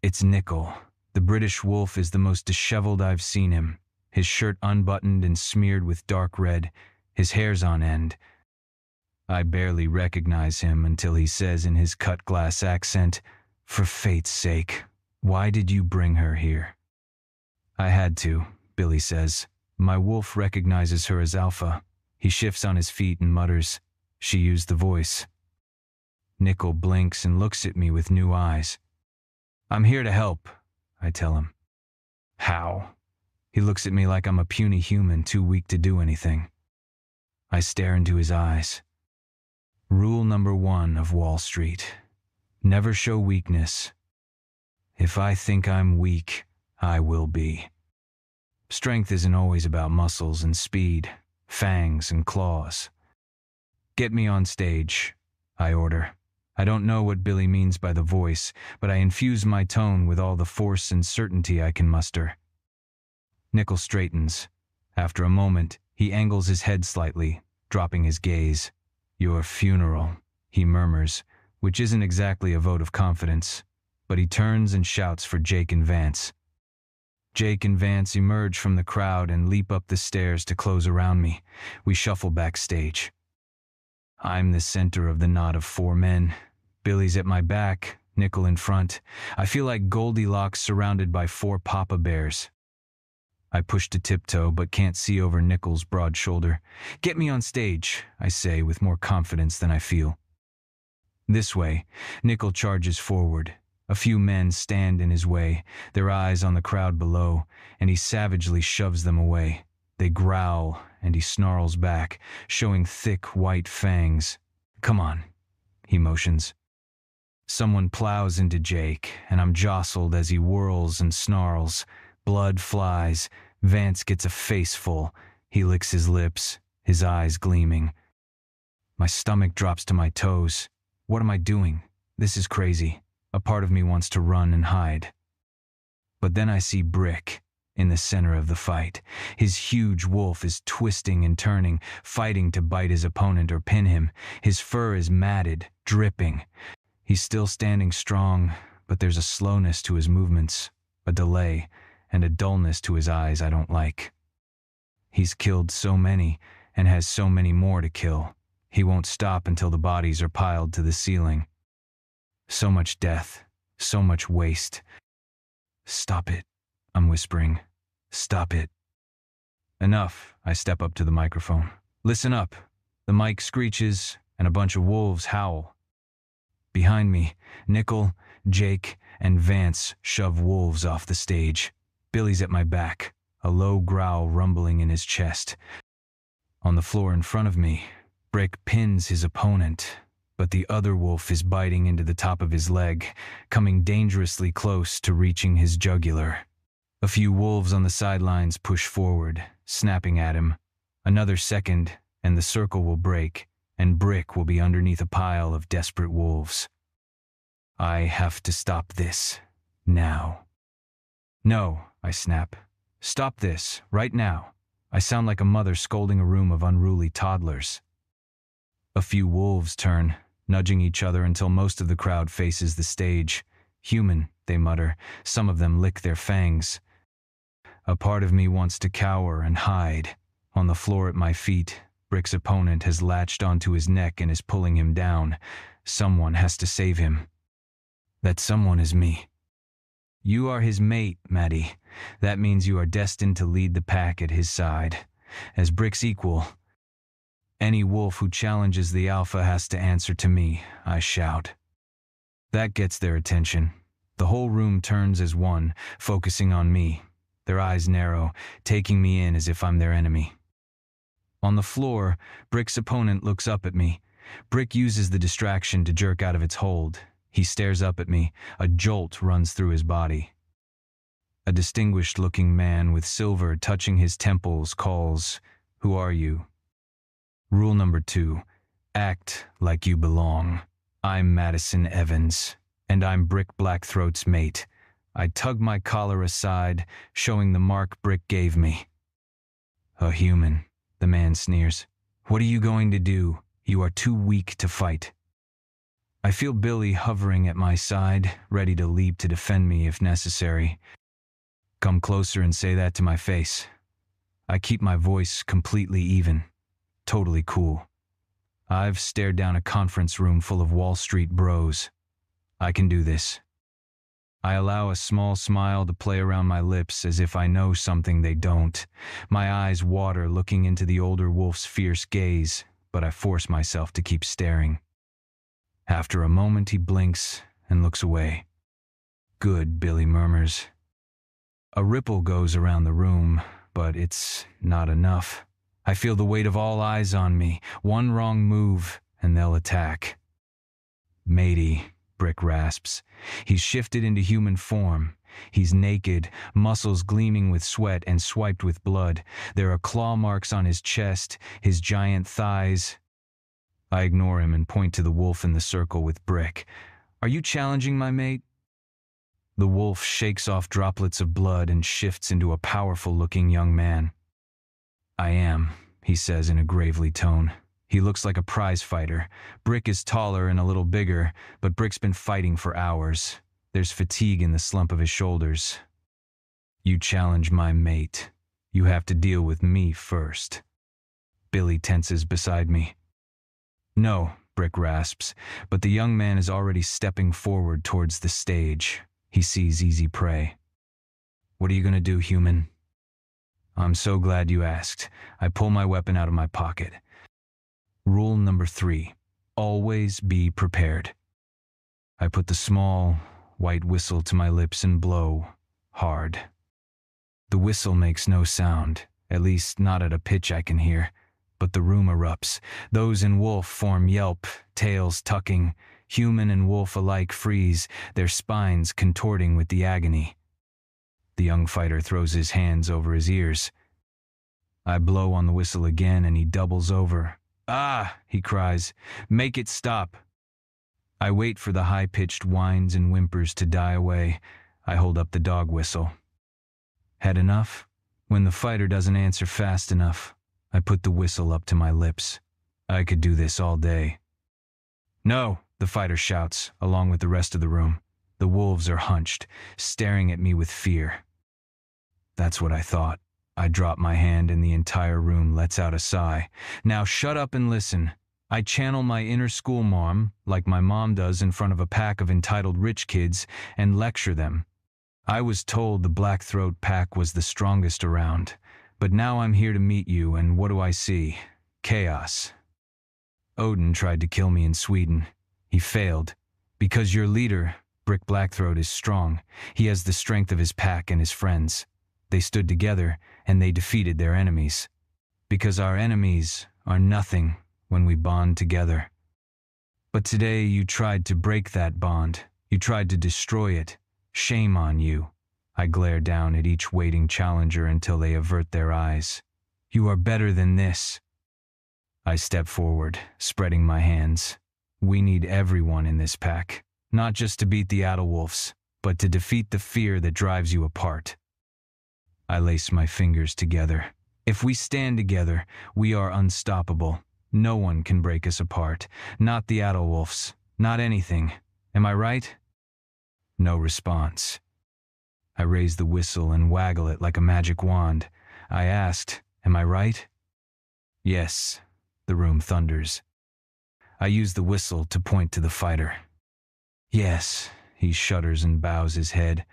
It's Nickel. The British wolf is the most disheveled I've seen him. His shirt unbuttoned and smeared with dark red, his hair's on end. I barely recognize him until he says in his cut glass accent, "For fate's sake, why did you bring her here?" "I had to," Billy says. "My wolf recognizes her as Alpha." He shifts on his feet and mutters, "She used the voice." Nickel blinks and looks at me with new eyes. "I'm here to help," I tell him. "How?" He looks at me like I'm a puny human too weak to do anything. I stare into his eyes. Rule number 1 of Wall Street: never show weakness. If I think I'm weak, I will be. Strength isn't always about muscles and speed, fangs and claws. "Get me on stage," I order. I don't know what Billy means by the voice, but I infuse my tone with all the force and certainty I can muster. Nickel straightens. After a moment, he angles his head slightly, dropping his gaze. "Your funeral," he murmurs, which isn't exactly a vote of confidence, but he turns and shouts for Jake and Vance. Jake and Vance emerge from the crowd and leap up the stairs to close around me. We shuffle backstage. I'm the center of the knot of 4 men. Billy's at my back, Nickel in front. I feel like Goldilocks surrounded by 4 Papa Bears. I push to tiptoe but can't see over Nickel's broad shoulder. "Get me on stage," I say with more confidence than I feel. This way, Nickel charges forward. A few men stand in his way, their eyes on the crowd below, and he savagely shoves them away. They growl, and he snarls back, showing thick white fangs. "Come on," he motions. Someone plows into Jake, and I'm jostled as he whirls and snarls. Blood flies. Vance gets a face full. He licks his lips, his eyes gleaming. My stomach drops to my toes. What am I doing? This is crazy. A part of me wants to run and hide. But then I see Brick in the center of the fight. His huge wolf is twisting and turning, fighting to bite his opponent or pin him. His fur is matted, dripping. He's still standing strong, but there's a slowness to his movements, a delay, and a dullness to his eyes I don't like. He's killed so many, and has so many more to kill. He won't stop until the bodies are piled to the ceiling. So much death, so much waste. "Stop it," I'm whispering. "Stop it." "Enough," I step up to the microphone. "Listen up." The mic screeches, and a bunch of wolves howl. Behind me, Nickel, Jake, and Vance shove wolves off the stage. Billy's at my back, a low growl rumbling in his chest. On the floor in front of me, Brick pins his opponent, but the other wolf is biting into the top of his leg, coming dangerously close to reaching his jugular. A few wolves on the sidelines push forward, snapping at him. Another second, and the circle will break, and Brick will be underneath a pile of desperate wolves. I have to stop this, now. "No," I snap. "Stop this, right now." I sound like a mother scolding a room of unruly toddlers. A few wolves turn, nudging each other until most of the crowd faces the stage. "Human," they mutter. Some of them lick their fangs. A part of me wants to cower and hide. On the floor at my feet, Brick's opponent has latched onto his neck and is pulling him down. Someone has to save him. That someone is me. You are his mate, Maddie. That means you are destined to lead the pack at his side. As Brick's equal, any wolf who challenges the alpha has to answer to me, I shout. That gets their attention. The whole room turns as one, focusing on me. Their eyes narrow, taking me in as if I'm their enemy. On the floor, Brick's opponent looks up at me. Brick uses the distraction to jerk out of its hold. He stares up at me. A jolt runs through his body. A distinguished-looking man with silver touching his temples calls, Who are you? Rule number 2. Act like you belong. I'm Madison Evans, and I'm Brick Blackthroat's mate. I tug my collar aside, showing the mark Brick gave me. A human, the man sneers. What are you going to do? You are too weak to fight. I feel Billy hovering at my side, ready to leap to defend me if necessary. Come closer and say that to my face. I keep my voice completely even, totally cool. I've stared down a conference room full of Wall Street bros. I can do this. I allow a small smile to play around my lips as if I know something they don't. My eyes water looking into the older wolf's fierce gaze, but I force myself to keep staring. After a moment he blinks and looks away. Good, Billy murmurs. A ripple goes around the room, but it's not enough. I feel the weight of all eyes on me. One wrong move, and they'll attack. Matey, Brick rasps. He's shifted into human form. He's naked, muscles gleaming with sweat and swiped with blood. There are claw marks on his chest, his giant thighs. I ignore him and point to the wolf in the circle with Brick. Are you challenging my mate? The wolf shakes off droplets of blood and shifts into a powerful-looking young man. I am, he says in a gravely tone. He looks like a prize fighter. Brick is taller and a little bigger, but Brick's been fighting for hours. There's fatigue in the slump of his shoulders. You challenge my mate. You have to deal with me first. Billy tenses beside me. No, Brick rasps, but the young man is already stepping forward towards the stage. He sees easy prey. What are you going to do, human? I'm so glad you asked. I pull my weapon out of my pocket. Rule number 3. Always be prepared. I put the small, white whistle to my lips and blow hard. The whistle makes no sound, at least not at a pitch I can hear, but the room erupts. Those in wolf form yelp, tails tucking. Human and wolf alike freeze, their spines contorting with the agony. The young fighter throws his hands over his ears. I blow on the whistle again and he doubles over. Ah, he cries, make it stop. I wait for the high-pitched whines and whimpers to die away. I hold up the dog whistle. Had enough? When the fighter doesn't answer fast enough, I put the whistle up to my lips. I could do this all day. No, the fighter shouts, along with the rest of the room. The wolves are hunched, staring at me with fear. That's what I thought. I drop my hand and the entire room lets out a sigh. Now shut up and listen. I channel my inner schoolmarm, like my mom does in front of a pack of entitled rich kids, and lecture them. I was told the Blackthroat pack was the strongest around, but now I'm here to meet you, and what do I see? Chaos. Odin tried to kill me in Sweden. He failed. Because your leader, Brick Blackthroat, is strong. He has the strength of his pack and his friends. They stood together, and they defeated their enemies. Because our enemies are nothing when we bond together. But today you tried to break that bond. You tried to destroy it. Shame on you. I glare down at each waiting challenger until they avert their eyes. You are better than this. I step forward, spreading my hands. We need everyone in this pack, not just to beat the Adderwolves, but to defeat the fear that drives you apart. I lace my fingers together. If we stand together, we are unstoppable. No one can break us apart. Not the Adderwolves. Not anything. Am I right? No response. I raise the whistle and waggle it like a magic wand. I asked, am I right? Yes, the room thunders. I use the whistle to point to the fighter. Yes, he shudders and bows his head.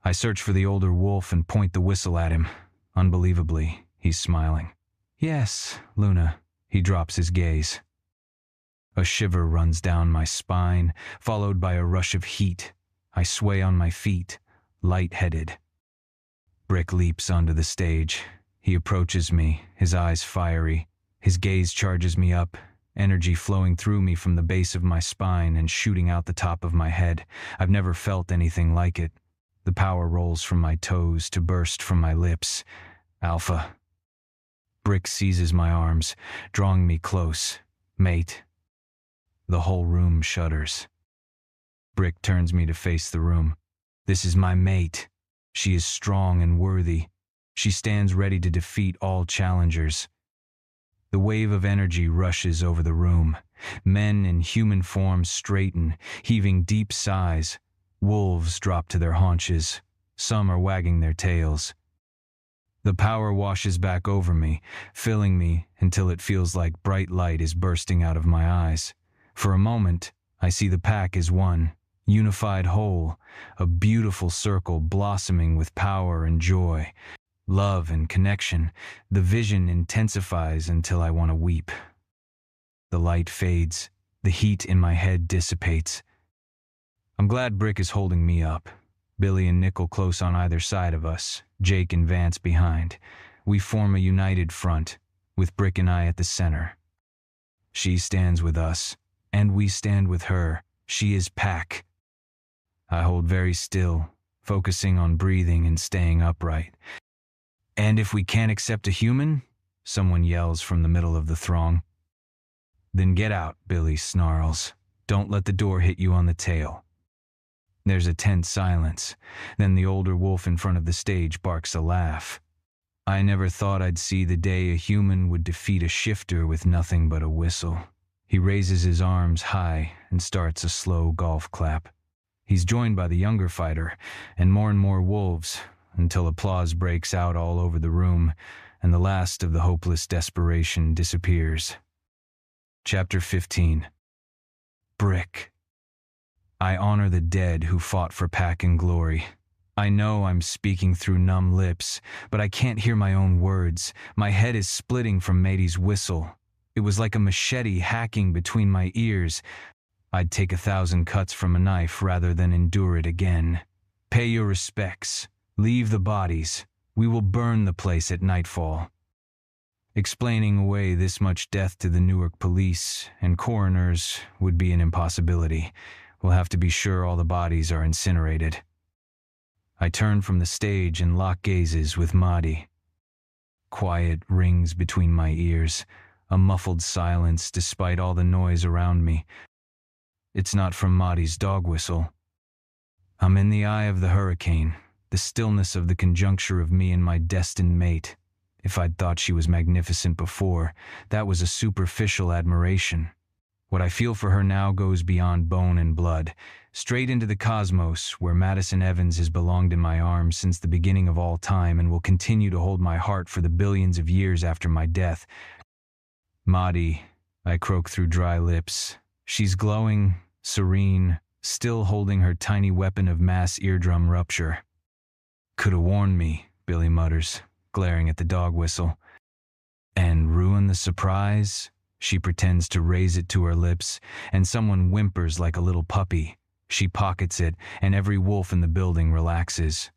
I search for the older wolf and point the whistle at him. Unbelievably, he's smiling. Yes, Luna. He drops his gaze. A shiver runs down my spine, followed by a rush of heat. I sway on my feet, light-headed. Brick leaps onto the stage. He approaches me, his eyes fiery. His gaze charges me up, energy flowing through me from the base of my spine and shooting out the top of my head. I've never felt anything like it. The power rolls from my toes to burst from my lips. Alpha. Brick seizes my arms, drawing me close. Mate. The whole room shudders. Brick turns me to face the room. This is my mate. She is strong and worthy. She stands ready to defeat all challengers. The wave of energy rushes over the room. Men in human form straighten, heaving deep sighs. Wolves drop to their haunches. Some are wagging their tails. The power washes back over me, filling me until it feels like bright light is bursting out of my eyes. For a moment, I see the pack as one, unified whole, a beautiful circle blossoming with power and joy, love and connection. The vision intensifies until I want to weep. The light fades. The heat in my head dissipates. I'm glad Brick is holding me up. Billy and Nickel close on either side of us, Jake and Vance behind. We form a united front, with Brick and I at the center. She stands with us, and we stand with her. She is pack. I hold very still, focusing on breathing and staying upright. And if we can't accept a human? Someone yells from the middle of the throng. Then get out, Billy snarls. Don't let the door hit you on the tail. There's a tense silence. Then the older wolf in front of the stage barks a laugh. I never thought I'd see the day a human would defeat a shifter with nothing but a whistle. He raises his arms high and starts a slow golf clap. He's joined by the younger fighter and more wolves, until applause breaks out all over the room, and the last of the hopeless desperation disappears. Chapter 15. Brick. I honor the dead who fought for pack and glory. I know I'm speaking through numb lips, but I can't hear my own words. My head is splitting from Matey's whistle. It was like a machete hacking between my ears. I'd take 1,000 cuts from a knife rather than endure it again. Pay your respects. Leave the bodies. We will burn the place at nightfall. Explaining away this much death to the Newark police and coroners would be an impossibility. We'll have to be sure all the bodies are incinerated. I turn from the stage and lock gazes with Mahdi. Quiet rings between my ears, a muffled silence despite all the noise around me. It's not from Mahdi's dog whistle. I'm in the eye of the hurricane, the stillness of the conjuncture of me and my destined mate. If I'd thought she was magnificent before, that was a superficial admiration. What I feel for her now goes beyond bone and blood, straight into the cosmos where Madison Evans has belonged in my arms since the beginning of all time and will continue to hold my heart for the billions of years after my death. Mahdi, I croak through dry lips. She's glowing, serene, still holding her tiny weapon of mass eardrum rupture. Could have warned me, Billy mutters, glaring at the dog whistle. And ruin the surprise? She pretends to raise it to her lips, and someone whimpers like a little puppy. She pockets it, and every wolf in the building relaxes.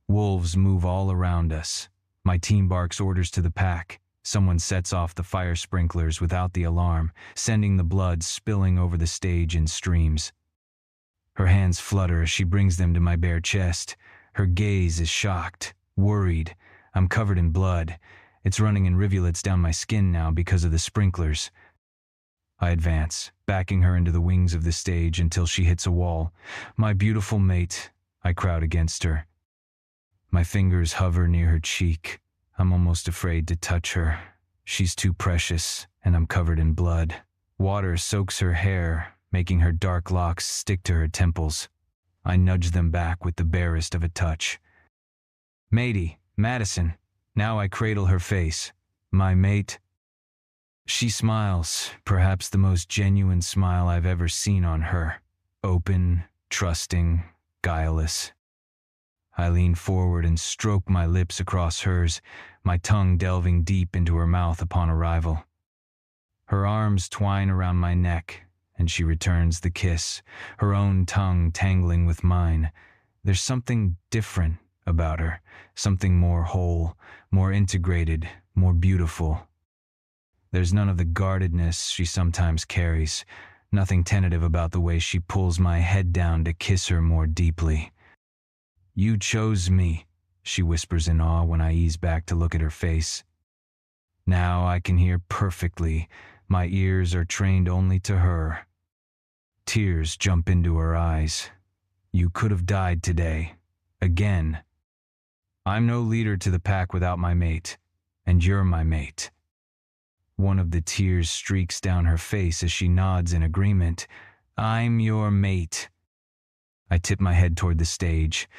Wolves move all around us. My team barks orders to the pack. Someone sets off the fire sprinklers without the alarm, sending the blood spilling over the stage in streams. Her hands flutter as she brings them to my bare chest. Her gaze is shocked, worried. I'm covered in blood. It's running in rivulets down my skin now because of the sprinklers. I advance, backing her into the wings of the stage until she hits a wall. My beautiful mate, I crowd against her. My fingers hover near her cheek. I'm almost afraid to touch her. She's too precious, and I'm covered in blood. Water soaks her hair, making her dark locks stick to her temples. I nudge them back with the barest of a touch. Matey, Madison. Now I cradle her face. My mate. She smiles, perhaps the most genuine smile I've ever seen on her. Open, trusting, guileless. I lean forward and stroke my lips across hers, my tongue delving deep into her mouth upon arrival. Her arms twine around my neck, and she returns the kiss, her own tongue tangling with mine. There's something different about her, something more whole, more integrated, more beautiful. There's none of the guardedness she sometimes carries, nothing tentative about the way she pulls my head down to kiss her more deeply. You chose me, she whispers in awe when I ease back to look at her face. Now I can hear perfectly. My ears are trained only to her. Tears jump into her eyes. You could have died today. Again. I'm no leader to the pack without my mate, and you're my mate. One of the tears streaks down her face as she nods in agreement. I'm your mate. I tip my head toward the stage.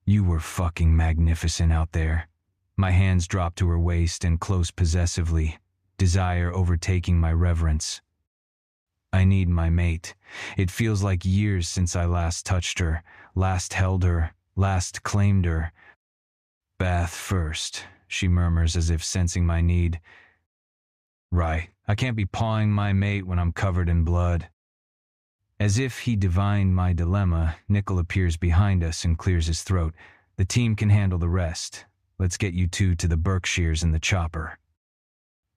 You were fucking magnificent out there. My hands drop to her waist and close possessively, desire overtaking my reverence. I need my mate. It feels like years since I last touched her, last held her, last claimed her. Bath first, she murmurs as if sensing my need. Right, I can't be pawing my mate when I'm covered in blood. As if he divined my dilemma, Nickel appears behind us and clears his throat. The team can handle the rest. Let's get you two to the Berkshires in the chopper.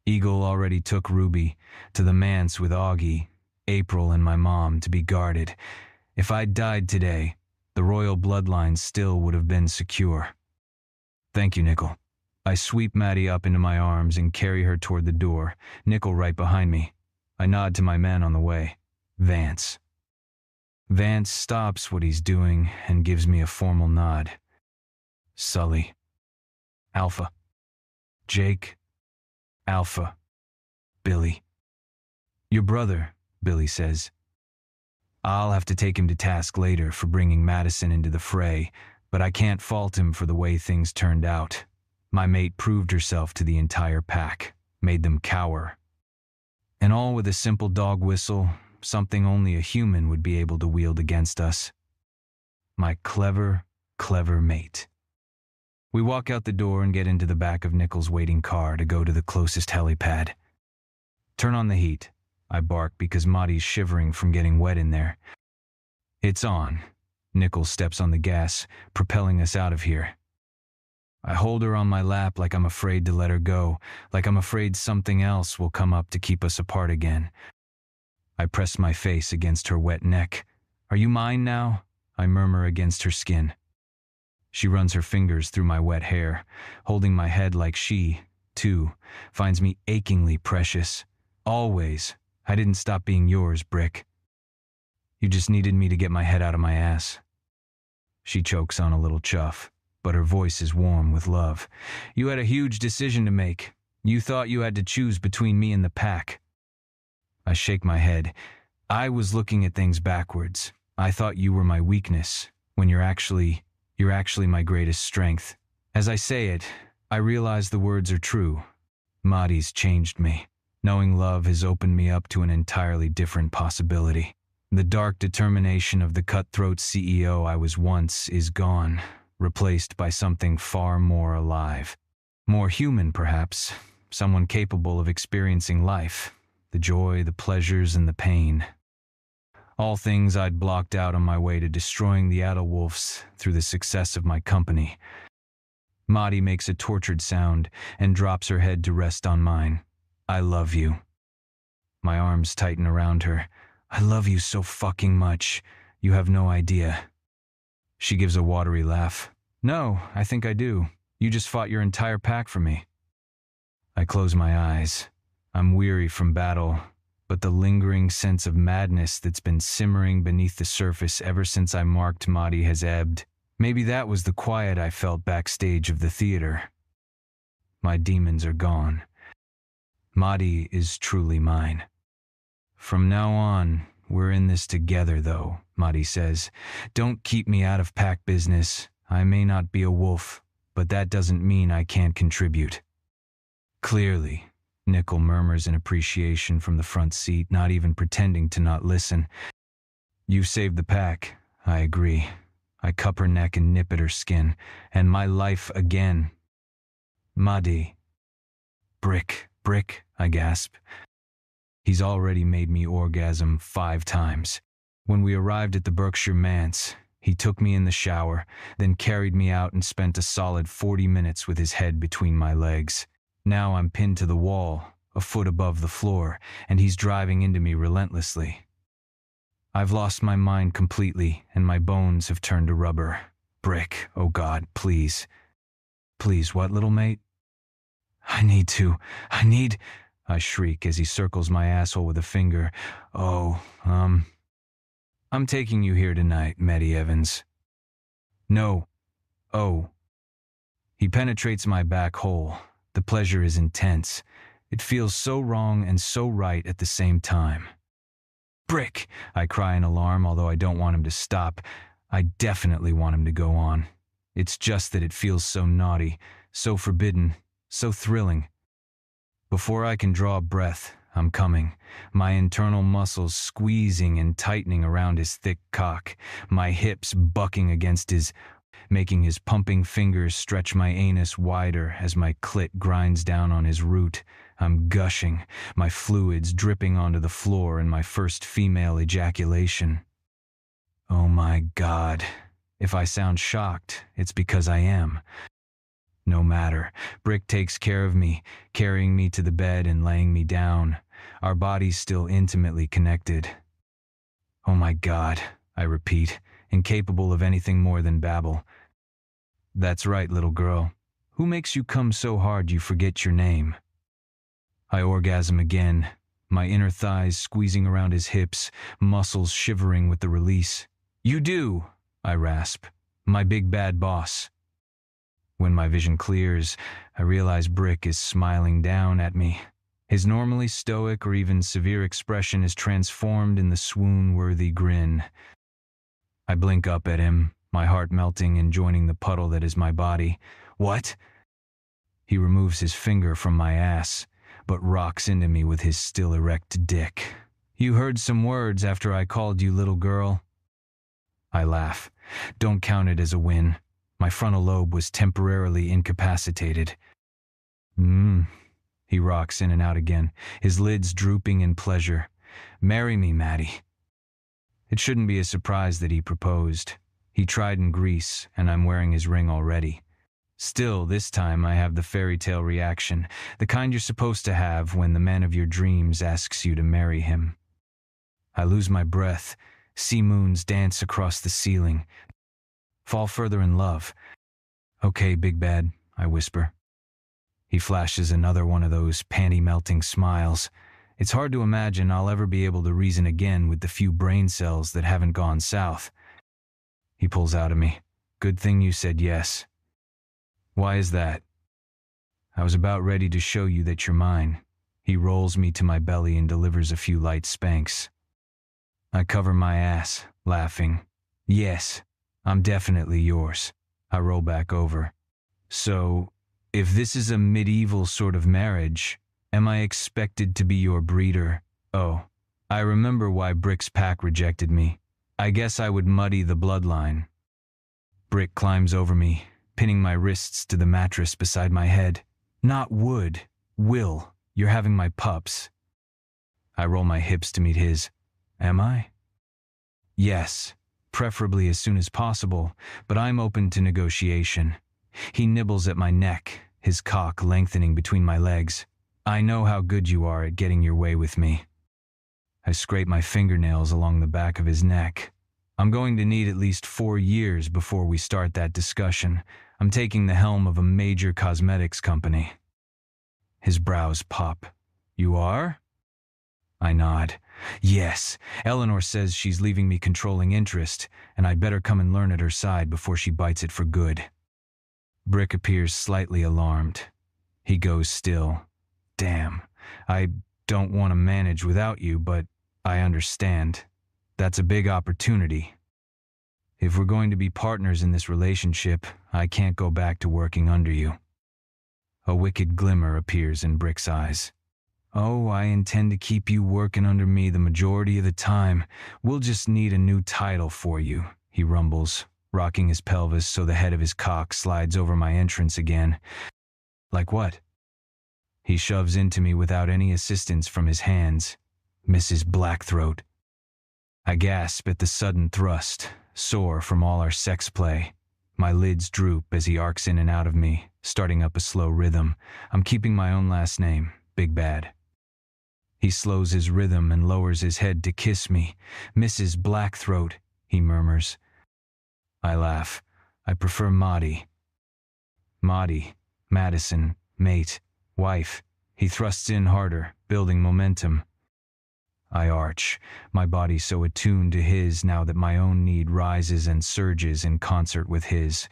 Eagle already took Ruby to the manse with Augie, April, and my mom to be guarded. If I'd died today, the royal bloodline still would have been secure. Thank you, Nickel. I sweep Maddie up into my arms and carry her toward the door, Nickel right behind me. I nod to my men on the way. Vance. Vance stops what he's doing and gives me a formal nod. Sully. Alpha. Jake. Alpha. Billy. Your brother, Billy says. I'll have to take him to task later for bringing Madison into the fray, but I can't fault him for the way things turned out. My mate proved herself to the entire pack, made them cower. And all with a simple dog whistle, something only a human would be able to wield against us. My clever, clever mate. We walk out the door and get into the back of Nickel's waiting car to go to the closest helipad. Turn on the heat, I bark because Maddie's shivering from getting wet in there. It's on. Nickel steps on the gas, propelling us out of here. I hold her on my lap like I'm afraid to let her go, like I'm afraid something else will come up to keep us apart again. I press my face against her wet neck. Are you mine now? I murmur against her skin. She runs her fingers through my wet hair, holding my head like she, too, finds me achingly precious. Always. I didn't stop being yours, Brick. You just needed me to get my head out of my ass. She chokes on a little chuff, but her voice is warm with love. You had a huge decision to make. You thought you had to choose between me and the pack. I shake my head. I was looking at things backwards. I thought you were my weakness, when you're actually my greatest strength. As I say it, I realize the words are true. Maddie's changed me. Knowing love has opened me up to an entirely different possibility. The dark determination of the cutthroat CEO I was once is gone, replaced by something far more alive. More human, perhaps. Someone capable of experiencing life. The joy, the pleasures, and the pain. All things I'd blocked out on my way to destroying the Adelwolfs through the success of my company. Maddie makes a tortured sound and drops her head to rest on mine. I love you. My arms tighten around her. I love you so fucking much. You have no idea. She gives a watery laugh. No, I think I do. You just fought your entire pack for me. I close my eyes. I'm weary from battle, but the lingering sense of madness that's been simmering beneath the surface ever since I marked Maddie has ebbed. Maybe that was the quiet I felt backstage of the theater. My demons are gone. Maddie is truly mine. From now on, we're in this together, though, Maddie says. Don't keep me out of pack business. I may not be a wolf, but that doesn't mean I can't contribute. Clearly, Nickel murmurs in appreciation from the front seat, not even pretending to not listen. You've saved the pack, I agree. I cup her neck and nip at her skin, and my life again. Maddie. Brick, I gasp. He's already made me orgasm 5 times. When we arrived at the Berkshire manse, he took me in the shower, then carried me out and spent a solid 40 minutes with his head between my legs. Now I'm pinned to the wall, a foot above the floor, and he's driving into me relentlessly. I've lost my mind completely, and my bones have turned to rubber. Brick, oh God, please. Please, what, little mate? I need to. I need... I shriek as he circles my asshole with a finger. Oh, I'm taking you here tonight, Maddie Evans. No. Oh. He penetrates my back hole. The pleasure is intense. It feels so wrong and so right at the same time. Brick! I cry in alarm, although I don't want him to stop. I definitely want him to go on. It's just that it feels so naughty, so forbidden, so thrilling. Before I can draw a breath, I'm coming, my internal muscles squeezing and tightening around his thick cock, my hips bucking against his, making his pumping fingers stretch my anus wider as my clit grinds down on his root. I'm gushing, my fluids dripping onto the floor in my first female ejaculation. Oh my God. If I sound shocked, it's because I am. No matter. Brick takes care of me, carrying me to the bed and laying me down, our bodies still intimately connected. Oh my God, I repeat, incapable of anything more than babble. That's right, little girl. Who makes you come so hard you forget your name? I orgasm again, my inner thighs squeezing around his hips, muscles shivering with the release. You do, I rasp. My big bad boss. When my vision clears, I realize Brick is smiling down at me. His normally stoic or even severe expression is transformed in the swoon-worthy grin. I blink up at him, my heart melting and joining the puddle that is my body. What? He removes his finger from my ass, but rocks into me with his still erect dick. You heard some words after I called you little girl. I laugh. Don't count it as a win. My frontal lobe was temporarily incapacitated. He rocks in and out again, his lids drooping in pleasure. Marry me, Maddie. It shouldn't be a surprise that he proposed. He tried in Greece, and I'm wearing his ring already. Still, this time I have the fairy tale reaction, the kind you're supposed to have when the man of your dreams asks you to marry him. I lose my breath, see moons dance across the ceiling, fall further in love. Okay, big bad, I whisper. He flashes another one of those panty-melting smiles. It's hard to imagine I'll ever be able to reason again with the few brain cells that haven't gone south. He pulls out of me. Good thing you said yes. Why is that? I was about ready to show you that you're mine. He rolls me to my belly and delivers a few light spanks. I cover my ass, laughing. Yes, I'm definitely yours. I roll back over. So, if this is a medieval sort of marriage, am I expected to be your breeder? Oh, I remember why Brick's pack rejected me. I guess I would muddy the bloodline. Brick climbs over me, pinning my wrists to the mattress beside my head. Not would. Will. You're having my pups. I roll my hips to meet his. Am I? Yes, preferably as soon as possible, but I'm open to negotiation. He nibbles at my neck, his cock lengthening between my legs. I know how good you are at getting your way with me. I scrape my fingernails along the back of his neck. I'm going to need at least 4 years before we start that discussion. I'm taking the helm of a major cosmetics company. His brows pop. You are? I nod. Yes, Eleanor says she's leaving me controlling interest, and I'd better come and learn at her side before she bites it for good. Brick appears slightly alarmed. He goes still. Damn, I don't want to manage without you, but I understand. That's a big opportunity. If we're going to be partners in this relationship, I can't go back to working under you. A wicked glimmer appears in Brick's eyes. Oh, I intend to keep you working under me the majority of the time. We'll just need a new title for you, he rumbles, rocking his pelvis so the head of his cock slides over my entrance again. Like what? He shoves into me without any assistance from his hands. Mrs. Blackthroat. I gasp at the sudden thrust, sore from all our sex play. My lids droop as he arcs in and out of me, starting up a slow rhythm. I'm keeping my own last name, Big Bad. He slows his rhythm and lowers his head to kiss me. Mrs. Blackthroat, he murmurs. I laugh. I prefer Maudie. Maudie, Madison, mate. Wife. He thrusts in harder, building momentum. I arch, my body so attuned to his now that my own need rises and surges in concert with his.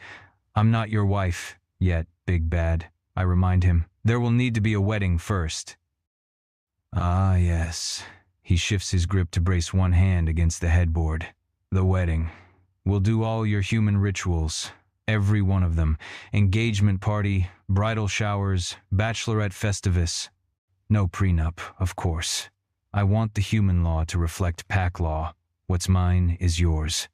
I'm not your wife yet, Big Bad, I remind him. There will need to be a wedding first. Ah, yes. He shifts his grip to brace one hand against the headboard. The wedding. We'll do all your human rituals. Every one of them. Engagement party, bridal showers, bachelorette festivus. No prenup, of course. I want the human law to reflect pack law. What's mine is yours.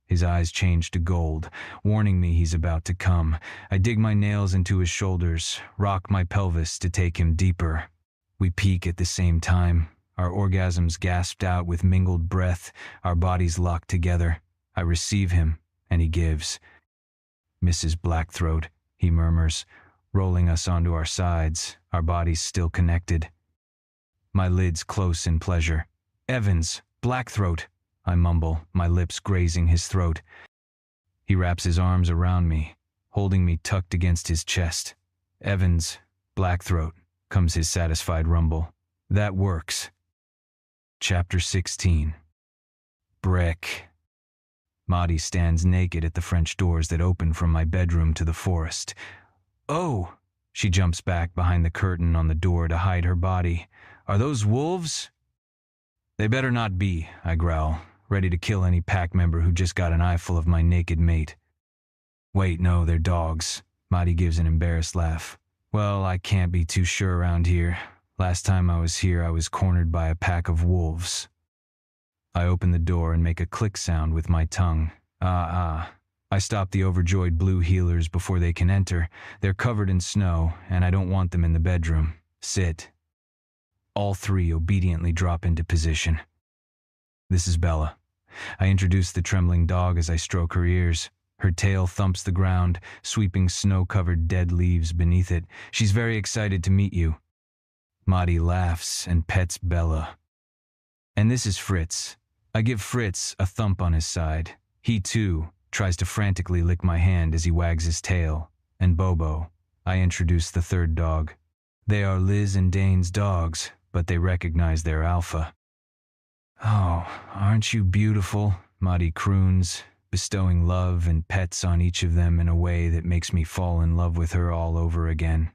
His eyes change to gold, warning me he's about to come. I dig my nails into his shoulders, rock my pelvis to take him deeper. We peak at the same time, our orgasms gasped out with mingled breath, our bodies locked together. I receive him, and he gives. Mrs. Blackthroat, he murmurs, rolling us onto our sides, our bodies still connected. My lids close in pleasure. Evans, Blackthroat, I mumble, my lips grazing his throat. He wraps his arms around me, holding me tucked against his chest. Evans, Blackthroat, comes his satisfied rumble. That works. Chapter 16. Brick. Maudie stands naked at the French doors that open from my bedroom to the forest. Oh! She jumps back behind the curtain on the door to hide her body. Are those wolves? They better not be, I growl, ready to kill any pack member who just got an eyeful of my naked mate. Wait, no, they're dogs. Maudie gives an embarrassed laugh. Well, I can't be too sure around here. Last time I was here, I was cornered by a pack of wolves. I open the door and make a click sound with my tongue. I stop the overjoyed blue heelers before they can enter. They're covered in snow, and I don't want them in the bedroom. Sit. All three obediently drop into position. This is Bella. I introduce the trembling dog as I stroke her ears. Her tail thumps the ground, sweeping snow-covered dead leaves beneath it. She's very excited to meet you. Maudie laughs and pets Bella. And this is Fritz. I give Fritz a thump on his side. He, too, tries to frantically lick my hand as he wags his tail. And Bobo. I introduce the third dog. They are Liz and Dane's dogs, but they recognize their alpha. Oh, aren't you beautiful? Maudie croons, bestowing love and pets on each of them in a way that makes me fall in love with her all over again.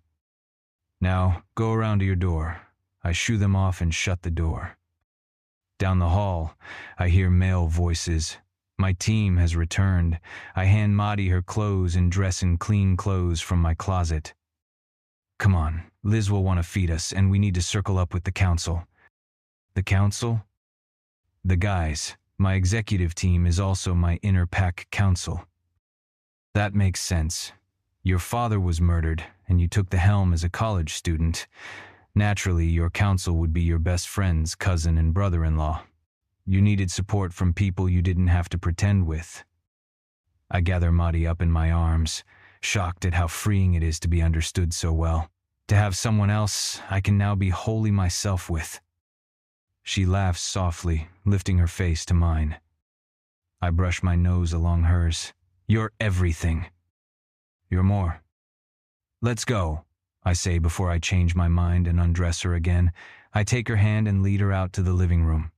Now, go around to your door. I shoo them off and shut the door. Down the hall, I hear male voices. My team has returned. I hand Maudie her clothes and dress in clean clothes from my closet. Come on, Liz will want to feed us, and we need to circle up with the council. The council? The guys. My executive team is also my inner pack council. That makes sense. Your father was murdered, and you took the helm as a college student. Naturally, your council would be your best friend's cousin and brother-in-law. You needed support from people you didn't have to pretend with. I gather Maudie up in my arms, shocked at how freeing it is to be understood so well. To have someone else I can now be wholly myself with. She laughs softly, lifting her face to mine. I brush my nose along hers. You're everything. You're more. Let's go, I say before I change my mind and undress her again. I take her hand and lead her out to the living room.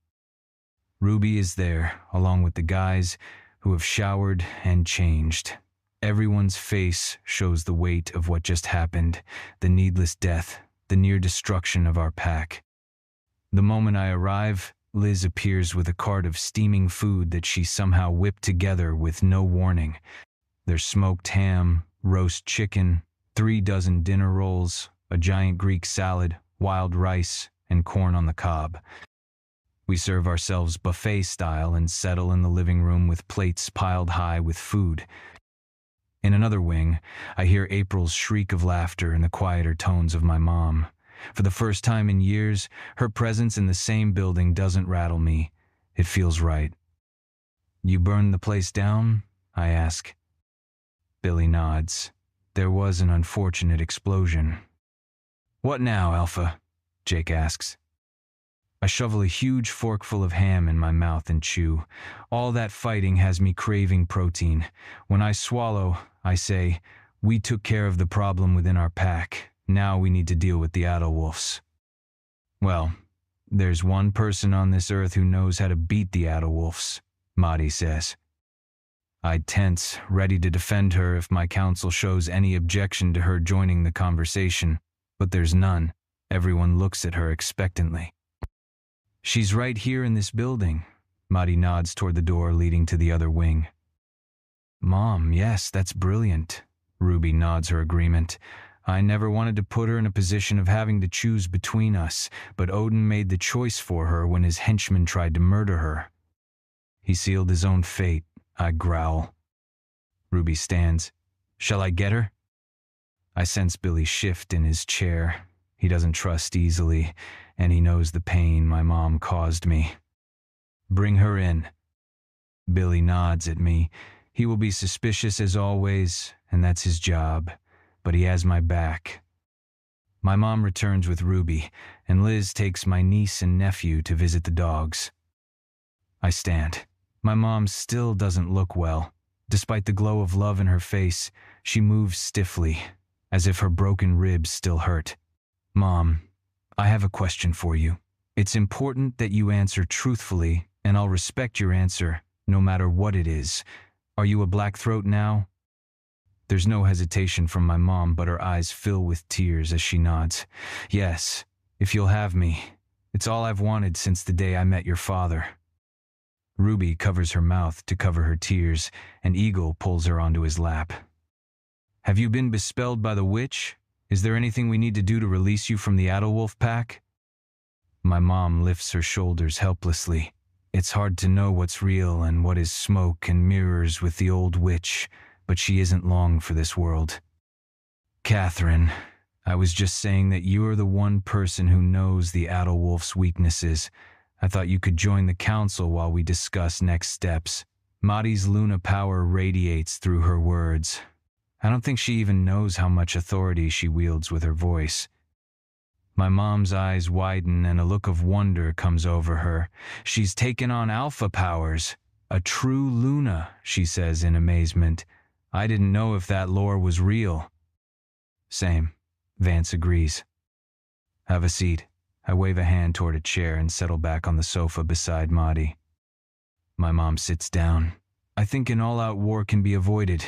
Ruby is there, along with the guys who have showered and changed. Everyone's face shows the weight of what just happened, the needless death, the near destruction of our pack. The moment I arrive, Liz appears with a cart of steaming food that she somehow whipped together with no warning. There's smoked ham, roast chicken, 3 dozen dinner rolls, a giant Greek salad, wild rice, and corn on the cob. We serve ourselves buffet style and settle in the living room with plates piled high with food. In another wing, I hear April's shriek of laughter and the quieter tones of my mom. For the first time in years, her presence in the same building doesn't rattle me. It feels right. You burned the place down? I ask. Billy nods. There was an unfortunate explosion. What now, Alpha? Jake asks. I shovel a huge forkful of ham in my mouth and chew. All that fighting has me craving protein. When I swallow, I say, we took care of the problem within our pack. Now we need to deal with the Adderwolves. Well, there's one person on this earth who knows how to beat the Adderwolves, Mahdi says. I tense, ready to defend her if my counsel shows any objection to her joining the conversation, but there's none. Everyone looks at her expectantly. She's right here in this building. Mahdi nods toward the door leading to the other wing. Mom, yes, that's brilliant. Ruby nods her agreement. I never wanted to put her in a position of having to choose between us, but Odin made the choice for her when his henchmen tried to murder her. He sealed his own fate, I growl. Ruby stands. Shall I get her? I sense Billy shift in his chair. He doesn't trust easily, and he knows the pain my mom caused me. Bring her in. Billy nods at me. He will be suspicious as always, and that's his job, but he has my back. My mom returns with Ruby, and Liz takes my niece and nephew to visit the dogs. I stand. My mom still doesn't look well. Despite the glow of love in her face, she moves stiffly, as if her broken ribs still hurt. Mom, I have a question for you. It's important that you answer truthfully, and I'll respect your answer, no matter what it is. Are you a Blackthroat now? There's no hesitation from my mom, but her eyes fill with tears as she nods. Yes, if you'll have me. It's all I've wanted since the day I met your father. Ruby covers her mouth to cover her tears, and Eagle pulls her onto his lap. Have you been bespelled by the witch? Is there anything we need to do to release you from the Adderwolf pack? My mom lifts her shoulders helplessly. It's hard to know what's real and what is smoke and mirrors with the old witch, but she isn't long for this world. Catherine, I was just saying that you're the one person who knows the Adderwolf's weaknesses. I thought you could join the council while we discuss next steps. Mahdi's Luna power radiates through her words. I don't think she even knows how much authority she wields with her voice. My mom's eyes widen and a look of wonder comes over her. She's taken on alpha powers. A true Luna, she says in amazement. I didn't know if that lore was real. Same, Vance agrees. Have a seat. I wave a hand toward a chair and settle back on the sofa beside Mahdi. My mom sits down. I think an all-out war can be avoided,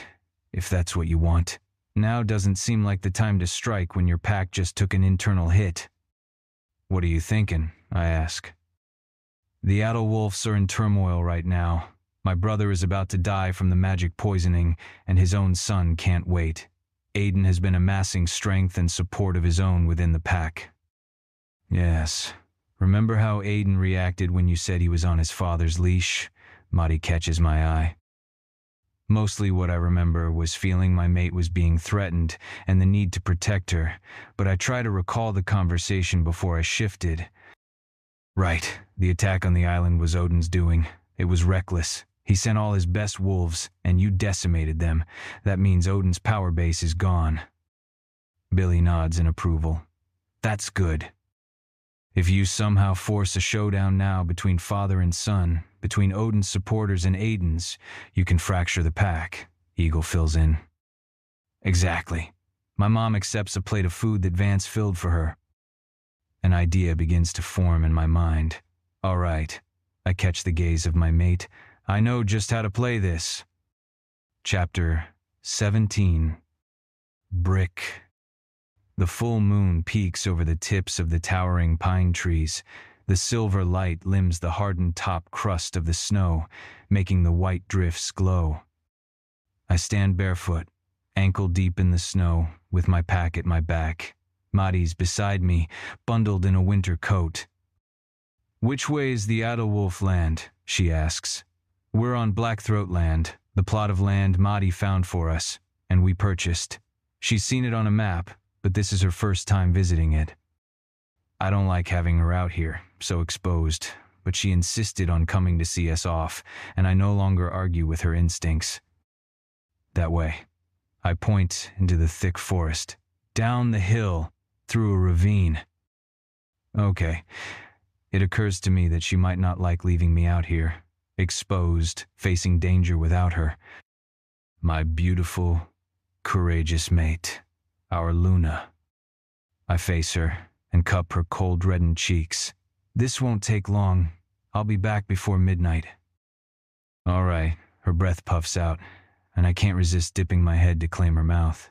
if that's what you want. Now doesn't seem like the time to strike when your pack just took an internal hit. What are you thinking? I ask. The Adderwolves are in turmoil right now. My brother is about to die from the magic poisoning, and his own son can't wait. Aiden has been amassing strength and support of his own within the pack. Yes. Remember how Aiden reacted when you said he was on his father's leash? Mahdi catches my eye. Mostly what I remember was feeling my mate was being threatened and the need to protect her, but I try to recall the conversation before I shifted. Right, the attack on the island was Odin's doing. It was reckless. He sent all his best wolves, and you decimated them. That means Odin's power base is gone. Billy nods in approval. That's good. If you somehow force a showdown now between father and son, between Odin's supporters and Aiden's, you can fracture the pack, Eagle fills in. Exactly. My mom accepts a plate of food that Vance filled for her. An idea begins to form in my mind. All right. I catch the gaze of my mate. I know just how to play this. Chapter 17. Brick. The full moon peeks over the tips of the towering pine trees. The silver light limns the hardened top crust of the snow, making the white drifts glow. I stand barefoot, ankle deep in the snow, with my pack at my back. Mahdi's beside me, bundled in a winter coat. Which way is the Adderwolf land? She asks. We're on Blackthroat land, the plot of land Mahdi found for us, and we purchased. She's seen it on a map, but this is her first time visiting it. I don't like having her out here, so exposed, but she insisted on coming to see us off, and I no longer argue with her instincts. That way. I point into the thick forest, down the hill, through a ravine. Okay. It occurs to me that she might not like leaving me out here, exposed, facing danger without her. My beautiful, courageous mate, our Luna. I face her and cup her cold reddened cheeks. This won't take long. I'll be back before midnight. All right, her breath puffs out, and I can't resist dipping my head to claim her mouth.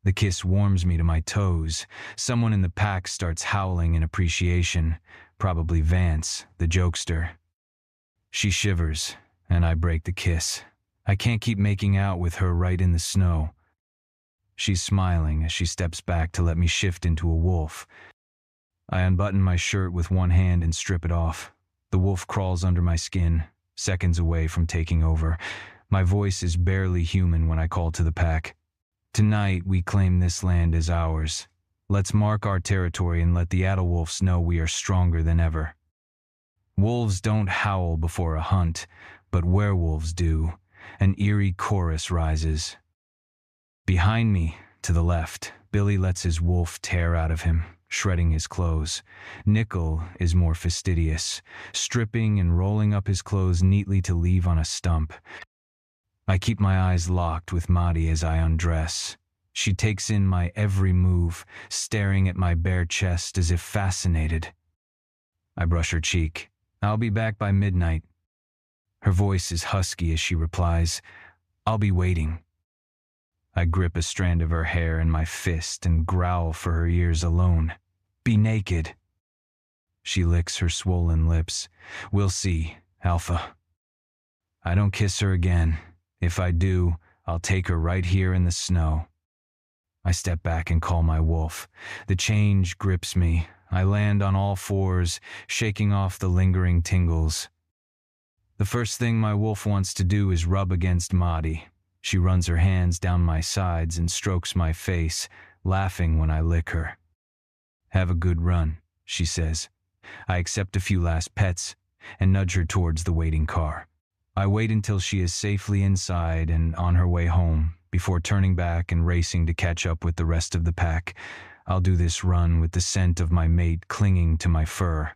The kiss warms me to my toes. Someone in the pack starts howling in appreciation, probably Vance, the jokester. She shivers, and I break the kiss. I can't keep making out with her right in the snow. She's smiling as she steps back to let me shift into a wolf. I unbutton my shirt with one hand and strip it off. The wolf crawls under my skin, seconds away from taking over. My voice is barely human when I call to the pack. Tonight, we claim this land as ours. Let's mark our territory and let the Adelwolfs know we are stronger than ever. Wolves don't howl before a hunt, but werewolves do. An eerie chorus rises. Behind me, to the left, Billy lets his wolf tear out of him, shredding his clothes. Nickel is more fastidious, stripping and rolling up his clothes neatly to leave on a stump. I keep my eyes locked with Maddie as I undress. She takes in my every move, staring at my bare chest as if fascinated. I brush her cheek. I'll be back by midnight. Her voice is husky as she replies, I'll be waiting. I grip a strand of her hair in my fist and growl for her ears alone. Be naked. She licks her swollen lips. We'll see, Alpha. I don't kiss her again. If I do, I'll take her right here in the snow. I step back and call my wolf. The change grips me. I land on all fours, shaking off the lingering tingles. The first thing my wolf wants to do is rub against Maddie. She runs her hands down my sides and strokes my face, laughing when I lick her. Have a good run, she says. I accept a few last pets and nudge her towards the waiting car. I wait until she is safely inside and on her way home, before turning back and racing to catch up with the rest of the pack. I'll do this run with the scent of my mate clinging to my fur.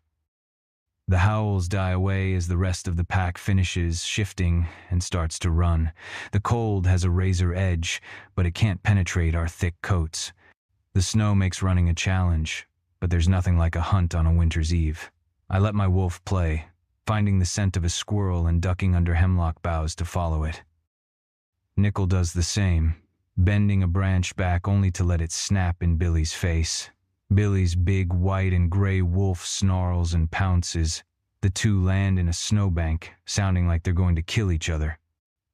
The howls die away as the rest of the pack finishes shifting and starts to run. The cold has a razor edge, but it can't penetrate our thick coats. The snow makes running a challenge, but there's nothing like a hunt on a winter's eve. I let my wolf play, finding the scent of a squirrel and ducking under hemlock boughs to follow it. Nickel does the same, bending a branch back only to let it snap in Billy's face. Billy's big white and gray wolf snarls and pounces. The two land in a snowbank, sounding like they're going to kill each other.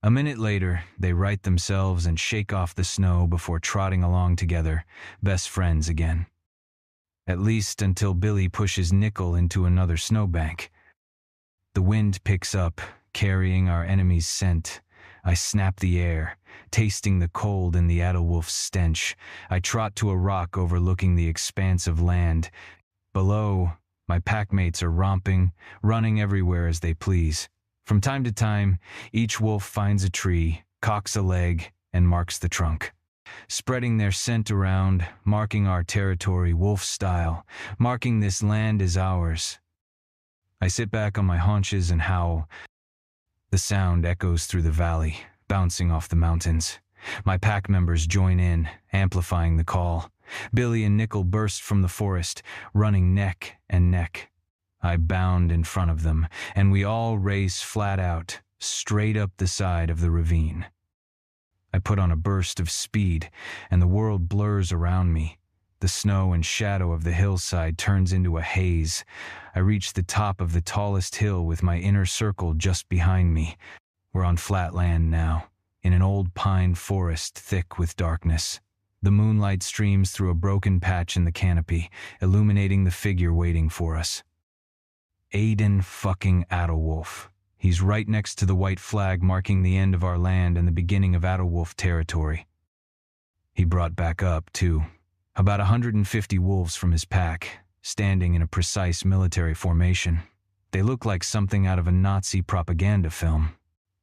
A minute later, they right themselves and shake off the snow before trotting along together, best friends again. At least until Billy pushes Nickel into another snowbank. The wind picks up, carrying our enemy's scent. I snap the air, tasting the cold and the Adelwolf's stench. I trot to a rock overlooking the expanse of land. Below, my packmates are romping, running everywhere as they please. From time to time, each wolf finds a tree, cocks a leg, and marks the trunk. Spreading their scent around, marking our territory wolf style, marking this land as ours. I sit back on my haunches and howl. The sound echoes through the valley, bouncing off the mountains. My pack members join in, amplifying the call. Billy and Nickel burst from the forest, running neck and neck. I bound in front of them, and we all race flat out, straight up the side of the ravine. I put on a burst of speed, and the world blurs around me. The snow and shadow of the hillside turns into a haze. I reach the top of the tallest hill with my inner circle just behind me. We're on flat land now, in an old pine forest thick with darkness. The moonlight streams through a broken patch in the canopy, illuminating the figure waiting for us. Aiden fucking Adelwolf. He's right next to the white flag marking the end of our land and the beginning of Adelwolf territory. He brought back up, too. About 150 wolves from his pack, standing in a precise military formation. They look like something out of a Nazi propaganda film.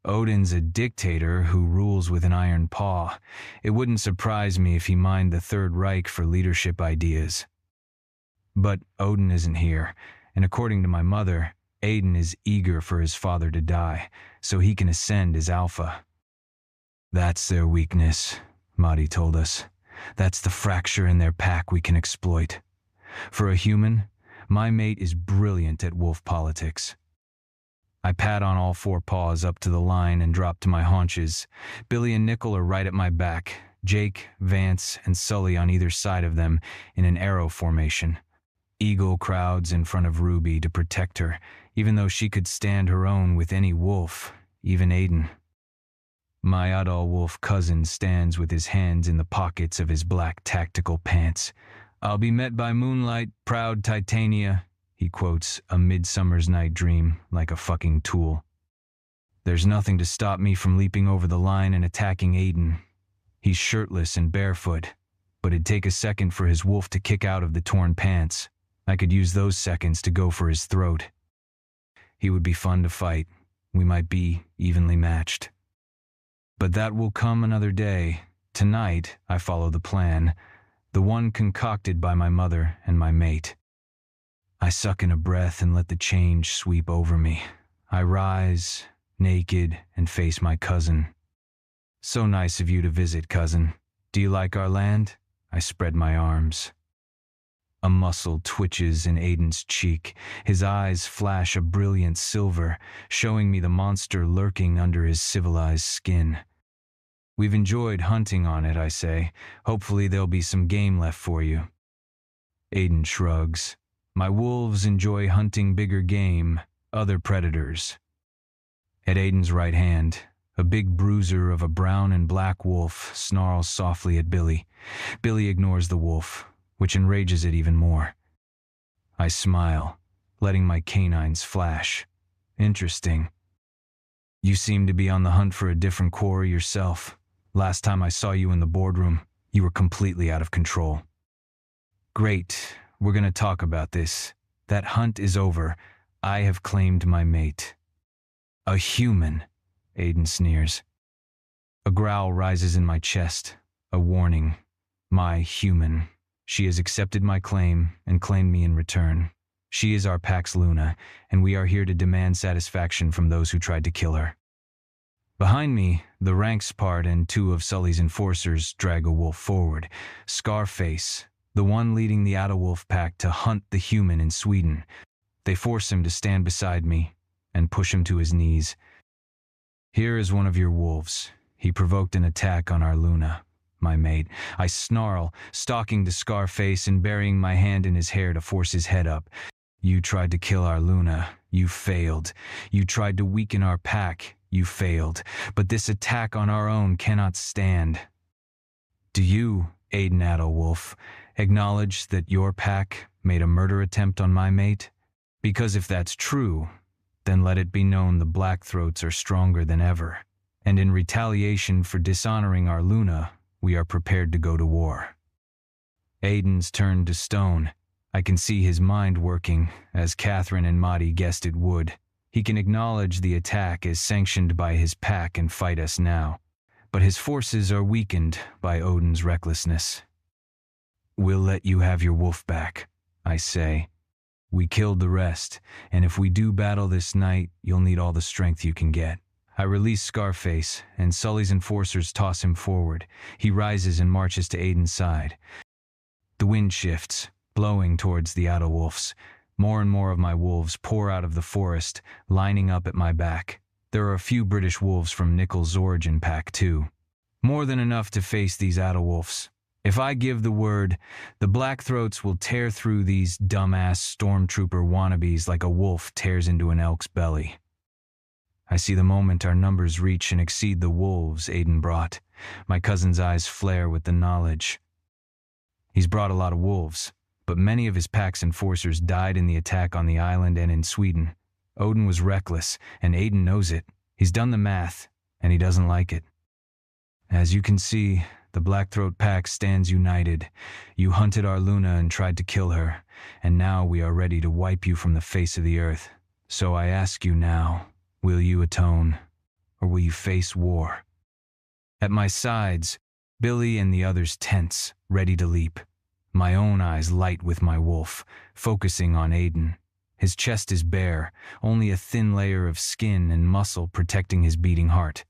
Odin's a dictator who rules with an iron paw. It wouldn't surprise me if he mined the Third Reich for leadership ideas. But Odin isn't here, and according to my mother, Aiden is eager for his father to die, so he can ascend as alpha. That's their weakness, Maddie told us. That's the fracture in their pack we can exploit. For a human, my mate is brilliant at wolf politics. I pat on all four paws up to the line and drop to my haunches. Billy and Nickel are right at my back, Jake, Vance, and Sully on either side of them in an arrow formation. Eagle crowds in front of Ruby to protect her, even though she could stand her own with any wolf, even Aiden. My adult wolf cousin stands with his hands in the pockets of his black tactical pants. "I'll be met by moonlight, proud Titania," he quotes A Midsummer's Night Dream like a fucking tool. There's nothing to stop me from leaping over the line and attacking Aiden. He's shirtless and barefoot, but it'd take a second for his wolf to kick out of the torn pants. I could use those seconds to go for his throat. He would be fun to fight. We might be evenly matched. But that will come another day. Tonight, I follow the plan, the one concocted by my mother and my mate. I suck in a breath and let the change sweep over me. I rise, naked, and face my cousin. "So nice of you to visit, cousin. Do you like our land?" I spread my arms. A muscle twitches in Aiden's cheek. His eyes flash a brilliant silver, showing me the monster lurking under his civilized skin. "We've enjoyed hunting on it," I say. "Hopefully there'll be some game left for you." Aiden shrugs. "My wolves enjoy hunting bigger game, other predators." At Aiden's right hand, a big bruiser of a brown and black wolf snarls softly at Billy. Billy ignores the wolf, which enrages it even more. I smile, letting my canines flash. "Interesting. You seem to be on the hunt for a different quarry yourself. Last time I saw you in the boardroom, you were completely out of control." "Great, we're going to talk about this. That hunt is over. I have claimed my mate." "A human," Aiden sneers. A growl rises in my chest, a warning. My human. She has accepted my claim and claimed me in return. She is our Pax Luna, and we are here to demand satisfaction from those who tried to kill her. Behind me, the ranks part and two of Sully's enforcers drag a wolf forward. Scarface, the one leading the Adawolf pack to hunt the human in Sweden. They force him to stand beside me and push him to his knees. "Here is one of your wolves. He provoked an attack on our Luna, my mate." I snarl, stalking to Scarface and burying my hand in his hair to force his head up. "You tried to kill our Luna. You failed. You tried to weaken our pack. You failed. But this attack on our own cannot stand. Do you, Aiden Adawolf, acknowledge that your pack made a murder attempt on my mate? Because if that's true, then let it be known the Blackthroats are stronger than ever. And in retaliation for dishonoring our Luna, we are prepared to go to war." Aiden's turned to stone. I can see his mind working, as Catherine and Mahdi guessed it would. He can acknowledge the attack is sanctioned by his pack and fight us now. But his forces are weakened by Odin's recklessness. "We'll let you have your wolf back," I say. "We killed the rest, and if we do battle this night, you'll need all the strength you can get." I release Scarface, and Sully's enforcers toss him forward. He rises and marches to Aiden's side. The wind shifts, blowing towards the Adawolfs. More and more of my wolves pour out of the forest, lining up at my back. There are a few British wolves from Nickel's origin pack, too. More than enough to face these Adawolfs. If I give the word, the Blackthroats will tear through these dumbass stormtrooper wannabes like a wolf tears into an elk's belly. I see the moment our numbers reach and exceed the wolves Aiden brought. My cousin's eyes flare with the knowledge. He's brought a lot of wolves, but many of his pack's enforcers died in the attack on the island and in Sweden. Odin was reckless, and Aiden knows it. He's done the math, and he doesn't like it. As you can see, the Blackthroat pack stands united. You hunted our Luna and tried to kill her, and now we are ready to wipe you from the face of the earth. So I ask you now, will you atone, or will you face war? At my sides, Billy and the others tense, ready to leap. My own eyes light with my wolf, focusing on Aiden. His chest is bare, only a thin layer of skin and muscle protecting his beating heart.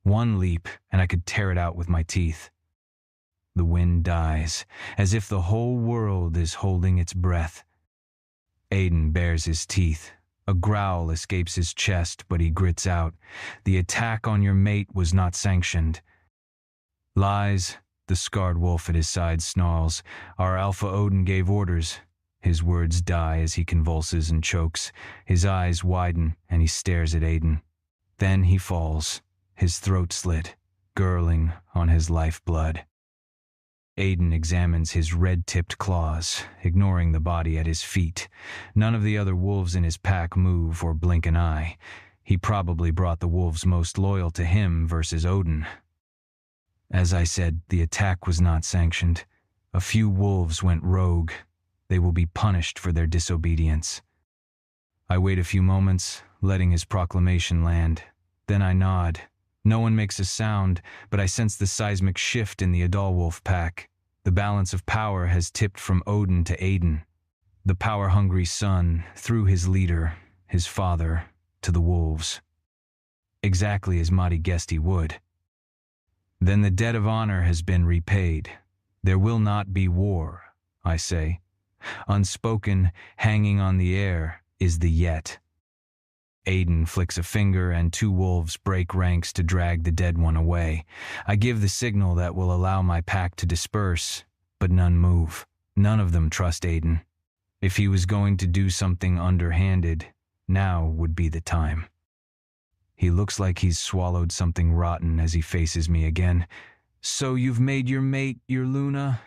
One leap, and I could tear it out with my teeth. The wind dies, as if the whole world is holding its breath. Aiden bares his teeth. A growl escapes his chest, but he grits out, "The attack on your mate was not sanctioned." "Lies," the scarred wolf at his side snarls. "Our Alpha Odin gave orders." His words die as he convulses and chokes. His eyes widen, and he stares at Aiden. Then he falls, his throat slit, gurgling on his lifeblood. Aiden examines his red-tipped claws, ignoring the body at his feet. None of the other wolves in his pack move or blink an eye. He probably brought the wolves most loyal to him versus Odin. As I said, the attack was not sanctioned. A few wolves went rogue. They will be punished for their disobedience. I wait a few moments, letting his proclamation land. Then I nod. No one makes a sound, but I sense the seismic shift in the Adalwolf pack. The balance of power has tipped from Odin to Aiden. The power-hungry son, through his leader, his father, to the wolves. Exactly as Madi guessed he would. Then the debt of honor has been repaid. There will not be war, I say. Unspoken, hanging on the air, is the yet. Aiden flicks a finger and two wolves break ranks to drag the dead one away. I give the signal that will allow my pack to disperse, but none move. None of them trust Aiden. If he was going to do something underhanded, now would be the time. He looks like he's swallowed something rotten as he faces me again. "So you've made your mate your Luna?"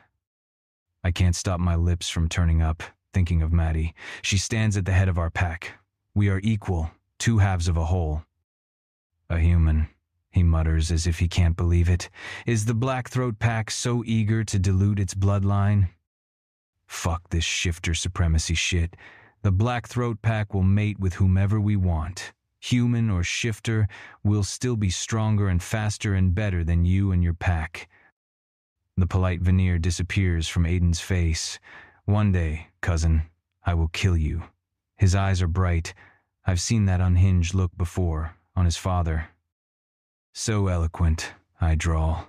I can't stop my lips from turning up, thinking of Maddie. She stands at the head of our pack. We are equal, two halves of a whole. "A human," he mutters as if he can't believe it. "Is the Blackthroat pack so eager to dilute its bloodline?" Fuck this shifter supremacy shit. The Blackthroat pack will mate with whomever we want. Human or shifter, we'll still be stronger and faster and better than you and your pack. The polite veneer disappears from Aiden's face. "One day, cousin, I will kill you." His eyes are bright. I've seen that unhinged look before, on his father. "So eloquent," I drawl.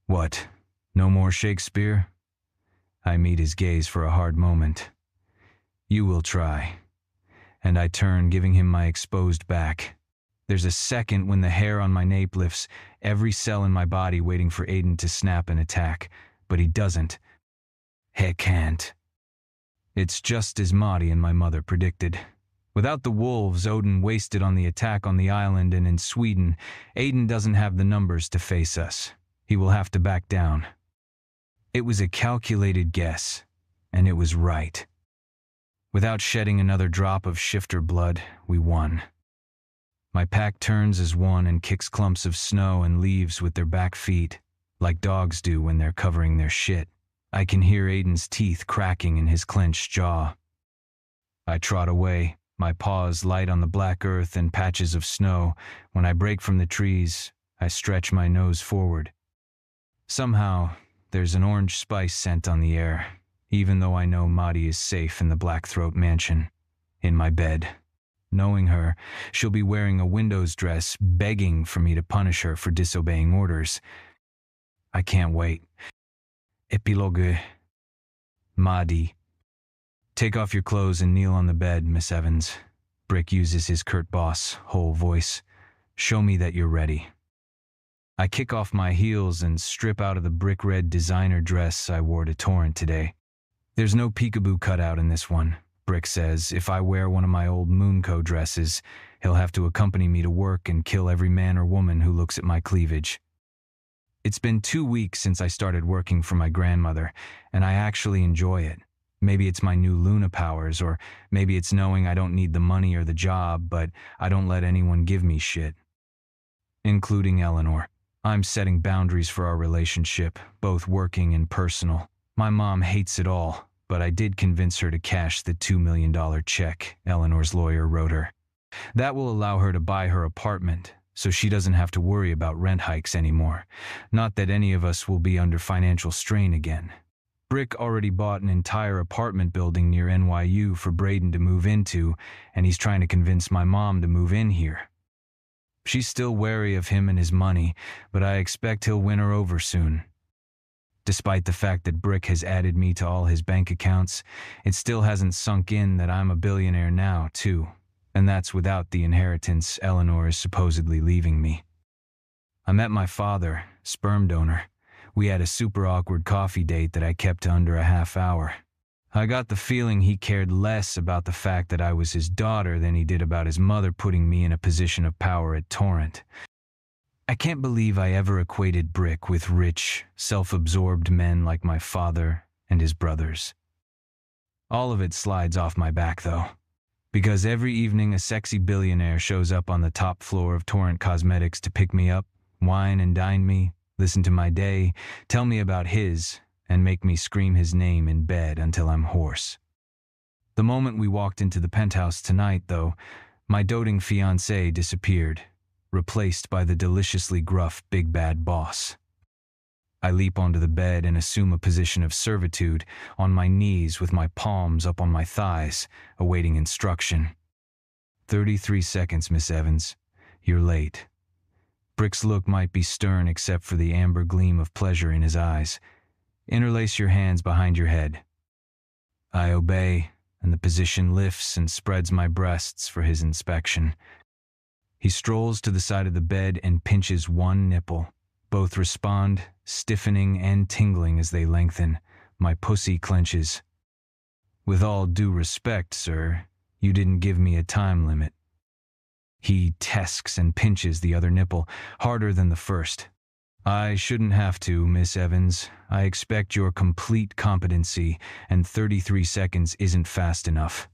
"What, no more Shakespeare?" I meet his gaze for a hard moment. "You will try." And I turn, giving him my exposed back. There's a second when the hair on my nape lifts, every cell in my body waiting for Aiden to snap and attack, but he doesn't. He can't. It's just as Madi and my mother predicted. Without the wolves, Odin wasted on the attack on the island and in Sweden. Aiden doesn't have the numbers to face us. He will have to back down. It was a calculated guess, and it was right. Without shedding another drop of shifter blood, we won. My pack turns as one and kicks clumps of snow and leaves with their back feet, like dogs do when they're covering their shit. I can hear Aiden's teeth cracking in his clenched jaw. I trot away, my paws light on the black earth and patches of snow. When I break from the trees, I stretch my nose forward. Somehow, there's an orange spice scent on the air, even though I know Madi is safe in the Blackthroat mansion, in my bed. Knowing her, she'll be wearing a widow's dress, begging for me to punish her for disobeying orders. I can't wait. Epilogue. Madi. "Take off your clothes and kneel on the bed, Miss Evans." Brick uses his curt boss, whole voice. "Show me that you're ready." I kick off my heels and strip out of the brick-red designer dress I wore to Torrent today. "There's no peekaboo cutout in this one," Brick says. "If I wear one of my old Moonco dresses, he'll have to accompany me to work and kill every man or woman who looks at my cleavage." It's been 2 weeks since I started working for my grandmother, and I actually enjoy it. Maybe it's my new Luna powers, or maybe it's knowing I don't need the money or the job, but I don't let anyone give me shit. Including Eleanor. I'm setting boundaries for our relationship, both working and personal. My mom hates it all, but I did convince her to cash the $2 million check Eleanor's lawyer wrote her. That will allow her to buy her apartment, so she doesn't have to worry about rent hikes anymore. Not that any of us will be under financial strain again. Brick already bought an entire apartment building near NYU for Braden to move into, and he's trying to convince my mom to move in here. She's still wary of him and his money, but I expect he'll win her over soon. Despite the fact that Brick has added me to all his bank accounts, it still hasn't sunk in that I'm a billionaire now, too. And that's without the inheritance Eleanor is supposedly leaving me. I met my father, sperm donor. We had a super awkward coffee date that I kept to under a half hour. I got the feeling he cared less about the fact that I was his daughter than he did about his mother putting me in a position of power at Torrent. I can't believe I ever equated Brick with rich, self-absorbed men like my father and his brothers. All of it slides off my back, though, because every evening a sexy billionaire shows up on the top floor of Torrent Cosmetics to pick me up, wine and dine me, listen to my day, tell me about his, and make me scream his name in bed until I'm hoarse. The moment we walked into the penthouse tonight, though, my doting fiancé disappeared, replaced by the deliciously gruff big bad boss. I leap onto the bed and assume a position of servitude, on my knees with my palms up on my thighs, awaiting instruction. 33 seconds, Miss Evans. You're late. Brick's look might be stern except for the amber gleam of pleasure in his eyes. Interlace your hands behind your head. I obey, and the position lifts and spreads my breasts for his inspection. He strolls to the side of the bed and pinches one nipple. Both respond, stiffening and tingling as they lengthen. My pussy clenches. With all due respect, sir, you didn't give me a time limit. He tesks and pinches the other nipple, harder than the first. I shouldn't have to, Miss Evans. I expect your complete competency, and 33 seconds isn't fast enough.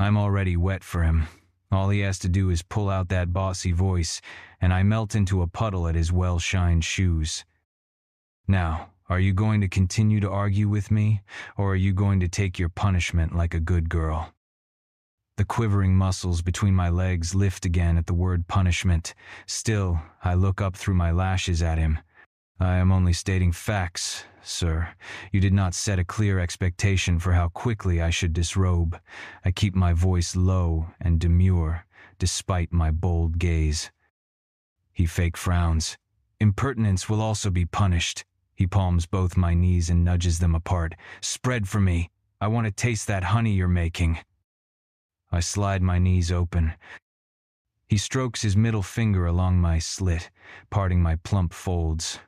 I'm already wet for him. All he has to do is pull out that bossy voice, and I melt into a puddle at his well-shined shoes. Now, are you going to continue to argue with me, or are you going to take your punishment like a good girl? The quivering muscles between my legs lift again at the word punishment. Still, I look up through my lashes at him. I am only stating facts, sir. You did not set a clear expectation for how quickly I should disrobe. I keep my voice low and demure, despite my bold gaze. He fake frowns. Impertinence will also be punished. He palms both my knees and nudges them apart. Spread for me. I want to taste that honey you're making. I slide my knees open. He strokes his middle finger along my slit, parting my plump folds.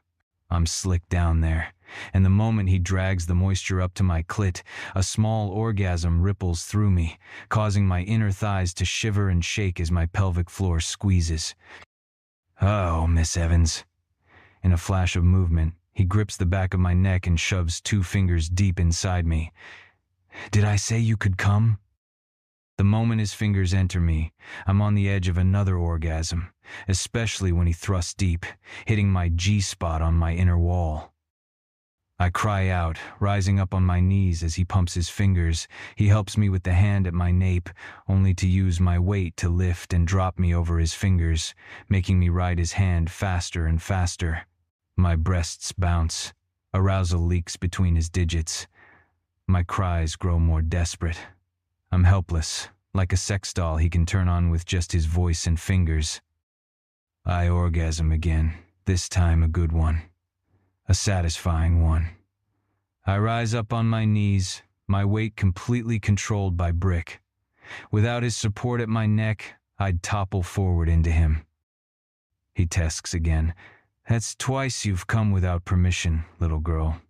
I'm slick down there, and the moment he drags the moisture up to my clit, a small orgasm ripples through me, causing my inner thighs to shiver and shake as my pelvic floor squeezes. Oh, Miss Evans. In a flash of movement, he grips the back of my neck and shoves 2 fingers deep inside me. Did I say you could come? The moment his fingers enter me, I'm on the edge of another orgasm, especially when he thrusts deep, hitting my G-spot on my inner wall. I cry out, rising up on my knees as he pumps his fingers. He helps me with the hand at my nape, only to use my weight to lift and drop me over his fingers, making me ride his hand faster and faster. My breasts bounce. Arousal leaks between his digits. My cries grow more desperate. I'm helpless, like a sex doll he can turn on with just his voice and fingers. I orgasm again, this time a good one. A satisfying one. I rise up on my knees, my weight completely controlled by Brick. Without his support at my neck, I'd topple forward into him. He tesks again. That's twice you've come without permission, little girl.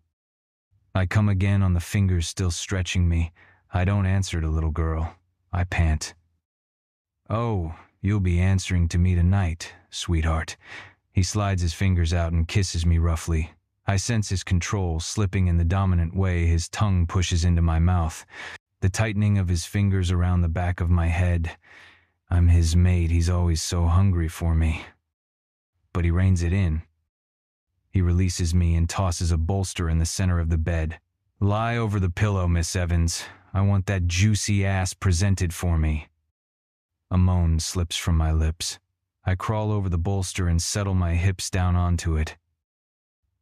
I come again on the fingers still stretching me. I don't answer to little girl. I pant. Oh, you'll be answering to me tonight, sweetheart. He slides his fingers out and kisses me roughly. I sense his control slipping in the dominant way his tongue pushes into my mouth. The tightening of his fingers around the back of my head. I'm his mate, he's always so hungry for me. But he reins it in. He releases me and tosses a bolster in the center of the bed. Lie over the pillow, Miss Evans. I want that juicy ass presented for me. A moan slips from my lips. I crawl over the bolster and settle my hips down onto it.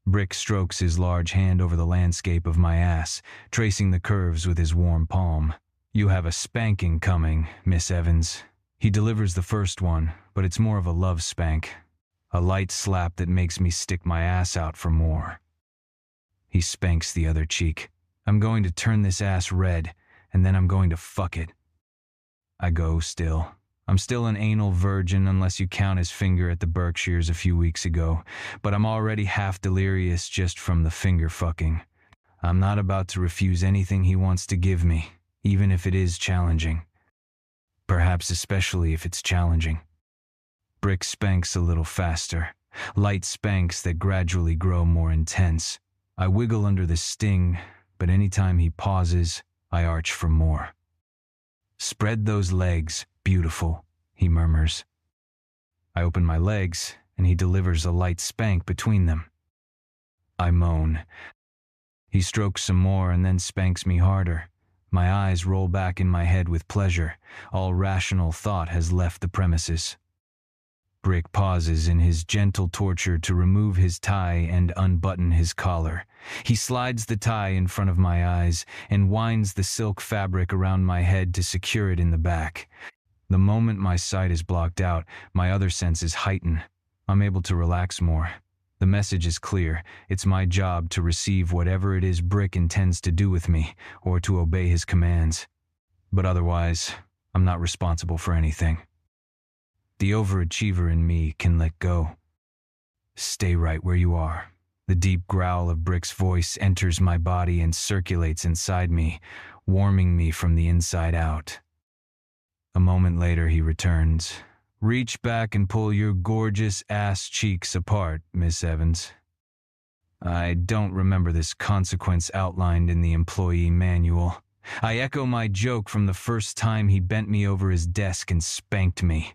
Brick strokes his large hand over the landscape of my ass, tracing the curves with his warm palm. You have a spanking coming, Miss Evans. He delivers the first one, but it's more of a love spank. A light slap that makes me stick my ass out for more. He spanks the other cheek. I'm going to turn this ass red, and then I'm going to fuck it. I go still. I'm still an anal virgin unless you count his finger at the Berkshires a few weeks ago, but I'm already half delirious just from the finger fucking. I'm not about to refuse anything he wants to give me, even if it is challenging. Perhaps especially if it's challenging. Brick spanks a little faster, light spanks that gradually grow more intense. I wiggle under the sting, but anytime he pauses, I arch for more. Spread those legs, beautiful, he murmurs. I open my legs, and he delivers a light spank between them. I moan. He strokes some more and then spanks me harder. My eyes roll back in my head with pleasure. All rational thought has left the premises. Brick pauses in his gentle torture to remove his tie and unbutton his collar. He slides the tie in front of my eyes and winds the silk fabric around my head to secure it in the back. The moment my sight is blocked out, my other senses heighten. I'm able to relax more. The message is clear. It's my job to receive whatever it is Brick intends to do with me, or to obey his commands. But otherwise, I'm not responsible for anything. The overachiever in me can let go. Stay right where you are. The deep growl of Brick's voice enters my body and circulates inside me, warming me from the inside out. A moment later, he returns. Reach back and pull your gorgeous ass cheeks apart, Miss Evans. I don't remember this consequence outlined in the employee manual. I echo my joke from the first time he bent me over his desk and spanked me.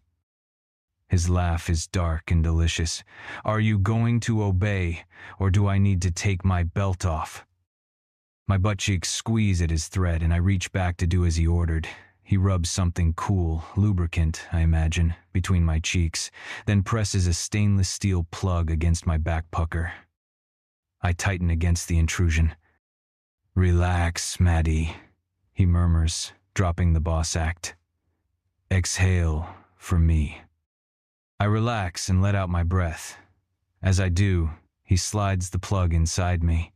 His laugh is dark and delicious. Are you going to obey, or do I need to take my belt off? My butt cheeks squeeze at his thread, and I reach back to do as he ordered. He rubs something cool, lubricant, I imagine, between my cheeks, then presses a stainless steel plug against my back pucker. I tighten against the intrusion. Relax, Maddie, he murmurs, dropping the boss act. Exhale for me. I relax and let out my breath. As I do, he slides the plug inside me.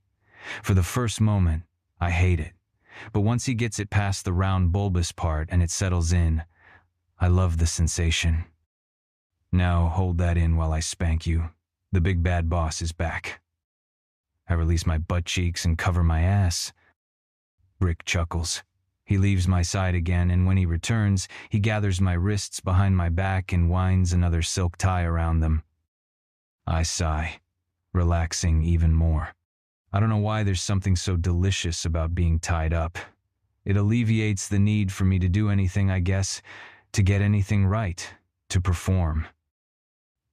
For the first moment, I hate it. But once he gets it past the round bulbous part and it settles in, I love the sensation. Now hold that in while I spank you. The big bad boss is back. I release my butt cheeks and cover my ass. Brick chuckles. He leaves my side again, and when he returns, he gathers my wrists behind my back and winds another silk tie around them. I sigh, relaxing even more. I don't know why there's something so delicious about being tied up. It alleviates the need for me to do anything, I guess, to get anything right, to perform.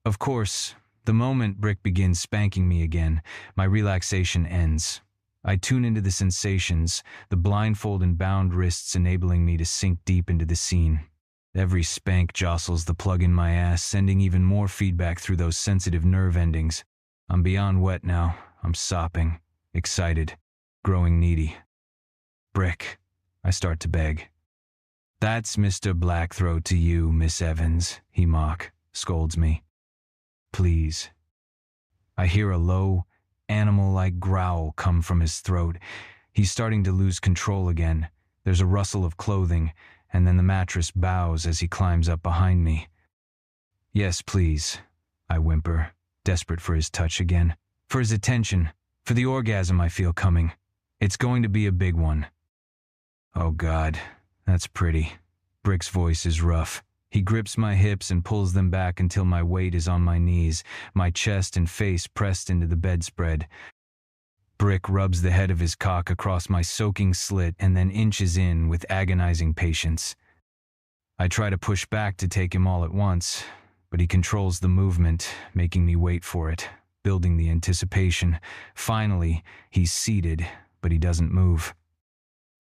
Of course, the moment Brick begins spanking me again, my relaxation ends. I tune into the sensations, the blindfold and bound wrists enabling me to sink deep into the scene. Every spank jostles the plug in my ass, sending even more feedback through those sensitive nerve endings. I'm beyond wet now. I'm sopping, excited, growing needy. Brick, I start to beg. That's Mr. Blackthroat to you, Miss Evans, he scolds me. Please. I hear a low, animal-like growl come from his throat. He's starting to lose control again. There's a rustle of clothing, and then the mattress bows as he climbs up behind me. Yes, please, I whimper, desperate for his touch again, for his attention, for the orgasm I feel coming. It's going to be a big one. Oh God, that's pretty. Brick's voice is rough. He grips my hips and pulls them back until my weight is on my knees, my chest and face pressed into the bedspread. Brick rubs the head of his cock across my soaking slit and then inches in with agonizing patience. I try to push back to take him all at once, but he controls the movement, making me wait for it, building the anticipation. Finally, he's seated, but he doesn't move.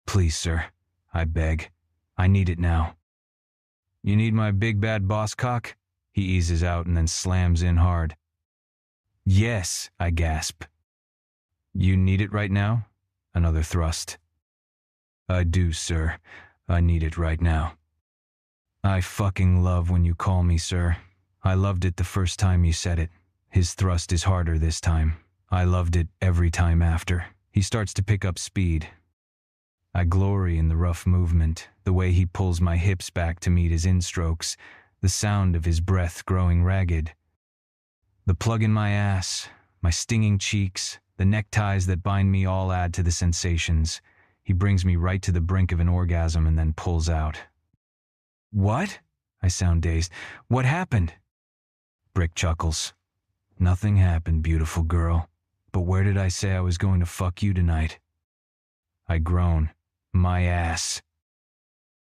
Please, sir, I beg. I need it now. You need my big bad boss cock? He eases out and then slams in hard. Yes, I gasp. You need it right now? Another thrust. I do, sir. I need it right now. I fucking love when you call me, sir. I loved it the first time you said it. His thrust is harder this time. I loved it every time after. He starts to pick up speed. I glory in the rough movement, the way he pulls my hips back to meet his in-strokes, the sound of his breath growing ragged. The plug in my ass, my stinging cheeks, the neckties that bind me all add to the sensations. He brings me right to the brink of an orgasm and then pulls out. What? I sound dazed. What happened? Brick chuckles. Nothing happened, beautiful girl. But where did I say I was going to fuck you tonight? I groan. My ass.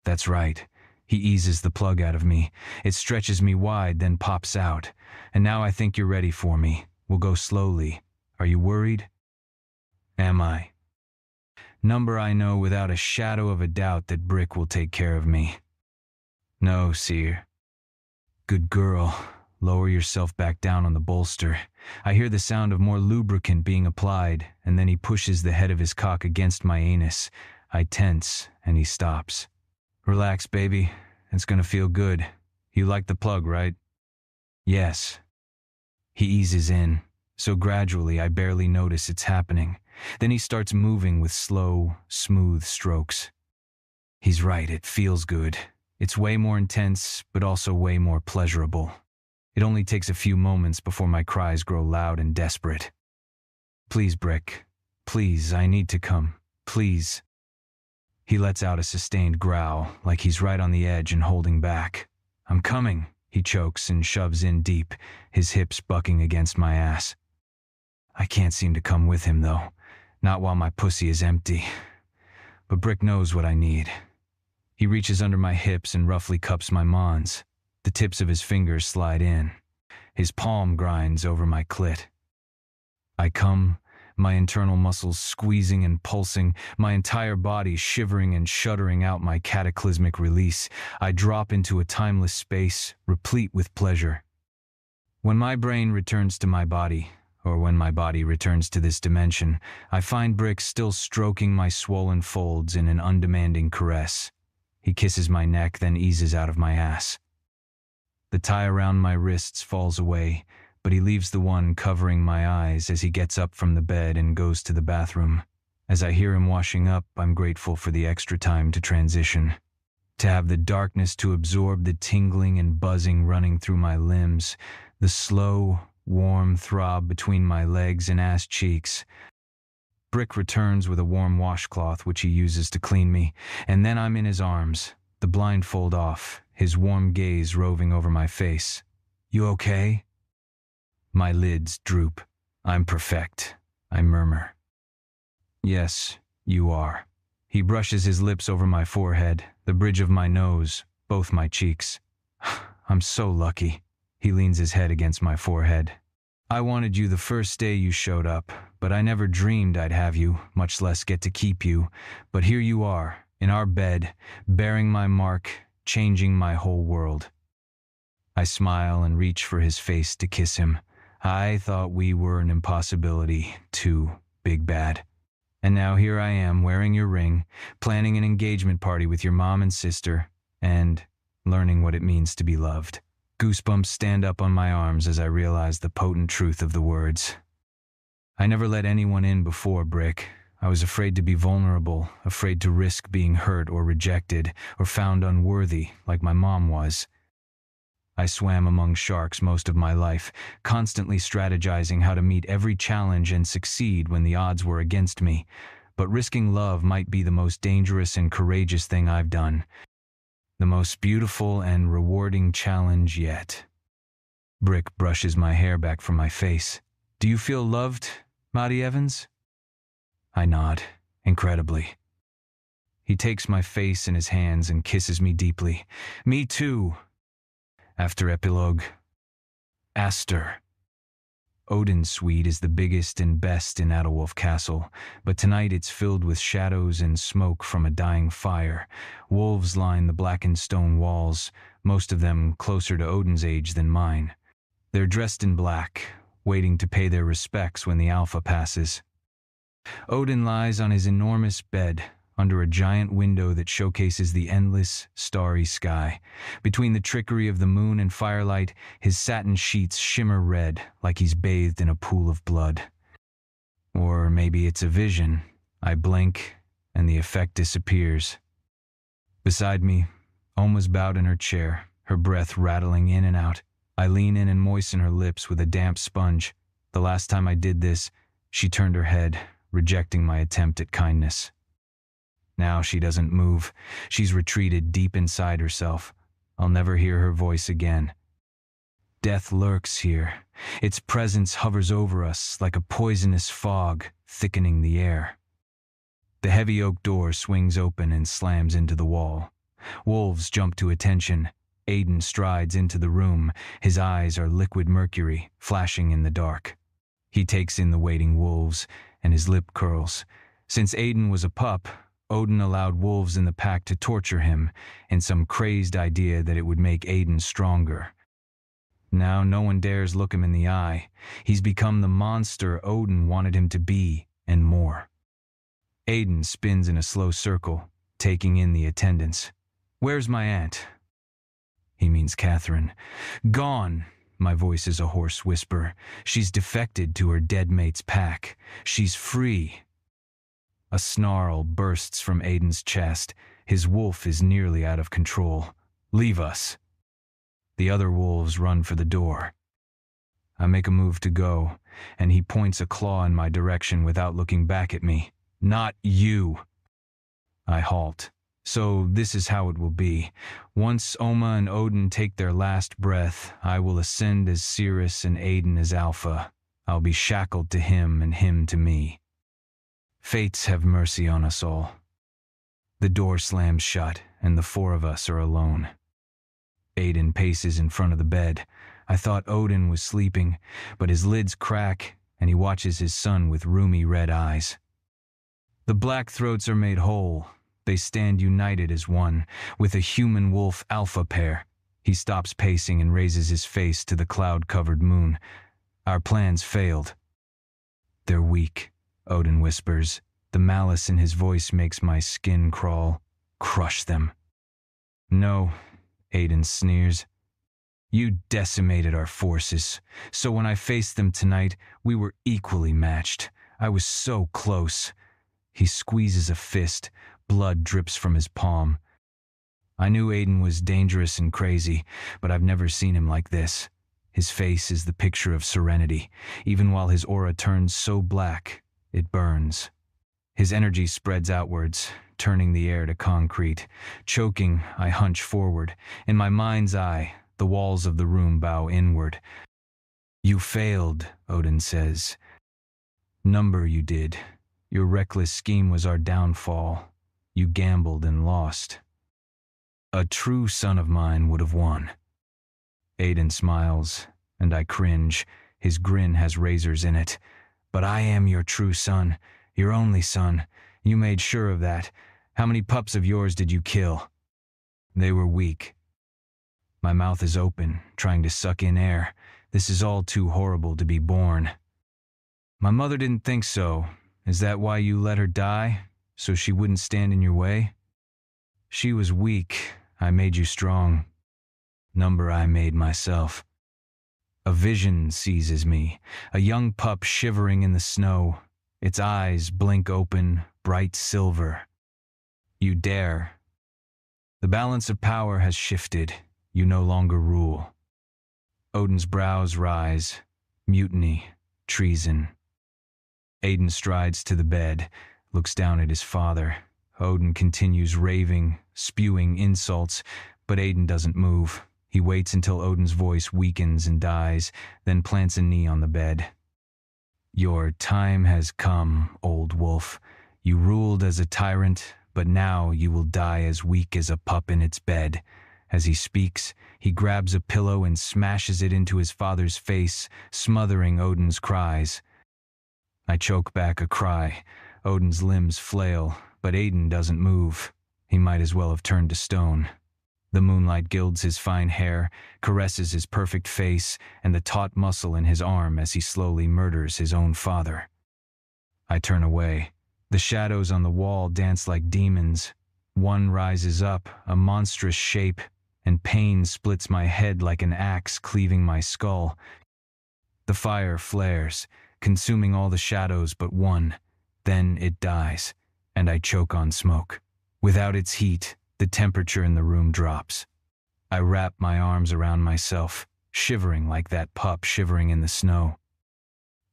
That's right. He eases the plug out of me. It stretches me wide, then pops out. And now I think you're ready for me. We'll go slowly. Are you worried? Am I? Number I know without a shadow of a doubt that Brick will take care of me. No, Seer. Good girl. Lower yourself back down on the bolster. I hear the sound of more lubricant being applied, and then he pushes the head of his cock against my anus. I tense, and he stops. Relax, baby. It's gonna feel good. You like the plug, right? Yes. He eases in, so gradually I barely notice it's happening. Then he starts moving with slow, smooth strokes. He's right, it feels good. It's way more intense, but also way more pleasurable. It only takes a few moments before my cries grow loud and desperate. Please, Brick. Please, I need to come. Please. He lets out a sustained growl, like he's right on the edge and holding back. I'm coming, he chokes and shoves in deep, his hips bucking against my ass. I can't seem to come with him, though. Not while my pussy is empty. But Brick knows what I need. He reaches under my hips and roughly cups my mons. The tips of his fingers slide in. His palm grinds over my clit. I come, my internal muscles squeezing and pulsing, my entire body shivering and shuddering out my cataclysmic release. I drop into a timeless space, replete with pleasure. When my brain returns to my body, or when my body returns to this dimension, I find Brick still stroking my swollen folds in an undemanding caress. He kisses my neck, then eases out of my ass. The tie around my wrists falls away, but he leaves the one covering my eyes as he gets up from the bed and goes to the bathroom. As I hear him washing up, I'm grateful for the extra time to transition. To have the darkness to absorb the tingling and buzzing running through my limbs, the slow, warm throb between my legs and ass cheeks. Brick returns with a warm washcloth which he uses to clean me, and then I'm in his arms, the blindfold off, his warm gaze roving over my face. You okay? My lids droop. I'm perfect, I murmur. Yes, you are. He brushes his lips over my forehead, the bridge of my nose, both my cheeks. I'm so lucky. He leans his head against my forehead. I wanted you the first day you showed up, but I never dreamed I'd have you, much less get to keep you. But here you are, in our bed, bearing my mark, changing my whole world. I smile and reach for his face to kiss him. I thought we were an impossibility, too, Big Bad. And now here I am, wearing your ring, planning an engagement party with your mom and sister, and learning what it means to be loved. Goosebumps stand up on my arms as I realize the potent truth of the words. I never let anyone in before, Brick. I was afraid to be vulnerable, afraid to risk being hurt or rejected, or found unworthy, like my mom was. I swam among sharks most of my life, constantly strategizing how to meet every challenge and succeed when the odds were against me. But risking love might be the most dangerous and courageous thing I've done. The most beautiful and rewarding challenge yet. Brick brushes my hair back from my face. Do you feel loved, Maddie Evans? I nod, incredibly. He takes my face in his hands and kisses me deeply. Me too. After epilogue. Aster. Odin's suite is the biggest and best in Adderwolf Castle, but tonight it's filled with shadows and smoke from a dying fire. Wolves line the blackened stone walls, most of them closer to Odin's age than mine. They're dressed in black, waiting to pay their respects when the Alpha passes. Odin lies on his enormous bed, under a giant window that showcases the endless, starry sky. Between the trickery of the moon and firelight, his satin sheets shimmer red, like he's bathed in a pool of blood. maybe it's a vision. I blink, and the effect disappears. Beside me, Oma's bowed in her chair, her breath rattling in and out. I lean in and moisten her lips with a damp sponge. The last time I did this, she turned her head, rejecting my attempt at kindness. Now she doesn't move. She's retreated deep inside herself. I'll never hear her voice again. Death lurks here. Its presence hovers over us like a poisonous fog, thickening the air. The heavy oak door swings open and slams into the wall. Wolves jump to attention. Aiden strides into the room. His eyes are liquid mercury, flashing in the dark. He takes in the waiting wolves, and his lip curls. Since Aiden was a pup, Odin allowed wolves in the pack to torture him, in some crazed idea that it would make Aiden stronger. Now no one dares look him in the eye. He's become the monster Odin wanted him to be, and more. Aiden spins in a slow circle, taking in the attendants. "Where's my aunt?" He means Catherine. "Gone." My voice is a hoarse whisper. "She's defected to her dead mate's pack. She's free." A snarl bursts from Aiden's chest. His wolf is nearly out of control. "Leave us." The other wolves run for the door. I make a move to go, and he points a claw in my direction without looking back at me. "Not you." I halt. So this is how it will be. Once Oma and Odin take their last breath, I will ascend as Cirrus and Aiden as Alpha. I'll be shackled to him and him to me. Fates have mercy on us all. The door slams shut, and the four of us are alone. Aiden paces in front of the bed. I thought Odin was sleeping, but his lids crack, and he watches his son with rheumy red eyes. The Blackthroats are made whole. They stand united as one, with a human-wolf alpha pair. He stops pacing and raises his face to the cloud-covered moon. Our plans failed. "They're weak," Odin whispers. The malice in his voice makes my skin crawl. "Crush them." "No," Aiden sneers. "You decimated our forces, so when I faced them tonight, we were equally matched. I was so close." He squeezes a fist. Blood drips from his palm. I knew Aiden was dangerous and crazy, but I've never seen him like this. His face is the picture of serenity. Even while his aura turns so black, it burns. His energy spreads outwards, turning the air to concrete. Choking, I hunch forward. In my mind's eye, the walls of the room bow inward. "You failed," Odin says. "Number you did. Your reckless scheme was our downfall. You gambled and lost. A true son of mine would have won." Aiden smiles, and I cringe. His grin has razors in it. "But I am your true son, your only son. You made sure of that. How many pups of yours did you kill?" "They were weak." My mouth is open, trying to suck in air. This is all too horrible to be born. "My mother didn't think so. Is that why you let her die? So she wouldn't stand in your way?" "She was weak. I made you strong." "Number I made myself." A vision seizes me, a young pup shivering in the snow. Its eyes blink open, bright silver. "You dare." "The balance of power has shifted. You no longer rule." Odin's brows rise. Mutiny, treason. Aiden strides to the bed, looks down at his father. Odin continues raving, spewing insults, but Aiden doesn't move. He waits until Odin's voice weakens and dies, then plants a knee on the bed. "Your time has come, old wolf. You ruled as a tyrant, but now you will die as weak as a pup in its bed." As he speaks, he grabs a pillow and smashes it into his father's face, smothering Odin's cries. I choke back a cry. Odin's limbs flail, but Aiden doesn't move. He might as well have turned to stone. The moonlight gilds his fine hair, caresses his perfect face, and the taut muscle in his arm as he slowly murders his own father. I turn away. The shadows on the wall dance like demons. One rises up, a monstrous shape, and pain splits my head like an axe cleaving my skull. The fire flares, consuming all the shadows but one. Then it dies, and I choke on smoke. Without its heat, the temperature in the room drops. I wrap my arms around myself, shivering like that pup shivering in the snow.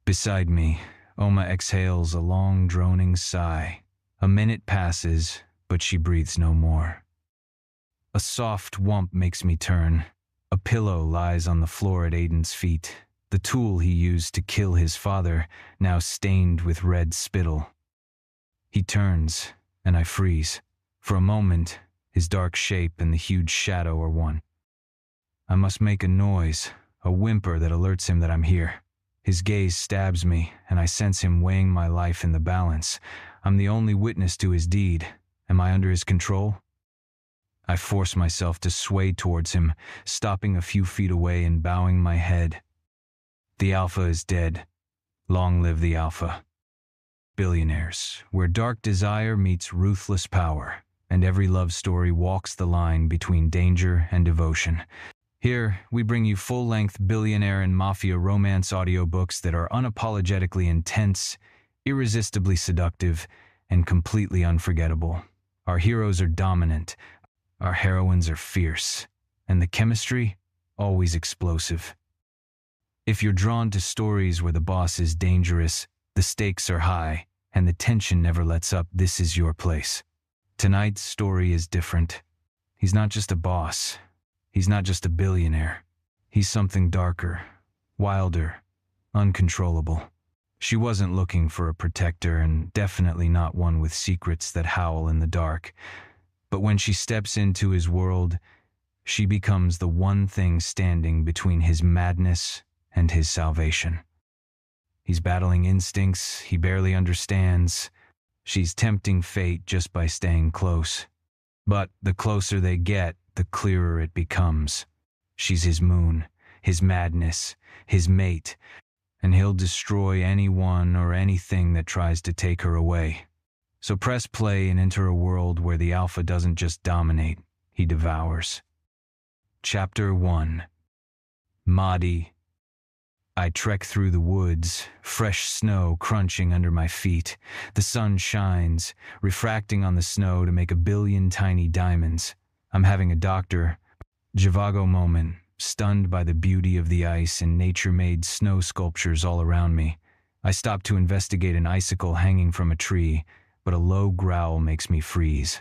Beside me, Oma exhales a long, droning sigh. A minute passes, but she breathes no more. A soft whump makes me turn. A pillow lies on the floor at Aiden's feet, the tool he used to kill his father, now stained with red spittle. He turns, and I freeze. For a moment, his dark shape and the huge shadow are one. I must make a noise, a whimper that alerts him that I'm here. His gaze stabs me, and I sense him weighing my life in the balance. I'm the only witness to his deed. Am I under his control? I force myself to sway towards him, stopping a few feet away and bowing my head. The Alpha is dead. Long live the Alpha. Billionaires, where dark desire meets ruthless power, and every love story walks the line between danger and devotion. Here, we bring you full-length billionaire and mafia romance audiobooks that are unapologetically intense, irresistibly seductive, and completely unforgettable. Our heroes are dominant, our heroines are fierce, and the chemistry, always explosive. If you're drawn to stories where the boss is dangerous, the stakes are high, and the tension never lets up, this is your place. Tonight's story is different. He's not just a boss. He's not just a billionaire. He's something darker, wilder, uncontrollable. She wasn't looking for a protector, and definitely not one with secrets that howl in the dark. But when she steps into his world, she becomes the one thing standing between his madness and his salvation. He's battling instincts he barely understands. She's tempting fate just by staying close. But the closer they get, the clearer it becomes. She's his moon, his madness, his mate, and he'll destroy anyone or anything that tries to take her away. So press play and enter a world where the Alpha doesn't just dominate, he devours. Chapter 1. Mahdi. I trek through the woods, fresh snow crunching under my feet. The sun shines, refracting on the snow to make a billion tiny diamonds. I'm having a Dr. Zhivago moment, stunned by the beauty of the ice and nature-made snow sculptures all around me. I stop to investigate an icicle hanging from a tree, but a low growl makes me freeze.